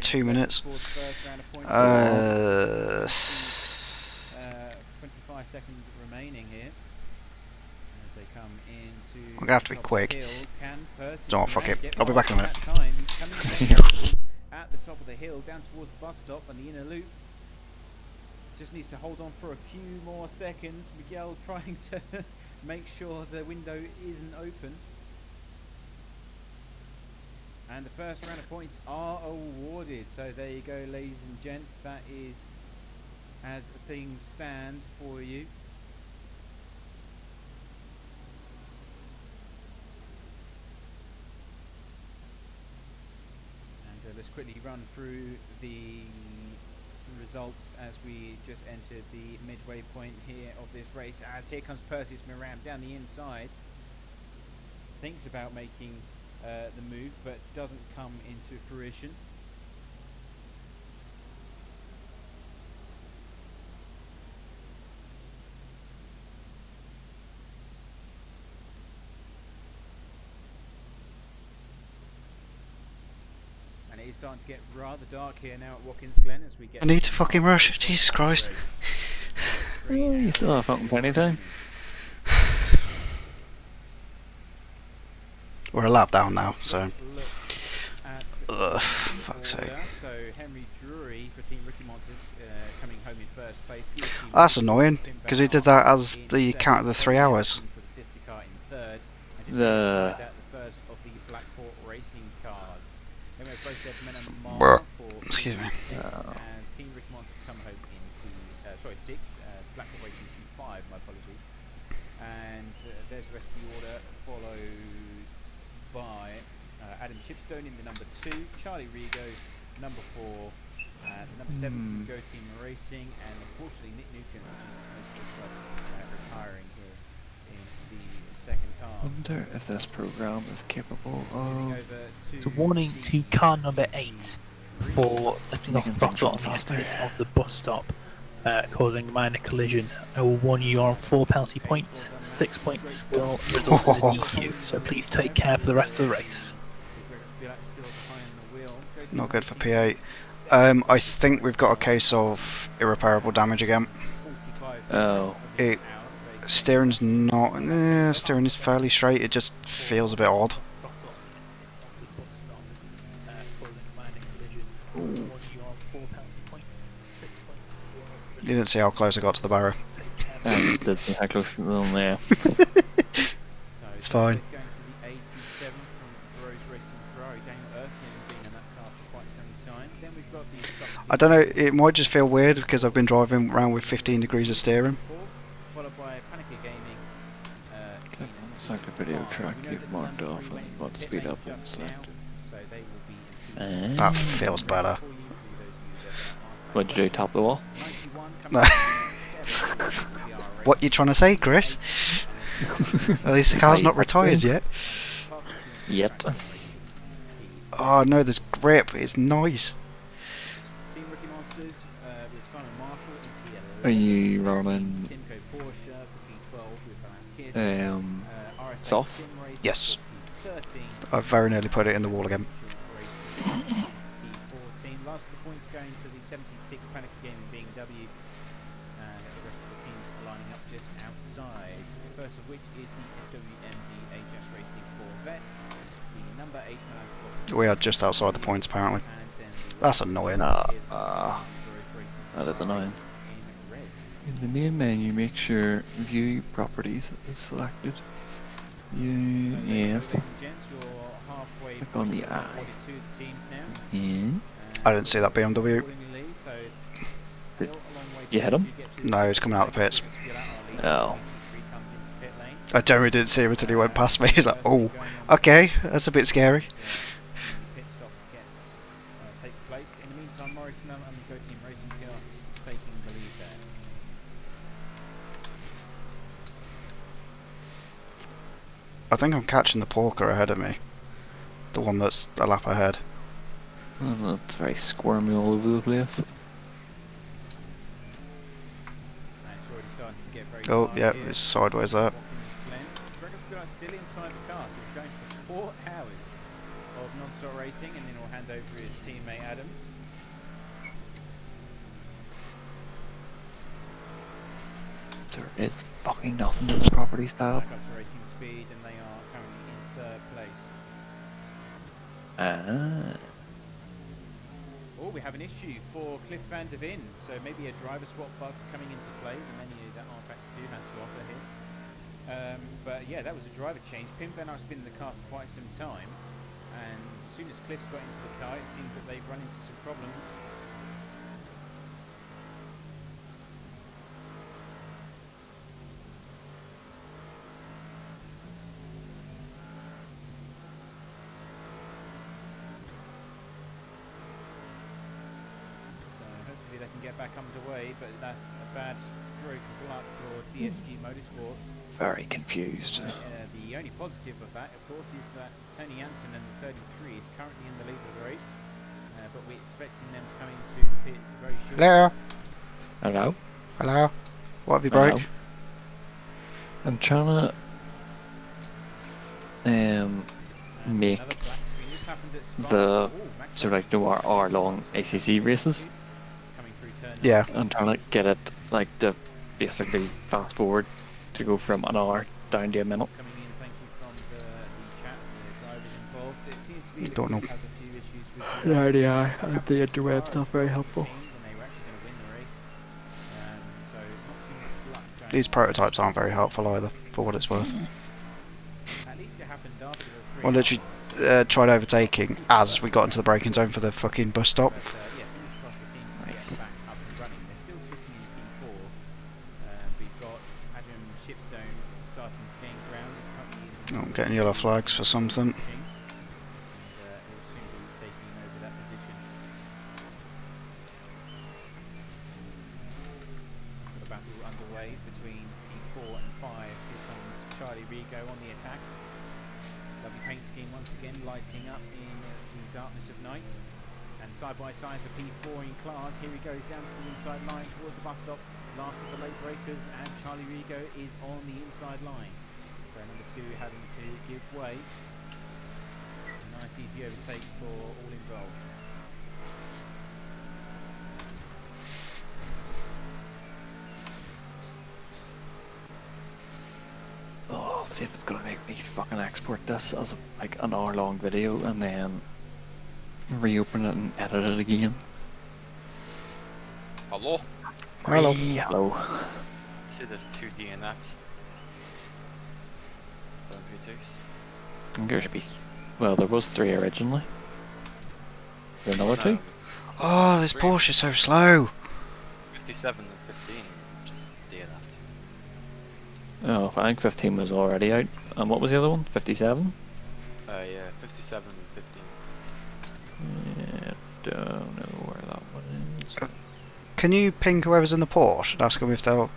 2 minutes. 25 seconds remaining here. As they come into I'm gonna have to be the top of quick. the hill. Can Percy Oh, fuck it. get I'll be back in a minute. that time? He's coming at the top of the hill, down towards the bus stop and the inner loop. Just needs to hold on for a few more seconds. Miguel trying to make sure the window isn't open. And the first round of points are awarded. So there you go, ladies and gents. That is as things stand for you. And let's quickly run through the results as we just entered the midway point here of this race. As here comes Perseus Miram down the inside. Thinks about making the move, but doesn't come into fruition. And it is starting to get rather dark here now at Watkins Glen as we get. I need to fucking rush. Jesus Christ. You still have fucking plenty of time. We're a lap down now, so. Look at Ugh, fuck's sake. So Henry Drury for Team Ricky Monsters coming home in first place. That's annoying, because he did that as the count of the 3 hours. For the sister car in third, and just The- beside that, the first of the Blackport racing cars. Then we have both said men and Brr. for Excuse me. as Team Ricky Monsters come home in Q6, Blackport Racing Q5, my apologies. And there's the rest of the order, followed by Adam Shipstone in the number 2, Charlie Rigo number 4, number 7 Go Team Racing, and unfortunately Nick Newcomb, which is the Motorsports Club, retiring here in the second half. Wonder if this program is capable Moving of. over It's a warning to car number 8 for lifting off Making things throttle on run the faster. exit of the bus stop, causing minor collision. I will warn you, you're on 4 penalty points. 6 points will result in a DQ, so please take care for the rest of the race. Not good for P8. I think we've got a case of irreparable damage again. Oh. Steering's not. Steering is fairly straight, it just feels a bit odd. You didn't see how close I got to the barrier. I just did see how close to them, yeah. It's fine. I don't know, it might just feel weird because I've been driving around with 15 degrees of steering. Select a video track you've marked off and you want to speed up and select. That feels better. What'd you do, top the wall? What you trying to say, Chris? At least the car's not retired yet. Yet. Oh no, there's grip, it's nice. Are you running softs? Yes. I very nearly put it in the wall again. points going to the 76 Panic Gaming BMW, and the rest of the teams are lining up just outside. The first of which is the SWMD Ajax Racing Corvette, the number 8 man. We are just outside the points apparently. And then the That's annoying. That is annoying. In the main menu, make sure View Properties is selected. Yes. Click on the eye. I didn't see that BMW. Did you hit him? No, he's coming out of the pits. Oh. I generally didn't see him until he went past me. He's like, oh, okay, that's a bit scary. Pit stop takes place. In the meantime, Morris Mel and the Go Team Racing car taking the lead there. I think I'm catching the Porker ahead of me. The one that's a lap ahead. Oh, it's very squirmy all over the place. And it's already starting to get very Oh, hard yeah, here. it's sideways there. Watkins, Glen. Still inside the car, so he's going for 4 hours of non-stop racing, and then we'll hand over to his teammate Adam. There is fucking nothing in the properties tab. Back up to racing speed, and they are currently in 3rd place. Oh, we have an issue for Cliff van der Ven, so maybe a driver swap bug coming into play. The menu that R-Factor 2 has to offer here. But yeah, that was a driver change. Pim van Aert's been in the car for quite some time, and as soon as Cliff's got into the car, it seems that they've run into some problems. Hopefully they can get back underway, but that's a bad stroke of luck for DSG Motorsports. Very confused. The only positive of that, of course, is that Tony Jansen and the 33 is currently in the lead of the race, but we're expecting them to come into the pits very shortly. Hello? Hello? Hello? What have you Hello? broke? I'm trying to make Another black screen. This happened at Spa. the Oh, Max sort of like no hour-long ACC races. coming through turn Yeah. I'm trying to get it like to basically fast forward to go from an hour down to a minute. coming in. Thank you from the chat. The drivers involved. It seems to be that Don't know. Cliff has a few issues with The RDI and the interweb stuff very helpful. and they were actually going to win the race. So not too much luck going These on. prototypes aren't very helpful either, for what it's worth. At least it happened after the 3 I literally tried overtaking as we got into the braking zone for the fucking bus stop. But yeah, fingers crossed the team can Nice. get back up and running. They're still sitting in P4. We've got Adam Shipstone starting to gain ground. He's currently in Oh, I'm getting yellow flags for something. and he'll soon be taking over that position. Got a battle underway between P4 and 5. Here comes Charlie Rigo on the attack. Lovely paint scheme once again, lighting up in the darkness of night. And side by side for P4 in class. Here he goes down to the inside line towards the bus stop. Last of the late breakers, and Charlie Rigo is on the inside line. So number 2 having to give way. A nice easy overtake for all involved. Oh, see if it's gonna make me fucking export this as like an hour-long video and then reopen it and edit it again. Hello? Hello. Hello. See, there's 2 DNFs. Don't be twos. I think there should be. Well, there was 3 originally. There another 2? Oh, this Porsche is so slow. 57 and 15, just DNF'd. Oh, I think 15 was already out. And what was the other one? 57? Yeah, 57 and 15. Yeah, don't know where that one is. Can you ping whoever's in the Porsche and ask them if they'll...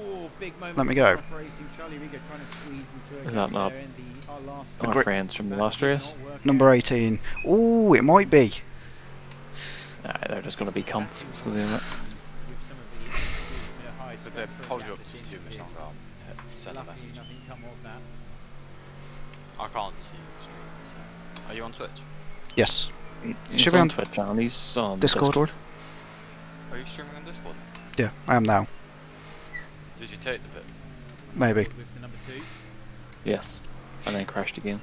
Ooh, big moment Let me for go. Rough Racing. Charlie Rigo trying to squeeze into a Is that gap not there in our last Our Gri- friends from the last race? Number 18. Ooh, it might be. Nah, they're just gonna be cunts. So they're But they're probably up to 2 minutes longer. I'll send a Luckily message. nothing come of that. I can't see you stream, so. Are you on Twitch? Yes. He's Should be on on Twitch and he's on Discord. Discord. Are you streaming on Discord? Yeah, I am now. Did you take the bit? Maybe. With the number 2. Yes. And then crashed again.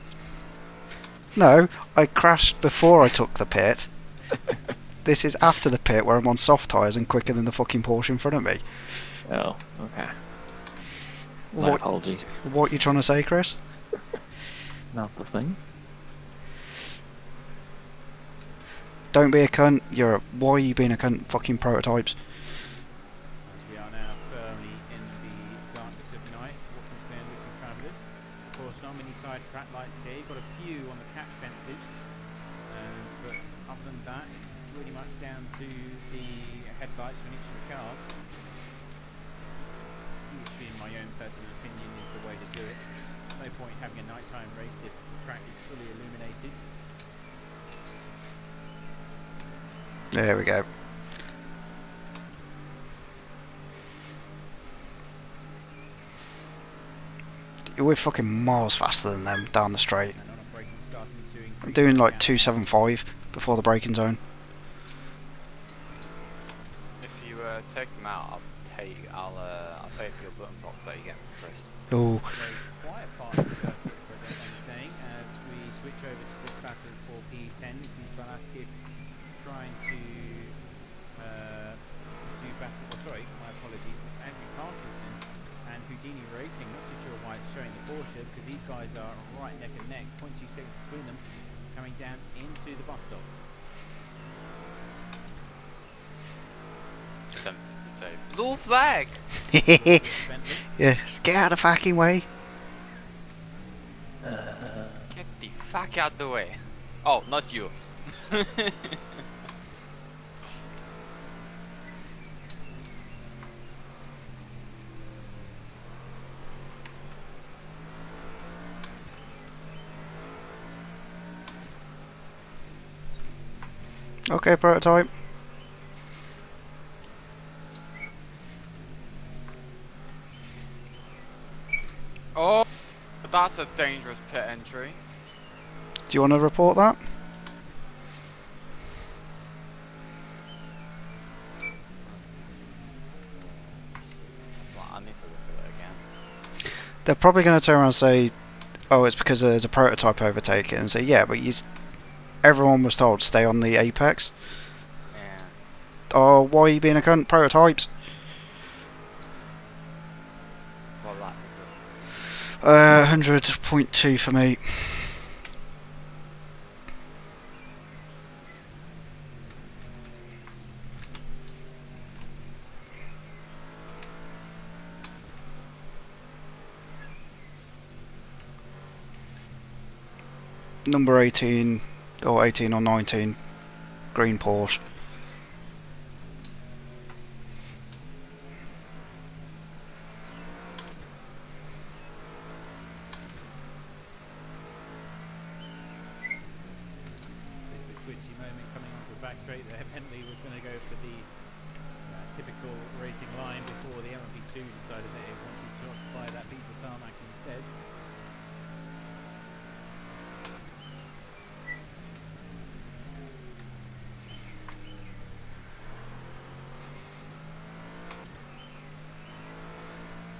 No, I crashed before I took the pit. This is after the pit where I'm on soft tyres and quicker than the fucking Porsche in front of me. Oh, okay. My apologies. What you trying to say, Chris? Not the thing. Don't be a cunt. Why are you being a cunt? Fucking prototypes. As we are now firmly in the darkness of night, Watkins Glen looking fabulous. Of course, not many side track lights here. You've got a few on the catch fences, but other than that, it's pretty much down to the headlights on each of the cars. Which, in my own personal opinion, is the way to do it. No point having a nighttime race if the track is fully illuminated. There we go. We're fucking miles faster than them down the straight. And on-off racing starting to increase. I'm doing like down. 275 before the braking zone. If you take them out, I'll pay for your button box that you get, Chris. Oh, So quiet part of the circuit, for what I'm saying, as we switch over to this battle for P10. This is Velasquez trying to do battle. Oh, sorry, my apologies. It's Andrew Parkinson and Houdini Racing. Not too sure why it's showing the Porsche, because these guys are right neck and neck. 0.2 seconds between them, coming down into the bus stop. Tempted to say blue flag. Bentley. yeah, get out of the fucking way. Get the fuck out the way. Oh, not you. Okay, prototype. Oh, that's a dangerous pit entry. Do you want to report that? I need to look at it again. They're probably going to turn around and say, oh, it's because there's a prototype overtaking. And say, yeah, but everyone was told stay on the apex. Yeah. Oh, why are you being a cunt? Prototypes. What lap was it? 100.2 for me. Number 18 or 18 or 19, green Porsche. The twitchy moment coming onto the back straight there. Bentley was going to go for the typical racing line before the LMP2 decided that it wanted to occupy that piece of tarmac instead.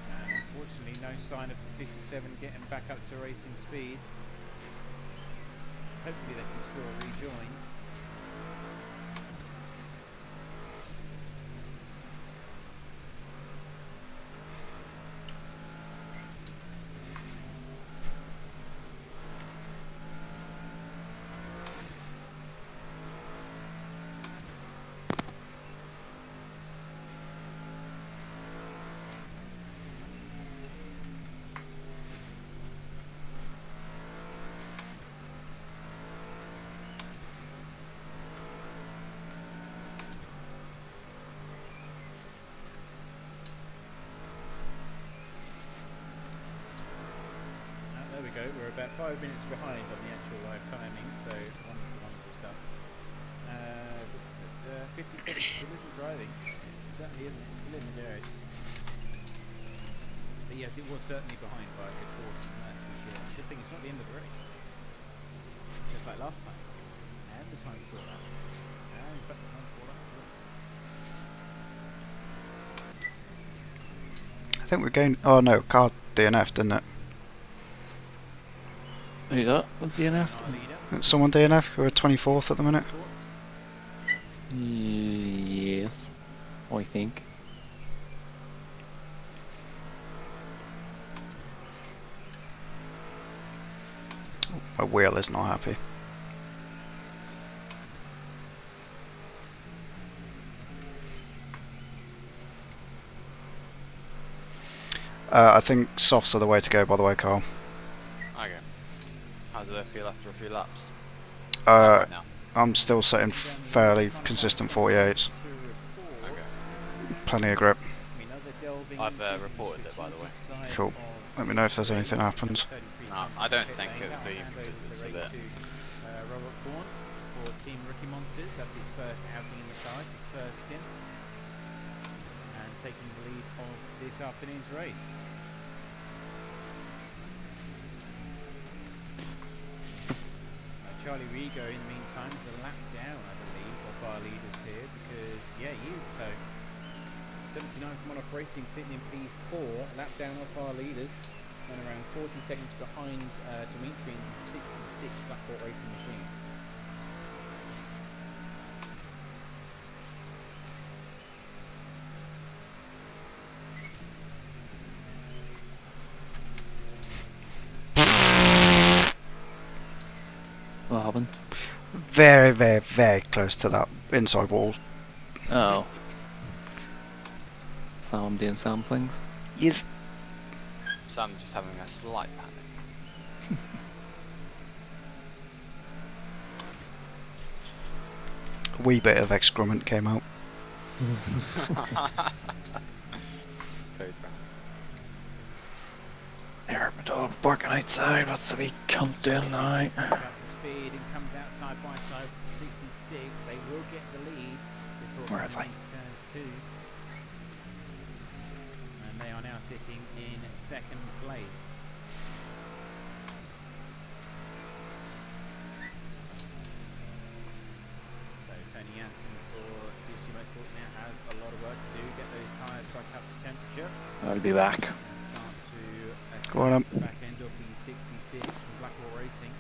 And unfortunately no sign of the 57 getting back up to racing speed. Hopefully they can still rejoin. There we go, we're about 5 minutes behind on the actual live timing, so wonderful, wonderful stuff. But 57 still isn't driving. It certainly isn't, it's still in the garage. But yes, it was certainly behind by a good portion, that's for sure. Good thing it's not the end of the race. Just like last time. and the time before that. And in fact, the time before that as well. I think we're going. Oh no, car DNF, didn't it? Who's that? DNF? Our leader, Someone DNF? We're 24th at the minute. Simsports. Yes, I think. My wheel is not happy. I think softs are the way to go, by the way, Carl. Okay. How does it feel after a few laps? Uh, Right now. I'm still setting fairly consistent 48s. Okay. Plenty of grip. I've reported it, by the way. Cool. Let me know if there's anything happens. No, I don't think it would be because it's a bit. Robert Bourne for Team Rookie Monsters. That's his first outing in the car, it's his first stint. And taking the lead of this afternoon's race. Charlie Rigo, in the meantime, is a lap down, I believe, of our leaders here because, yeah, he is. So, 79 from Monarch Racing sitting in P4, lap down off our leaders, and around 40 seconds behind Dimitri in the 66 Blackport Racing machine. What happened? Very, very, very close to that inside wall. Oh. Sam doing Sam things. Yes. Sam just having a slight panic. A wee bit of excrement came out. Very bad. I heard my dog barking outside. What's the wee cunt doing now? Up to speed and comes out side by side with 66. They will get the lead before Where is he? turns 2. And they are now sitting in second place. So Tony Jansen for DC Motorsport now has a lot of work to do. Get those tyres back up to temperature. I'll be back. Start to Go on up. the back end of the 66 from Blackwell Racing.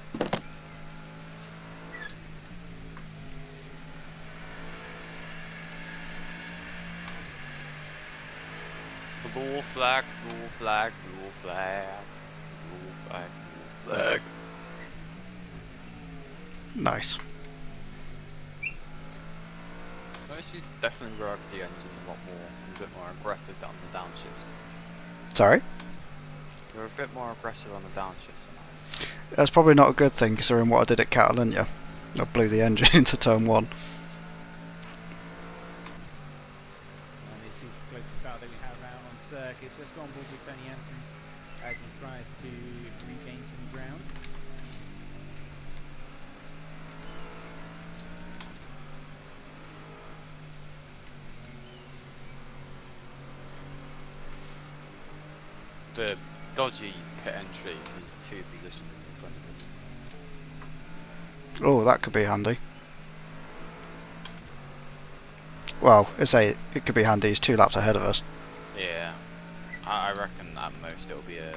Blue flag, blue flag, blue flag, blue flag, blue flag. Nice. Notice you definitely rev the engine a lot more, and a bit more aggressive down the downshifts. Sorry? You're a bit more aggressive on the downshifts than I. That's probably not a good thing considering what I did at Catalunya. I blew the engine into turn 1. And this is the closest car that we have out on circuit. So let's go on board with Tony Jansen as he tries to regain some ground. The dodgy pit entry is 2 positions in front of us. Oh, that could be handy. Well, it could be handy. He's 2 laps ahead of us. Yeah. I reckon at most it'll be a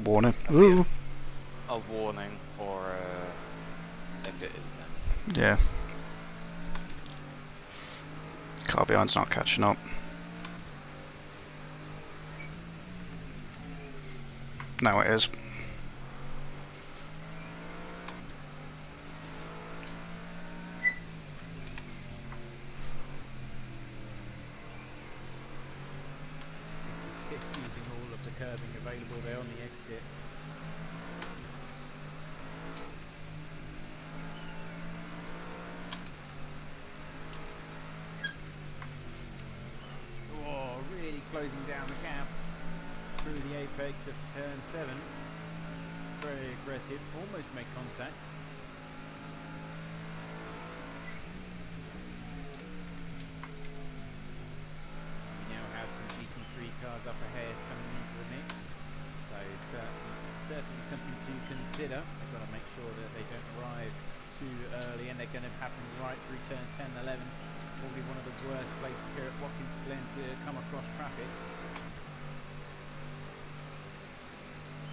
Warning. Ooh. a warning or if it is anything. Yeah. Car behind's not catching up. Now it is. Using all of the curbing available there on the exit. Oh, really closing down the gap through the apex of turn 7. Very aggressive, almost made contact. We now have some GT3 cars up ahead coming into the mix, so certainly something to consider. They've got to make sure that they don't arrive too early, and they're going to happen right through turns 10 and 11. Probably one of the worst places here at Watkins Glen to come across traffic.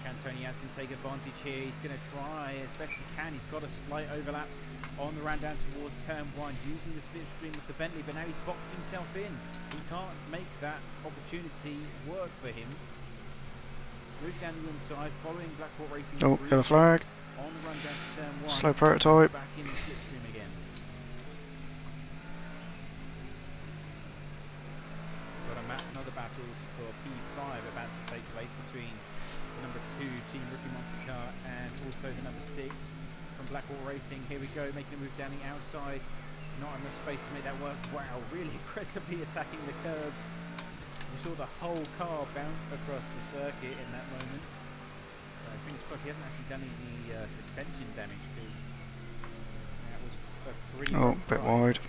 Can Tony Jansen take advantage here? He's going to try as best he can. He's got a slight overlap on the run down towards turn 1, using the slipstream with the Bentley, but now he's boxed himself in. He can't make that opportunity work for him. Move down the inside, following Blackport Racing. Oh, yellow flag. On the run down to turn 1. Slow prototype. Back in the slipstream again. Another battle for P5 about to take place between the number 2 Team Rookie Monster Car and also the number 6 from Blackwall Racing. Here we go, making a move down the outside. Not enough space to make that work. Wow, really aggressively attacking the curbs. You saw the whole car bounce across the circuit in that moment. So fingers crossed he hasn't actually done any suspension damage, because that was a pretty Oh, bit wide.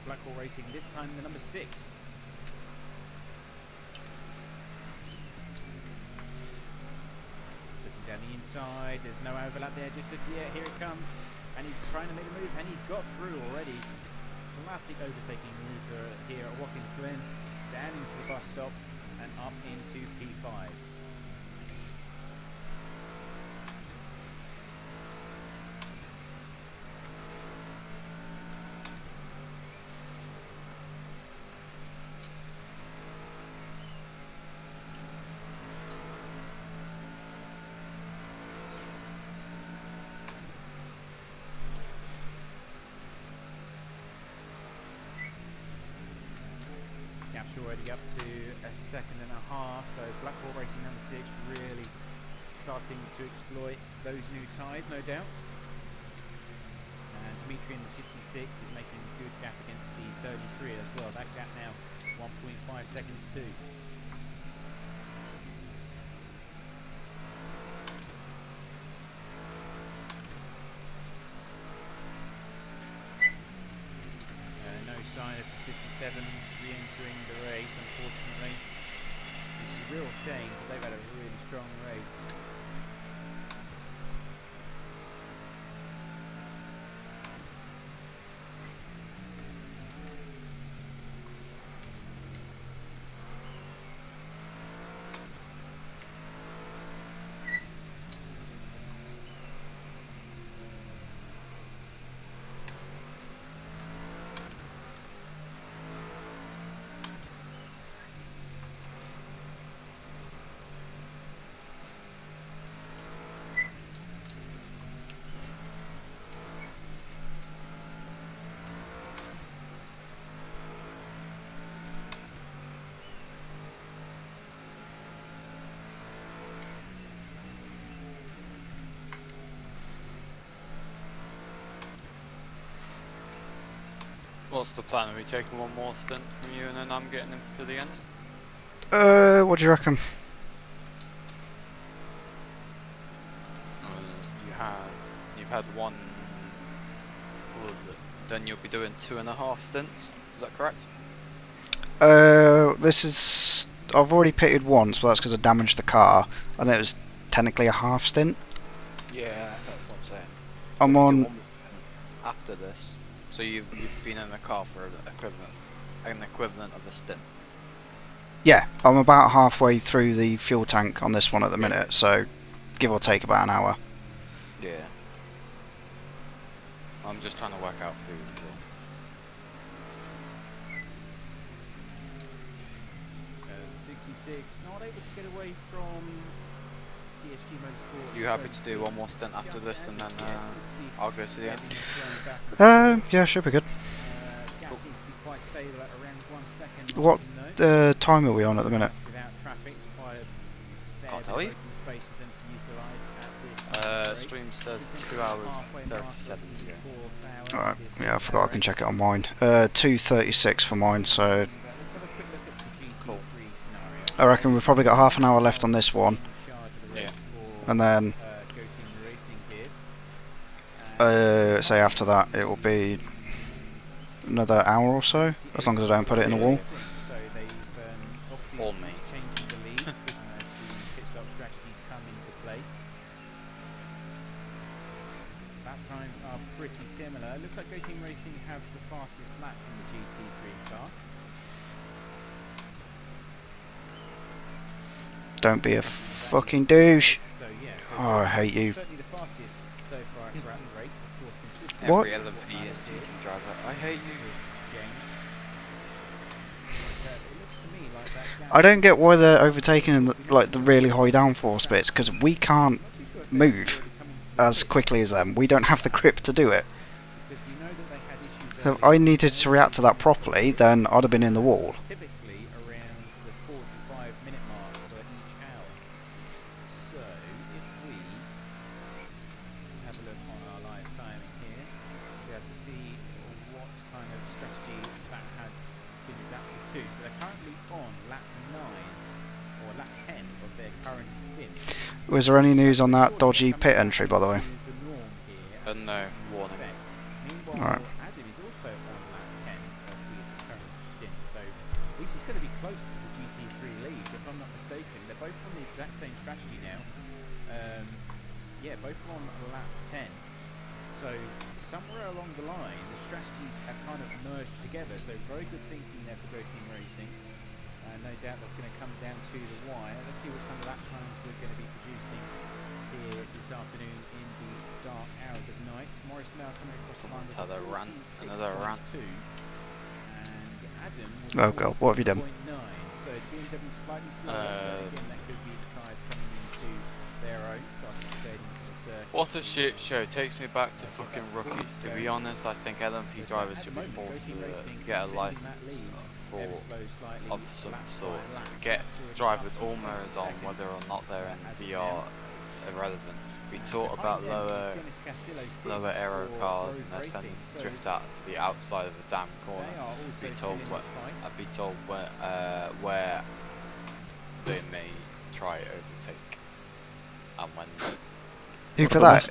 Blackwall Racing, this time the number 6. Looking down the inside, there's no overlap there, just yeah, here it comes, and he's trying to make a move, and he's got through already. Classic overtaking move here at Watkins Glen, down into the bus stop and up into P5. Already up to a second and a half, so Blackwall Racing number 6 really starting to exploit those new tyres, no doubt. And Dimitri in the 66 is making a good gap against the 33 as well. That gap now 1.5 seconds too. No sign of 57 re-entering the race, unfortunately. It's a real shame, because they've had a really strong race. What's the plan? Are we taking one more stint from you and then I'm getting him to the end? What do you reckon? You've had one, what was it? Then you'll be doing 2.5 stints, is that correct? This is... I've already pitted once, but that's because I damaged the car, and it was technically a half stint. Yeah, that's what I'm saying. I'm So on... you do one more stint after this, so you've been in the car for an equivalent of a stint. Yeah, I'm about halfway through the fuel tank on this one at the minute, so give or take about an hour. Yeah. I'm just trying to work out food. So 66, not able to get away from DSG Motorsport. You happy to do one more stint after this and then I'll go to the end? Yeah, should be good. Gap seems to be quite stable at around 1 second. What time are we on at the minute? Without traffic, it's quite a fair Can't bit tell of you. open space for them to utilise at this Stream race. says This is 2 hours halfway and mark 37 of to the go. 4th hour Alright, of this yeah, I forgot I can race. check it on mine. 2:36 for mine, so Let's have a quick look at the GT3 Cool. scenario. I reckon we've probably got half an hour left on this one, In charge of the Yeah. race for, and then Go Team Racing here. And say after that it will be another hour or so, as long as I don't put it in the wall. So they've obviously Or me. changing the lead as the pit stop strategies come into play. Lap times are pretty similar. Looks like Go Team Racing have the fastest lap in the GT3 class. Don't be a fucking douche. So yeah, Oh, I hate you. certainly the fastest so far throughout the race, of course, consistent. What? Every LMP and GT driver. I hate you. It looks to me like that's I don't get why they're overtaking in the really high downforce bits, because we can't move as quickly as them. We don't have the grip to do it. because we know that they had issues So if earlier I needed to react to that properly, then I'd have been in the wall. typically around the 45-minute mark for each hour. So if we have a look on our live timing here, we'll be able to see what kind of strategy that has been adapted to. So they're currently on lap 9 or lap 10 of their current stint. Was there any news on that dodgy pit entry, by the way? The norm here. No warning. Meanwhile, Alright. Adam is also on lap 10 of his current stint, so this is going to be close to the GT3 lead, if I'm not mistaken. They're both on the exact same strategy now. Yeah, both are on lap 10. So somewhere along the line, the strategies have kind of merged together. So very good thinking there for Go Team Racing. No doubt that's going to come down to the wire. Let's see what kind of lap times we're going to be producing here this afternoon in the dark hours of night. Morris now coming across the line Someone's with had a rant, another rant. 46.2, and Adam was Oh god, what have you done? 46.9. So the BMW slightly slower. but again, that could be the tyres coming into their own, starting to fade into the circuit. What a shit show. Takes me back to fucking rookies. To be honest, I think LMP drivers should be forced to get a license for of some sort. Get drive with all mirrors on, whether or not they're in VR is irrelevant. We talk about lower aero cars and their tendency to drift out to the outside of the damn corner. Be told what I'd be told where they may try overtake and when not. Who for that?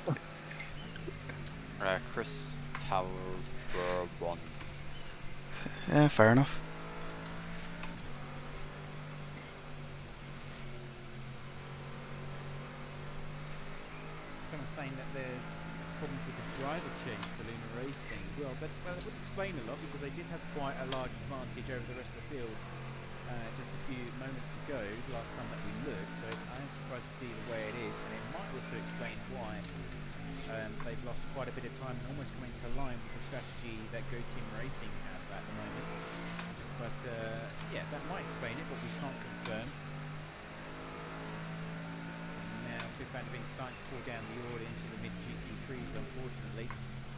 Chris Talbot. Yeah, fair enough. Someone's saying that there's problems with the driver change for Luna Racing. Well, that would explain a lot because they did have quite a large advantage over the rest of the field just a few moments ago, last time that we looked. So I am surprised to see the way it is, and it might also explain why they've lost quite a bit of time and almost come into line with the strategy that Go Team Racing have at the moment. But yeah, that might explain it, but we can't confirm. Now, Big Band have been starting to fall down the order into the mid GT3s, unfortunately,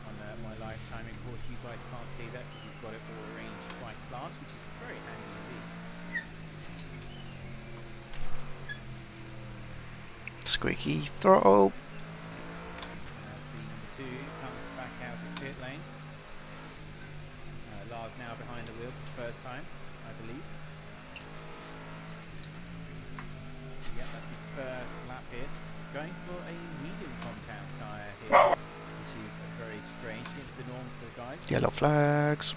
on my live timing. Of course, you guys can't see that because we've got it all arranged by class, which is very handy indeed. Squeaky throttle. As the number 2 comes back out of pit lane. Lars now behind the wheel for the first time, I believe. Yep, that's his first lap here. Going for a medium compound tyre here, which is very strange against the norm for the guys. Yellow flags.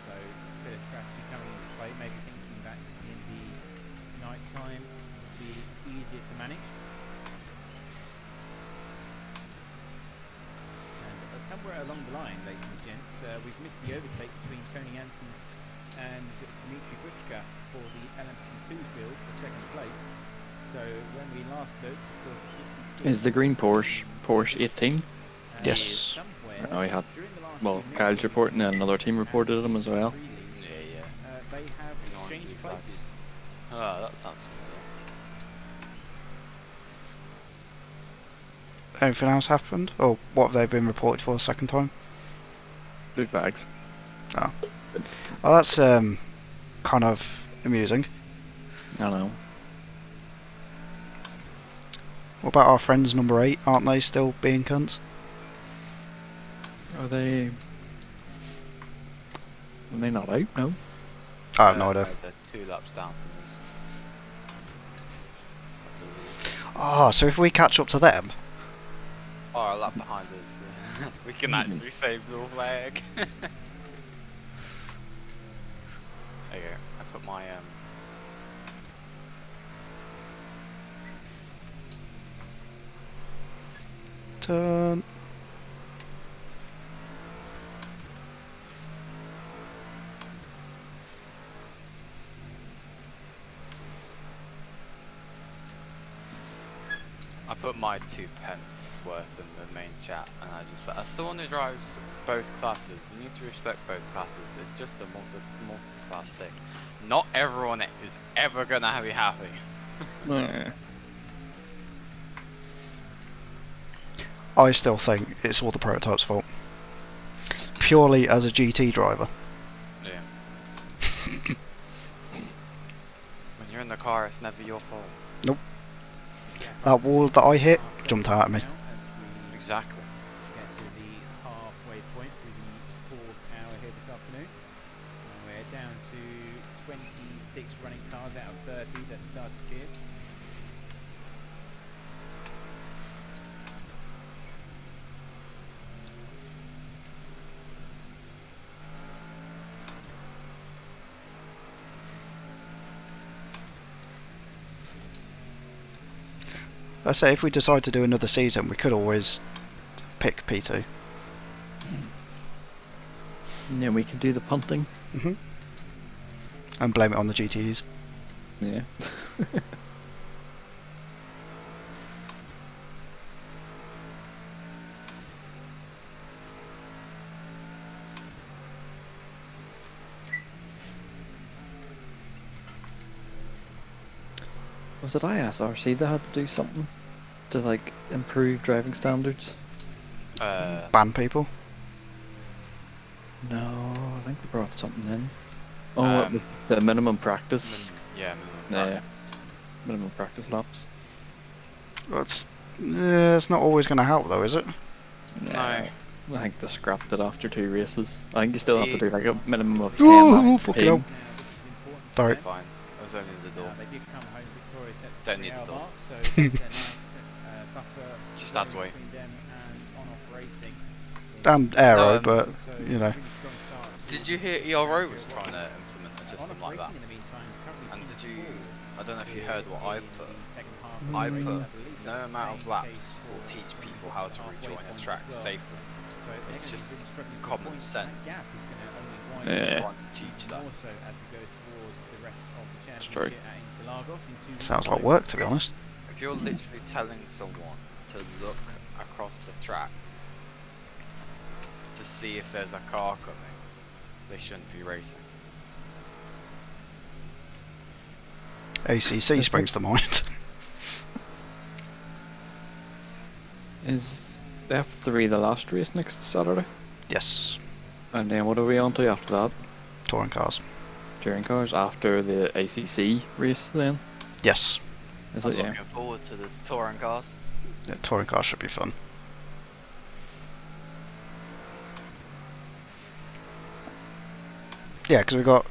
So a bit of strategy coming into play, maybe thinking that in the night time would be easier to manage. And somewhere along the line, ladies and gents, we've missed the overtake between Tony Jansen and Dimitri Buchka for the LMP2 field for second place. So when we last looked, it was 66. Is the green Porsche 18? Yes. Somewhere I had, during the last well, few minutes, Kyle's reporting and another team reported them as well. Yeah. they have changed places. Oh, that sounds familiar. Anything else happened? Or what have they been reported for the second time? Blue flags. Oh. Well, that's kind of amusing. I know. What about our friends number 8? Aren't they still being cunts? Are they not out? No. I have no idea. They're 2 laps down from us. Oh, so if we catch up to them, Oh, a lap behind us. We can actually save the flag. There you go. I put my Turn. I put my 2 pence worth in the main chat, and I just put, as someone who drives both classes, you need to respect both classes. It's just a multi-class thing. Not everyone is ever gonna be happy. Yeah. I still think it's all the prototype's fault. Purely as a GT driver. Yeah. When you're in the car, it's never your fault. Nope. That wall that I hit jumped out at me. Exactly. Get to the halfway point through the 4th hour here this afternoon. And we're down to 26 running cars out of 30 that started here. I say if we decide to do another season, we could always pick P2. Yeah, we can do the punting. And blame it on the GTEs. Yeah. Was it ISRC that had to do something to like improve driving standards? Ban people. No, I think they brought something in. Oh, it was the minimum practice. Minimum Yeah, practice. minimum practice laps. It's not always going to help though, is it? No. I think they scrapped it after 2 races. I think you still have to do like a minimum of 10 Oh, laps. fucking hell. Now, this is important. Sorry. Fine. I was only the door. They did come home victorious at Don't the need the 3-hour door. mark, so that's a nice buffer Just adds weight. between them and on-off racing. Damn aero, Um, but you know. Did you hear ERO was trying to implement a system like that? And did you? I don't know if you heard what I put. I put no amount of laps will teach people how to rejoin a track safely. It's just common sense. Yeah. Trying to teach that. It's true. Sounds like work, to be honest. If you're literally telling someone to look across the track to see if there's a car coming, they shouldn't be racing. ACC springs to mind. Is F3 the last race next Saturday? Yes. And then what are we on to after that? Touring cars. Touring cars after the ACC race then? Yes. Is I'm it? Yeah. looking forward to the touring cars. Yeah, touring cars should be fun. Yeah, because we got,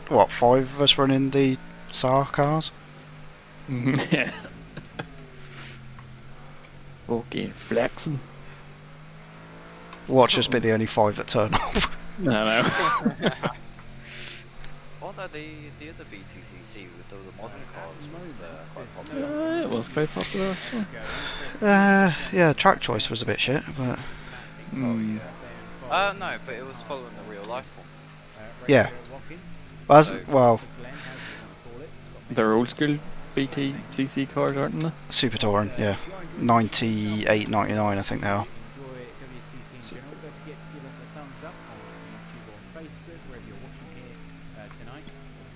what, 5 of us running the SAR cars? Yeah. Okay, flexing. Watch us be the only 5 that turn up. I know. Although the other B2CC with the modern cars was quite popular. It was quite popular actually. Yeah, track choice was a bit shit, but Mm. No, but it was following the real life one. yeah. Well, They're old school BTCC cars, aren't they? Super Touring, yeah. 98, 99 I think they are.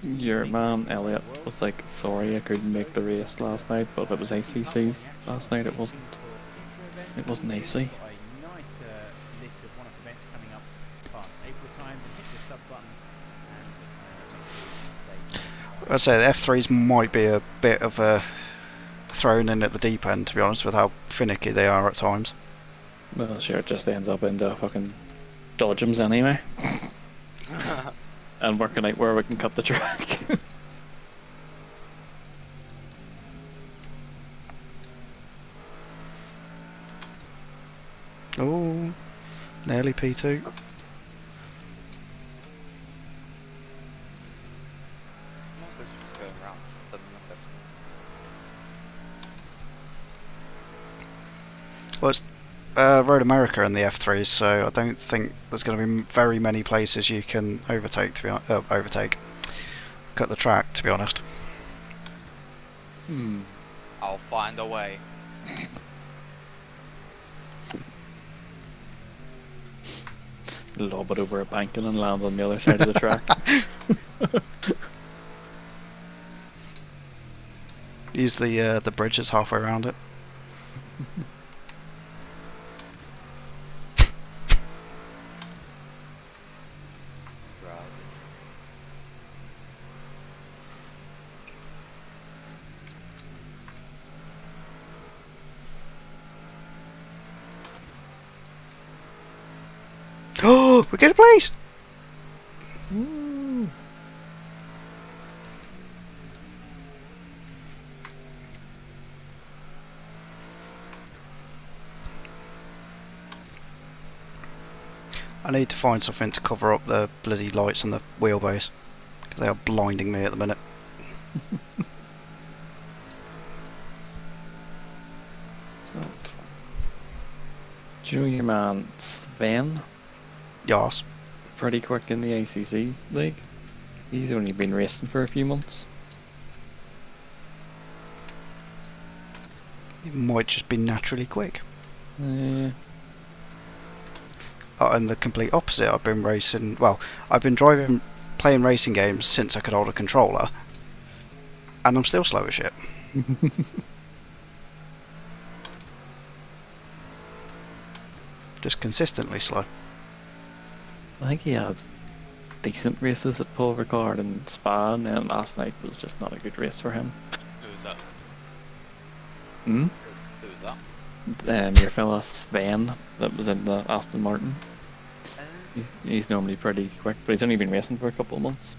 Your man Elliot was like, sorry I couldn't make the race last night, but it was ACC last night. It wasn't. It wasn't AC. I'd say the F3s might be a bit of a thrown in at the deep end, to be honest, with how finicky they are at times. Well, sure, it just ends up into fucking dodgems anyway. And working out where we can cut the track. Oh, Nearly P2. What's this just going around? Suddenly Well, it's Road America in the F3, so I don't think there's going to be very many places you can overtake. Cut the track, to be honest. I'll find a way. Lob it over a bank and then land on the other side of the track. Use the bridges halfway around it. Oh, we get a place! I need to find something to cover up the bloody lights on the wheelbase, because they are blinding me at the minute. Do you know your man Sven? Yas. Pretty quick in the ACC league. He's only been racing for a few months. He might just be naturally quick. Yeah. And the complete opposite. I've been racing. Well, I've been playing racing games since I could hold a controller, and I'm still slow as shit. Just consistently slow. I think he had decent races at Paul Ricard and Spa, and last night was just not a good race for him. Who was that? Hmm? Who was that? Your fella Sven that was in the Aston Martin. He's normally pretty quick, but he's only been racing for a couple of months.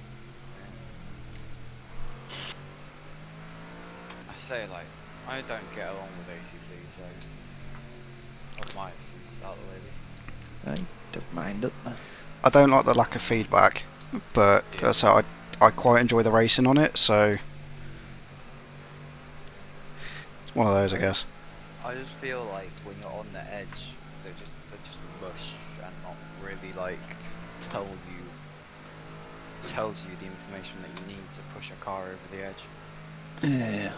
I say, like, I don't get along with ACC, so that's my excuse out of the way. I don't mind it. I don't like the lack of feedback, but Yeah. so I quite enjoy the racing on it. So it's one of those, I guess. I just feel like when you're on the edge, they're just mush and not really like tells you the information that you need to push a car over the edge. Yeah.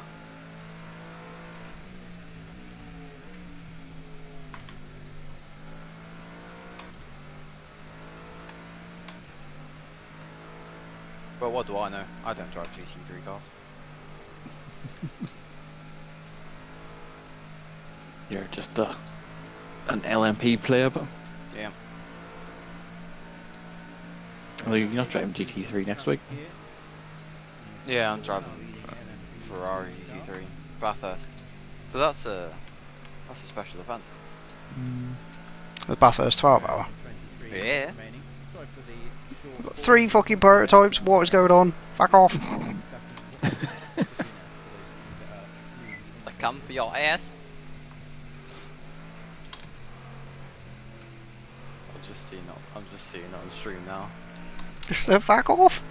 But what do I know? I don't drive GT3 cars. You're just an LMP player, but Yeah. although you're not driving GT3 next week. Yeah, I'm driving Ferrari GT3 Bathurst, but that's a special event. The Bathurst 12-hour. Yeah. Got 3 fucking prototypes. What is going on? Fuck off. They come for your ass. I'm just seeing it on stream now. Just fuck off.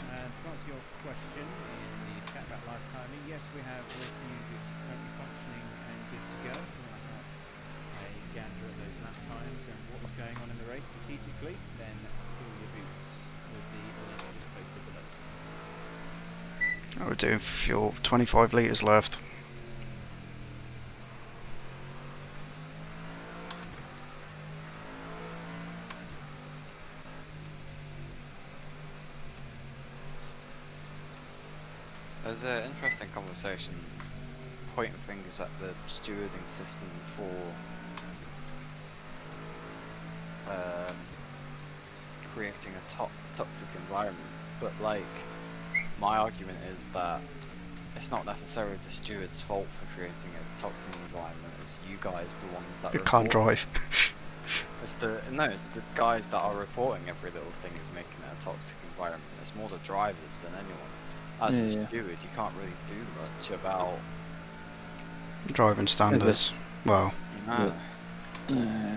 And to answer your question in the chat about live timing, yes, we have race music currently functioning and good to go. If you want to have a gander at those lap times and what was going on in the race strategically, then fill your boots with the link just posted below. We're doing fuel. 25 litres left. There's an interesting conversation pointing fingers at the stewarding system for creating a toxic environment, but like my argument is that it's not necessarily the steward's fault for creating a toxic environment. It's you guys, the ones that You can't drive. It's the guys that are reporting every little thing is making it a toxic environment. It's more the drivers than anyone. as a Yeah. steward, you can't really do much about. Driving standards. Well, No,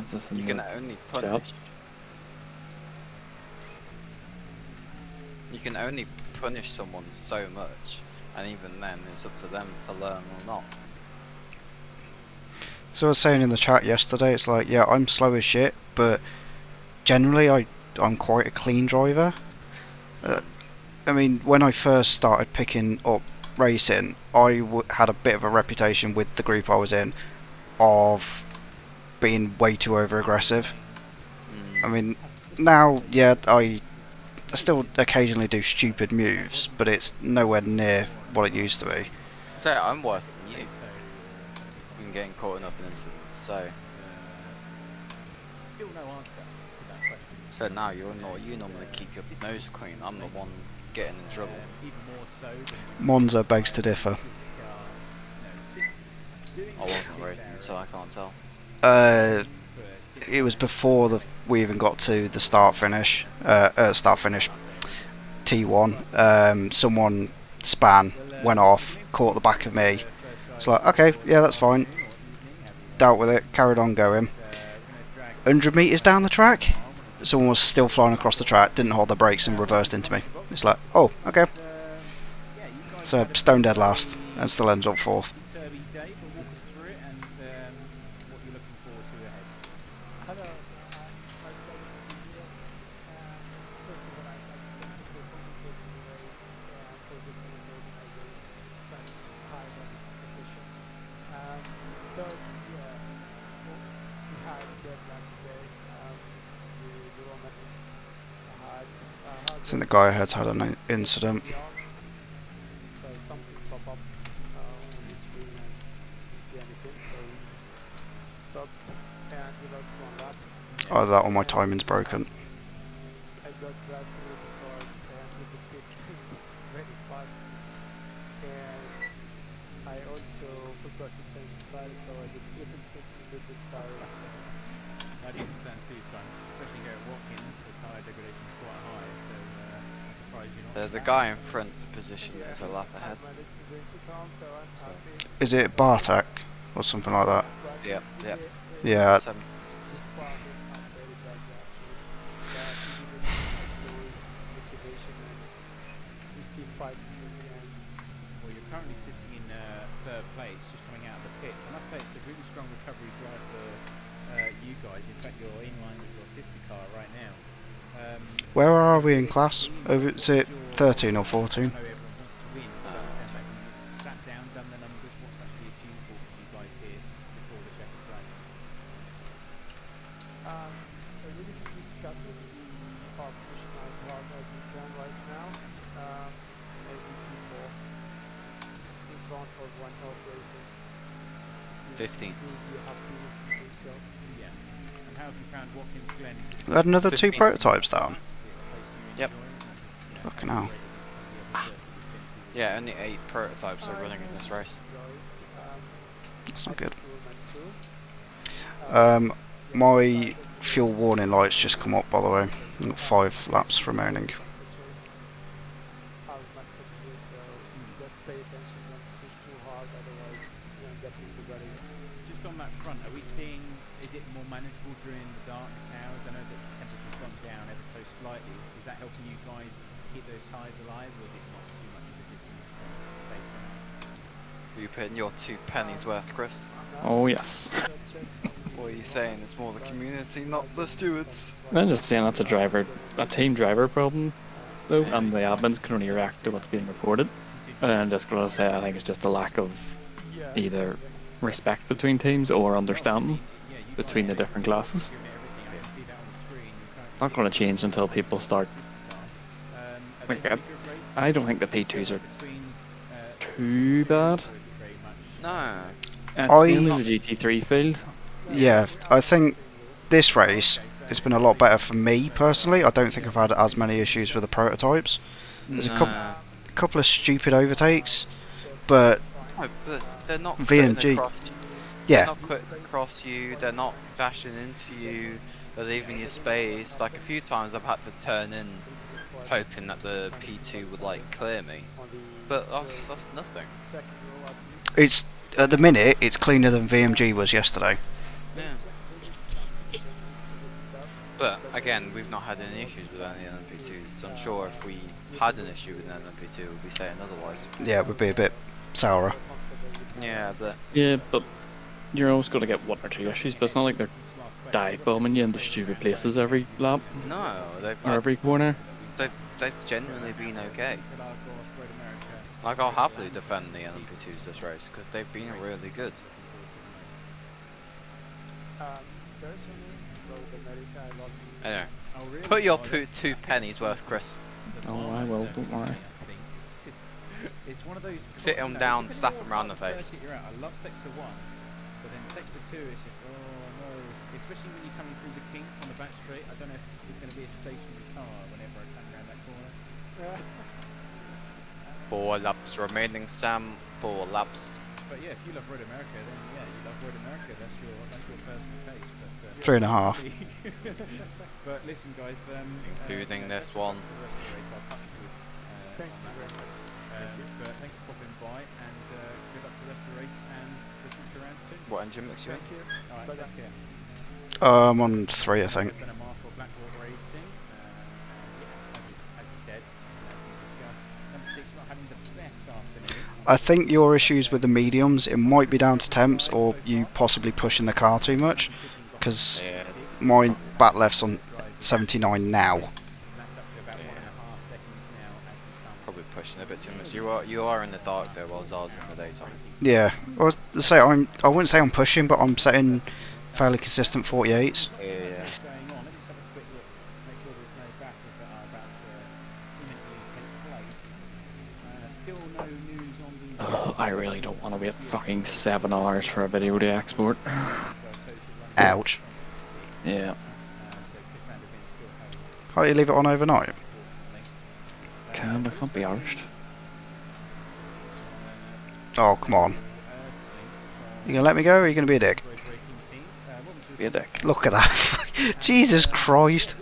It's just in you can the only job. punish. You can only punish someone so much, and even then, it's up to them to learn or not. so I was saying in the chat yesterday, it's like, yeah, I'm slow as shit, but generally I'm quite a clean driver. I mean, when I first started picking up racing, I had a bit of a reputation with the group I was in of being way too over aggressive. I mean, now, yeah, I still occasionally do stupid moves, but it's nowhere near what it used to be. So I'm worse than you. I'm getting caught up in incidents. Still no answer to that question. So now you're not. You normally keep your nose clean. I'm the one getting in trouble. Even more so than Monza begs to differ. I wasn't racing, so I can't tell. It was before we even got to the start finish T1. Someone span went off, caught the back of me. It's like, okay, yeah, that's fine. Dealt with it, carried on going. 100 metres down the track, someone was still flying across the track, didn't hold the brakes and reversed into me. It's like, oh, okay. So stone dead last and still ends up fourth. I think the guy ahead's had an incident. Either that or my timing's broken. That doesn't sound too fun, especially here at Watkins. The tyre degradation is quite high, so I'm surprised you're not. The guy in front position is a lap ahead. Is it Bartek or something like that? Yep, yep. Yeah. Well, you're currently sitting in third place, just coming out of the pits. I must say it's a really strong recovery drive for you guys. In fact, you're in line with your sister car right now. Where are we in class? Is it 13 or 14? I know everyone wants to win, but have you sat down, done the numbers? What's actually achievable for you guys here before the checkered flag? I really can discuss it. We are pushing as hard as we can right now. Maybe people in front of one of racing. 15th. We'll be happy if we do so. Yeah. And how have you found Watkins Glen? We had another 2 15. prototypes down. Yep. Fucking hell. Yeah, only 8 prototypes are running in this race. That's not good. My fuel warning lights just come up, by the way. I've got 5 laps remaining. Just on that front, are we seeing, is it more manageable during the darkness hours? I know that the temperature's gone down ever so slightly. Is that helping you guys keep those tyres alive, or is it not too much of a difference from daytime? Are you putting your 2 pennies worth, Chris? Oh yes. What are you saying? It's more the community, not the stewards. I'm just saying that's a team driver problem, though, and the admins can only react to what's being reported. And I'm just gonna say I think it's just a lack of either respect between teams or understanding between the different classes. Not going to change until people start. I don't think the P2s are too bad. No. It's mainly the GT3 field. Yeah, I think this race it's been a lot better for me personally. I don't think I've had as many issues with the prototypes. There's a couple of stupid overtakes, but No, but they're not V&G. They're Yeah, not cutting across you, they're not bashing into you, they're leaving you space. Like a few times I've had to turn in hoping that the P2 would like clear me. But that's nothing. second row at least. It's at the minute it's cleaner than VMG was yesterday. Yeah. But again, we've not had any issues with any LMP2s. So I'm sure if we had an issue with an LMP2, we'd be saying otherwise. Yeah, it would be a bit sourer. Yeah, but Yeah, but you're always going to get one or two issues, but it's not like they're dive bombing you into stupid places every lap no, or every corner. they've genuinely been okay. Like I'll happily defend the LMP2s this race because they've been really good. Personally, Road America, I love you. Anyway, put your 2 pennies worth, Chris. Oh, I will, don't worry. It's one of those. Sit him down, slap him round the face. You're out. I love sector 1, but then sector 2 is just oh no. Especially when you're coming through the kink on the back straight. I don't know if there's going to be a stationary car whenever I come around that corner. 4 laps remaining, Sam. 4 laps. But yeah, if you love Road America, then yeah, you love Road America. That's your personal taste. But 3.5. but listen, guys. Including this one. Thank you very much. But thanks for popping by, and good luck for the rest of the race and the future rounds too. What engine mix you in? Thank you. Alright, Bye-bye. take care. I'm on 3, I think. Been a mark for Blackwater Racing. Yeah, as you said, and as we discussed, number 6 not having the best afternoon. I think your issues with the mediums, it might be down to temps or you possibly pushing the car too much, because Yeah. my back left's on 79 now. That's up to about 1.5 seconds now as we come. Probably pushing a bit too much. You are in the dark though, while Zara's in the daytime. Yeah, I was to say I wouldn't say I'm pushing, but I'm setting fairly consistent 48s. Yeah. Going on. Let me just have a quick look, make sure there's no battles that are about to imminently take place. Still no news on the I really don't want to wait fucking 7 hours for a video to export. Ouch. Yeah. How do you leave it on overnight? I can't be arsed. Oh, come on. You gonna let me go or are you gonna be a dick? Be a dick. Look at that. Jesus Christ.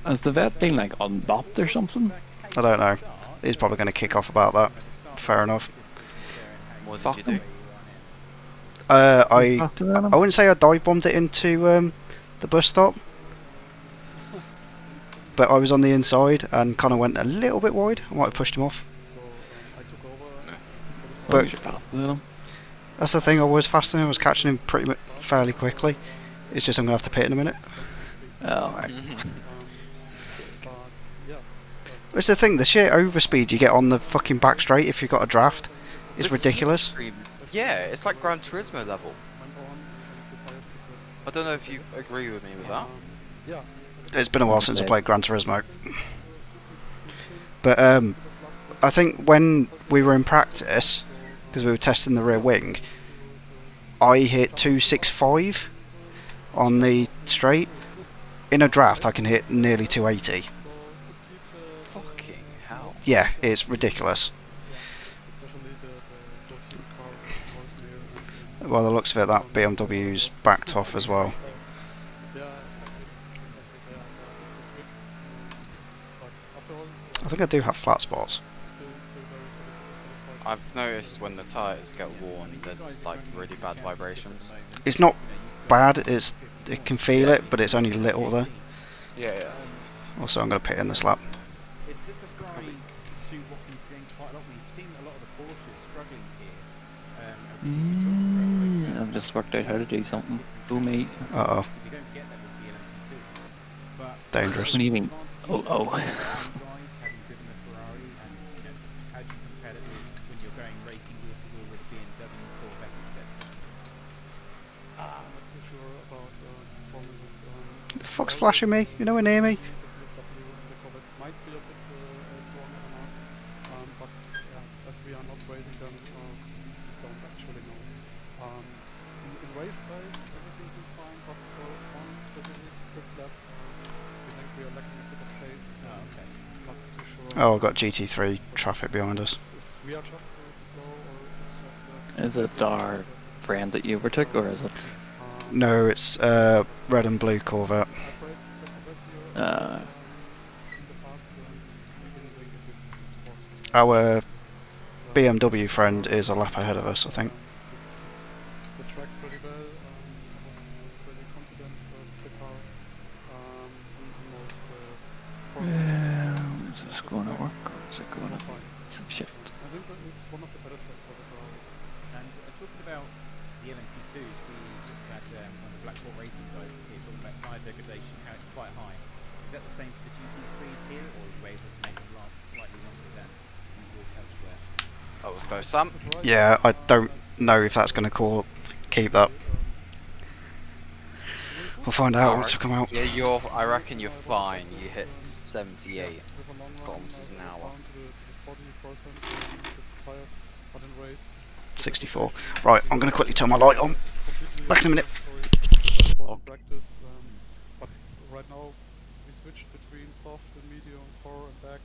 Has the vet been like unbopped or something? I don't know. He's probably gonna kick off about that. Fair enough. What Fuck did you do? I After that, wouldn't say I dive bombed it into the bus stop, but I was on the inside and kind of went a little bit wide. I might have pushed him off. But that's the thing. I was faster. I was catching him pretty much fairly quickly. It's just I'm gonna have to pit in a minute. Oh, right. It's the thing. The sheer overspeed you get on the fucking back straight if you've got a draft is This ridiculous. Yeah, it's like Gran Turismo level. I don't know if you agree with me with that. It's been a while since I played Gran Turismo. But I think when we were in practice, because we were testing the rear wing, I hit 265 on the straight. In a draft I can hit nearly 280. Fucking hell. Yeah, it's ridiculous. By the looks of it, that BMW's backed off as well. I think I do have flat spots. I've noticed when the tyres get worn, there's like really bad vibrations. It's not bad, it can feel it, but it's only little there. Yeah. Also, I'm going to pit in this lap. It's just a Ferrari Sue Watkins getting quite a lot. We've seen a lot of the Porsches struggling here. I've just worked out how to do something. Go me. Uh oh, We don't get that with the LMP2. But dangerous. What do you mean? Oh. guys having driven a Ferrari, and you know, how do you compare it with when you're going racing wheel to wheel with a BMW, Corvette, etc.? I'm not too sure about performances. The fuck's flashing me? You nowhere near me? The Corvette might be a bit stronger than us, but yeah, as we are not racing them, we don't actually know. In race pace, everything seems fine, but for one specific quick lap, we think we are lacking a bit of pace. Okay. Not too sure Oh, I've got GT3 traffic behind us. if we are just slow or if Is it's just it our friend that you overtook, or is it? No, it's red and blue Corvette. I've raced the Corvette here in the past, and I didn't think it is Our BMW friend is a lap ahead of us, I think. The track pretty well. I was pretty confident with the car. On most Is this going to work or is it going to be some shit? I think that it's one of the better tracks for the car. And talking about the LMP2s, we just had one of the Blackpool Racing guys here talking about tyre degradation, how it's quite high. Is that the same for the GT3s here, or are you able to make them last slightly longer than you would elsewhere? That was close, Sam. Yeah, I don't know if that's going to keep that. We'll find out once we come out. Yeah, I reckon you're fine. You hit 78 kilometers an hour. 64. Right, I'm going to quickly turn my light on. Back in a minute. Practice, but right now we switched between soft and medium, core and back.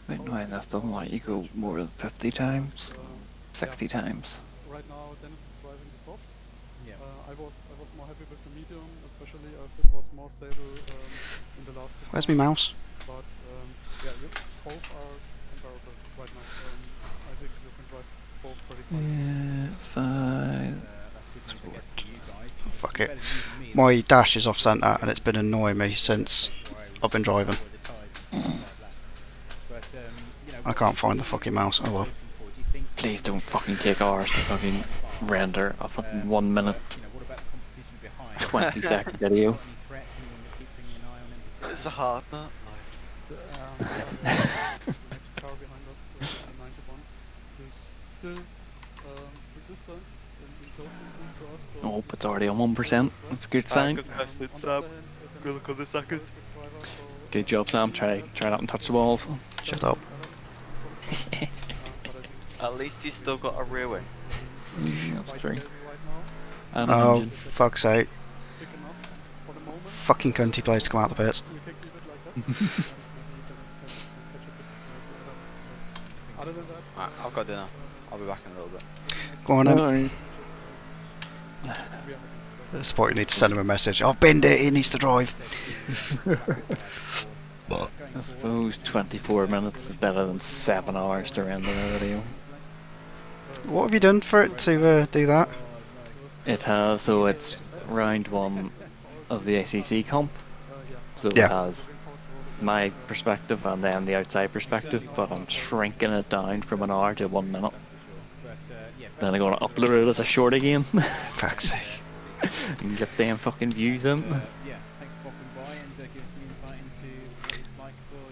Wait, no, that's doesn't like you go more than 50 times, 60 times. Right now Dennis is driving the soft. Yeah. I was more happy with the medium, especially as it was more stable in the last two Where's my mouse? But yeah, both are comparable right now. I think you can drive both pretty fine. Yeah, fine. Fuck it. My dash is off centre and it's been annoying me since I've been driving. I can't find the fucking mouse. Oh well. Please don't fucking take hours to fucking render a fucking 1 minute 20 second video. It's a hard nut. Car behind us, 91, who's still with distance in close distance to us. So Oh, it's already on 1%. That's a good sign. Good look on the second. Good job, Sam. Try not and touch the walls. Shut up. At least he's still got a rear wing. That's true. And an Oh, engine. fuck's sake. Fucking cunty plays to come out the pits. Right, I've got dinner. I'll be back in a little bit. Go on then. Alright. The supporter needs to send him a message. I've binned it, he needs to drive. I suppose 24 minutes is better than 7 hours to render a video. What have you done for it to do that? It has, so it's round 1 of the ACC comp. So Yeah. it has my perspective and then the outside perspective, but I'm shrinking it down from an hour to 1 minute. Then I'm going to upload it as a short again. Fuck's sake. And get them fucking views in.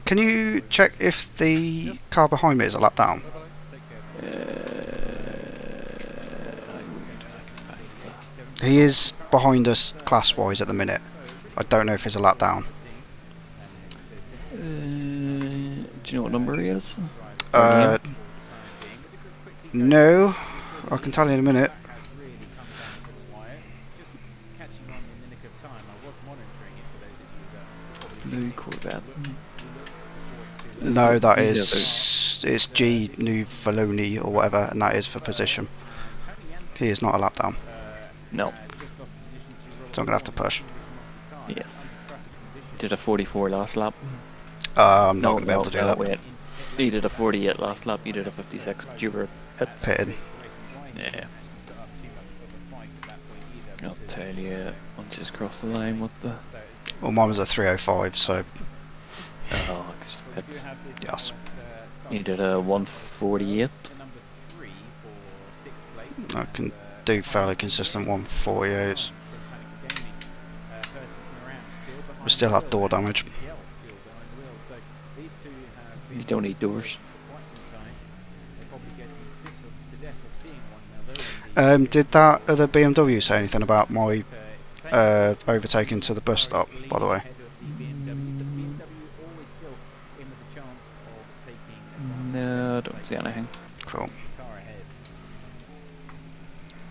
Can you check if the car behind me is a lap down? He is behind us class-wise at the minute. I don't know if he's a lap down. Do you know what number he is? No. I can tell you in a minute. Blue Corvette. No, that is... It's G New Valoni or whatever, and that is for position. He is not a lap down. No. So I'm going to have to push. Yes. Did a 44 last lap. I'm not going to be able to do that. Wait. He did a 48 last lap, you did a 56, but you were Pitted. Yeah. I'll tell you, once you cross the line with the... Well, mine was a 305, so Oh, it's... yes. You did a 148. I can do fairly consistent 148s. We still have door damage. You don't need doors. Did that other BMW say anything about my overtaking to the bus stop, by the way? No, I don't see anything. Cool.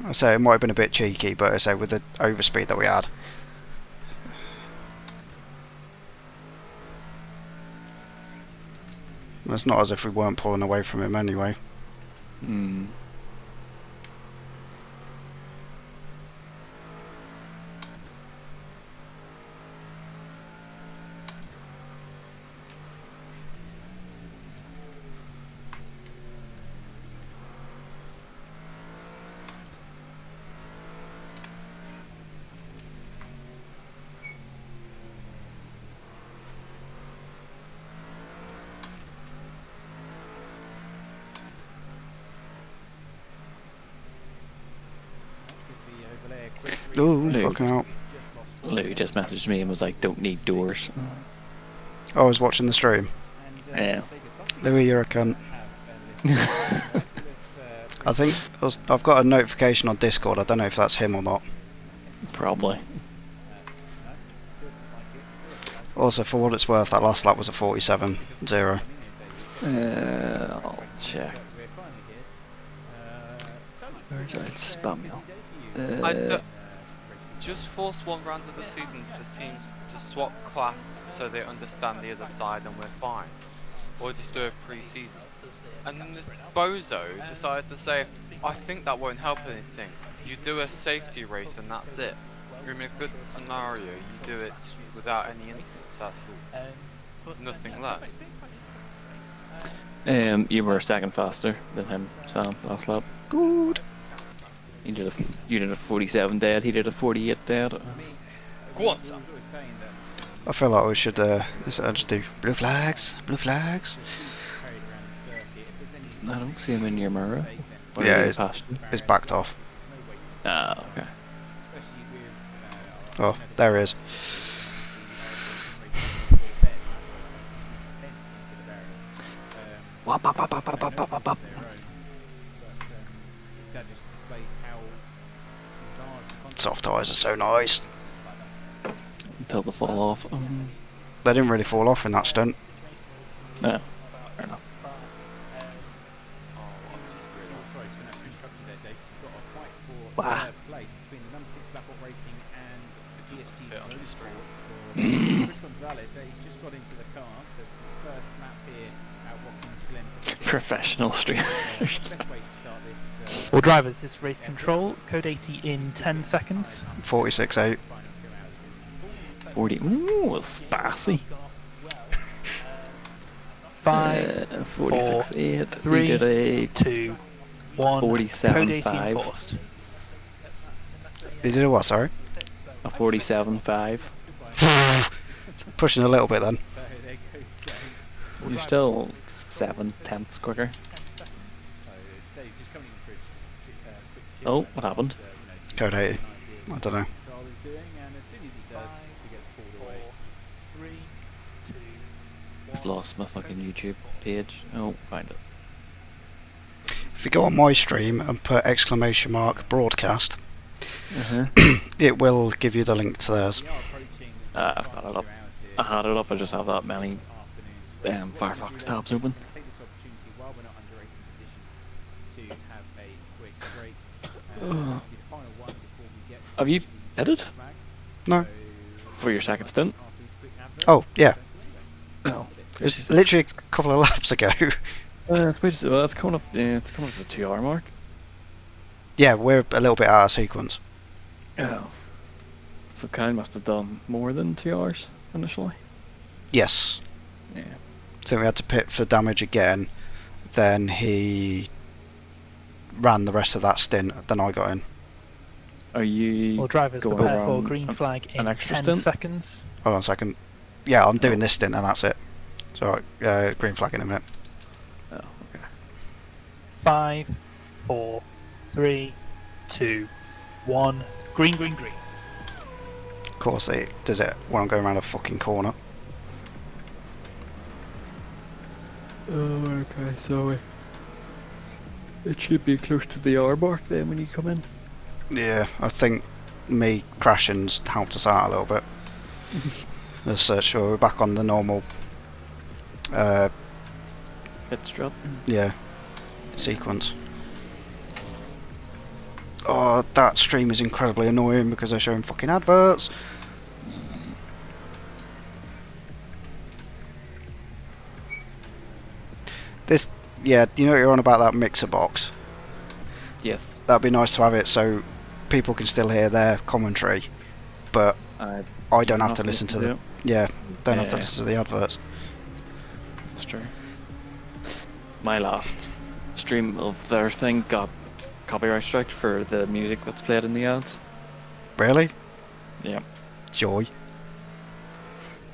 I say it might have been a bit cheeky, but I say with the overspeed that we had. It's not as if we weren't pulling away from him anyway. Hmm. Ooh, Lou. fucking hell. Lou just messaged me and was like, "Don't need doors." I was watching the stream. Yeah. Louis, you're a cunt. I think I've got a notification on Discord. I don't know if that's him or not. Probably. Also, for what it's worth, that last lap was a 47.0. I'll check. Where's that spam mail? Just force one round of the season to teams to swap class so they understand the other side and we're fine. Or just do a pre-season. And then this bozo decides to say, I think that won't help anything. You do a safety race and that's it. You're in a good scenario, you do it without any incidents, that's all. Nothing left. You were a second faster than him, Sam, last lap. Good. You did a 47 dead, he did a 48 dead. Go on, Sam. I feel like we should just do blue flags, blue flags. I don't see him in your mirror. Yeah, it's backed off. Ah, okay. Oh, there he is. Wop, wop, wop, wop, wop, wop, wop, wop. Soft tyres are so nice. Until they fall off. They didn't really fall off in that stunt. No, fair enough. Wow. Professional streamers. Well, drivers, this race control, code 80 in 10 seconds. 46.8. 40. Ooh, spicy. 5, 46.8. 3, We did a 2, 1. Code 80 47.5. enforced. You did a what, sorry? A 47.5. Pushing a little bit then. You're still 7/10ths quicker. Oh, what happened? Code 80. I don't know. I've lost my fucking YouTube page. Oh, find it. If you go on my stream and put !broadcast, it will give you the link to theirs. I've got it up. I had it up, I just have that many Firefox tabs open. Have you edited No. for your second stint? Oh, yeah. No. It's literally a couple of laps ago. It's coming up. It's coming up to the 2 hour mark. Yeah, we're a little bit out of sequence. Oh. So Kyle must have done more than 2 hours initially. Yes. Yeah. I think we had to pit for damage again. Then he ran the rest of that stint. Then I got in. Are you Well, drivers, going prepare for around green flag an in extra 10 stint? seconds. Hold on a second. Yeah, I'm doing this stint and that's it. So green flag in a minute. Oh, okay. 5, 4, 3, 2, 1. Green, green, green. Of course it does it when I'm going around a fucking corner. Oh, okay, so it should be close to the hour mark then when you come in. Yeah, I think me crashing's helped us out a little bit. As such, we're back on the normal Pit strut. yeah, sequence. Oh, that stream is incredibly annoying because they're showing fucking adverts. This, yeah, you know you're on about that mixer box. Yes. That'd be nice to have it so people can still hear their commentary, but I don't have to listen to the don't have to listen to the adverts. That's true. My last stream of their thing got copyright strike for the music that's played in the ads. Really? Yeah. Joy.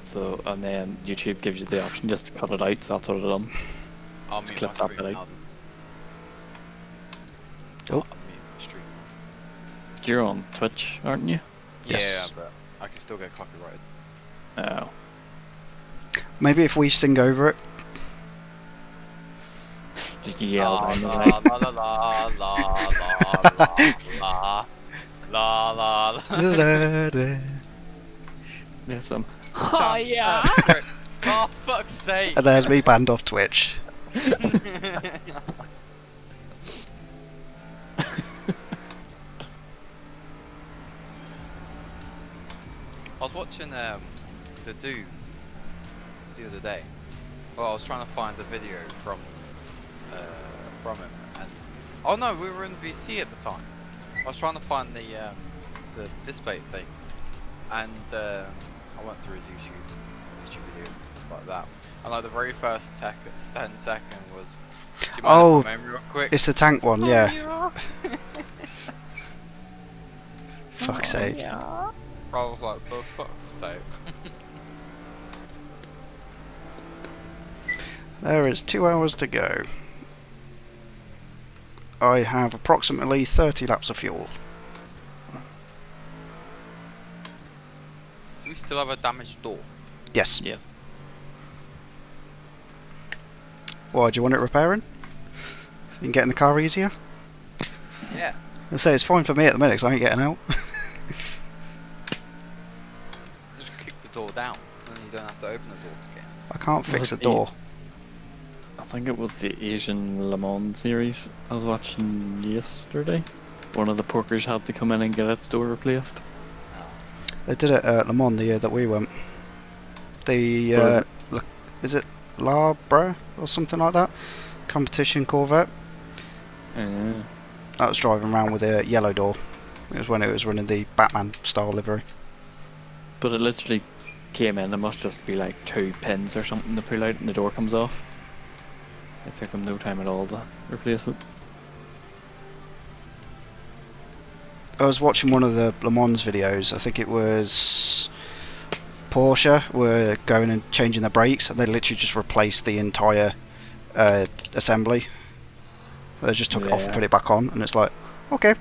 So, and then YouTube gives you the option just to cut it out, so that's what I've done. I'll Just mute clip my that stream bit now. out. Oh. I'll mute my stream. You're on Twitch, aren't you? Yeah, Yes. but I can still get copyrighted. Oh. Maybe if we sing over it. Just yell down the La line. la la la la la la la la la. There's some. Oh yeah! Oh fuck's sake! And there's me banned off Twitch. I was watching the Doom the other day. Well, I was trying to find the video from him, and oh no, we were in VC at the time. I was trying to find the display thing, and I went through his YouTube videos and stuff like that. And like the very first 10 second was. Do you mind Oh, if I name real quick? it's the tank one, yeah. yeah. Fuck's sake. I was like, for fuck's sake. There is 2 hours to go. I have approximately 30 laps of fuel. Do we still have a damaged door? Yes. Yes. Why, do you want it repairing? You can get in the car easier? Yeah. I say it's fine for me at the minute because I ain't getting out. Just kick the door down, and then you don't have to open the door again. I can't fix the it door. I think it was the Asian Le Mans series I was watching yesterday. One of the porkers had to come in and get its door replaced. They did it at Le Mans the year that we went. The, is it Labra or something like that? Competition Corvette. Yeah. That was driving around with a yellow door. It was when it was running the Batman style livery. But it literally came in, there must just be like 2 pins or something to pull out and the door comes off. It took them no time at all to replace it. I was watching one of the Le Mans videos. I think it was Porsche were going and changing the brakes, and they literally just replaced the entire assembly. They just took it off and put it back on, and it's like, okay.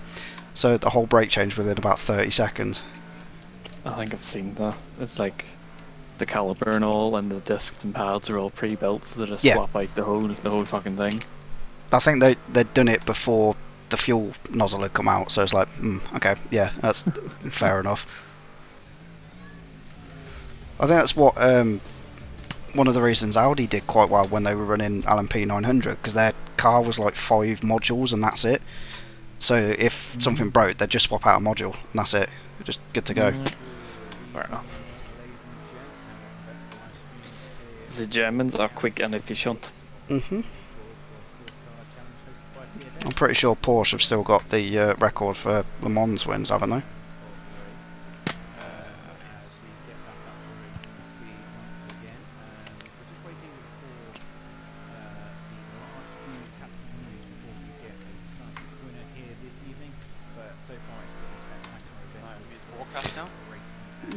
So the whole brake changed within about 30 seconds. I think I've seen that. It's like the caliper and all, and the discs and pads are all pre-built, so they just swap out the whole fucking thing. I think they'd done it before the fuel nozzle had come out, so it's like, okay, yeah, that's fair enough. I think that's what one of the reasons Audi did quite well when they were running LMP 900, because their car was like 5 modules and that's it. So if something broke, they'd just swap out a module and that's it. Just good to go. Fair enough. The Germans are quick and efficient. I'm pretty sure Porsche have still got the record for Le Mans wins, haven't they?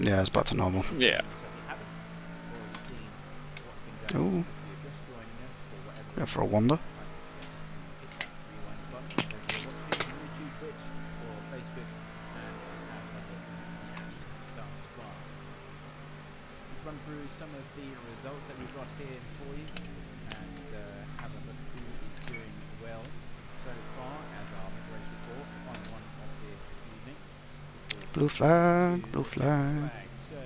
Yeah, it's back to normal. Yeah. Ooh. Yeah, for a wonder. Run through some of the results that we've got here for you and have a look who is doing well so far as our race report, the final one of this evening. Blue flag, blue flag. So,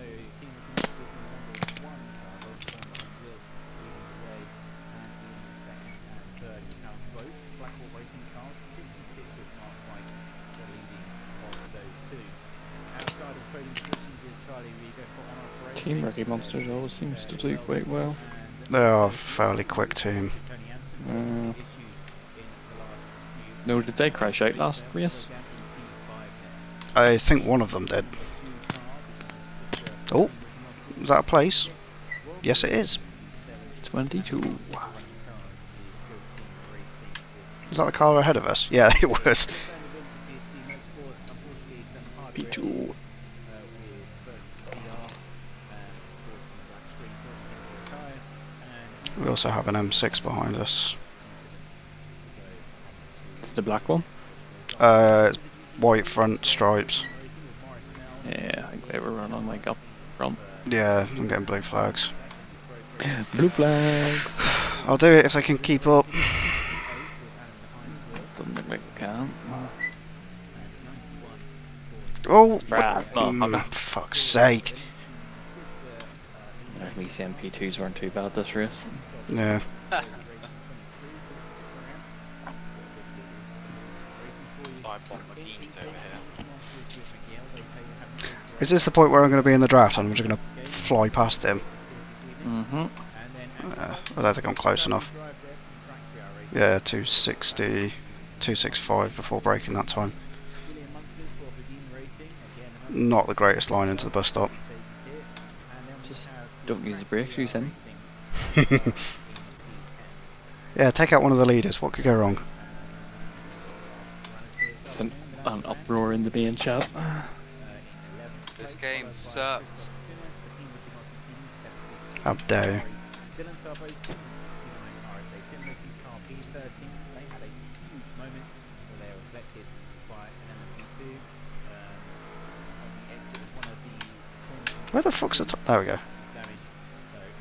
team of is in number 1, Will leading the way, and in second and third we have both Blackwall Racing cars, 66 with Mark White, the leading of those two. Outside of podium positions is Charlie Rieger for On Operation. Team Ricky Monsters always seems to do quite well. They are a fairly quick team. No, did they crash out last race? I think one of them did. Oh, is that a place? Yes, it is. 22. Is that the car ahead of us? Yeah, it was. P2. We also have an M6 behind us. It's the black one? white front stripes. Yeah, I think they were running like up front. Yeah, I'm getting blue flags. Blue flags. I'll do it if they can keep up. Doesn't look like we can. Oh, Brad, fuck's sake. These MP2s weren't too bad this race. Yeah. Is this the point where I'm going to be in the draft and I'm just going to fly past him? Mm-hmm. I don't think I'm close enough. Yeah, 260, 265 before breaking that time. Not the greatest line into the bus stop. Just don't use the brakes, use him. Yeah, take out one of the leaders. What could go wrong? Just an uproar in the main chat. This game sucks. How dare you. Where the fuck's the top? There we go.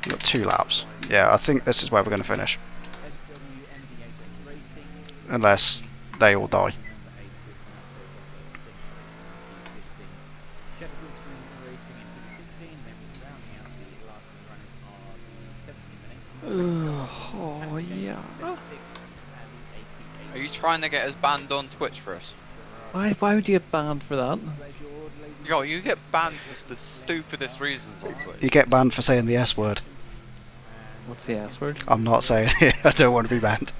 We've got 2 laps. Yeah, I think this is where we're going to finish. Unless they all die. Oh yeah. Are you trying to get us banned on Twitch for us? Why would you get banned for that? Yo, you get banned for the stupidest reasons on Twitch. You get banned for saying the S word. What's the S word? I'm not saying it. I don't want to be banned.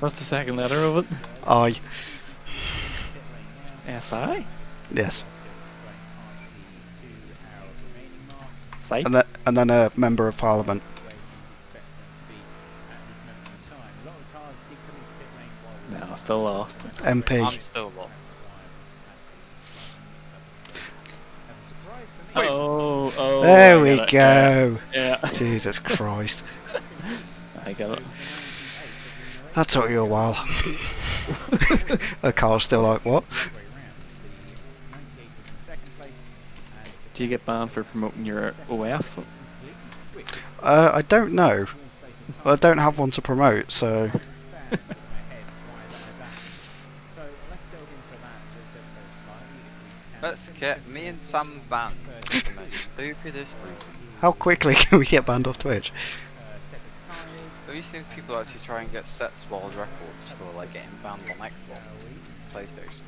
What's the second letter of it? I. SI? Yes. Sight? And then a member of parliament. No, still lost. MP. I'm still lost. Oh, There I we get it. go. Yeah. Jesus Christ. I get it. That took you a while. Carl's still like, what? Do you get banned for promoting your OF? I don't know. I don't have one to promote, so... Let's get me and Sam banned for the most stupidest reason. How quickly can we get banned off Twitch? Have you seen people actually try and get sets world records for like getting banned on Xbox, PlayStation?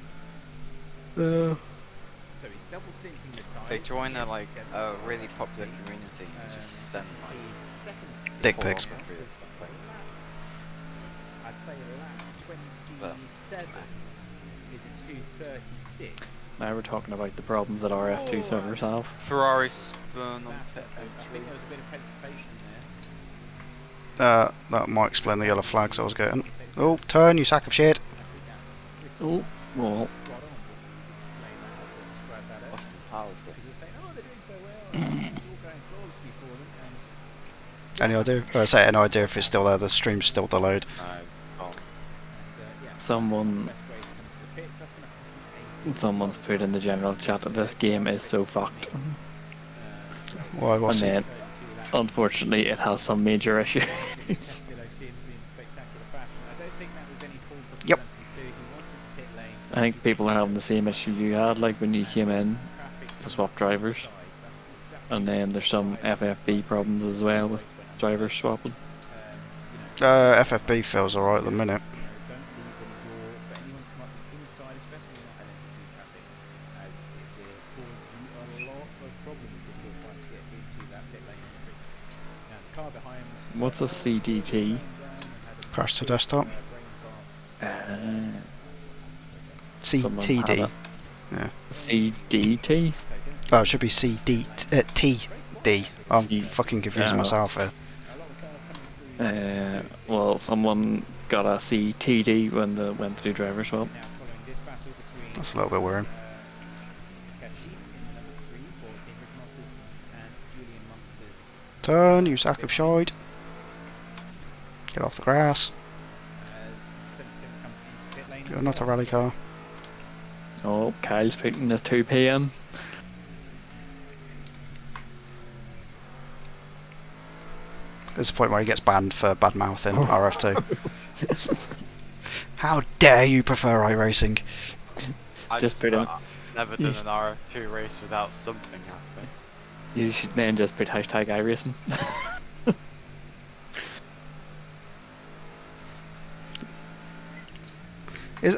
They join a really popular community and just send like Dick pics. pornography and stuff like that. I'd say lap 27 is a 236. Now we're talking about the problems that RF2 servers have. Ferrari spun on pit I think there was a bit of hesitation there. That might explain the yellow flags I was getting. Oh, turn, you sack of shit. Oh, well. Austin Powers did. Any idea? Or I say any idea if it's still there, the stream's still delayed. No, Someone's put in the general chat that this game is so fucked. Why, what's And it? then, unfortunately, it has some major issues. Yep. I think people are having the same issue you had, like when you came in to swap drivers. And then there's some FFB problems as well with drivers swapping. FFB feels alright at the minute. What's a CDT? Crash to desktop. Someone had CTD. it. Yeah. CDT? Oh, it should be TD. I'm C- fucking confusing yeah. myself here. Well, someone got a CTD when they went to do driver swap. That's a little bit worrying. Turn, you sack of shite. Get off the grass. You're not a rally car. Oh, Kyle's putting his 2p in. There's a point where he gets banned for bad mouthing RF2. How dare you prefer iRacing? I Just put him. I've never done an RF2 race without something happening. You should then just put hashtag iRacing.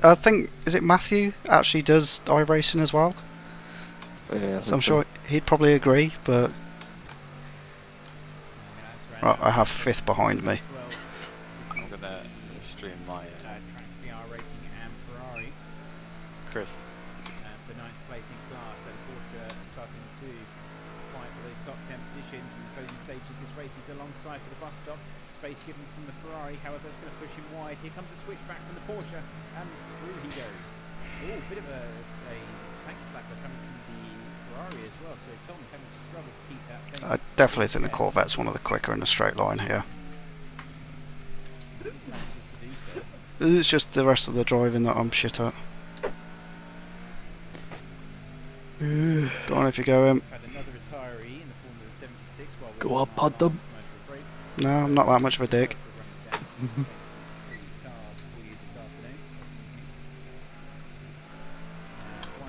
I think, is it Matthew actually does iRacing as well? Yeah, So I'm sure he'd probably agree, but right, I have 5th behind me. I'm gonna stream my Tracks VR Racing and Ferrari. Chris. The 9th place in class, so Porsche starting to fight for those top 10 positions in the closing stage of this race. He's alongside for the bus stop. Space given from the Ferrari, however, it's going to push him wide. Here comes a switchback from the Porsche, and through he goes. Oh, bit of a tank slapper coming from the Ferrari as well, so Tom having to struggle to keep that pace. I definitely think the Corvette's one of the quicker in a straight line here. It's just the rest of the driving that I'm shit at. Go on if you go in. Had another retiree in the form of the 76 while Go up, pod them. No, I'm not that much of a dick. 1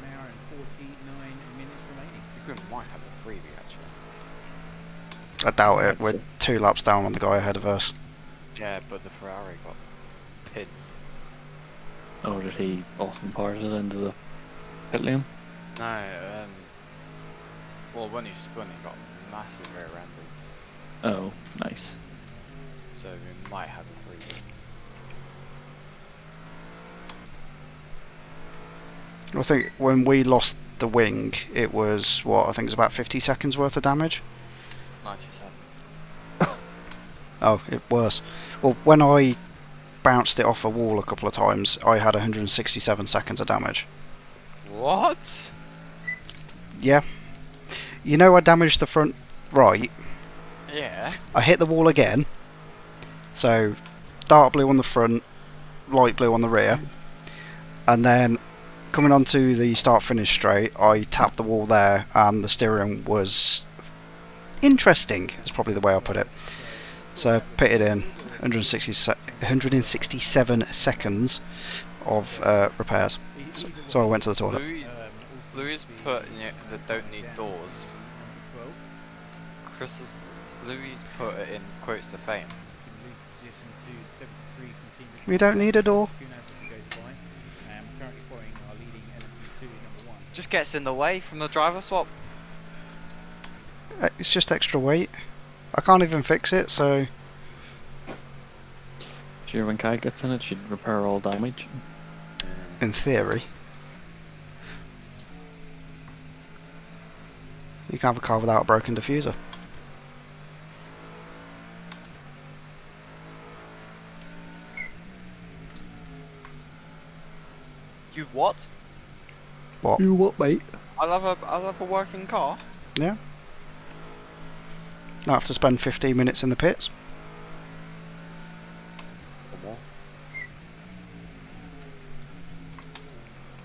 hour and 49 minutes remaining. You might have a freebie actually. I doubt it. We're 2 laps down on the guy ahead of us. Yeah, but the Ferrari got pinned. Or did he Austin Powers it into the pit lane? No, well when he spun he got massive rear ended. Oh, nice. So we might have a freebie. I think when we lost the wing, it was, what, I think it was about 50 seconds worth of damage. 97. Oh, it worse. Well, when I bounced it off a wall a couple of times, I had 167 seconds of damage. What? Yeah. You know, I damaged the front right. Yeah. I hit the wall again. So, dark blue on the front, light blue on the rear. And then, coming onto the start-finish straight, I tapped the wall there, and the steering was interesting, is probably the way I'll put it. So, pitted in, 167 seconds of repairs. So I went to the toilet. Louis put that don't need doors. Louis put it in quotes to fame. We don't need a door. Just gets in the way from the driver swap. It's just extra weight. I can't even fix it, so... Sure, when Kyle gets in it, she'd repair all damage. In theory. You can have a car without a broken diffuser. You what? What? You what, mate? I love a working car. Yeah. I have to spend 15 minutes in the pits.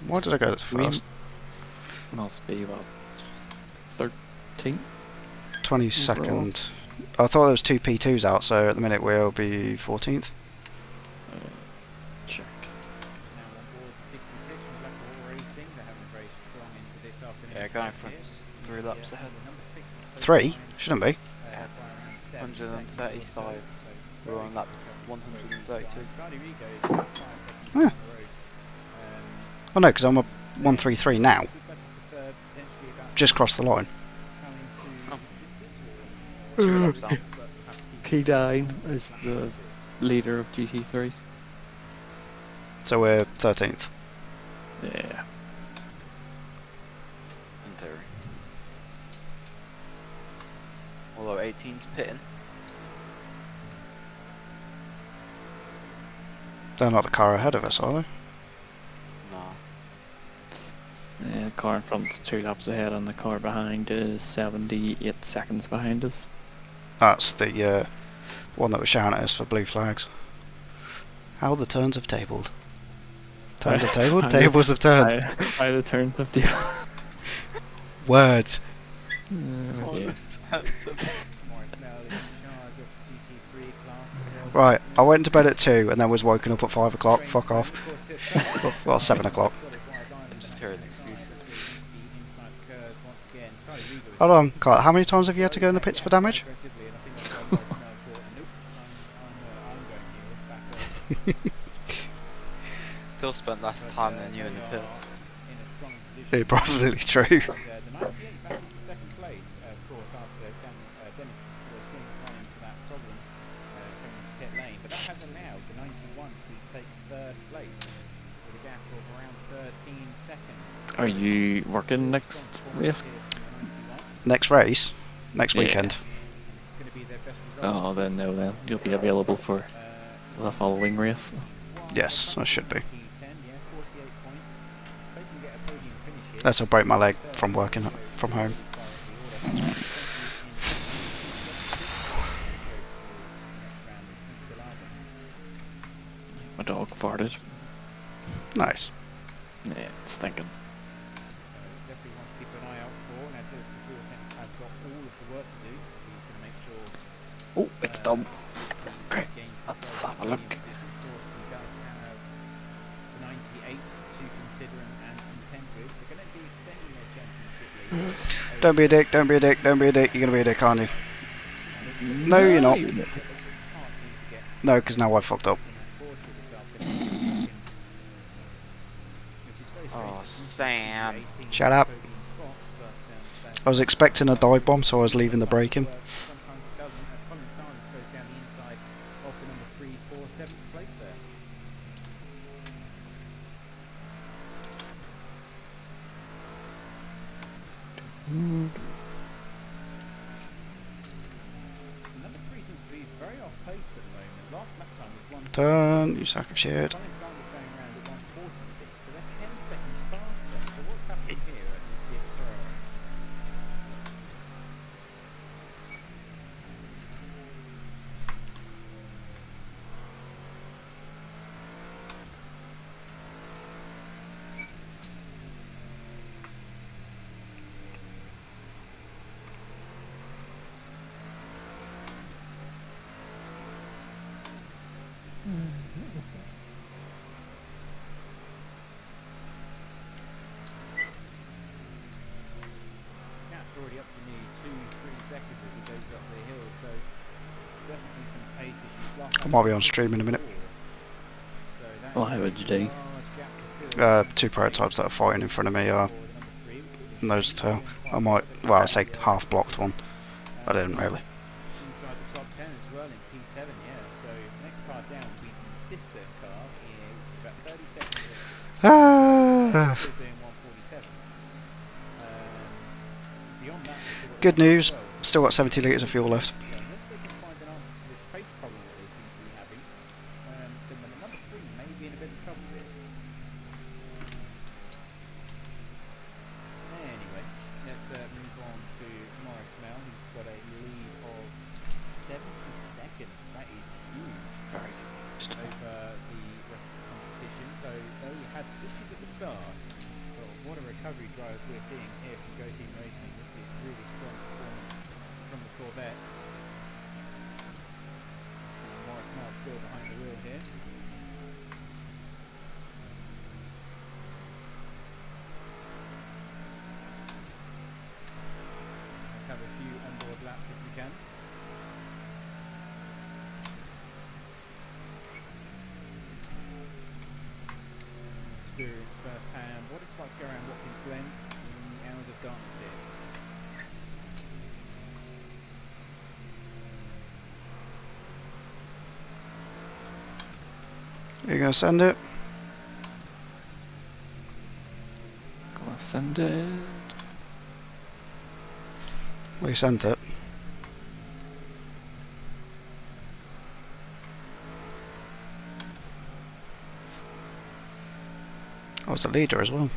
Why did I go first? Must be about 13. 22nd. I thought there was 2 P2s out, so at the minute we'll be 14th. Check. Yeah, going for 3 laps ahead. 3? Shouldn't be. 135. We're on lap 132. Yeah. Oh no, because I'm a 133 now. Just crossed the line. K9 is the leader of GT3. So we're 13th. Yeah. In theory. Although 18's pitting. They're not the car ahead of us, are they? No. Yeah, the car in front's 2 laps ahead, and the car behind is 78 seconds behind us. That's the one that was shouting at us for blue flags. How the turns have tabled. Turns have tabled. Tables have turned. By the turns of the. Words. Yeah. Morris Mel is in charge of GT3 class. Right, I went to bed at 2 and then was woken up at 5 o'clock. Fuck off. Well, 7 o'clock. I'm just hearing excuses. Hold on, Carl. How many times have you had to go in the pits for damage? Still spent less time than you in the pits. Yeah, probably true. The 98 back into second place, of course, after Dennis was seen running into that problem coming into pit lane. But that has allowed the 91 to take third place with a gap of around 13 seconds. Are you working next race? Next race? Next Yeah. weekend. This is going to be their best result. Oh, then no, then you'll be available for the following race. Yes, I should be. P10, yeah, 48 points. If they can get a podium finish here, Unless I break my leg from working from home. My dog farted. Nice. Yeah, it's stinking. So definitely want to keep an eye out for. Now, Dennis Castillo has got all of the work to do. He's going to make sure Oh, it's done. he Great. gains Let's control have a of the look. position. Of course, he does have the 98 to consider and contend with. They're going to be extending their championship lead. Don't be a dick, don't be a dick, don't be a dick. You're going to be a dick, aren't you? No, you're not. It's hard to get No, because now I fucked up. in that Porsche this afternoon. Which is very strange. Oh, Sam. Shut up. Podium spots, but, I was expecting a dive bomb, so I was leaving the braking. sometimes it doesn't, as Colin Sanders goes down the inside of the number 3, 4, 7th place there. Number 3 seems to be very off pace at the moment. Last lap time was 1. Turn, you sack of shit. Colin Sanders going around at 146, so that's 10 seconds faster. So what's happening here at this Ferrari? Gap's already up to nearly 2-3 seconds as he goes up the hill, so definitely some pace issues. Last I might be on stream in a minute. So that Well, is how a would you do? large gap to fill 2 prototypes that are fighting in front of me are for the number 3, which is nose to tail. I might, well, I say half blocked one. I didn't really. inside the top 10 as well in P7, yeah. So next car down will be the sister car. It's about 30 seconds. Ah. Still doing 147s. Beyond that, we've still got Good news. as well. Still got 70 litres of fuel left. So unless they can find an answer to this pace problem that they seem to be having, then the number 3 may be in a bit of trouble here. Anyway, let's move on to Morris Mel. He's got a lead of 70 seconds. That is huge Very good. over the rest of the competition. So they had issues at the start, but what a recovery drive we're seeing here from Go Team Racing. This is really strong performance from the Corvette. And Morris Mel still behind the wheel here. Let's have a few onboard laps if we can. Experience firsthand what it's like to go around Watkins Glen in the hours of darkness here. You're going to send it? Gonna send it. We sent it. I was the leader as well.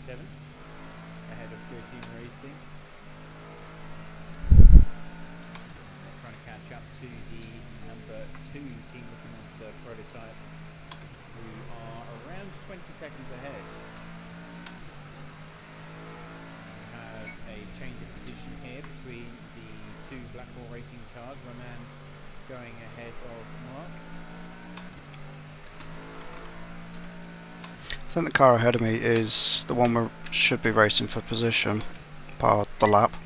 47 ahead of Go Team Racing. They're trying to catch up to the number 2 Team Wiki Monster prototype, who are around 20 seconds ahead. We have a change of position here between the 2 Blackwall Racing cars. Roman going ahead of Mark. I think the car ahead of me is the one we should be racing for position, part of the lap.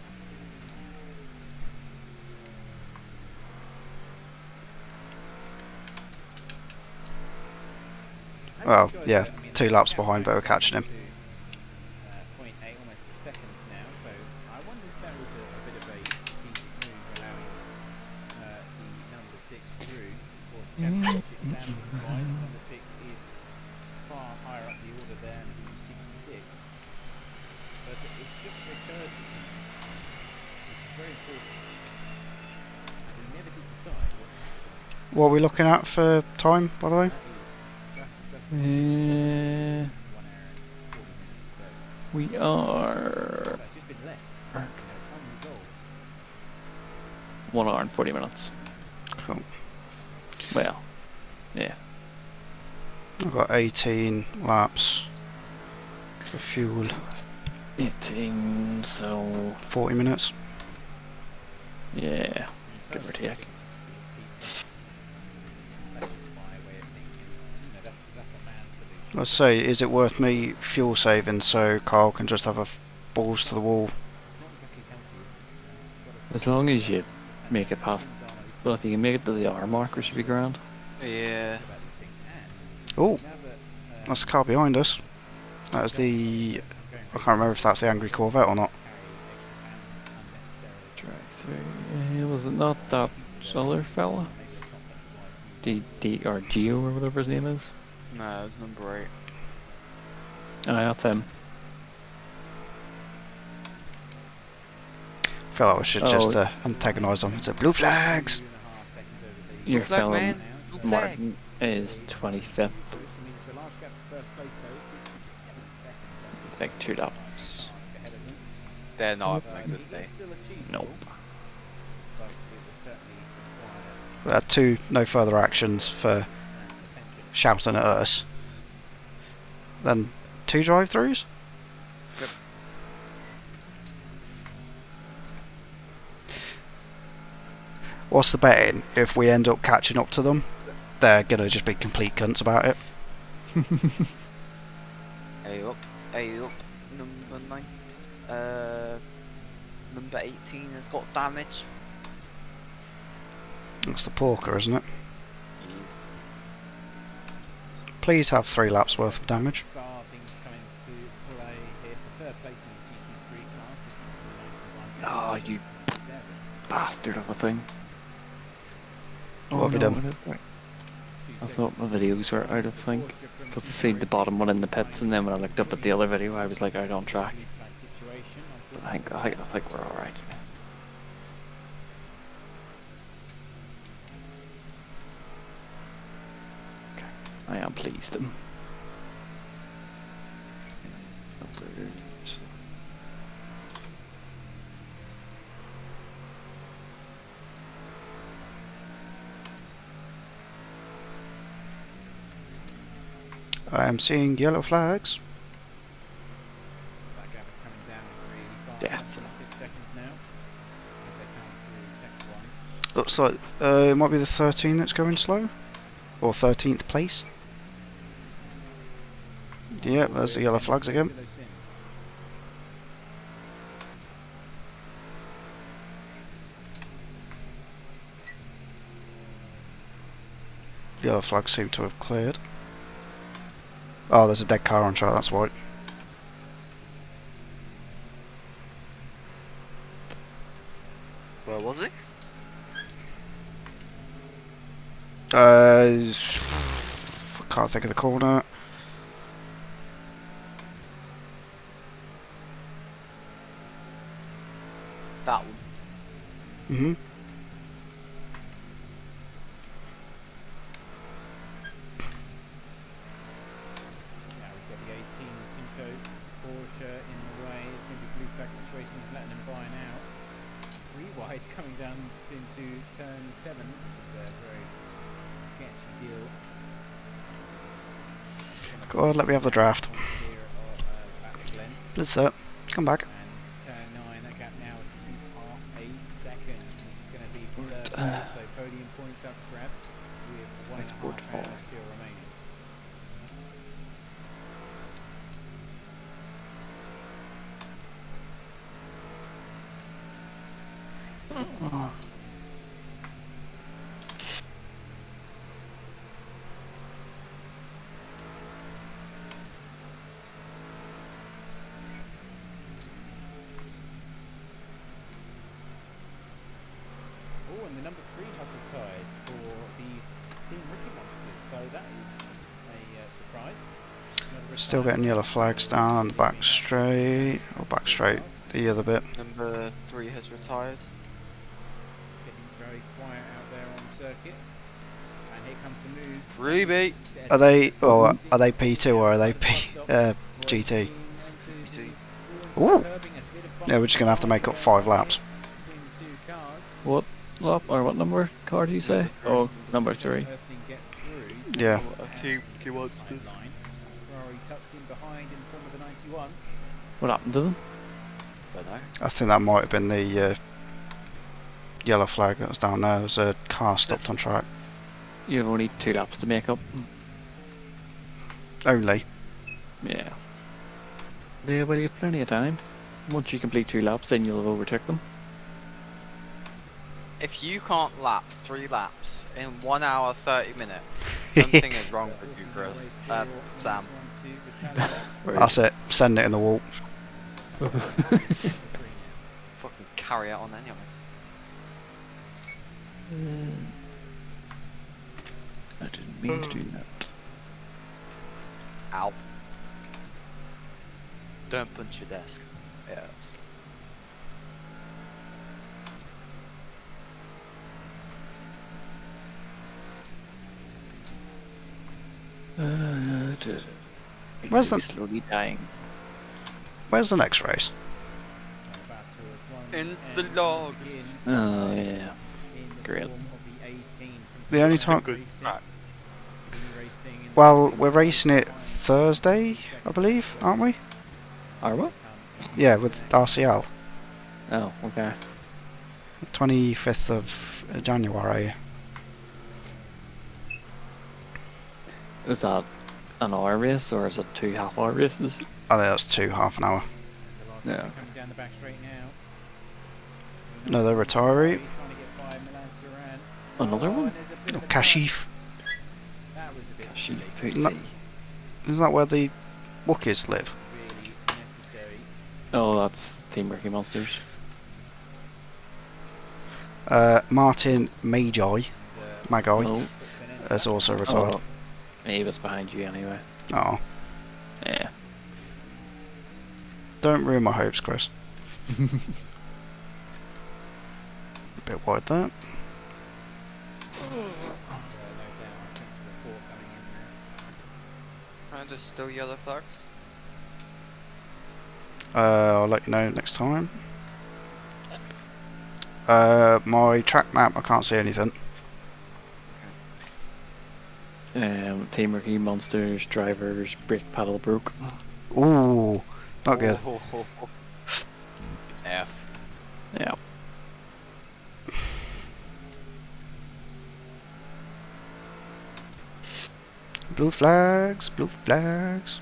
Well, yeah, 2 laps behind, but we're catching him. 0.8, almost a second now. So I wonder if that was a bit of a decent move, allowing the number 6 through. Of course, standings-wise, number 6 is far higher up the order than the 66. But it's just occurred to me. This is very important. We never did decide what to do. What are we looking at for time, by the way? We are 1 hour and 40 minutes. Cool. Well, yeah. I've got 18 laps for fuel. 18, so 40 minutes. yeah, give or take. Let's say, is it worth me fuel saving so Carl can just have a balls to the wall? As long as you make it past, well, if you can make it to the hour marker, should be grand. Yeah. Oh, that's the car behind us. That is the... I can't remember if that's the Angry Corvette or not. Track 3. Was it not that other fella? or Geo or whatever his name is? No, it's number 8. Oh, that's him. I feel like we should just antagonise them. It's blue flags! Your flag, fella man. Blue flag. Martin is 25th. It's like 2 laps. They're not having a good day. Nope. We had 2 no further actions for shouting at us. Then 2 drive-throughs? Yep. What's the betting? If we end up catching up to them, they're gonna just be complete cunts about it. Hey up, number 9. Number 18 has got damage. That's the porker, isn't it? Yes. Please have 3 laps worth of damage. Oh, you bastard of a thing. What have you done? I thought my videos were out of sync. Because I seen the bottom one in the pits, and then when I looked up at the other video, I was like out on track. But I think we're alright. Okay, I am pleased. I am seeing yellow flags. Death. Looks like it might be the 13 that's going slow. Or 13th place. Yep, there's the yellow flags again. The yellow flags seem to have cleared. Oh, there's a dead car on track, that's white. Where was it? I can't think of the corner. That one. Mm-hmm. wide coming down into turn 7, which is a very sketchy deal. Go on, let me have the draft. Here at the Glen. Please, sir. Come back. And turn 9, that gap now is 2.5 seconds. This is going to be for third place, so podium points up for grabs with 1.5 hours still remaining. Oh, and the number 3 has retired for the Team Ricky Monsters, so that is a surprise. Still getting yellow flags down the back straight, or back straight, the other bit. Number 3 has retired. It's getting very quiet out there on circuit. And here comes the move. Ruby! Are they, or are they P2 or are they GT? GT. Ooh! Yeah, we're just gonna have to make up 5 laps. What lap or what number car do you say? Oh, number 3. Yeah. Two monsters. Ferrari tucks in behind in form of the 91. What happened to them? Don't know. I think that might have been the yellow flag that was down there. There was a car stopped on track. You have only 2 laps to make up. Only. Yeah. Yeah, well, you have plenty of time. Once you complete 2 laps, then you'll have overtook them. If you can't lap 3 laps in 1 hour 30 minutes, something is wrong with you, Chris. Sam. That's it. Send it in the wall. Fucking carry it on anyway. I didn't mean to do that. Ow. Don't punch your desk. Yes. Where's the- slowly dying? Where's the next race? In the logs. Oh yeah. Great. The only time. Good. Right. Well, we're racing it Thursday, I believe, aren't we? Are we? Yeah, with RCL. Oh, okay. 25th of January. Is that an hour race or is it 2 half-hour races? I think that's 2 half an hour. Yeah. Coming down the back straight now. Another retiree. Trying to get by Milan Saran. Another one? And there's a bit Oh, of a Kashif. That was a bit Kashif big, No. Fuzi. Isn't that where the Wookiees live? really necessary. Oh, that's Team Ricky Monsters. Martin Magi Oh, has also retired. oh, he was behind you anyway. Oh, Yeah. don't ruin my hopes, Chris. A bit wide there. No doubt, I sense a report coming in there. And there's still yellow flags. I'll let you know next time. My track map, I can't see anything. Team Ricky Monsters drivers brake paddle broke. Ooh, not good. F. Yeah. Blue flags, blue flags.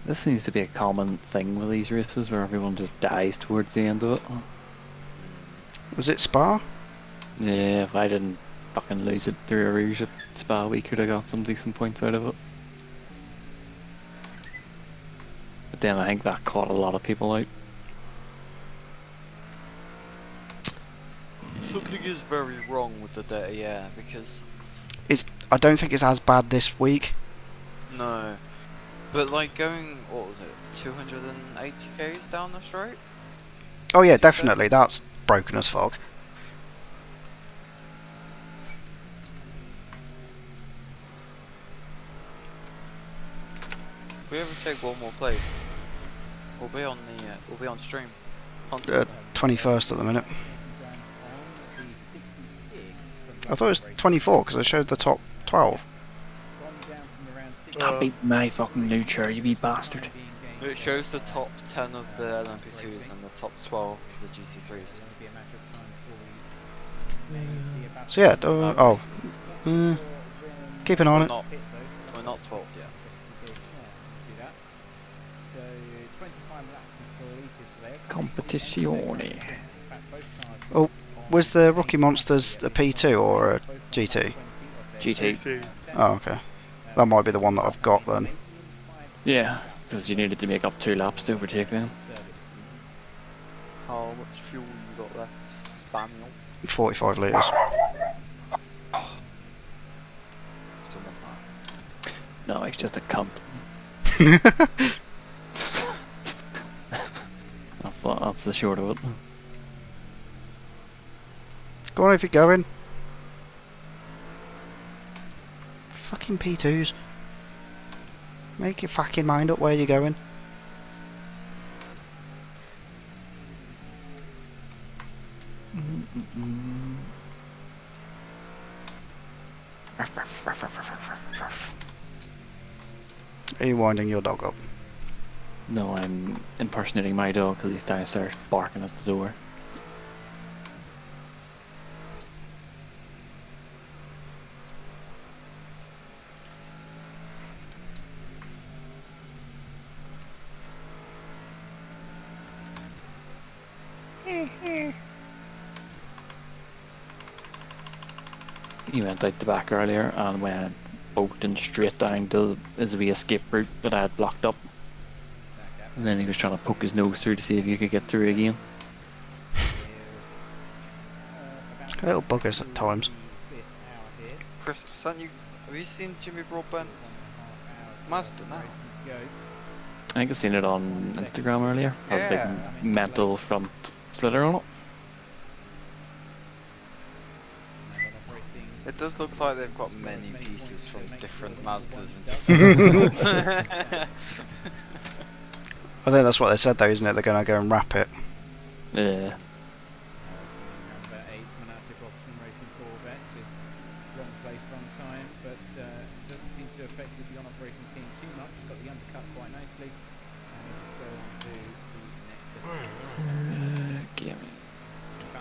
This seems to be a common thing with these races where everyone just dies towards the end of it. Was it Spa? Yeah, if I didn't fucking lose it through a rouge at Spa, we could have got some decent points out of it. But then I think that caught a lot of people out. Something is very wrong with the dirty air because I don't think it's as bad this week. no, but like going what was it 280 k's down the straight? Oh yeah, definitely. That's broken as fuck. take one more place. We'll be on the we'll be on stream. 21st at the minute. I thought it was 24 because I showed the top 12. That beat my fucking new chair, you wee bastard. It shows the top 10 of the LMP2s and the top 12 of the GT3s. So yeah, keep an eye on it. We're not 12 yet. Competizione. Oh, was the Rookie Monsters a P2 or a GT? GT. Oh, okay. That might be the one that I've got then. Yeah, because you needed to make up 2 laps to overtake them. How much fuel you got left? Spaniel. 45 litres. Still must not. No, it's just a cunt. That's the short of it. Go on if you're going. Fucking P2s. Make your fucking mind up where you're going. Are you winding your dog up? No, I'm impersonating my dog because he's downstairs barking at the door. He went out the back earlier and went bolting straight down to his wee escape route that I had blocked up. And then he was trying to poke his nose through to see if you could get through again. Little buggers at times. Chris, have you seen Jimmy Broadbent's Mazda now? I think I seen it on Instagram earlier. Has a big metal front splitter on it. It does look like they've got many pieces from different Mazdas and just I think that's what they said though, isn't it? They're going to go and wrap it. Yeah.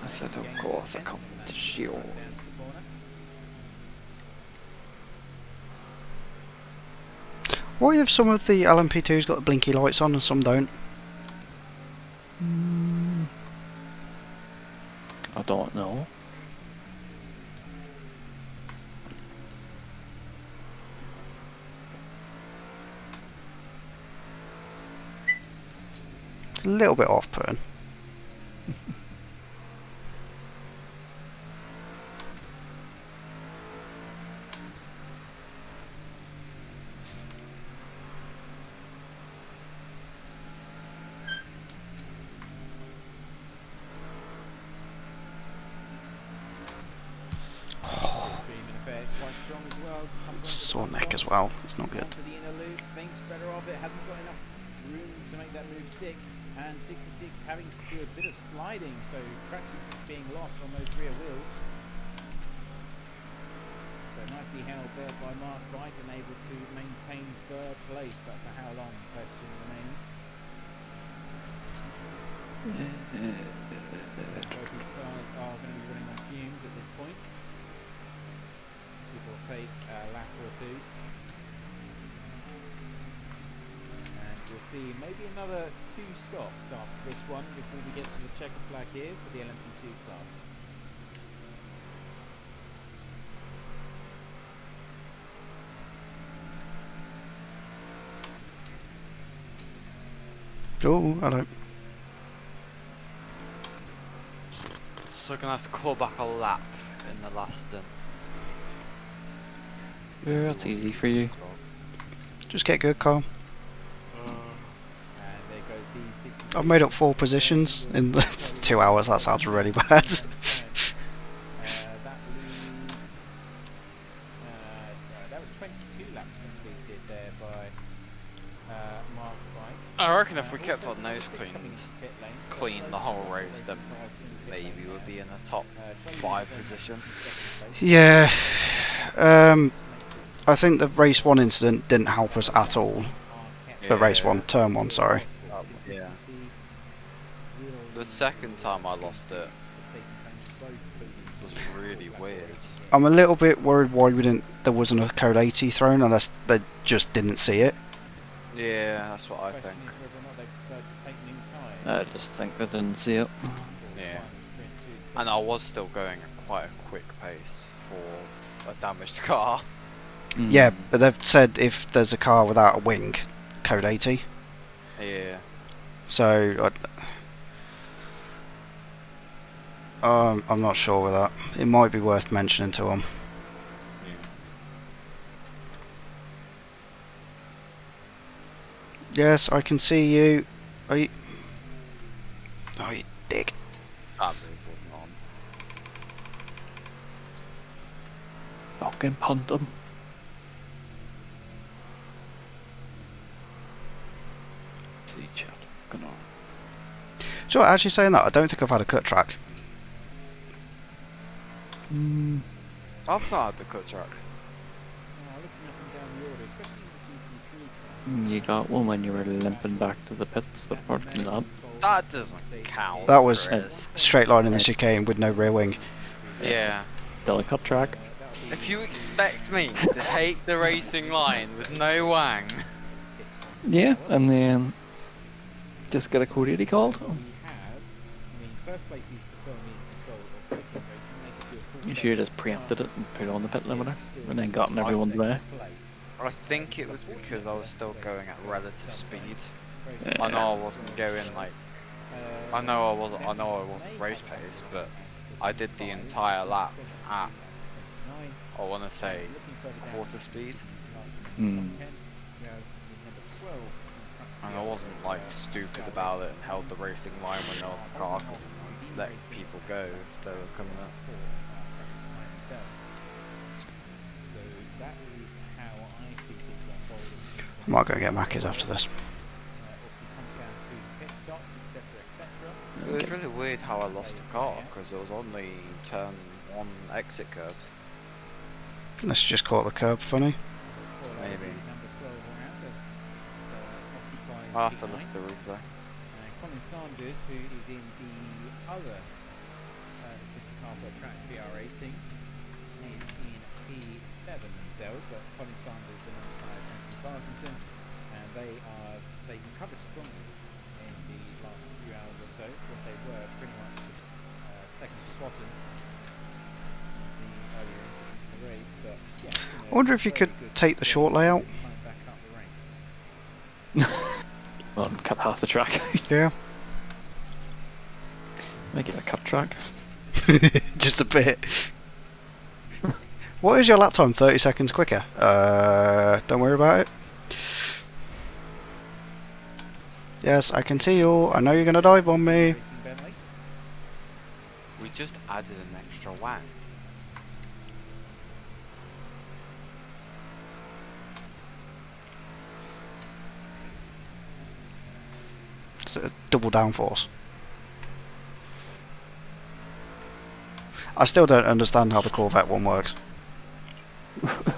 Assetto Corsa competizione. Why have some of the LMP2s got the blinky lights on and some don't? I don't know. It's a little bit off-putting. Sore neck as well, it's not good. And 66 having to do a bit of sliding, so traction being lost on those rear wheels. So nicely held there by Mark Wright and able to maintain third place, but for how long, the question remains. Both these cars are going to be running on fumes at this point. People will take a lap or two. We'll see maybe another 2 stops after this one before we get to the checkered flag here for the LMP2 class. Oh, hello. So gonna have to claw back a lap in the last Yeah, that's easy for you. Just get good, Carl. I've made up 4 positions in the 2 hours, that sounds really bad. That leaves, that was 22 laps completed there by Mark if we kept our nose clean the whole race, then maybe we'll be in the top 5 position. Yeah. I think the race 1 incident didn't help us at all. The race 1, turn 1, sorry. Yeah. The second time I lost it was really weird. I'm a little bit worried why there wasn't a code 80 thrown, unless they just didn't see it. Yeah, that's what I think. I just think they didn't see it. Yeah. And I was still going at quite a quick pace for a damaged car. Yeah, but they've said if there's a car without a wing, code 80. Yeah. So, I'm not sure with that. It might be worth mentioning to them. Yes, I can see you. Are you... Oh, you dick. That move wasn't on. Fucking punt them. See chat. Fucking on. So actually saying that, I don't think I've had a cut track. I've not had the cut track. You got one when you were limping back to the pits for the parking lot. That doesn't count. That was Chris. straight line in the chicane with no rear wing. Yeah. Still a cut track. If you expect me to take the racing line with no wang, Yeah, and then just get a code 80 called. You should have just preempted it and put on the pit limiter and then gotten everyone's way. I think it was because I was still going at relative speed. I know I wasn't going like, I know I wasn't race pace, but I did the entire lap at, I want to say, quarter speed. Hmm. And I wasn't like stupid about it and held the racing line when the car could let people go if they were coming up. I might go get Macca's after this. It was really weird how I lost the car because it was on the turn 1 exit curb. Let's just call it the curb funny. Maybe. I'll have to look at the replay. Colin Sanders, who is in the other sister car for Tracks VR Racing, is in P7 themselves. That's Colin Sanders alongside Anthony Parkinson, and they've recovered strongly in the last few hours or so, because they were pretty much second to bottom as the earlier incident in the race. But yeah, I wonder if you could take the short layout. back up the ranks. Well, cut half the track. Yeah. Make it a cut track. Just a bit. What is your lap time? 30 seconds quicker. Don't worry about it. Yes, I can see you. I know you're gonna dive on me. We just added an extra wang. It's a double downforce. I still don't understand how the Corvette one works. I don't think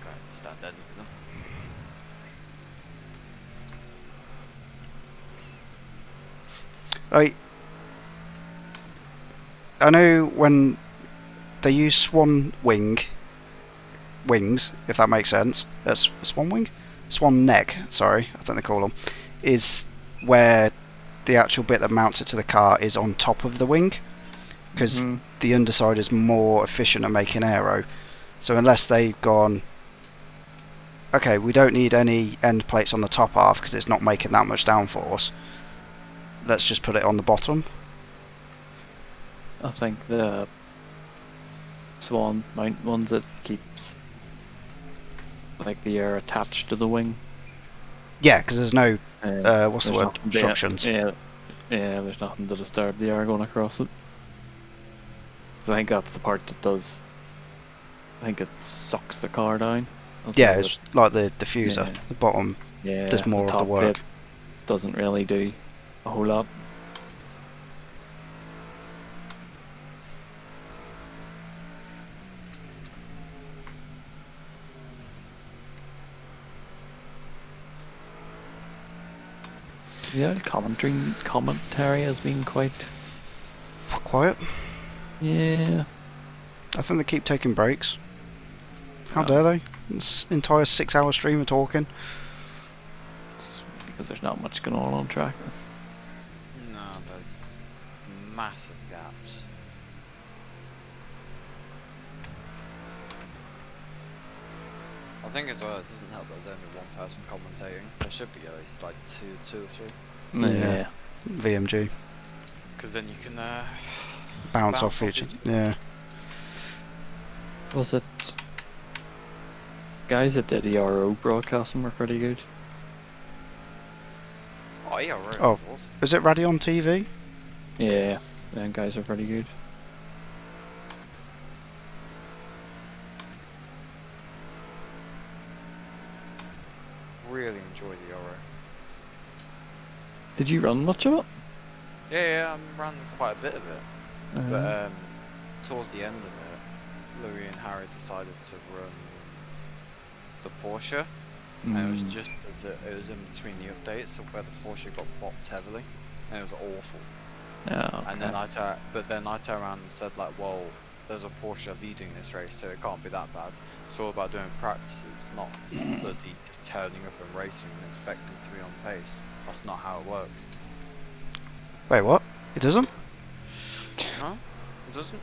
I understand any of them. Right. I know when they use swan wings, if that makes sense. That's swan wing? Swan neck, sorry, I think they call them, is where the actual bit that mounts it to the car is on top of the wing, because the underside is more efficient at making aero. So unless they've gone, okay, we don't need any end plates on the top half because it's not making that much downforce, let's just put it on the bottom. I think the swan mount ones that keeps like the air attached to the wing. Yeah, because there's no what's the There's word, nothing obstructions. Yeah, there's nothing to disturb the air going across it. 'Cause I think that's the part that does. I think it sucks the car down. Yeah, it's like the diffuser, Yeah. the bottom Yeah, does more of the top work. plate doesn't really do a whole lot. Yeah, commentary has been quite. Quiet. Yeah. I think they keep taking breaks. How Oh. dare they? It's entire 6-hour stream of talking. It's because there's not much going on track. No, there's massive gaps. I think as well, it doesn't help that there's only one person commentating. There should be at least like two or three. Yeah. VMG. Because then you can Bounce off each other. Yeah. Was it guys that did ERO broadcasting were pretty good? Oh yeah, right. Oh. Awesome. Is it Radion TV? Yeah, them guys are pretty good. Really enjoyed the Euro. Did you run much of it? Yeah, I ran quite a bit of it. But towards the end of it, Louis and Harry decided to run the Porsche. And it was just as it was in between the updates where the Porsche got bopped heavily, and it was awful. Oh, okay. And then I turned around and said like, well, there's a Porsche leading this race, so it can't be that bad. It's all about doing practices, not bloody just turning up and racing and expecting to be on pace. That's not how it works. Wait, what? It doesn't? No, it doesn't.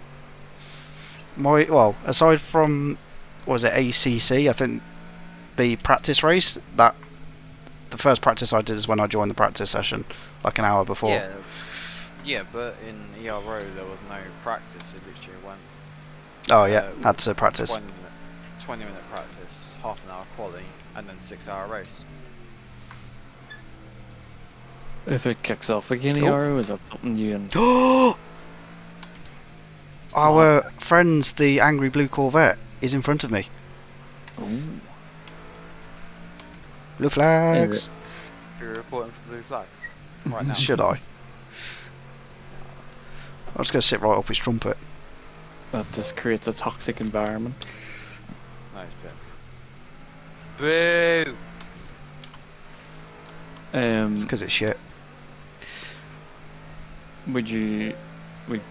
Well, aside from, what was it, ACC, I think the practice race, the first practice I did is when I joined the practice session, like an hour before. Yeah, but in ERO there was no practice, it literally went... Oh yeah, had to practice. 20-minute practice, half an hour quali, and then 6-hour race. If it kicks off again, Oh. ERO, is that something you and Our friends, the Angry Blue Corvette, is in front of me. Ooh. Blue flags. You're reporting for blue flags right now. Should I? I'm just going to sit right up his trumpet. That just creates a toxic environment. Nice bit. Boo! It's because it's shit. Would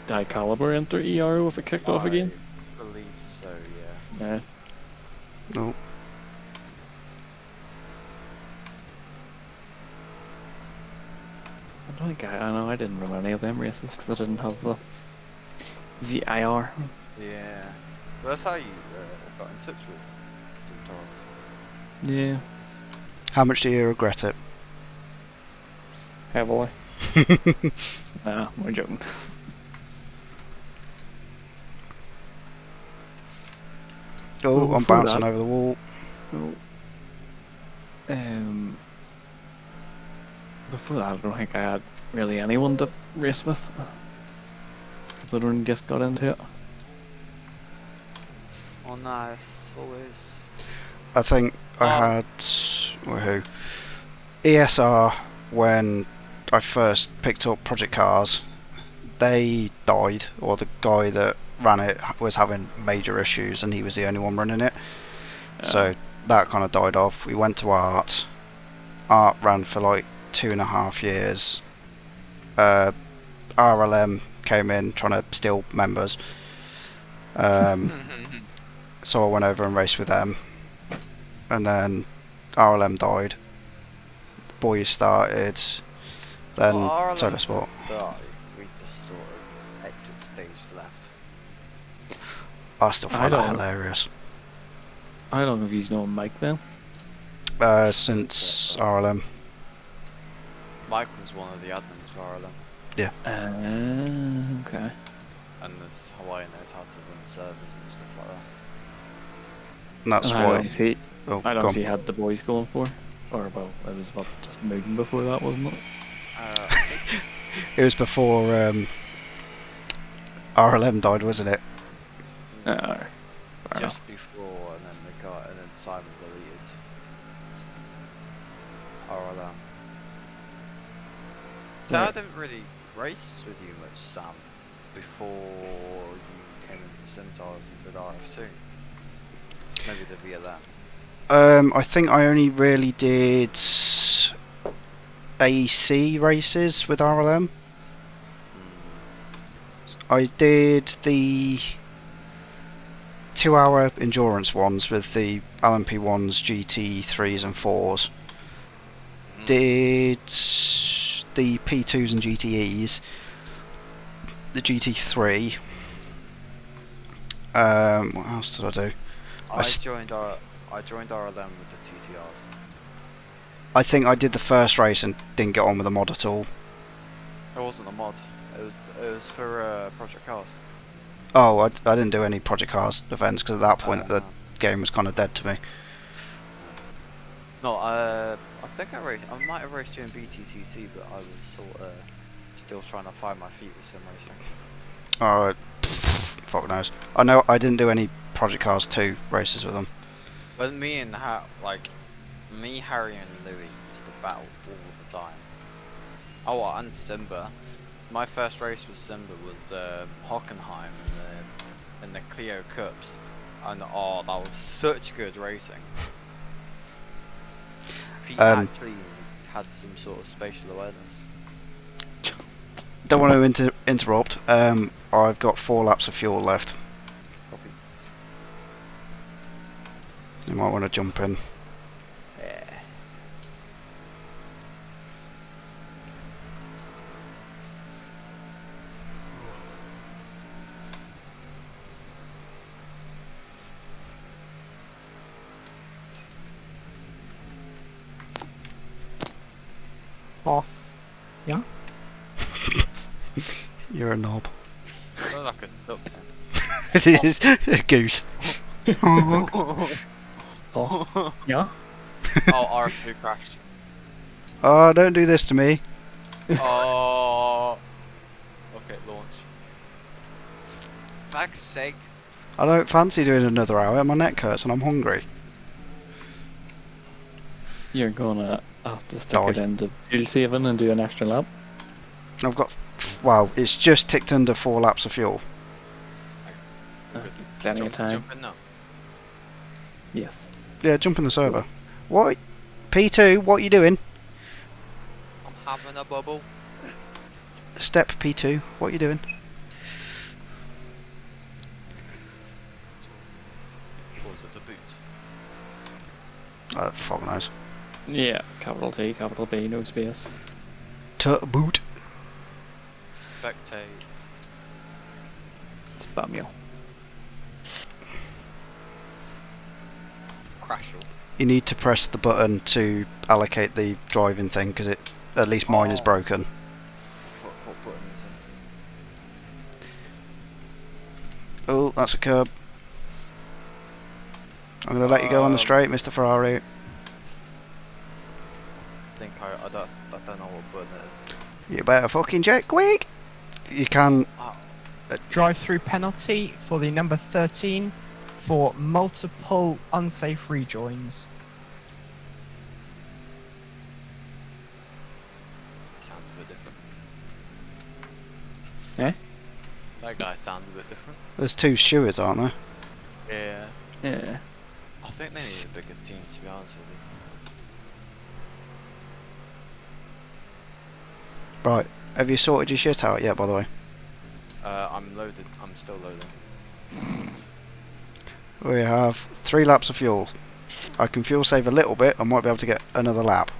Die Caliber enter ERO if it kicked off again? I believe so, yeah. Yeah. No. I don't think I know I didn't run any of them races because I didn't have the IR. Yeah. Well, that's how you got in touch with Simsports. Yeah. How much do you regret it? Heavily. Nah, we're joking. Oh, I'm before bouncing that- over the wall. Oh. Before that, I don't think I had really anyone to race with. I only just got into it. Oh, nice. Always. I think I had who? ESR when I first picked up Project Cars. They died, or the guy that ran it was having major issues, and he was the only one running it. So that kind of died off. We went to Art. Art ran for like 2.5 years. RLM came in trying to steal members. So I went over and raced with them. And then RLM died. Boys started. Then Solar Sport. Died. We just sort of exit stage left. I still I find that don't- hilarious. How long have you known Mike then? Since RLM. Mike was one of the admins for RLM, Okay. and this Hawaii knows how to run servers and stuff like that. And that's And how why. long he, Oh, how go long on. he had the boys going for? Or, well, it was about just moving before that, wasn't it? It was before RLM died, wasn't it? Fair enough. Just before, and then Simon deleted. So I didn't really race with you much, Sam, before you came into Simsports and did RF2. Maybe the VLM. I think I only really did AC races with RLM. I did the 2-hour endurance ones with the LMP1s, GT3s and 4s. Did the P2s and GTEs, the GT3. What else did I do? I joined RLM with the TTRs. I think I did the first race and didn't get on with the mod at all. It wasn't a mod. It was for Project Cars. Oh, I didn't do any Project Cars events because at that point the game was kind of dead to me. No, I think I might have raced you in BTCC, but I was sort of still trying to find my feet with sim racing. Oh, fuck knows. I know I didn't do any Project Cars 2 races with them. But me, Harry and Louis used to battle all the time. Oh, and Simba. My first race with Simba was Hockenheim in the Clio Cups, and that was such good racing. He actually had some sort of spatial awareness. Don't want to interrupt. I've got 4 laps of fuel left. Copy. You might want to jump in. Yeah. Oh, yeah. You're a knob. Look like a duck. It is a goose. Oh, yeah. Oh, RF2 crashed. Oh, don't do this to me. Oh. Okay, launch. Fuck's sake. I don't fancy doing another hour. My neck hurts and I'm hungry. You're gonna have to stick it into fuel saving and do an extra lap. I've got... Wow, it's just ticked under 4 laps of fuel. Plenty of time. Jump in now. Yes. Yeah, jump in the server. What? P2, what are you doing? I'm having a bubble. Step P2, what are you doing? Or was it the boot? Fuck knows. Yeah, capital T, capital B, no space. Boot. Spectate. Spam you. Crashel. You need to press the button to allocate the driving thing because it, at least mine is broken. What button is it? Oh, that's a curb. I'm going to let you go on the straight, Mr. Ferrari. I think I don't know what button it is. You better fucking check quick. You can... Drive-through penalty for the number 13 for multiple unsafe rejoins. Sounds a bit different. Eh? That guy sounds a bit different. There's 2 stewards, aren't there? Yeah. Yeah. I think they need a bigger team, to be honest with you. Right. Have you sorted your shit out yet, by the way? I'm loaded. I'm still loading. We have 3 laps of fuel. I can fuel save a little bit. I might be able to get another lap.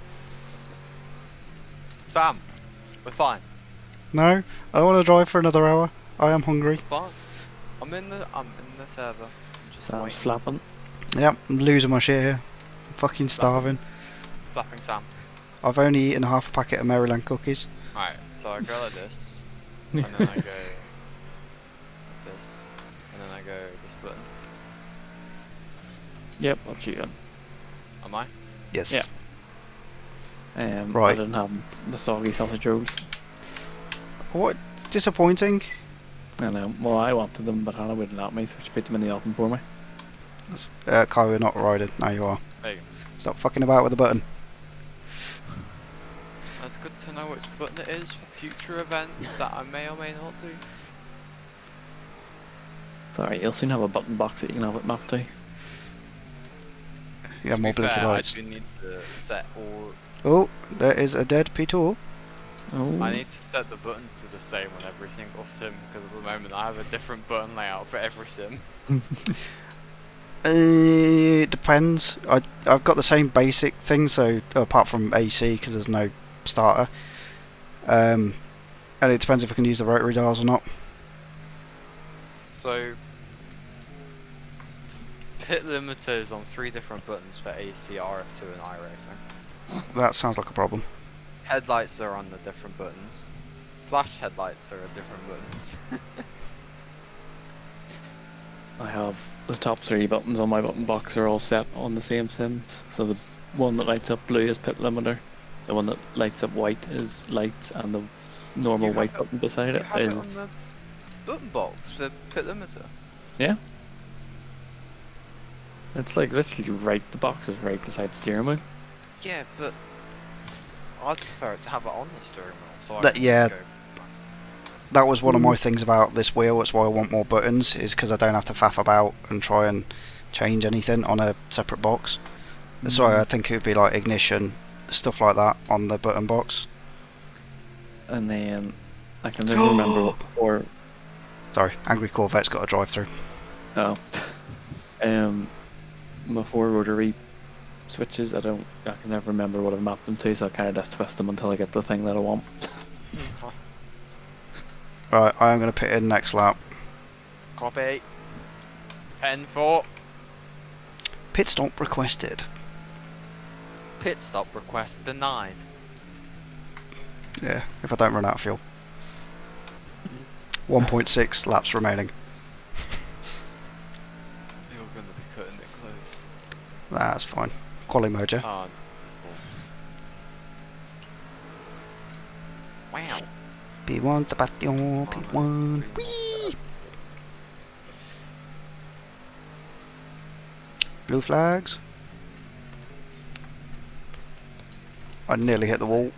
Sam, we're fine. No, I don't want to drive for another hour. I am hungry. Fine. I'm in the server. I'm just Sounds waiting. flapping. Yep, I'm losing my shit here. I'm fucking starving. Flapping Sam. I've only eaten half a packet of Maryland cookies. Alright, so I go like this, and then I go like this, and then I go this button. Yep, what you got? Am I? Yes. Yeah. I Right. didn't have the soggy sausage rolls. What? Disappointing. I know. Well, I wanted them, but Hannah wouldn't let me, so she put them in the oven for me. Kai, we're not riding. Now you are. There you Stop fucking about with the button. go. It's good to know which button it is for future events that I may or may not do. Sorry, you'll soon have a button box that you can have it mapped to. You have To more be blinky fair, lights. I do need to set all. Oh, there is a dead P2. Oh. I need to set the buttons to the same on every single sim because at the moment I have a different button layout for every sim. It depends. I've got the same basic thing, so apart from AC because there's no starter. And it depends if I can use the rotary dials or not. So pit limiters on 3 different buttons for AC, RF2 and iRacing. That sounds like a problem. Headlights are on the different buttons. Flash headlights are at different buttons. I have the top 3 buttons on my button box are all set on the same sims. So the one that lights up blue is pit limiter, the one that lights up white is lights, and the normal white button beside You it have it on is... the button box for pit limiter. Yeah. It's like literally right, the box is right beside the steering wheel. Yeah, but I'd prefer it to have it on the steering wheel. So I That- can yeah. just go. That was one of my things about this wheel. That's why I want more buttons, is because I don't have to faff about and try and change anything on a separate box. That's why I think it would be like ignition, stuff like that on the button box. And then I can never remember what before. Sorry, Angry Corvette's got a drive through. Oh. My 4 rotary switches, I can never remember what I've mapped them to, so I kind of just twist them until I get the thing that I want. Right, I am going to pit in next lap. Copy. 10-4. Pit stop requested. Pit stop request denied. Yeah, if I don't run out of fuel. 1.6 laps remaining. You're going to be cutting it close. That's fine. Quali mode, yeah? Oh, wow. P1, Sebastian, P1. Whee! Blue flags. I nearly hit the wall.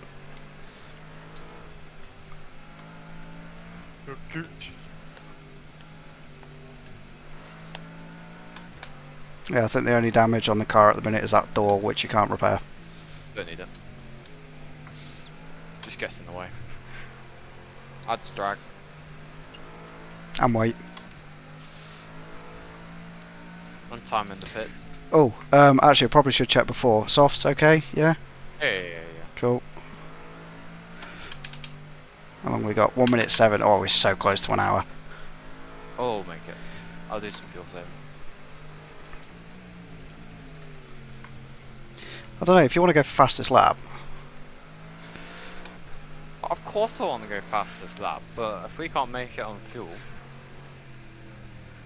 Yeah, I think the only damage on the car at the minute is that door, which you can't repair. Don't need it. Just gets in the way. I'd drag. And wait. On time in the pits. Oh, actually I probably should check before. Softs okay? Yeah? Yeah. Cool. How long we got? 1 minute 7. Oh, we're so close to 1 hour. Oh, make it. I'll do some fuel saving. I don't know, if you want to go for fastest lap. Of course I want to go fastest lap, but if we can't make it on fuel...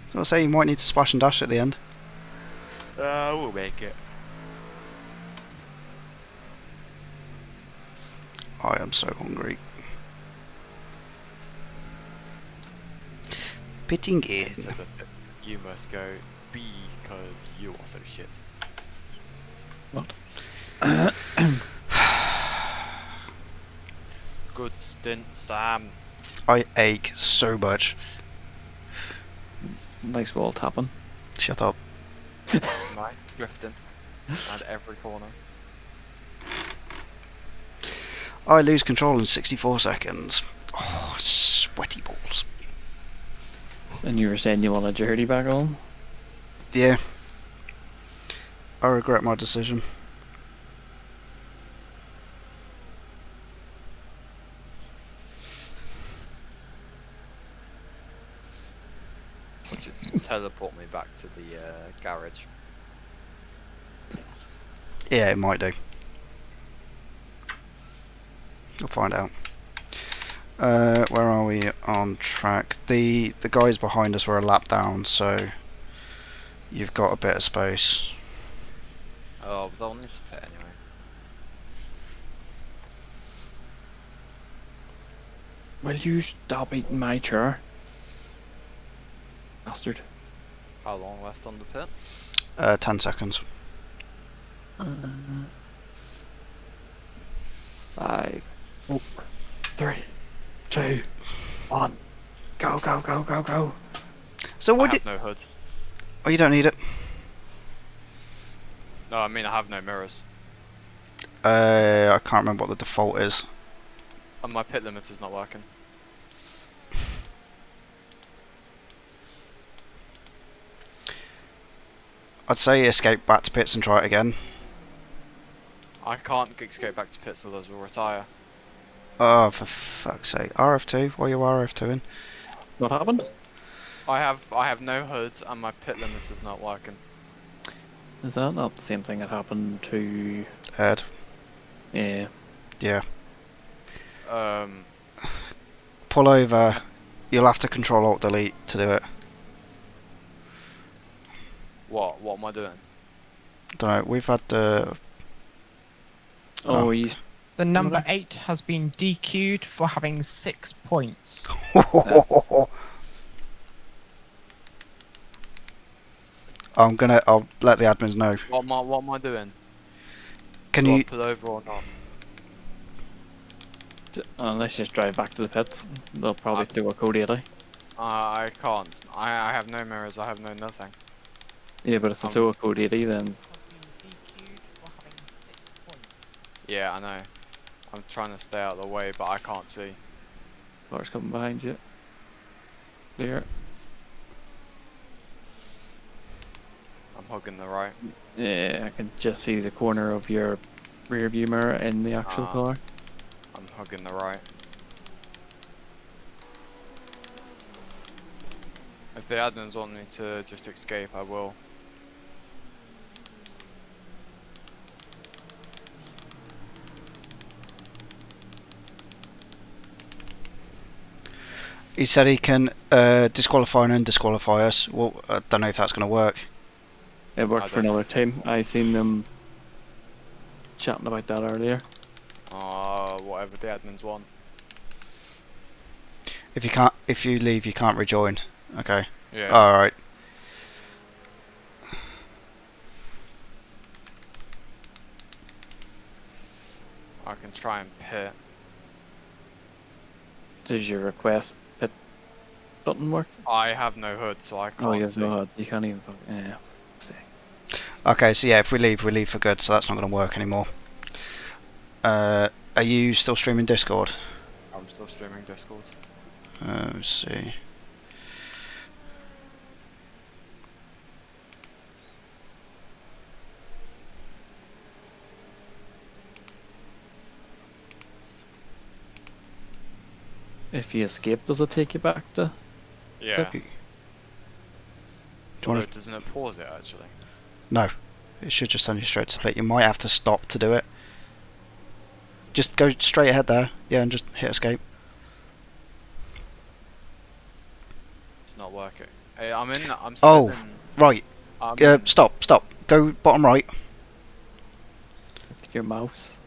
So I say you might need to splash and dash at the end. we'll make it. I am so hungry. Pitting in. Into the pit. You must go because you are so shit. What? Good stint, Sam. I ache so much. Nice wall tapping. Shut up. Nice drifting. At every corner. I lose control in 64 seconds. Oh, sweaty balls. And you were saying you want a journey back on? Yeah. I regret my decision. Which is teleport me back to the garage. Yeah, it might do. I'll find out. Where are we on track? The guys behind us were a lap down, so you've got a bit of space. Oh, but I'll need to pit anyway. Will you stop eating my chair? Bastard. How long left on the pit? 10 seconds. 5, 3, 2, 1. Go, go, go, go, go. So I what have did? no hood. Oh, you don't need it. No, I mean I have no mirrors. I can't remember what the default is. And my pit limiter's not working. I'd say escape back to pits and try it again. I can't escape back to pits, or those will retire. Oh, for fuck's sake. RF2? Why are you RF2ing? What happened? I have no hoods and my pit limiter's not working. Is that not the same thing that happened to... Ed? Yeah. Yeah. Um, Pull over. You'll have to control alt delete to do it. what am I doing? Don't know. We've had Oh, you... The number 8 has been DQ'd for having 6 points. I'll let the admins know. What am I doing? Can Do I you? pull over or not? Unless you just drive back to the pits, they'll probably do a code 80. I can't. I have no mirrors. I have no nothing. Yeah, but if they do a code 80, then... Has been DQ'd for having 6 points. Yeah, I know. I'm trying to stay out of the way, but I can't see. Car's coming behind you. Clear. I'm hugging the right. Yeah, I can just see the corner of your rear view mirror in the actual car. I'm hugging the right. If the admins want me to just escape, I will. He said he can disqualify and undisqualify us. Well, I don't know if that's going to work. It worked for another team. I seen them chatting about that earlier. Whatever the admins want. If you leave, you can't rejoin. Okay. Yeah. All right. I can try and pit. Does your request pit button work? I have no hood, so I can't Oh, you see. no, you can't even fucking... Yeah. See. Okay. So yeah, if we leave for good. So that's not going to work anymore. Are you still streaming Discord? I'm still streaming Discord. Let's see. If you escape, does it take you back to... Yeah. Do you Although, wanna... doesn't it pause it actually? No. It should just send you straight to split. You might have to stop to do it. Just go straight ahead there. Yeah, and just hit escape. It's not working. Hey, I'm Oh, still in, right. I'm in- Stop. Go bottom right. with your mouse?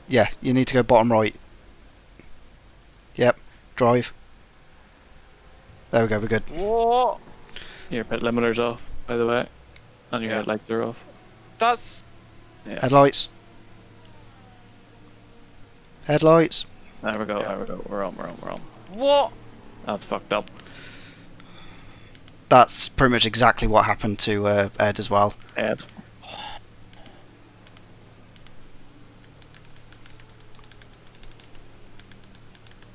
Yeah, you need to go bottom right. Yep. Drive. There we go, we're good. What? Your pit limiter's off, by the way. And your Yeah. headlights are off. That's Yeah. Headlights. Headlights. There we go, Yeah. there we go. We're on. what? That's fucked up. That's pretty much exactly what happened to Ed as well. Ed.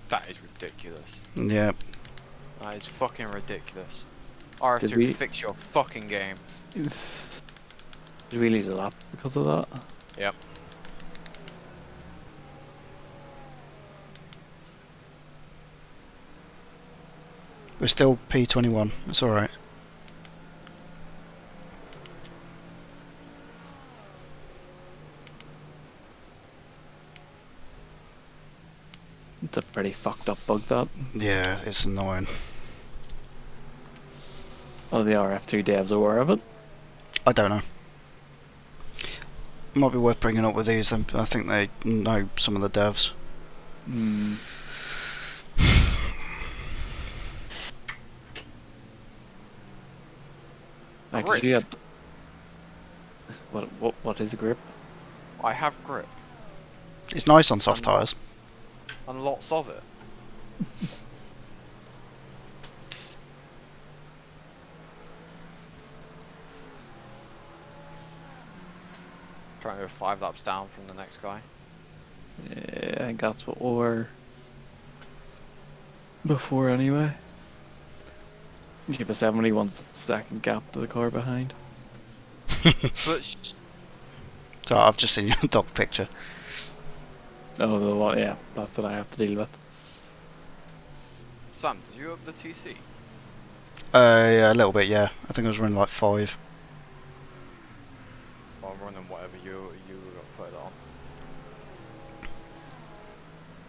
That is ridiculous. Yeah. That is fucking ridiculous. Did RF2, we- fix your fucking game. Did we lose a lap because of that? Yep. We're still P21. It's alright. It's a pretty fucked up bug, that. Yeah, it's annoying. Oh, the RF2 devs aware of it? I don't know. Might be worth bringing up with these. I think they know some of the devs. Hmm. Like, 'cause you had... What is grip? I have grip. It's nice on soft tyres. and lots of it. Trying to go 5 laps down from the next guy. Yeah, I think that's what we were before anyway. Give a 71-second gap to the car behind. But So I've just seen your dog picture. Oh, the what? Yeah, that's what I have to deal with. Sam, did you up the TC? Yeah, a little bit, yeah. I think I was running like 5. Or running whatever you got put on.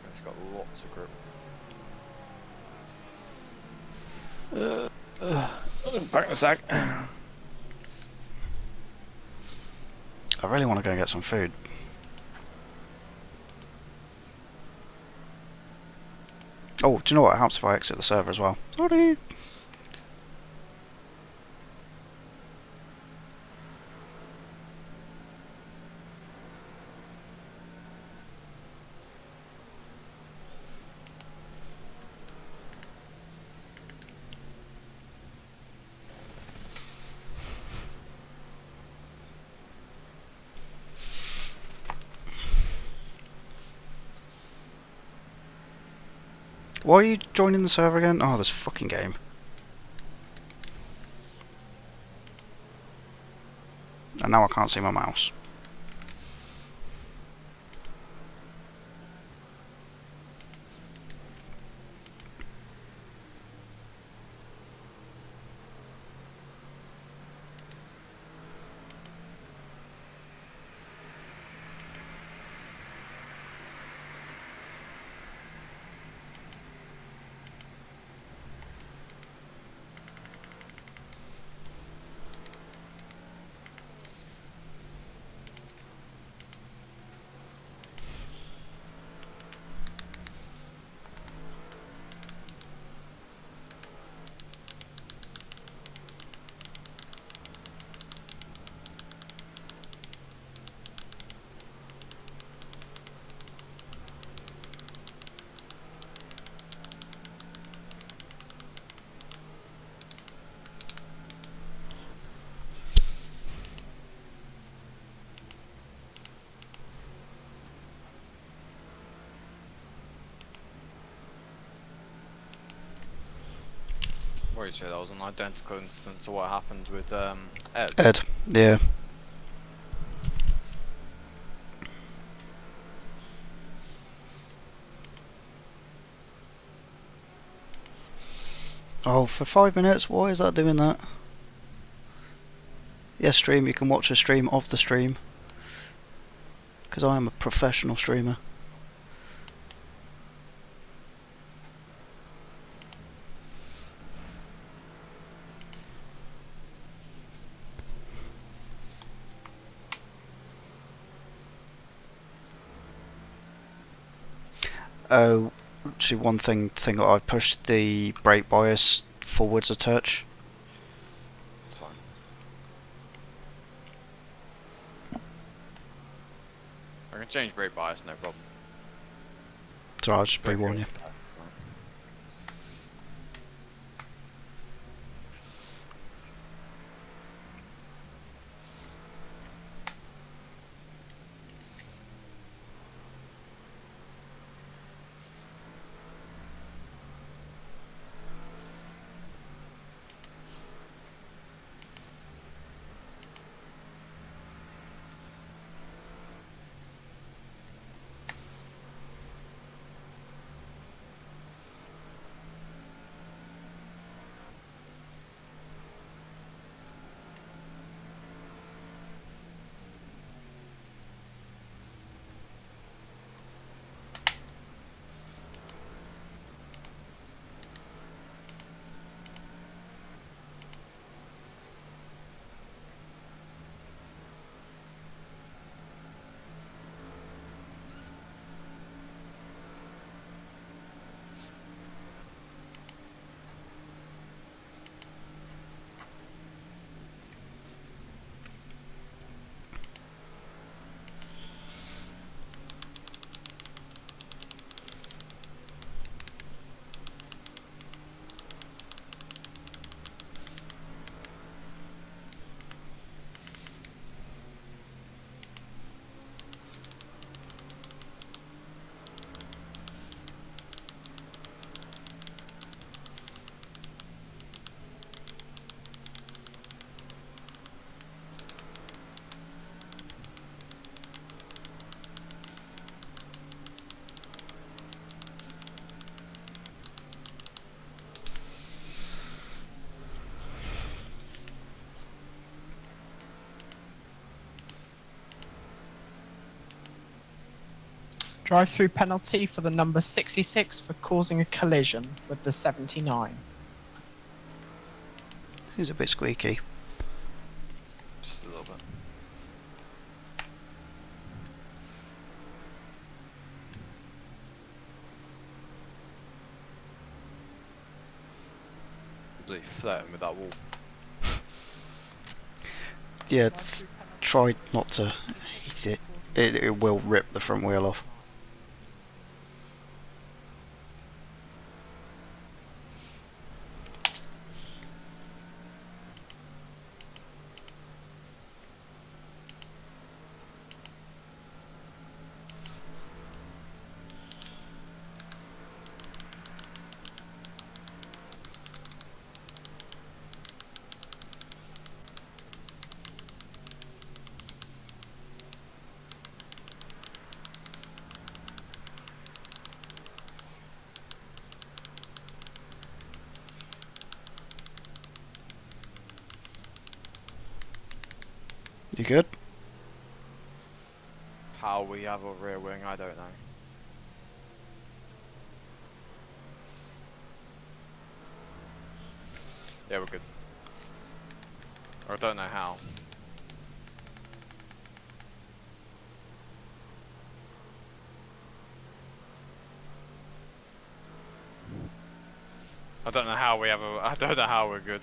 It's got lots of grip. Back in a sec. I really want to go and get some food. Oh, do you know what? It helps if I exit the server as well. Sorry. Why are you joining the server again? Oh, this fucking game. And now I can't see my mouse. What you say, that was an identical instance of what happened with Ed. Ed, yeah. Oh, for 5 minutes? Why is that doing that? Yes, stream, you can watch a stream of the stream. Because I am a professional streamer. Oh, actually one thing I pushed the brake bias forwards a touch. It's fine. I can change brake bias, no problem. So I'll just pre-warn you. Drive-through penalty for the number 66 for causing a collision with the 79. Seems a bit squeaky. Just a little bit. Really flirting with that wall. Yeah, try not to hit it. It will rip the front wheel off. You good? How we have a rear wing, I don't know. Yeah, we're good. Or I don't know how. I don't know how we have a. I don't know how we're good.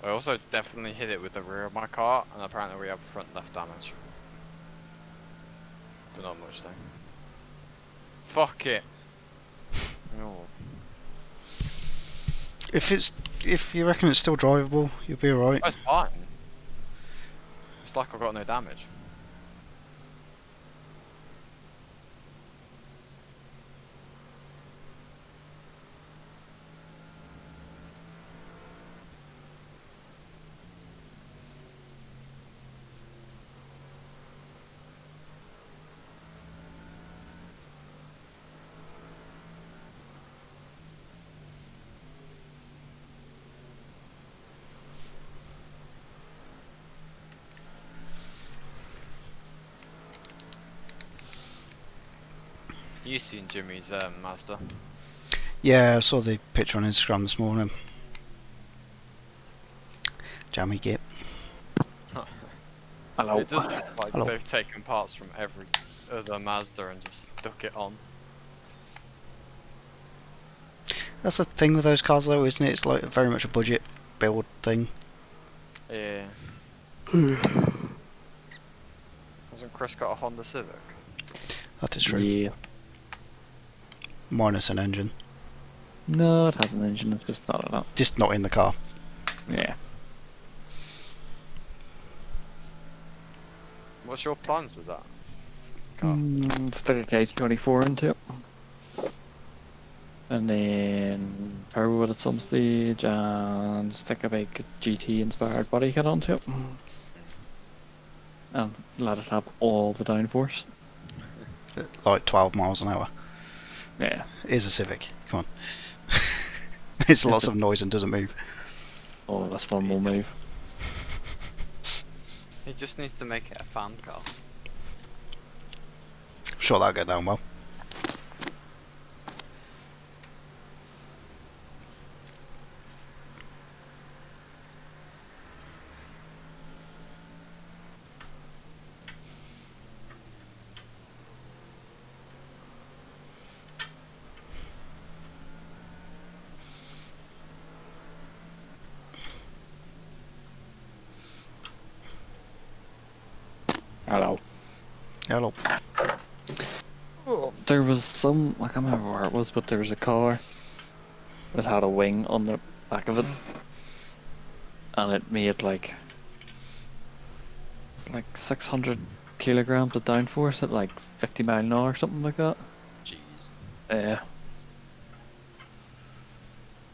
I also definitely hit it with the rear of my car, and apparently we have front left damage. But not much though. Fuck it. Oh. If you reckon it's still drivable, you'll be alright. That's fine. It's like I've got no damage. You seen Jimmy's Mazda? Yeah, I saw the picture on Instagram this morning. Jammy Gip. Hello. It does look like Hello. they've taken parts from every other Mazda and just stuck it on. That's the thing with those cars though, isn't it? It's like very much a budget build thing. Yeah. Hasn't Chris got a Honda Civic? That is true. Yeah. Minus an engine. No, it has an engine. It's just not enough. Just not in the car. Yeah. What's your plans with that car? Stick a K24 into it. And then turbo it at some stage and stick a big GT inspired body kit onto it. And let it have all the downforce. Like 12 miles an hour. Yeah. It is a Civic. Come on. It's lots of noise and doesn't move. Oh, that's one more move. He just needs to make it a fan car. I'm sure that'll go down well. Hello. Hello. There was some, I can't remember where it was, but there was a car that had a wing on the back of it, and it made like, it's like 600 kilograms of downforce at like 50 mile an hour or something like that. Jeez. Yeah. It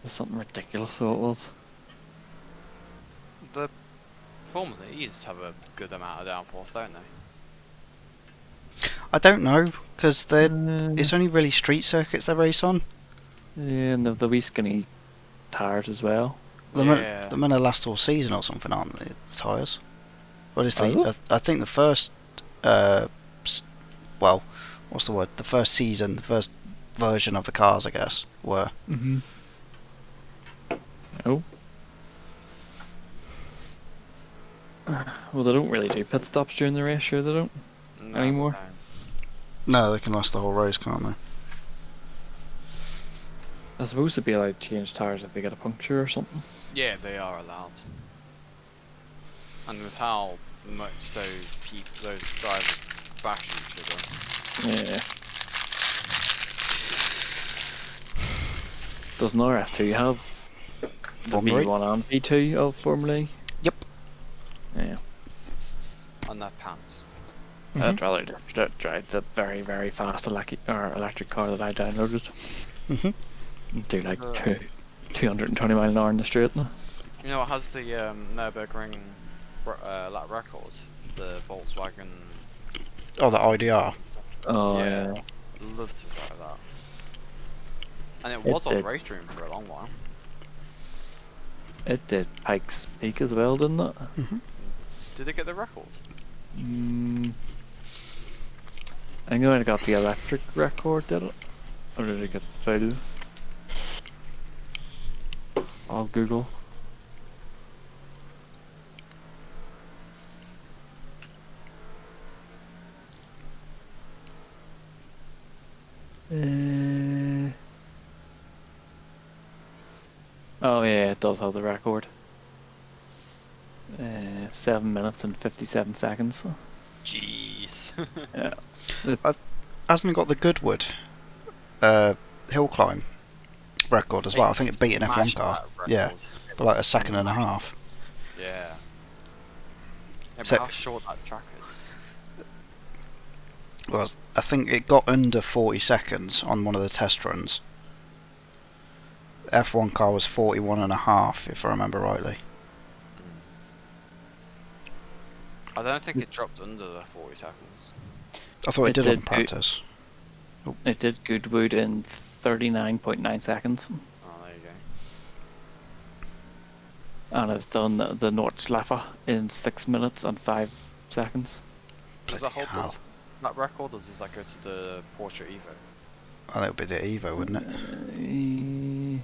was something ridiculous, so it was. The Formula E's have a good amount of downforce, don't they? I don't know, because it's only really street circuits they race on. Yeah, and the wee skinny tires as well. They're meant to last all season or something, aren't they, the tyres? Well, I think the first, well, what's the word? The first season, the first version of the cars, I guess, were. Mm-hmm. Oh. Well, they don't really do pit stops during the race, sure they don't No, anymore. No, they can last the whole race, can't they? They're supposed to be allowed to change tyres if they get a puncture or something. Yeah, they are allowed. And with how much those drivers bash each other. Yeah. Doesn't RF2 have the Formula E? V1 and V2 of Formula E? Yep. Yeah. On their pants. I'd rather drive the very, very fast electric car that I downloaded. Do like 220 mile an hour in the straight now. You know, it has the Nürburgring lap record. The Volkswagen. Oh, the IDR. Oh, Yeah. yeah. Love to drive that. And it It was on did. race stream for a long while. It did Pikes Peak as well, didn't it? Did it get the record? I think I got the electric record, did it? Or did it get the full? I'll Google. Oh yeah, it does have the record. 7 minutes and 57 seconds. Jeez. Yeah. Hasn't it got the Goodwood hill climb record as well? I think it beat an F1 Smashed car. that Yeah, record. It by like a was second and a half. Yeah. But So- how short that track is. Well, I think it got under 40 seconds on one of the test runs. F1 car was 41 and a half, if I remember rightly. I don't think it dropped under the 40 seconds. I thought it did on did practice. It did Goodwood in 39.9 seconds. Oh, there you go. And it's done the Nordschleife in 6 minutes and 5 seconds. Does that Bloody hold hell. that record, or does that go to the Porsche Evo? I think it would be the Evo, wouldn't it?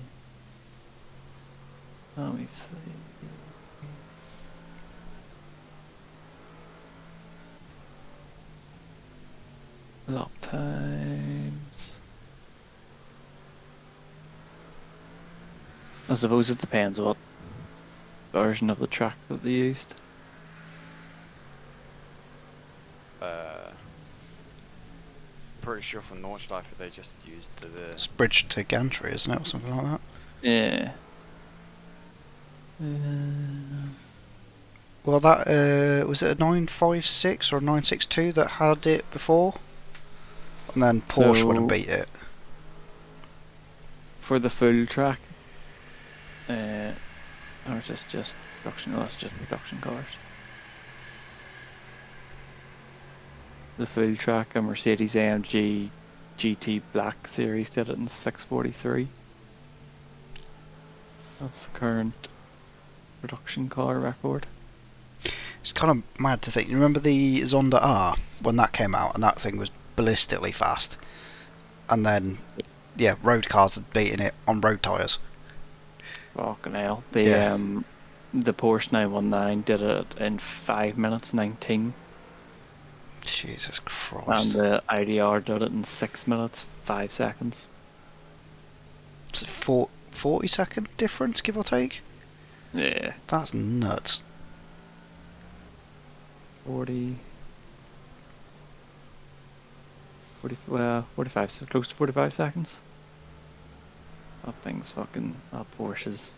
Let me see. Lap times. I suppose it depends what version of the track that they used. Pretty sure for Nordschleife they just used the It's bridged to Gantry, isn't it, or something like that? Yeah. Well, that was it a 956 or a 962 that had it before, and then Porsche So- wouldn't beat it. For the full track, or is this just production? No, that's just production cars. The full track, a Mercedes AMG GT Black Series did it in 6:43. That's the current production car record. It's kind of mad to think. You remember the Zonda R when that came out, and that thing was ballistically fast, and then road cars had beaten it on road tyres. Fucking hell. Yeah. The Porsche 919 did it in 5 minutes 19. Jesus And Christ! the IDR did it in 6 minutes 5 seconds. Is it 40-second difference, give or take? Yeah. That's nuts. 40. 45, so close to 45 seconds. That thing's fucking, that Porsche's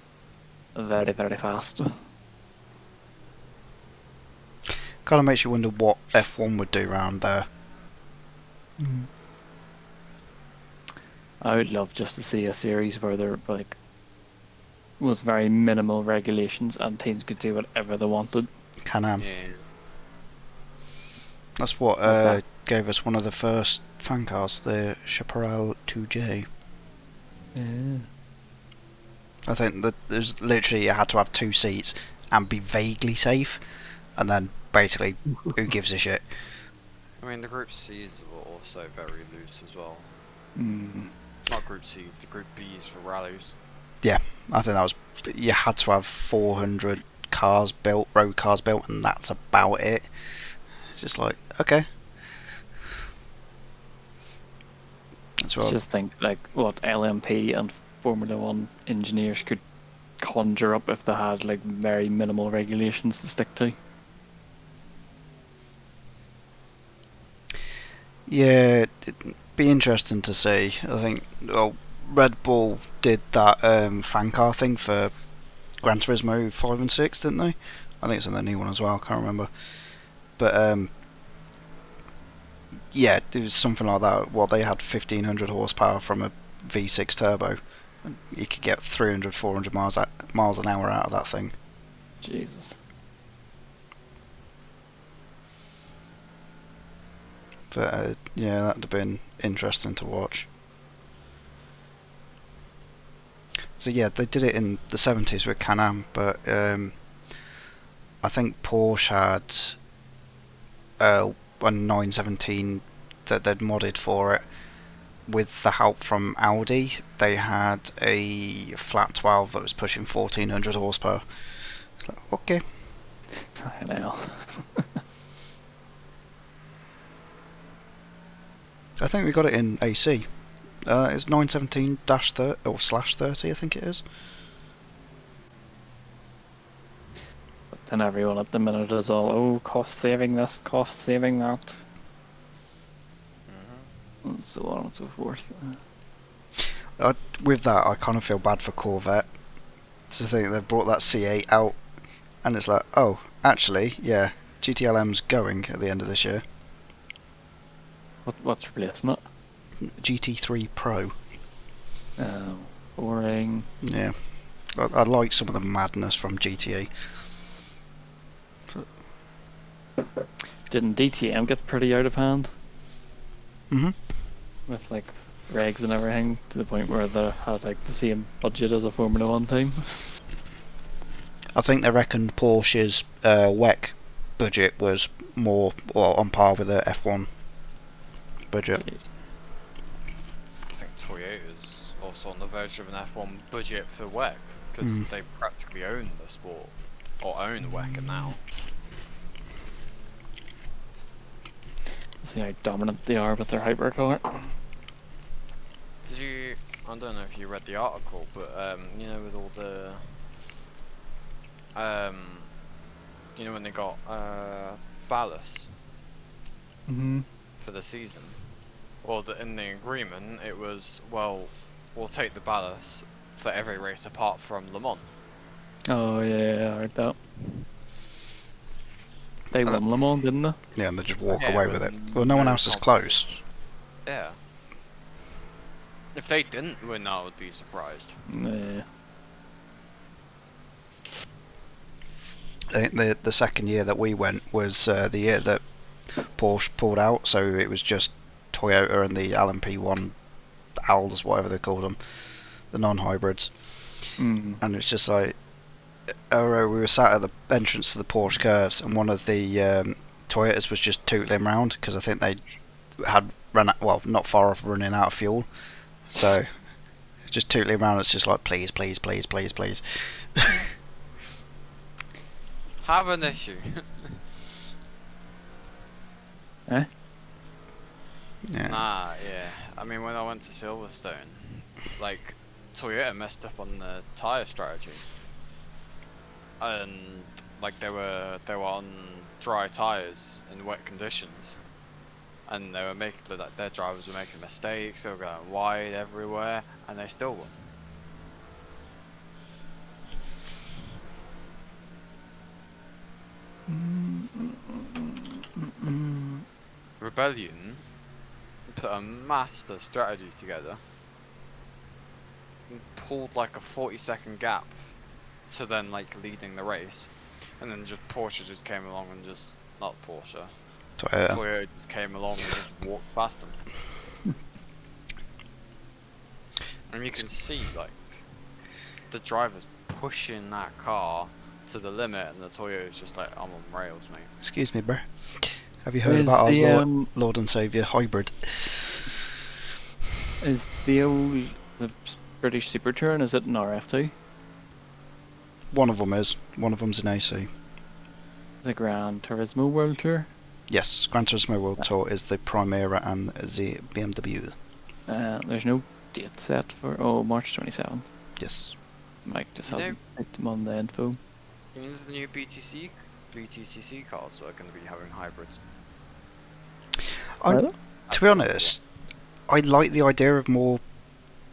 very, very fast. Kind of makes you wonder what F1 would do round there. I would love just to see a series where there like was very minimal regulations and teams could do whatever they wanted. Can-Am. Yeah. That's what Okay. gave us one of the first fan cars, the Chaparral 2J. Yeah. I think that there's literally you had to have 2 seats and be vaguely safe, and then basically who gives a shit? I mean, the Group C's were also very loose as well. Not Group C's, the Group B's for rallies. Yeah, I think that was. You had to have 400 cars built, road cars built, and that's about it. It's just like, okay. That's what. Just think like what LMP and Formula One engineers could conjure up if they had like very minimal regulations to stick to. Yeah, it'd be interesting to see. I think Red Bull did that fan car thing for Gran Turismo 5 and 6, didn't they? I think it's in the new one as well, I can't remember. But yeah, it was something like that. Well, they had 1500 horsepower from a V6 turbo. And you could get 300, 400 miles an hour out of that thing. Jesus. But yeah, that'd have been interesting to watch. So yeah, they did it in the 70s with Can-Am, but I think Porsche had a 917 that they'd modded for it. With the help from Audi, they had a flat 12 that was pushing 1400 horsepower. It's like, okay. I know. I think we got it in AC. It's 917-30 or /30, I think it is. But then everyone at the minute is all, oh, cost saving this, cost saving that. And so on and so forth. With that, I kind of feel bad for Corvette. To think they brought that C8 out, and it's like, oh, actually, yeah, GTLM's going at the end of this year. What's replacing it? GT3 Pro. Boring. Yeah, I like some of the madness from GTA. Didn't DTM get pretty out of hand? Mhm. With like regs and everything, to the point where they had like the same budget as a Formula One team. I think they reckoned Porsche's WEC budget was more on par with the F1 budget. Jeez. I think Toyota's also on the verge of an F1 budget for WEC, because they practically own the sport, or own WEC now. See how dominant they are with their hypercar. Did you? I don't know if you read the article, but you know, with all the you know, when they got ballast for the season. Well, in the agreement, it was, well, we'll take the ballast for every race apart from Le Mans. Oh yeah, I heard that. They won Le Mans, didn't they? Yeah, and they just walk Yeah, away but with it. Well, no one else is close. Yeah. If they didn't win, I would be surprised. Yeah. I think the second year that we went was the year that Porsche pulled out, so it was just Toyota and the LMP1 ALs, whatever they called them, the non-hybrids. And it's just like, we were sat at the entrance to the Porsche curves, and one of the Toyotas was just tootling round because I think they had run out, well, not far off running out of fuel, so just tootling around. It's just like, please, please, please, please, please. Have an issue. Eh? Yeah. Nah, yeah. I mean, when I went to Silverstone, like, Toyota messed up on the tyre strategy, and like they were on dry tyres in wet conditions, and they were making like their drivers were making mistakes. They were going wide everywhere, and they still won. Rebellion put a master strategy together and pulled like a 40-second gap to then like leading the race, and then just Porsche just came along and just not Porsche. Toyota just came along and just walked past them. And you can see like the drivers pushing that car to the limit, and the Toyota's just like, I'm on rails, mate. Excuse me, bro. Have you heard about our Lord and Saviour hybrid? Is the British Super Touring, is it an RF2? One of them is. One of them's an AC. The Gran Turismo World Tour? Yes, Gran Turismo World Tour is the Primera and the BMW. There's no date set for March 27th. Yes. Mike just hasn't put them on the info. You know the new BTCC cars are going to be having hybrids. To be honest, I like the idea of more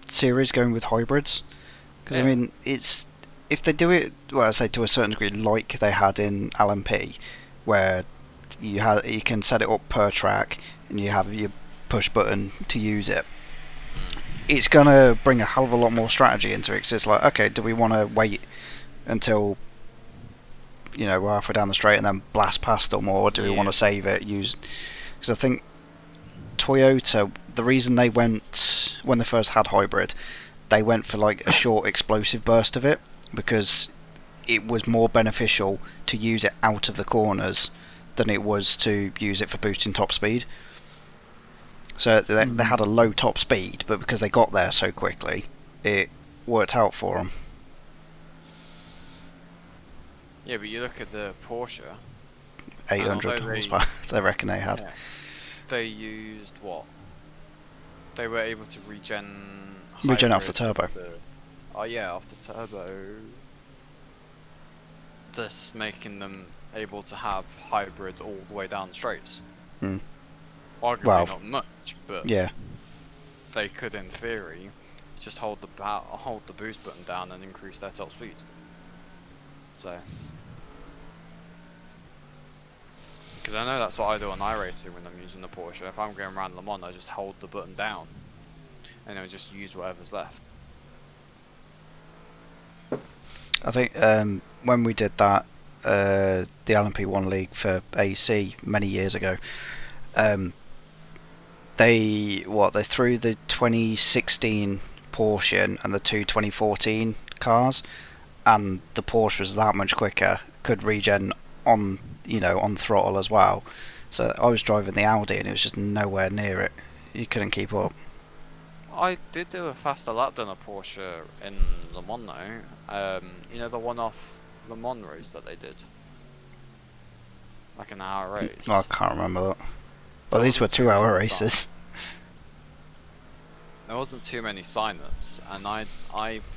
series going with hybrids, because I mean, it's if they do it, well, I say to a certain degree, like they had in LMP, where you can set it up per track and you have your push button to use it. It's gonna bring a hell of a lot more strategy into it, because it's like, okay, do we want to wait until we're halfway down the straight and then blast past them, or do we want to save it? Because I think Toyota, the reason they went when they first had hybrid, they went for like a short explosive burst of it, because it was more beneficial to use it out of the corners than it was to use it for boosting top speed. So they had a low top speed, but because they got there so quickly, it worked out for them. Yeah, but you look at the Porsche. 800 horsepower, they reckon they had. Yeah, they used what? They were able to regen off the turbo. Off the turbo. Thus making them able to have hybrid all the way down the straights. Arguably not much, but yeah, they could, in theory, just hold the boost button down and increase their top speed. So, because I know that's what I do on iRacing when I'm using the Porsche. If I'm going around Le Mans, I just hold the button down, and I'll just use whatever's left. I think when we did that, the LMP1 League for AC many years ago, they threw the 2016 Porsche and the two 2014 cars, and the Porsche was that much quicker, could regen on throttle as well. So I was driving the Audi and it was just nowhere near it. You couldn't keep up. I did do a faster lap than a Porsche in Le Mans though. The one off Le Mans race that they did, like an hour race. I can't remember that. Well, these were 2-hour races. There wasn't too many sign-ups, and I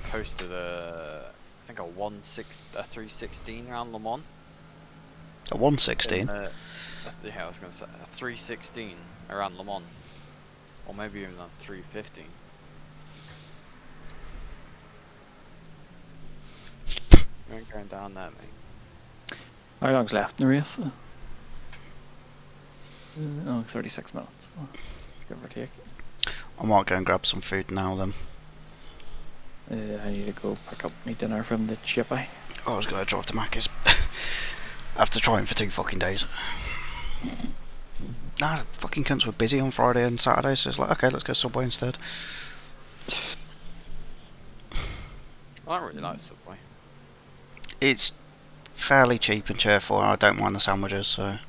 posted a 316 around Le Mans. A 116? Yeah, I was going to say a 316 around Le Mans, or maybe even a 315. We ain't going down there, mate. How long's left in the race? 36 minutes, give or take. I might go and grab some food now then. I need to go pick up my dinner from the chippy. I was going to drive to Macca's. After trying for 2 fucking days. Nah, fucking cunts were busy on Friday and Saturday, so it's like, okay, let's go Subway instead. I don't really like Subway. It's fairly cheap and cheerful, and I don't mind the sandwiches, so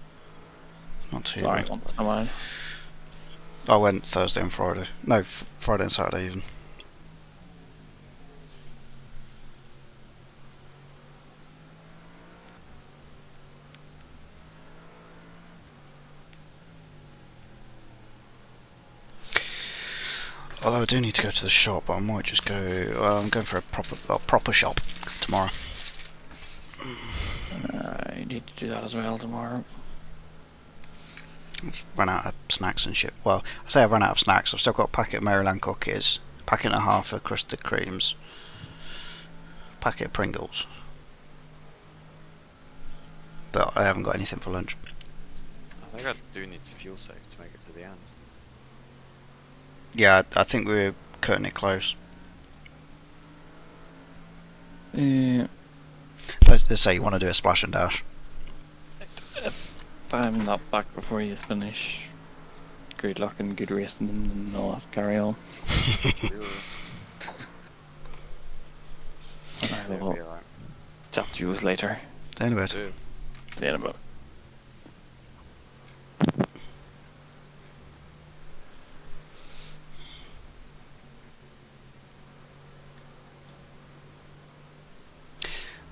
not too Sorry, bad. I went Thursday and Friday. No, Friday and Saturday even. Although I do need to go to the shop, but I might just go. I'm going for a proper shop tomorrow. I need to do that as well tomorrow. Run out of snacks and shit. Well, I say I've run out of snacks. I've still got a packet of Maryland cookies, a packet and a half of crusted creams, a packet of Pringles. But I haven't got anything for lunch. I think I do need to fuel save to make it to the end. Yeah, I think we're cutting it close. Let's say you want to do a splash and dash. If I'm not back before you finish, good luck and good racing and all that. Carry on. I will chat to you later. See you in a bit. See you in a bit.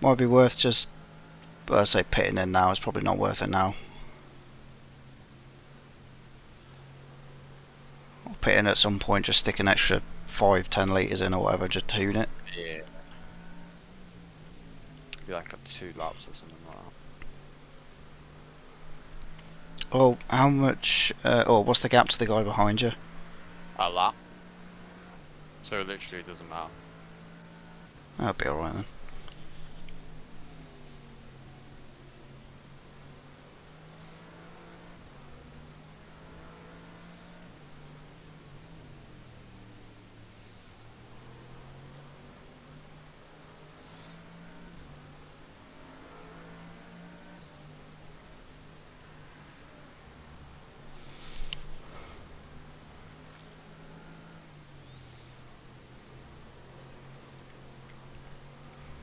Might be worth just, I say pitting in now. It's probably not worth it now. Or pit in at some point, just stick an extra 5-10 litres in or whatever, just tune it. Yeah. Be like a 2 laps or something like that. Oh, how much? What's the gap to the guy behind you? A lap. So literally it doesn't matter. That'll be alright then.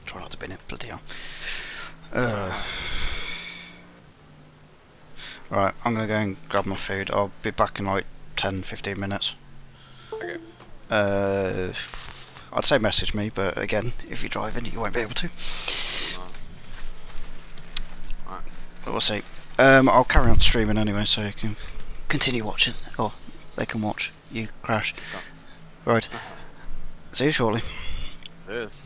Try not to bin it, bloody hell. Right, I'm gonna go and grab my food. I'll be back in like 10-15 minutes. Okay. I'd say message me, but again, if you're driving, you won't be able to. Alright. But we'll see. I'll carry on streaming anyway, so you can continue watching, or they can watch you crash. Right. See you shortly. Yes.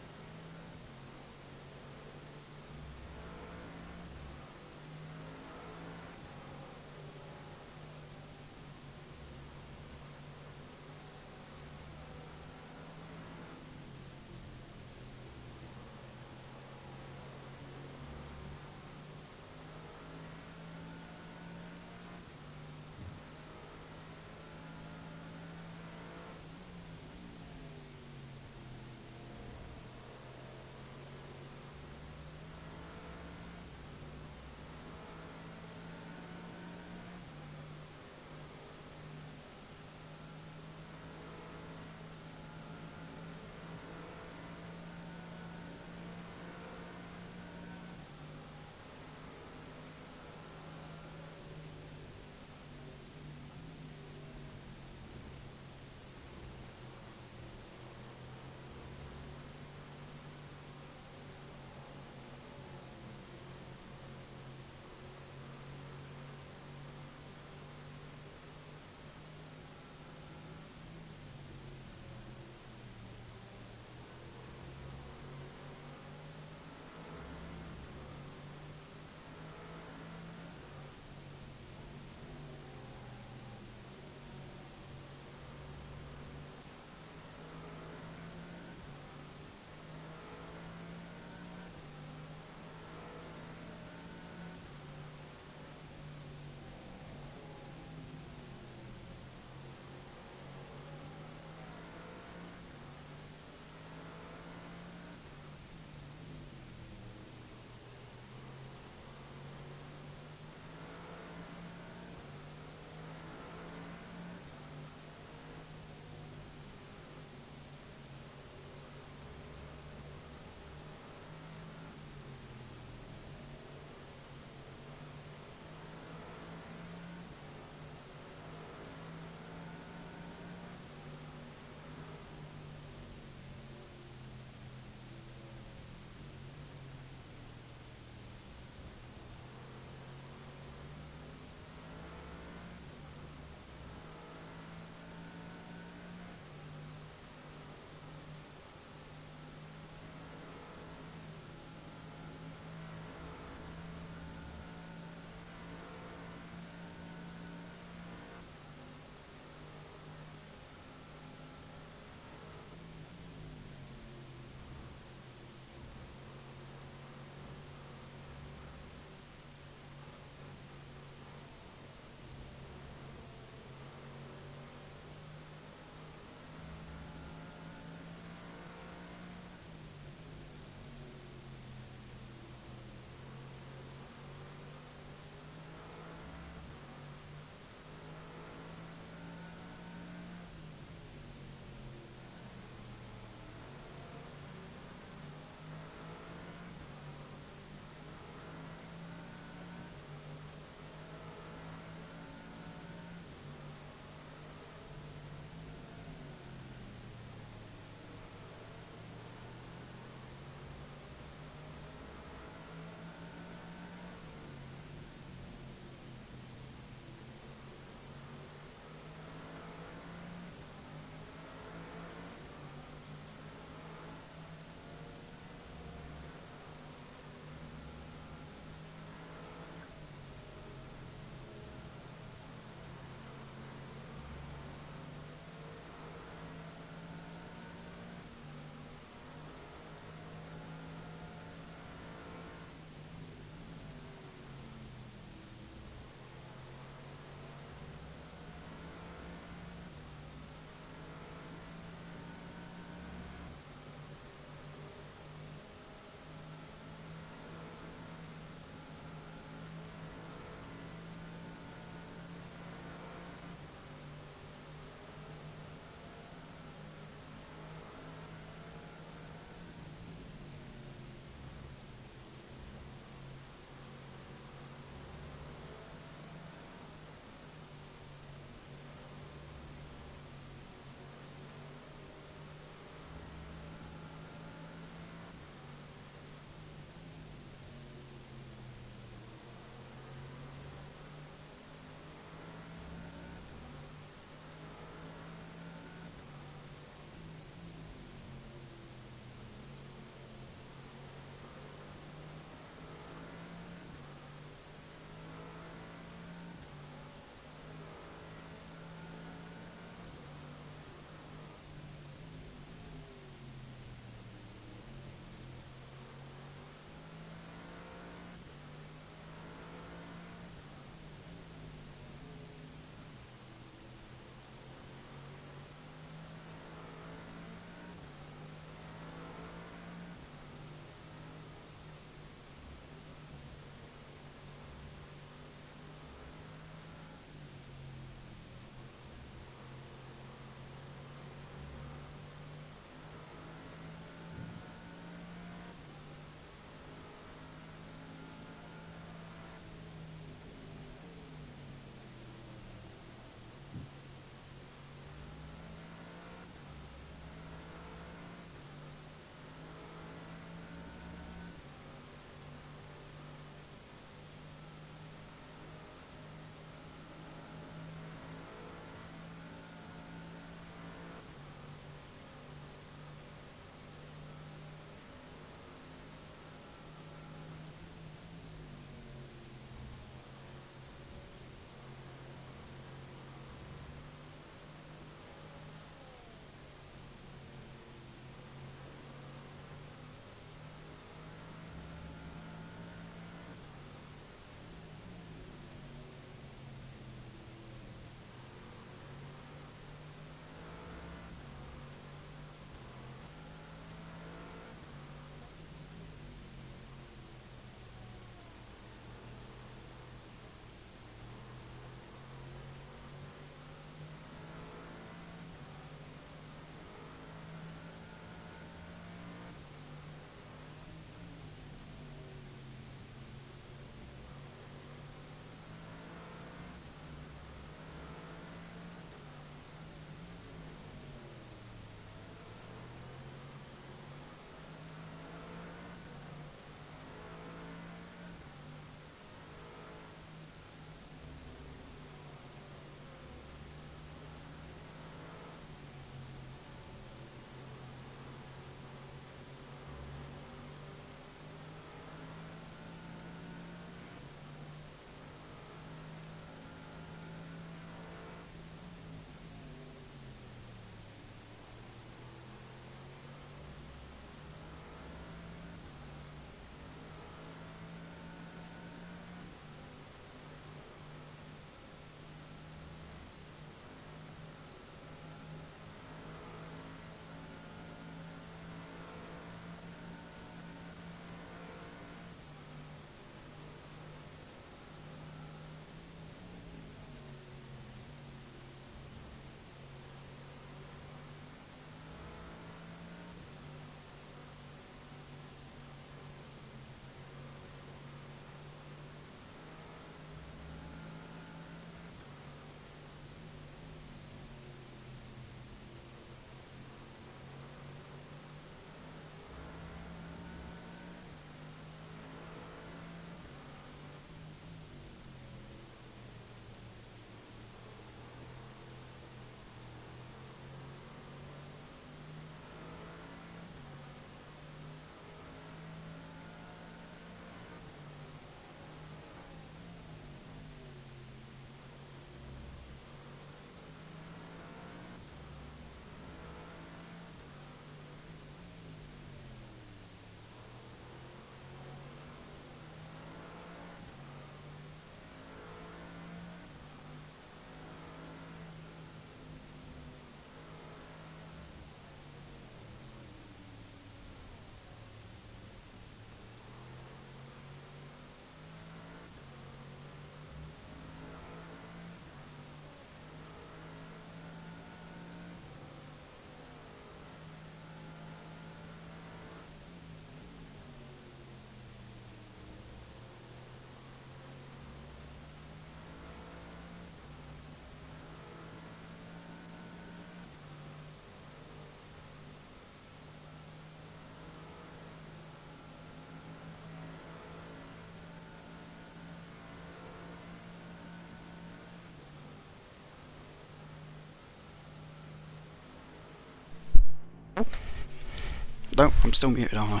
No, I'm still muted, aren't I?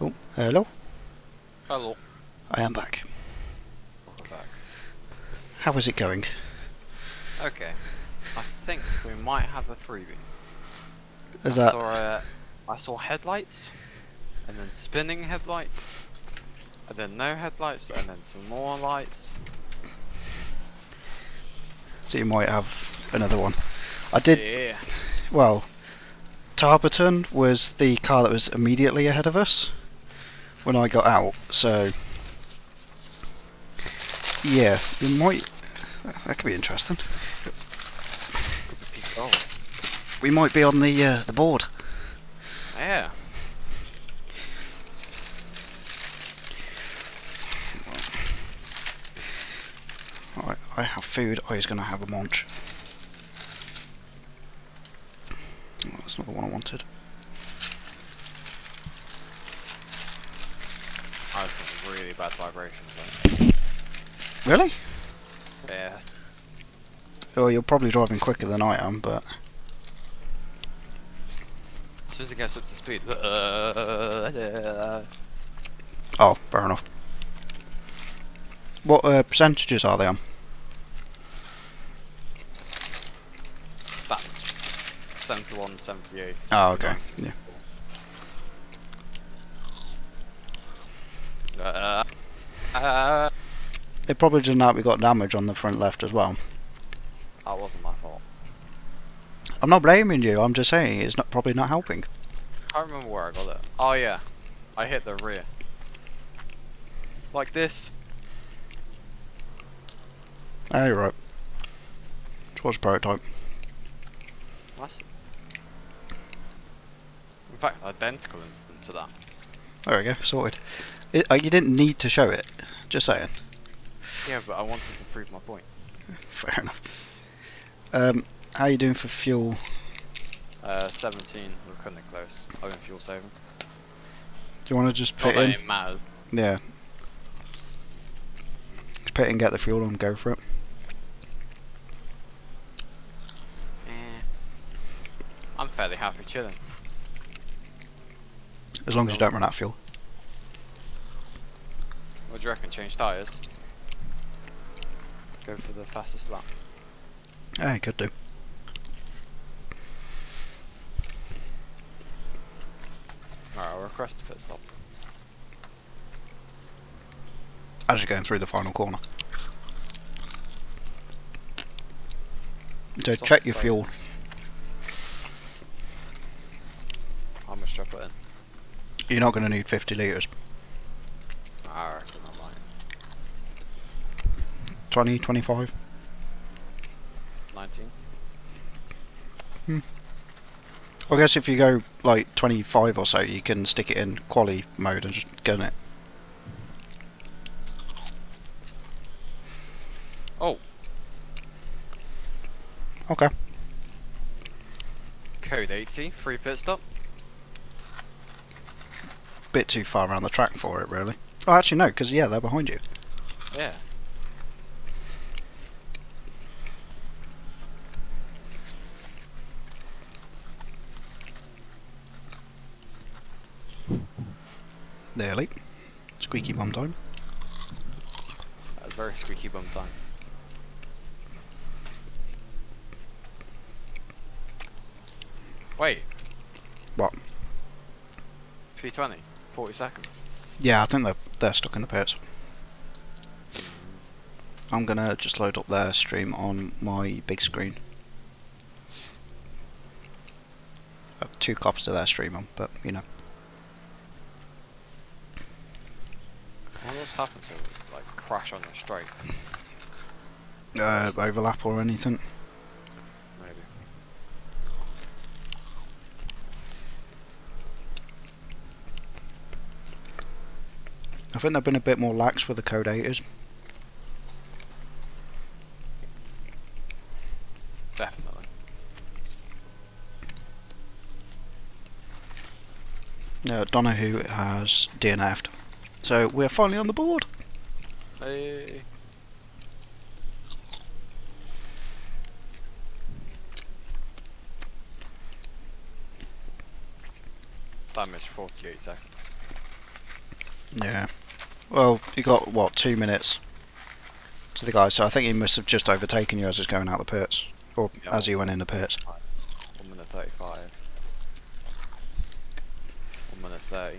Oh, hello. Hello. I am back. Welcome back. How is it going? Okay. I think we might have a freebie. Is that... I saw headlights, and then spinning headlights, and then no headlights, and then some more lights. So you might have another one. I did... Yeah. Well, Tarberton was the car that was immediately ahead of us when I got out, so... Yeah, you might... That could be interesting. Oh. We might be on the board. Yeah. Alright, I have food, I was going to have a munch. Oh, that's not the one I wanted. I had some really bad vibrations though. Really? Yeah. Oh, you're probably driving quicker than I am, but... As soon as it gets up to speed. Oh, fair enough. What percentages are they on? That's 71, 78. Oh, okay. 69, Yeah. 64. It probably doesn't help we got damage on the front left as well. That wasn't my fault. I'm not blaming you, I'm just saying it's not probably not helping. I can't remember where I got it. Oh yeah. I hit the rear. Like this. Ah, you're right. Towards prototype. That's... In fact, identical instance to that. There we go, sorted. You didn't need to show it, just saying. Yeah, but I wanted to prove my point. Fair enough. How are you doing for fuel? 17, we're cutting it close. I'm in fuel saving. Do you want to just Not put that in? it matters. Yeah. Just put in, get the fuel and go for it. I'm fairly happy chilling. As long as you don't run out of fuel. What do you reckon? Change tyres? Go for the fastest lap. Yeah, you could do. Alright, I'll request a pit stop. As you're going through the final corner. So Stop check your the fuel. focus. How much do I put in? You're not going to need 50 litres. I reckon I might. 20, 25? 19. I guess if you go like 25 or so, you can stick it in quali mode and just gun it. Oh! Okay. Code 80, free pit stop. Bit too far around the track for it, really. Oh, actually no, because yeah, they're behind you. Yeah. Nearly. Squeaky bum time. That was very squeaky bum time. Wait, What? P20, 40 seconds. Yeah, I think they're stuck in the pits. I'm gonna just load up their stream on my big screen. I have 2 copies of their stream on, but you know. What's happened to like crash on the straight? Overlap or anything. Maybe. I think they've been a bit more lax with the code 8s. Definitely. Donahue has DNF'd, So we're finally on the board. Hey. Damage 48 seconds. Yeah. Well, you got what, 2 minutes to the guy, so I think he must have just overtaken you as he's going out the pits, or Yeah, as you went in the pits. 1 minute 35. 1 minute 30.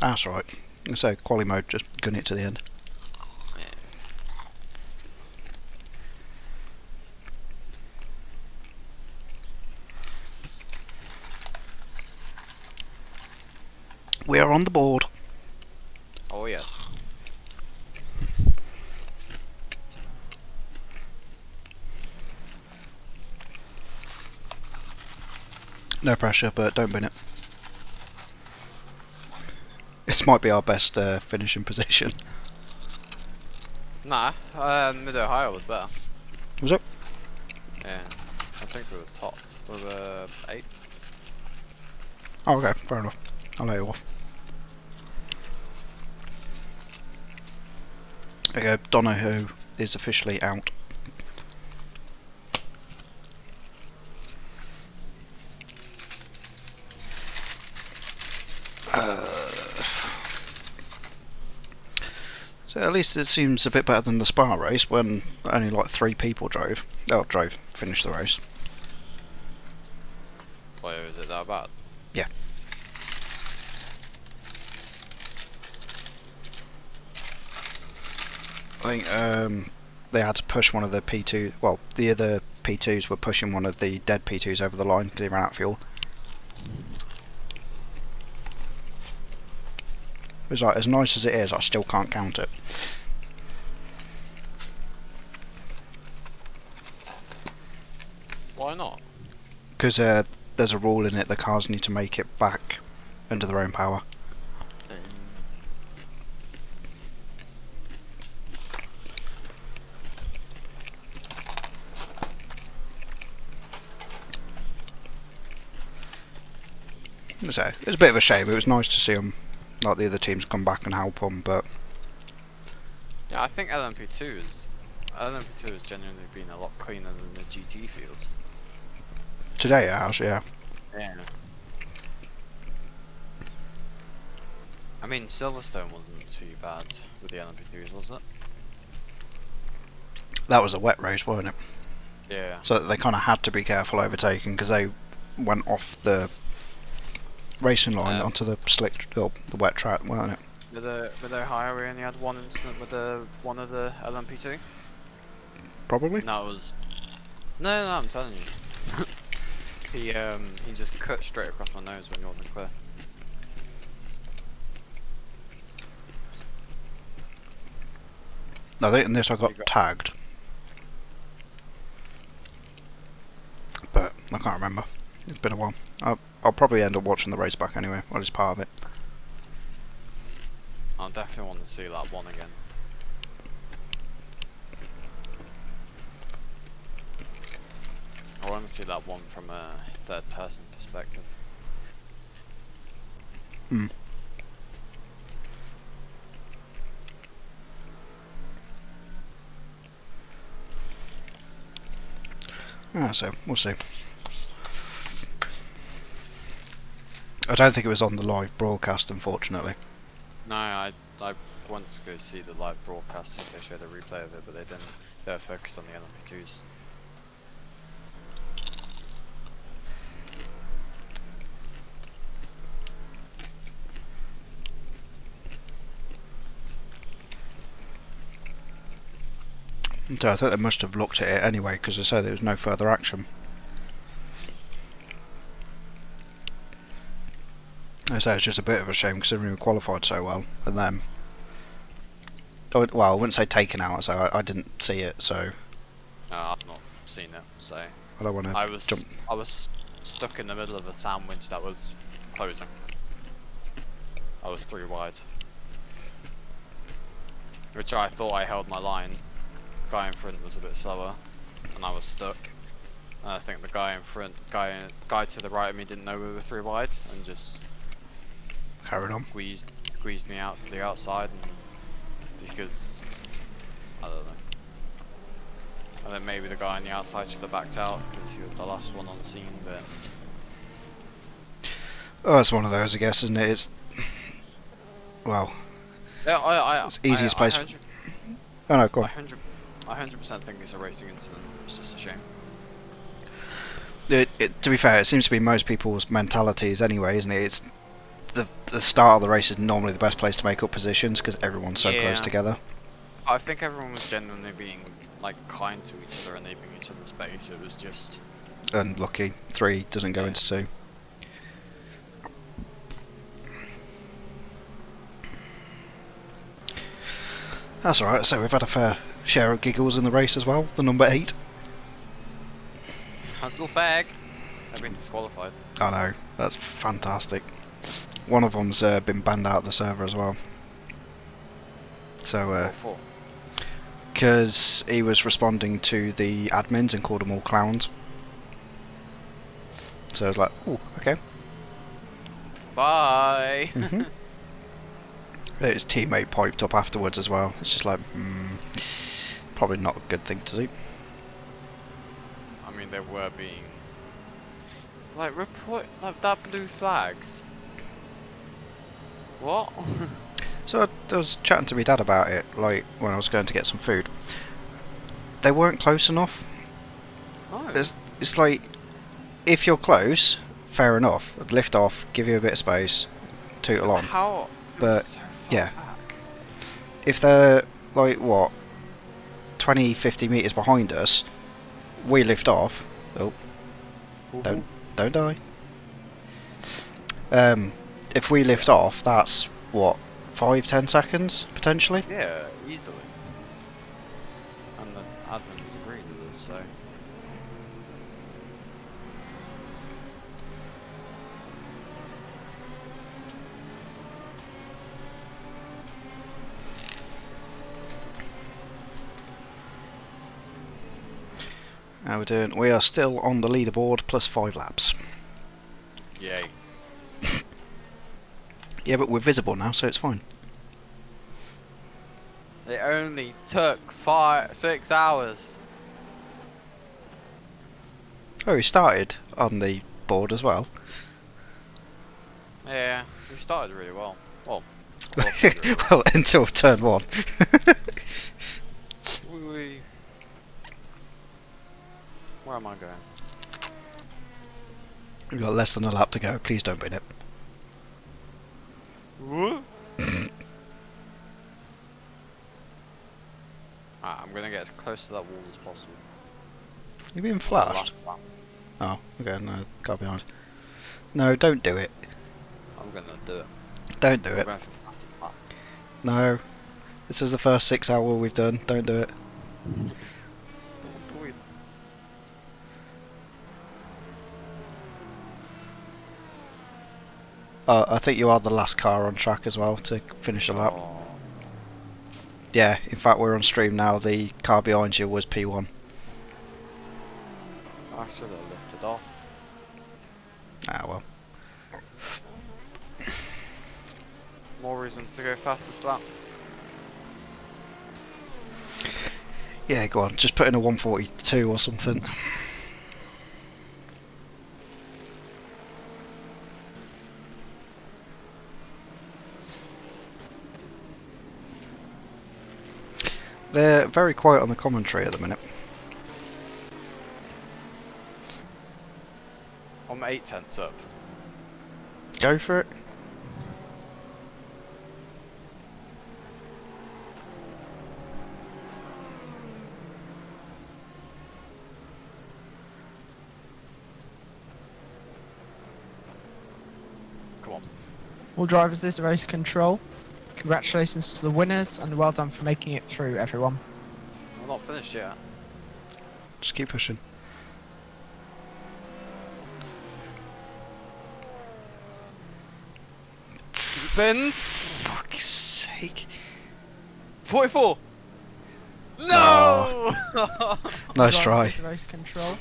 That's right. So quali mode, just gun it to the end. We are on the board. Oh yes. No pressure, but don't bin it. This might be our best finishing position. Nah, Mid Ohio was better. Was it? Yeah, I think we were top. We were 8. Oh, okay, fair enough. I'll let you off. There you go, Donohue is officially out. So at least it seems a bit better than the Spa race when only like 3 people drove. Oh, finished the race. Why is it that bad? Yeah. I think they had to push one of the P2. Well, the other P2s were pushing one of the dead P2s over the line because he ran out of fuel. It's like, as nice as it is, I still can't count it. Why not? Because there's a rule in it, the cars need to make it back under their own power. So, it's a bit of a shame. It was nice to see them, like the other teams, come back and help them, but Yeah, I think LMP2 has genuinely been a lot cleaner than the GT fields. today it has, yeah. Yeah. I mean, Silverstone wasn't too bad with the LMP2s, was it? That was a wet race, wasn't it? Yeah. So they kind of had to be careful overtaking because they went off the racing line onto the slick, the wet track, weren't it? With Ohio, we only had one incident with one of the LMP2. Probably. No, it was. No, I'm telling you. he just cut straight across my nose when he wasn't clear. I think in this I got tagged, but I can't remember. It's been a while. I'll probably end up watching the race back anyway, or it's part of it. I definitely want to see that one again. I want to see that one from a third-person perspective. Hmm. So we'll see. I don't think it was on the live broadcast, unfortunately. No, I went to go see the live broadcast if they showed a replay of it, but they didn't. They were focused on the LMP2s. So I think they must have looked at it anyway, because they said there was no further action. I say it's just a bit of a shame considering we qualified so well, and then, well, I wouldn't say taken out, so I didn't see it, so I've not seen it, so I don't want to jump. I was stuck in the middle of a sandwich that was closing. I was 3 wide, which I thought I held my line. Guy in front was a bit slower. and I was stuck. And I think the guy in front, guy to the right of me didn't know we were 3 wide, and just Carried on. squeezed me out to the outside, and because I don't know. I think maybe the guy on the outside should have backed out because he was the last one on the scene, but Oh, it's one of those, I guess, isn't it? It's well, yeah, it's easiest I place. Oh no, go on. 100% think it's a racing incident. It's just a shame. To be fair, it seems to be most people's mentalities anyway, isn't it? It's the start of the race is normally the best place to make up positions because everyone's so close Yeah. together. I think everyone was genuinely being like kind to each other and leaving each other space. It was just And lucky, 3 doesn't go into 2. That's alright, so we've had a fair share of giggles in the race as well, the number 8. Uncle Fag. I've been disqualified. I know, that's fantastic. One of them's been banned out of the server as well. So, What for? because he was responding to the admins and called them all clowns. So I was like, ooh, okay. Bye. Mhm. His teammate piped up afterwards as well. It's just like, probably not a good thing to do. I mean, they were being like report like that blue flags. What? So I was chatting to my dad about it, like when I was going to get some food. They weren't close enough. No. It's like, if you're close, fair enough. Lift off, give you a bit of space, tootle on. How? But, so far yeah. back. If they're like what, 20, 50 meters behind us, we lift off. Oh, don't die. If we lift off, that's what, 5-10 seconds potentially. Yeah, easily. And the admin has agreed with us, so. How we're doing? We are still on the leaderboard plus 5 laps. Yay. Yeah, but we're visible now, so it's fine. It only took 6 hours. Oh, we started on the board as well. Yeah, we started really well. Well, Well, until turn 1. Where am I going? We've got less than a lap to go. Please don't bin it. What? I'm gonna get as close to that wall as possible. You're being On the flashed. last lap. Oh, okay, no, can't be honest. No, don't do it. I'm gonna do it. Don't do I'm it. going for the fastest lap. No. This is the first 6 hour we've done. Don't do it. I think you are the last car on track as well to finish a lap. Oh, Yeah, in fact we're on stream now. The car behind you was P1. I should have lifted off. Ah well. More reason to go fastest lap. Yeah, go on. Just put in a 142 or something. They're very quiet on the commentary at the minute. I'm 8/10 up. Go for it. Come on. All drivers, this is race control. Congratulations to the winners and well done for making it through, everyone. I'm not finished yet. Just keep pushing. Bend. Fuck's sake. 44. No! Nice try. This is race control.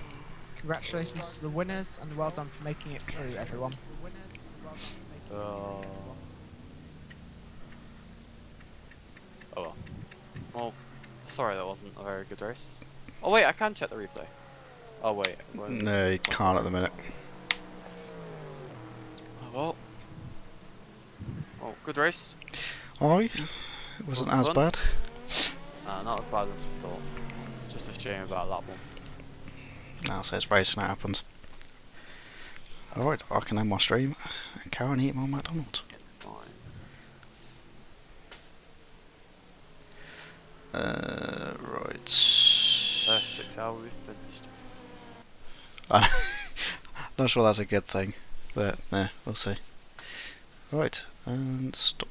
Congratulations to the winners and well done for making it through, everyone. Oh well. Well, sorry that wasn't a very good race. Oh wait, I can check the replay. Oh wait. No, you can't at the minute. Oh well. Oh, good race. Alright, it wasn't as fun. bad. Not as bad as we thought. Just a shame about that one. Now it says racing, it happens. Alright, I can end my stream. Karen, eat my McDonald's. Fine. Right. 6 hours we've finished. I'm not sure that's a good thing, but we'll see. Right, and stop.